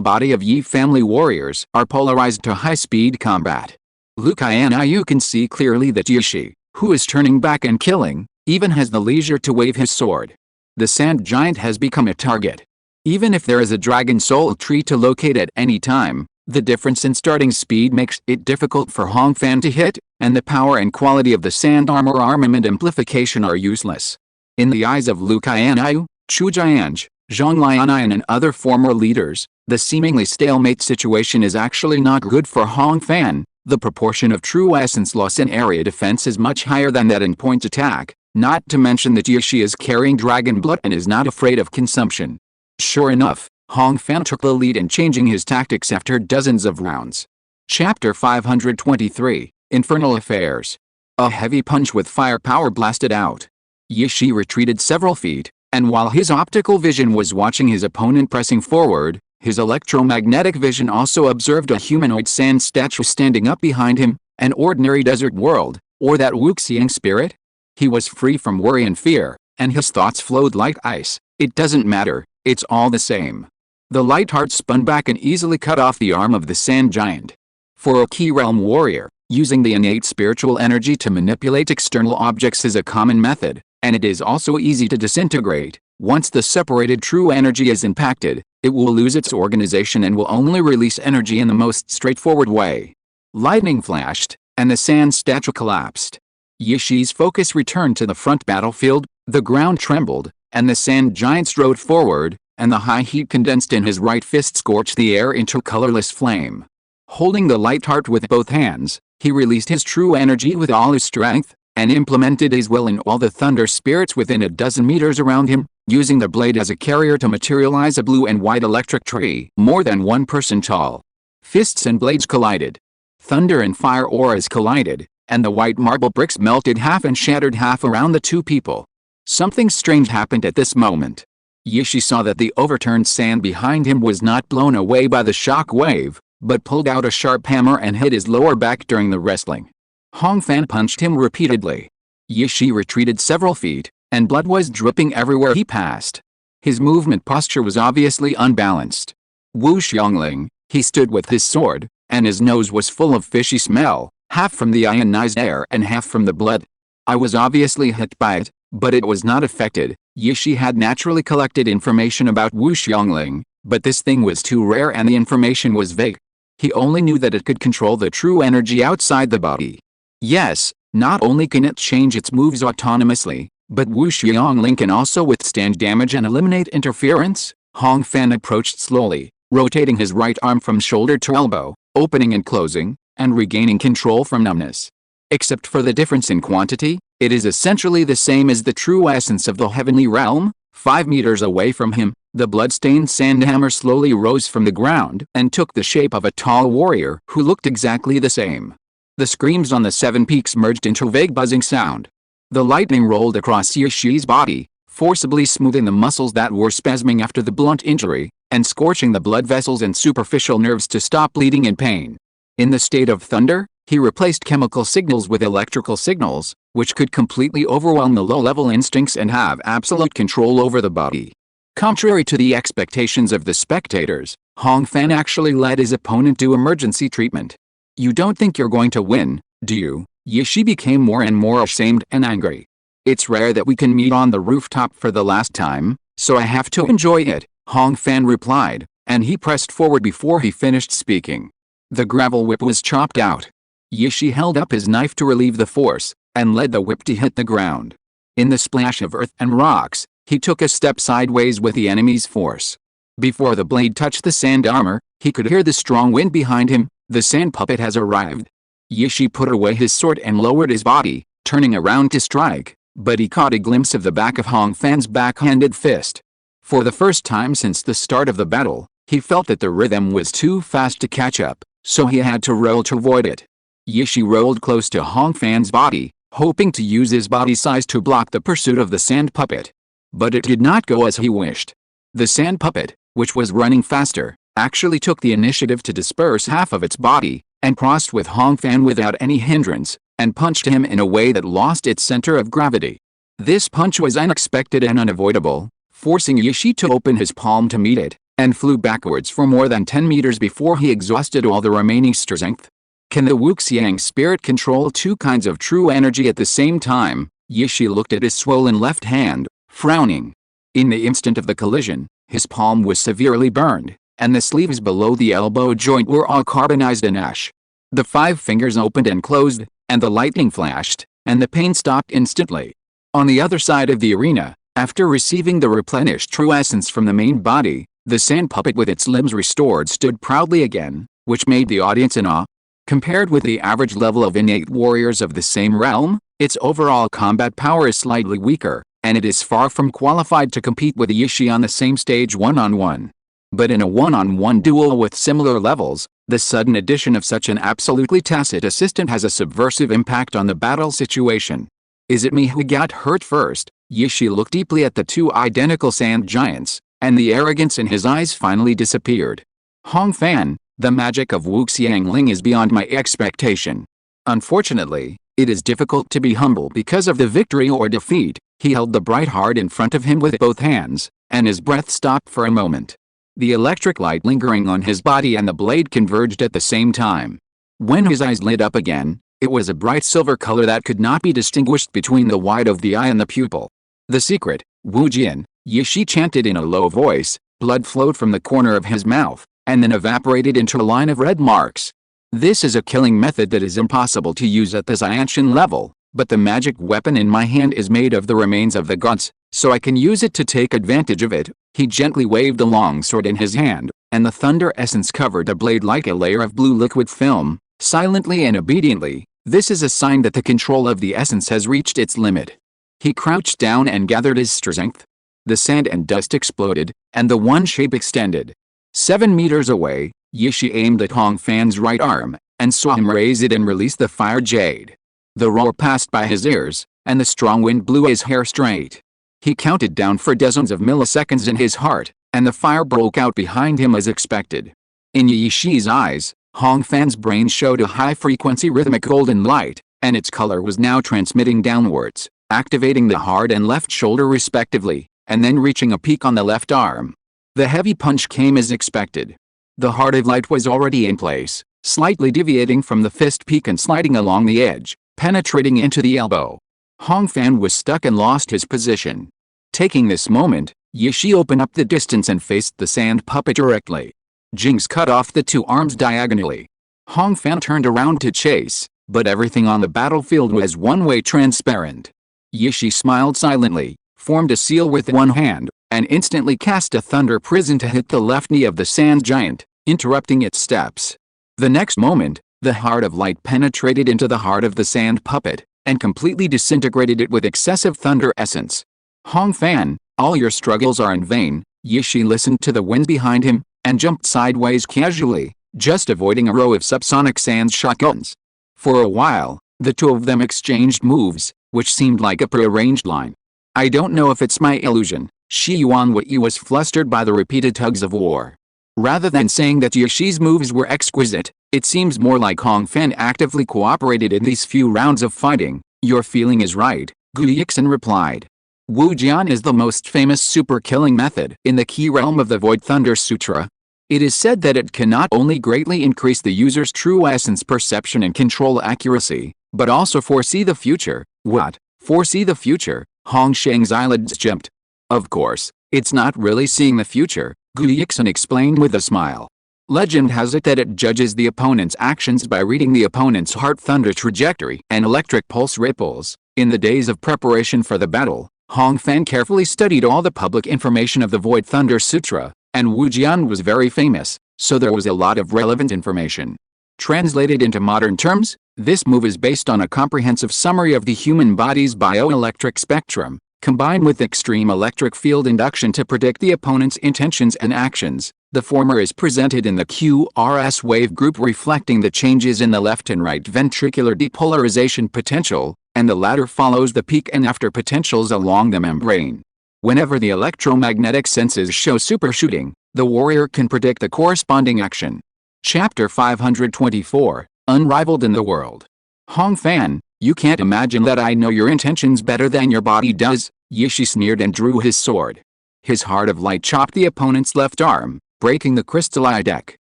body of Yi family warriors are polarized to high-speed combat. Lu Qianyu can see clearly that Yishi, who is turning back and killing, even has the leisure to wave his sword. The sand giant has become a target. Even if there is a dragon soul tree to locate at any time, the difference in starting speed makes it difficult for Hong Fan to hit, and the power and quality of the sand armor armament amplification are useless. In the eyes of Lu Qianyu, Chu Jianzhi, Zhang Lianyan and other former leaders, the seemingly stalemate situation is actually not good for Hong Fan. The proportion of true essence loss in area defense is much higher than that in point attack, not to mention that Yishi is carrying dragon blood and is not afraid of consumption. Sure enough, Hong Fan took the lead in changing his tactics after dozens of rounds. Chapter 523, Infernal Affairs. A heavy punch with firepower blasted out. Yishi retreated several feet, and while his optical vision was watching his opponent pressing forward, his electromagnetic vision also observed a humanoid sand statue standing up behind him, an ordinary desert world, or that Wuxiang spirit? He was free from worry and fear, and his thoughts flowed like ice. It doesn't matter, it's all the same. The light heart spun back and easily cut off the arm of the sand giant. For a key realm warrior, using the innate spiritual energy to manipulate external objects is a common method, and it is also easy to disintegrate. Once the separated true energy is impacted, it will lose its organization and will only release energy in the most straightforward way. Lightning flashed, and the sand statue collapsed. Yishi's focus returned to the front battlefield, the ground trembled, and the sand giant strode forward, and the high heat condensed in his right fist scorched the air into colorless flame. Holding the light heart with both hands, he released his true energy with all his strength, and implemented his will in all the thunder spirits within a dozen meters around him, using the blade as a carrier to materialize a blue and white electric tree more than 1 person tall. Fists and blades collided. Thunder and fire auras collided, and the white marble bricks melted half and shattered half around the two people. Something strange happened at this moment. Yishi saw that the overturned sand behind him was not blown away by the shock wave, but pulled out a sharp hammer and hit his lower back during the wrestling. Hong Fan punched him repeatedly. Yishi retreated several feet, and blood was dripping everywhere he passed. His movement posture was obviously unbalanced. Wu Xiongling, he stood with his sword, and his nose was full of fishy smell, half from the ionized air and half from the blood. I was obviously hit by it, but it was not affected. Yishi had naturally collected information about Wu Xiongling, but this thing was too rare and the information was vague. He only knew that it could control the true energy outside the body. Yes, not only can it change its moves autonomously, but Wu Xiongling can also withstand damage and eliminate interference. Hong Fan approached slowly, rotating his right arm from shoulder to elbow, opening and closing, and regaining control from numbness. Except for the difference in quantity, it is essentially the same as the true essence of the heavenly realm. 5 meters away from him, the blood-stained sandhammer slowly rose from the ground and took the shape of a tall warrior who looked exactly the same. The screams on the 7 peaks merged into a vague buzzing sound. The lightning rolled across Yishi's body, forcibly smoothing the muscles that were spasming after the blunt injury, and scorching the blood vessels and superficial nerves to stop bleeding and pain. In the state of thunder, he replaced chemical signals with electrical signals, which could completely overwhelm the low-level instincts and have absolute control over the body. Contrary to the expectations of the spectators, Hong Fan actually led his opponent to emergency treatment. "You don't think you're going to win, do you?" Yishi became more and more ashamed and angry. "It's rare that we can meet on the rooftop for the last time, so I have to enjoy it," Hong Fan replied, and he pressed forward before he finished speaking. The gravel whip was chopped out. Yishi held up his knife to relieve the force, and led the whip to hit the ground. In the splash of earth and rocks, he took a step sideways with the enemy's force. Before the blade touched the sand armor, he could hear the strong wind behind him. "The sand puppet has arrived." Yishi put away his sword and lowered his body, turning around to strike, but he caught a glimpse of the back of Hong Fan's backhanded fist. For the first time since the start of the battle, he felt that the rhythm was too fast to catch up, so he had to roll to avoid it. Yishi rolled close to Hong Fan's body, hoping to use his body size to block the pursuit of the sand puppet. But it did not go as he wished. The sand puppet, which was running faster, actually took the initiative to disperse half of its body, and crossed with Hong Fan without any hindrance, and punched him in a way that lost its center of gravity. This punch was unexpected and unavoidable, forcing Yishi to open his palm to meet it, and flew backwards for more than 10 meters before he exhausted all the remaining strength. Can the Wuxiang spirit control 2 kinds of true energy at the same time? Yishi looked at his swollen left hand, frowning. In the instant of the collision, his palm was severely burned, and the sleeves below the elbow joint were all carbonized and ash. The 5 fingers opened and closed, and the lightning flashed, and the pain stopped instantly. On the other side of the arena, after receiving the replenished true essence from the main body, the sand puppet with its limbs restored stood proudly again, which made the audience in awe. Compared with the average level of innate warriors of the same realm, its overall combat power is slightly weaker, and it is far from qualified to compete with Yishi on the same stage one-on-one. But in a one-on-one duel with similar levels, the sudden addition of such an absolutely tacit assistant has a subversive impact on the battle situation. "Is it me who got hurt first?" Yishi looked deeply at the 2 identical sand giants, and the arrogance in his eyes finally disappeared. "Hong Fan, the magic of Wuxiangling is beyond my expectation. Unfortunately, it is difficult to be humble because of the victory or defeat." He held the bright heart in front of him with both hands, and his breath stopped for a moment. The electric light lingering on his body and the blade converged at the same time. When his eyes lit up again, it was a bright silver color that could not be distinguished between the white of the eye and the pupil. "The secret, Wu Jian," Yishi chanted in a low voice. Blood flowed from the corner of his mouth, and then evaporated into a line of red marks. "This is a killing method that is impossible to use at the Xiantian level, but the magic weapon in my hand is made of the remains of the gods, so I can use it to take advantage of it." He gently waved the long sword in his hand, and the thunder essence covered the blade like a layer of blue liquid film, silently and obediently. This is a sign that the control of the essence has reached its limit. He crouched down and gathered his strength. The sand and dust exploded, and the one shape extended. 7 meters away, Yishi aimed at Hong Fan's right arm, and saw him raise it and release the fire jade. The roar passed by his ears, and the strong wind blew his hair straight. He counted down for dozens of milliseconds in his heart, and the fire broke out behind him as expected. In Yishi's eyes, Hong Fan's brain showed a high-frequency rhythmic golden light, and its color was now transmitting downwards, activating the hard and left shoulder respectively, and then reaching a peak on the left arm. The heavy punch came as expected. The heart of light was already in place, slightly deviating from the fist peak and sliding along the edge, penetrating into the elbow. Hong Fan was stuck and lost his position. Taking this moment, Yishi opened up the distance and faced the sand puppet directly. Jinx cut off the two arms diagonally. Hong Fan turned around to chase, but everything on the battlefield was one-way transparent. Yishi smiled silently, formed a seal with one hand, and instantly cast a thunder prison to hit the left knee of the sand giant, interrupting its steps. The next moment, the heart of light penetrated into the heart of the sand puppet, and completely disintegrated it with excessive thunder essence. "Hong Fan, all your struggles are in vain." Yishi listened to the wind behind him, and jumped sideways casually, just avoiding a row of subsonic sand shotguns. For a while, the two of them exchanged moves, which seemed like a prearranged line. "I don't know if it's my illusion." Shi Yuanwei was flustered by the repeated tugs of war. Rather than saying that Yishi's moves were exquisite, it seems more like Hong Fan actively cooperated in these few rounds of fighting. "Your feeling is right," Gu Yixin replied. Wu Jian is the most famous super killing method in the key realm of the Void Thunder Sutra. It is said that it can not only greatly increase the user's true essence perception and control accuracy, but also foresee the future. What? Foresee the future? Hong Sheng's eyelids jumped. Of course, it's not really seeing the future, Gu Yixin explained with a smile. Legend has it that it judges the opponent's actions by reading the opponent's heart thunder trajectory and electric pulse ripples. In the days of preparation for the battle, Hong Fan carefully studied all the public information of the Void Thunder Sutra, and Wu Jian was very famous, so there was a lot of relevant information. Translated into modern terms, this move is based on a comprehensive summary of the human body's bioelectric spectrum, combined with extreme electric field induction to predict the opponent's intentions and actions. The former is presented in the QRS wave group reflecting the changes in the left and right ventricular depolarization potential, and the latter follows the peak and after potentials along the membrane. Whenever the electromagnetic senses show supershooting, the warrior can predict the corresponding action. Chapter 524, Unrivaled in the World. Hong Fan, you can't imagine that I know your intentions better than your body does, Yishi sneered and drew his sword. His heart of light chopped the opponent's left arm, breaking the crystalline deck.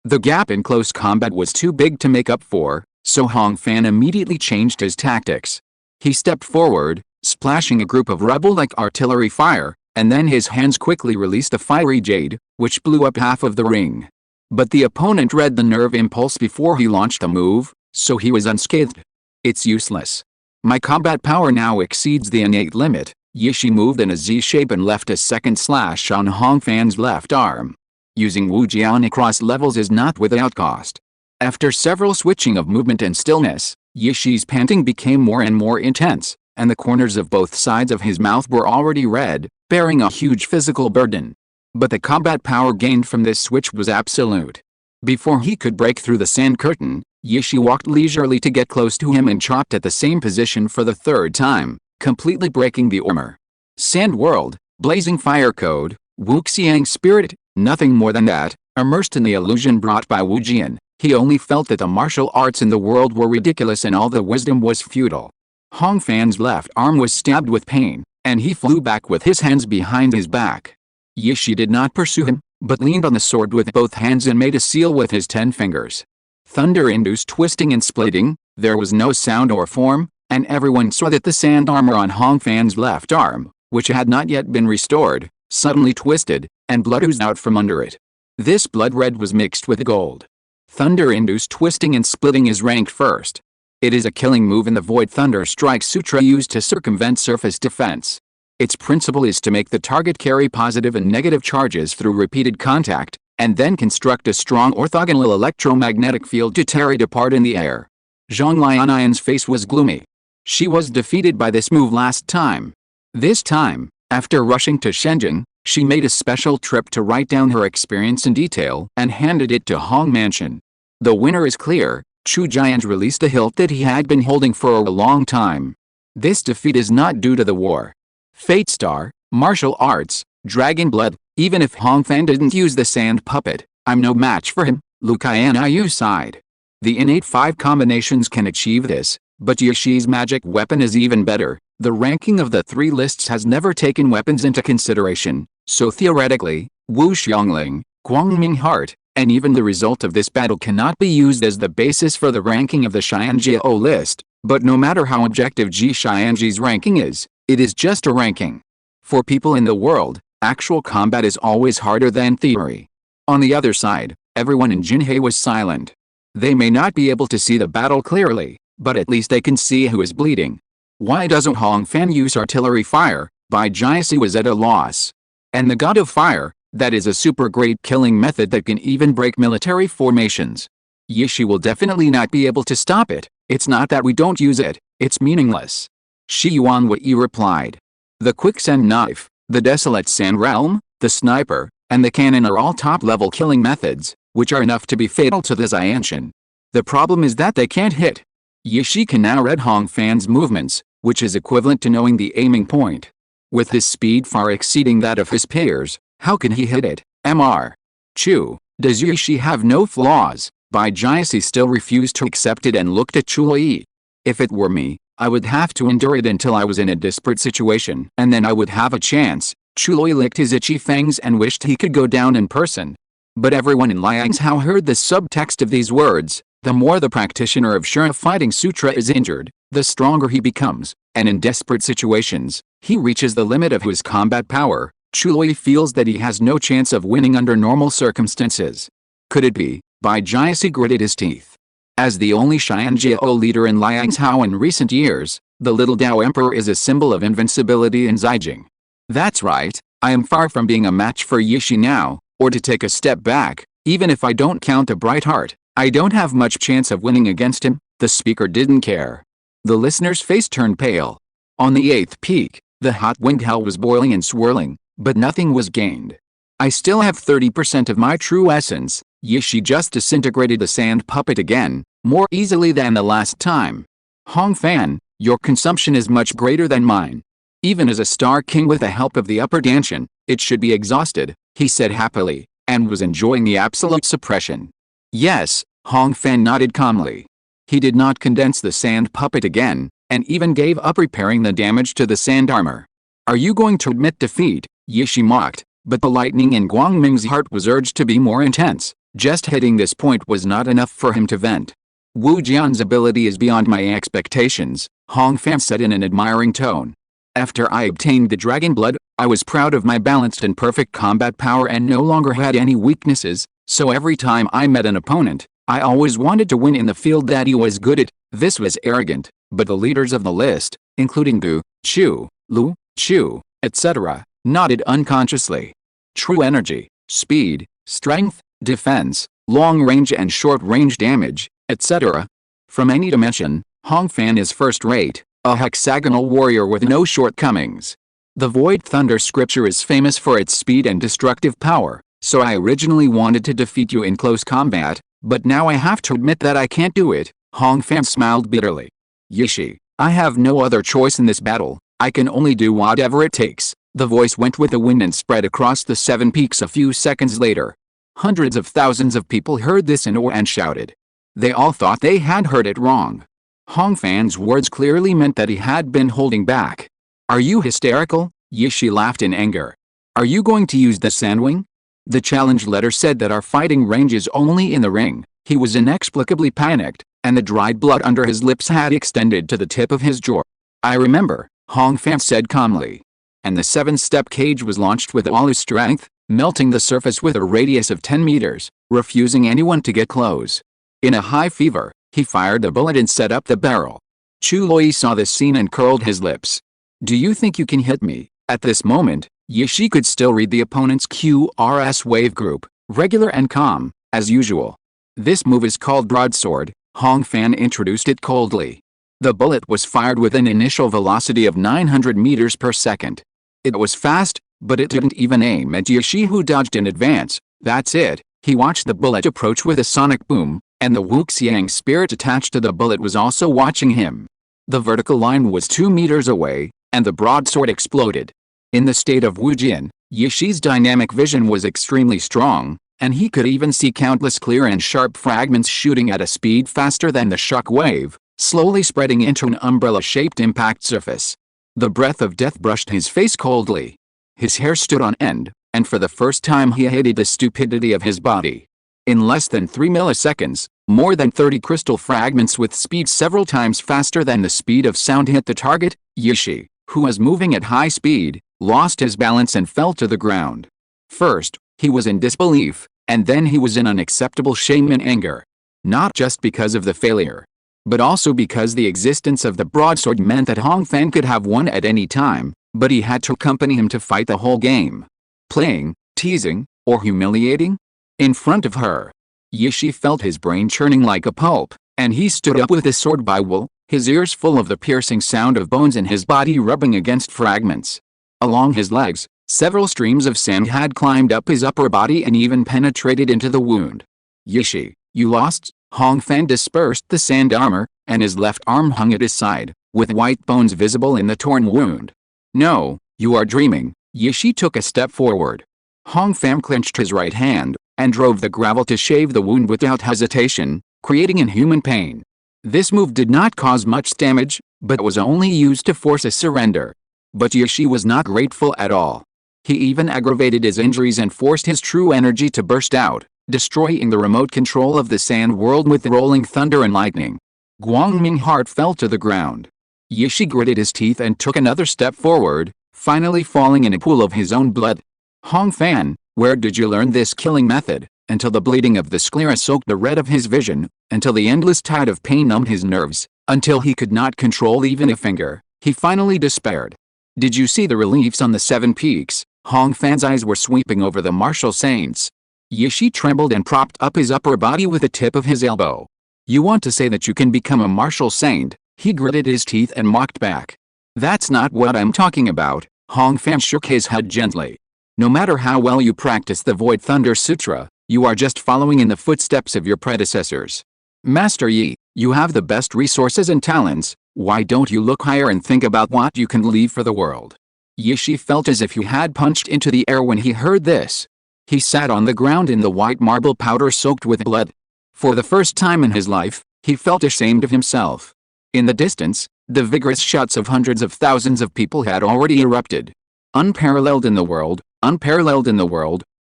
The gap in close combat was too big to make up for, so Hong Fan immediately changed his tactics. He stepped forward, splashing a group of rubble like artillery fire, and then his hands quickly released a fiery jade, which blew up half of the ring. But the opponent read the nerve impulse before he launched the move, so he was unscathed. It's useless. My combat power now exceeds the innate limit. Yishi moved in a Z shape and left a second slash on Hong Fan's left arm. Using Wu Jian across levels is not without cost. After several switching of movement and stillness, Yishi's panting became more and more intense, and the corners of both sides of his mouth were already red, bearing a huge physical burden. But the combat power gained from this switch was absolute. Before he could break through the sand curtain, Yishi walked leisurely to get close to him and chopped at the same position for the third time, completely breaking the armor. Sand World, Blazing Fire Code, Wuxiang Spirit, nothing more than that. Immersed in the illusion brought by Wu Jian, he only felt that the martial arts in the world were ridiculous and all the wisdom was futile. Hong Fan's left arm was stabbed with pain, and he flew back with his hands behind his back. Yishi did not pursue him, but leaned on the sword with both hands and made a seal with his 10 fingers. Thunder-induced twisting and splitting, there was no sound or form, and everyone saw that the sand armor on Hong Fan's left arm, which had not yet been restored, suddenly twisted, and blood oozed out from under it. This blood red was mixed with gold. Thunder-induced twisting and splitting is ranked first. It is a killing move in the Void Thunder Strike Sutra used to circumvent surface defense. Its principle is to make the target carry positive and negative charges through repeated contact, and then construct a strong orthogonal electromagnetic field to tear it apart in the air. Zhang Lianyan's face was gloomy. She was defeated by this move last time. This time, after rushing to Shenzhen, she made a special trip to write down her experience in detail and handed it to Hong Mansion. The winner is clear. Chu Jian released a hilt that he had been holding for a long time. This defeat is not due to the war. Fate Star, martial arts, dragon blood, even if Hong Fan didn't use the sand puppet, I'm no match for him, Lu Qianyu sighed. The innate 5 combinations can achieve this, but Yishi's magic weapon is even better. The ranking of the 3 lists has never taken weapons into consideration, so theoretically, Wu Xiangling, Guangming Heart, and even the result of this battle cannot be used as the basis for the ranking of the Xianjiao list, but no matter how objective Ji Xianji's ranking is, it is just a ranking. For people in the world, actual combat is always harder than theory. On the other side, everyone in Jinhe was silent. They may not be able to see the battle clearly, but at least they can see who is bleeding. Why doesn't Hong Fan use artillery fire? Bai Jiasi was at a loss. And the God of Fire, that is a super great killing method that can even break military formations. Yishi will definitely not be able to stop it. It's not that we don't use it, it's meaningless. Shi Yuan Wei replied. The quicksand knife, the desolate sand realm, the sniper, and the cannon are all top-level killing methods, which are enough to be fatal to the Xiantian. The problem is that they can't hit. Yishi can now read Hong Fan's movements, which is equivalent to knowing the aiming point. With his speed far exceeding that of his peers, how can he hit it? Mr. Chu, does Yishi have no flaws? Bai Jiasi still refused to accept it and looked at Chuloi. If it were me, I would have to endure it until I was in a desperate situation, and then I would have a chance. Chuloi licked his itchy fangs and wished he could go down in person. But everyone in Liangzhou heard the subtext of these words. The more the practitioner of Shura Fighting Sutra is injured, the stronger he becomes, and in desperate situations, he reaches the limit of his combat power. Chuloi feels that he has no chance of winning under normal circumstances. Could it be? Bai Jiasi gritted his teeth. As the only Xianjiao leader in Liangzhou in recent years, the little Dao Emperor is a symbol of invincibility in Zijing. That's right, I am far from being a match for Yishi now, or to take a step back, even if I don't count a bright heart, I don't have much chance of winning against him. The speaker didn't care. The listener's face turned pale. On the 8th peak, the hot wind hell was boiling and swirling, but nothing was gained. I still have 30% of my true essence. Yishi just disintegrated the sand puppet again, more easily than the last time. Hong Fan, your consumption is much greater than mine. Even as a star king with the help of the upper Danshan, it should be exhausted, he said happily, and was enjoying the absolute suppression. Yes, Hong Fan nodded calmly. He did not condense the sand puppet again, and even gave up repairing the damage to the sand armor. Are you going to admit defeat? Yishi mocked, but the lightning in Guangming's heart was urged to be more intense. Just hitting this point was not enough for him to vent. Wu Jian's ability is beyond my expectations, Hong Fan said in an admiring tone. After I obtained the dragon blood, I was proud of my balanced and perfect combat power and no longer had any weaknesses, so every time I met an opponent, I always wanted to win in the field that he was good at. This was arrogant, but the leaders of the list, including Gu, Chu, Lu, Chu, etc., nodded unconsciously. True energy, speed, strength, defense, long-range and short-range damage, etc. From any dimension, Hong Fan is first-rate, a hexagonal warrior with no shortcomings. The Void Thunder scripture is famous for its speed and destructive power, so I originally wanted to defeat you in close combat, but now I have to admit that I can't do it. Hong Fan smiled bitterly. Yishi, I have no other choice in this battle, I can only do whatever it takes. The voice went with the wind and spread across the 7 peaks a few seconds later. Hundreds of thousands of people heard this in awe and shouted. They all thought they had heard it wrong. Hong Fan's words clearly meant that he had been holding back. Are you hysterical? Yishi laughed in anger. Are you going to use the sandwing? The challenge letter said that our fighting range is only in the ring. He was inexplicably panicked, and the dried blood under his lips had extended to the tip of his jaw. I remember, Hong Fan said calmly. And the 7-step cage was launched with all his strength, melting the surface with a radius of 10 meters, refusing anyone to get close. In a high fever, He fired the bullet and set up the barrel. Chu Loi saw this scene and curled his lips. Do you think you can hit me? At this moment, Ye Shi could still read the opponent's QRS wave group, regular and calm, as usual. This move is called broadsword. Hong Fan introduced it coldly. The bullet was fired with an initial velocity of 900 meters per second. It was fast, but it didn't even aim at Ye Shi, who dodged in advance. That's it. He watched the bullet approach with a sonic boom, and the Wuxiang spirit attached to the bullet was also watching him. The vertical line was 2 meters away, and the broadsword exploded. In the state of Wujin, Ye Shi's dynamic vision was extremely strong, and he could even see countless clear and sharp fragments shooting at a speed faster than the shock wave, slowly spreading into an umbrella-shaped impact surface. The breath of death brushed his face coldly. His hair stood on end, and for the first time he hated the stupidity of his body. In less than 3 milliseconds, more than 30 crystal fragments with speed several times faster than the speed of sound hit the target. Ye Shi, who was moving at high speed, lost his balance and fell to the ground. First, he was in disbelief, and then he was in unacceptable shame and anger. Not just because of the failure, but also because the existence of the broadsword meant that Hong Fan could have won at any time, but he had to accompany him to fight the whole game. Playing, teasing, or humiliating? In front of her. Ye Shi felt his brain churning like a pulp, and he stood up with his sword by wool, his ears full of the piercing sound of bones and his body rubbing against fragments. Along his legs, several streams of sand had climbed up his upper body and even penetrated into the wound. Ye Shi, you lost? Hong Fan dispersed the sand armor, and his left arm hung at his side, with white bones visible in the torn wound. No, you are dreaming. Ye Shi took a step forward. Hong Fan clenched his right hand, and drove the gravel to shave the wound without hesitation, creating inhuman pain. This move did not cause much damage, but was only used to force a surrender. But Ye Shi was not grateful at all. He even aggravated his injuries and forced his true energy to burst out, destroying the remote control of the sand world with rolling thunder and lightning. Guangming's heart fell to the ground. Ye Shi gritted his teeth and took another step forward, finally falling in a pool of his own blood. Hong Fan, where did you learn this killing method? Until the bleeding of the sclera soaked the red of his vision, until the endless tide of pain numbed his nerves, until he could not control even a finger, he finally despaired. Did you see the reliefs on the 7 peaks? Hong Fan's eyes were sweeping over the martial saints. Ye Shi trembled and propped up his upper body with the tip of his elbow. You want to say that you can become a martial saint? He gritted his teeth and mocked back. That's not what I'm talking about. Hong Fan shook his head gently. No matter how well you practice the Void Thunder Sutra, you are just following in the footsteps of your predecessors. Master Yi, you have the best resources and talents, why don't you look higher and think about what you can leave for the world? Ye Shi felt as if he had punched into the air when he heard this. He sat on the ground in the white marble powder soaked with blood. For the first time in his life, he felt ashamed of himself. In the distance, the vigorous shouts of hundreds of thousands of people had already erupted. Unparalleled in the world,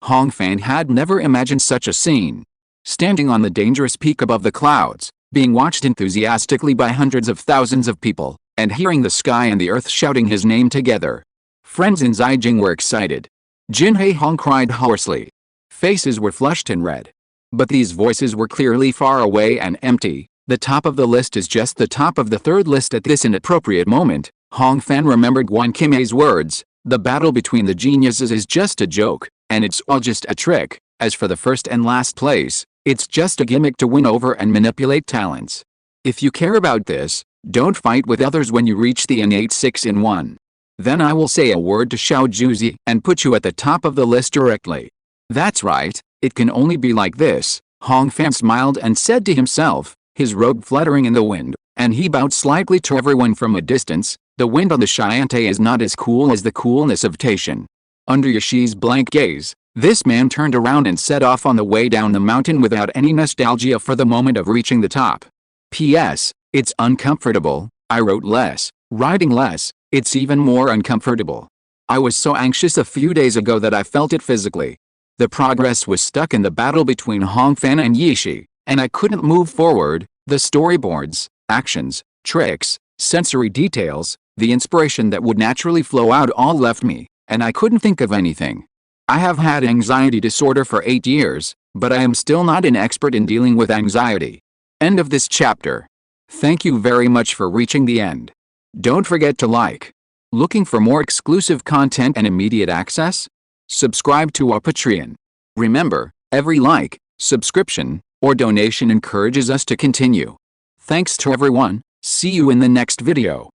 Hong Fan had never imagined such a scene. Standing on the dangerous peak above the clouds, being watched enthusiastically by hundreds of thousands of people, and hearing the sky and the earth shouting his name together. Friends in Zijing were excited. Jin Hei Hong cried hoarsely. Faces were flushed and red. But these voices were clearly far away and empty. The top of the list is just the top of the third list at this inappropriate moment. Hong Fan remembered Guan Kimei's words. The battle between the geniuses is just a joke, and it's all just a trick. As for the first and last place, it's just a gimmick to win over and manipulate talents. If you care about this, don't fight with others when you reach the innate 6-in-1. Then I will say a word to Xiao Juzi and put you at the top of the list directly. That's right, it can only be like this. Hong Fan smiled and said to himself, his robe fluttering in the wind, and he bowed slightly to everyone from a distance. The wind on the Chiante is not as cool as the coolness of Taishan. Under Ye Shi's blank gaze, this man turned around and set off on the way down the mountain without any nostalgia for the moment of reaching the top. P.S. It's uncomfortable. I wrote less. Riding less, it's even more uncomfortable. I was so anxious a few days ago that I felt it physically. The progress was stuck in the battle between Hong Fan and Ye Shi, and I couldn't move forward. The storyboards, actions, tricks, sensory details, the inspiration that would naturally flow out all left me, and I couldn't think of anything. I have had anxiety disorder for 8 years, but I am still not an expert in dealing with anxiety. End of this chapter. Thank you very much for reaching the end. Don't forget to like. Looking for more exclusive content and immediate access? Subscribe to our Patreon. Remember, every like, subscription, or donation encourages us to continue. Thanks to everyone. See you in the next video.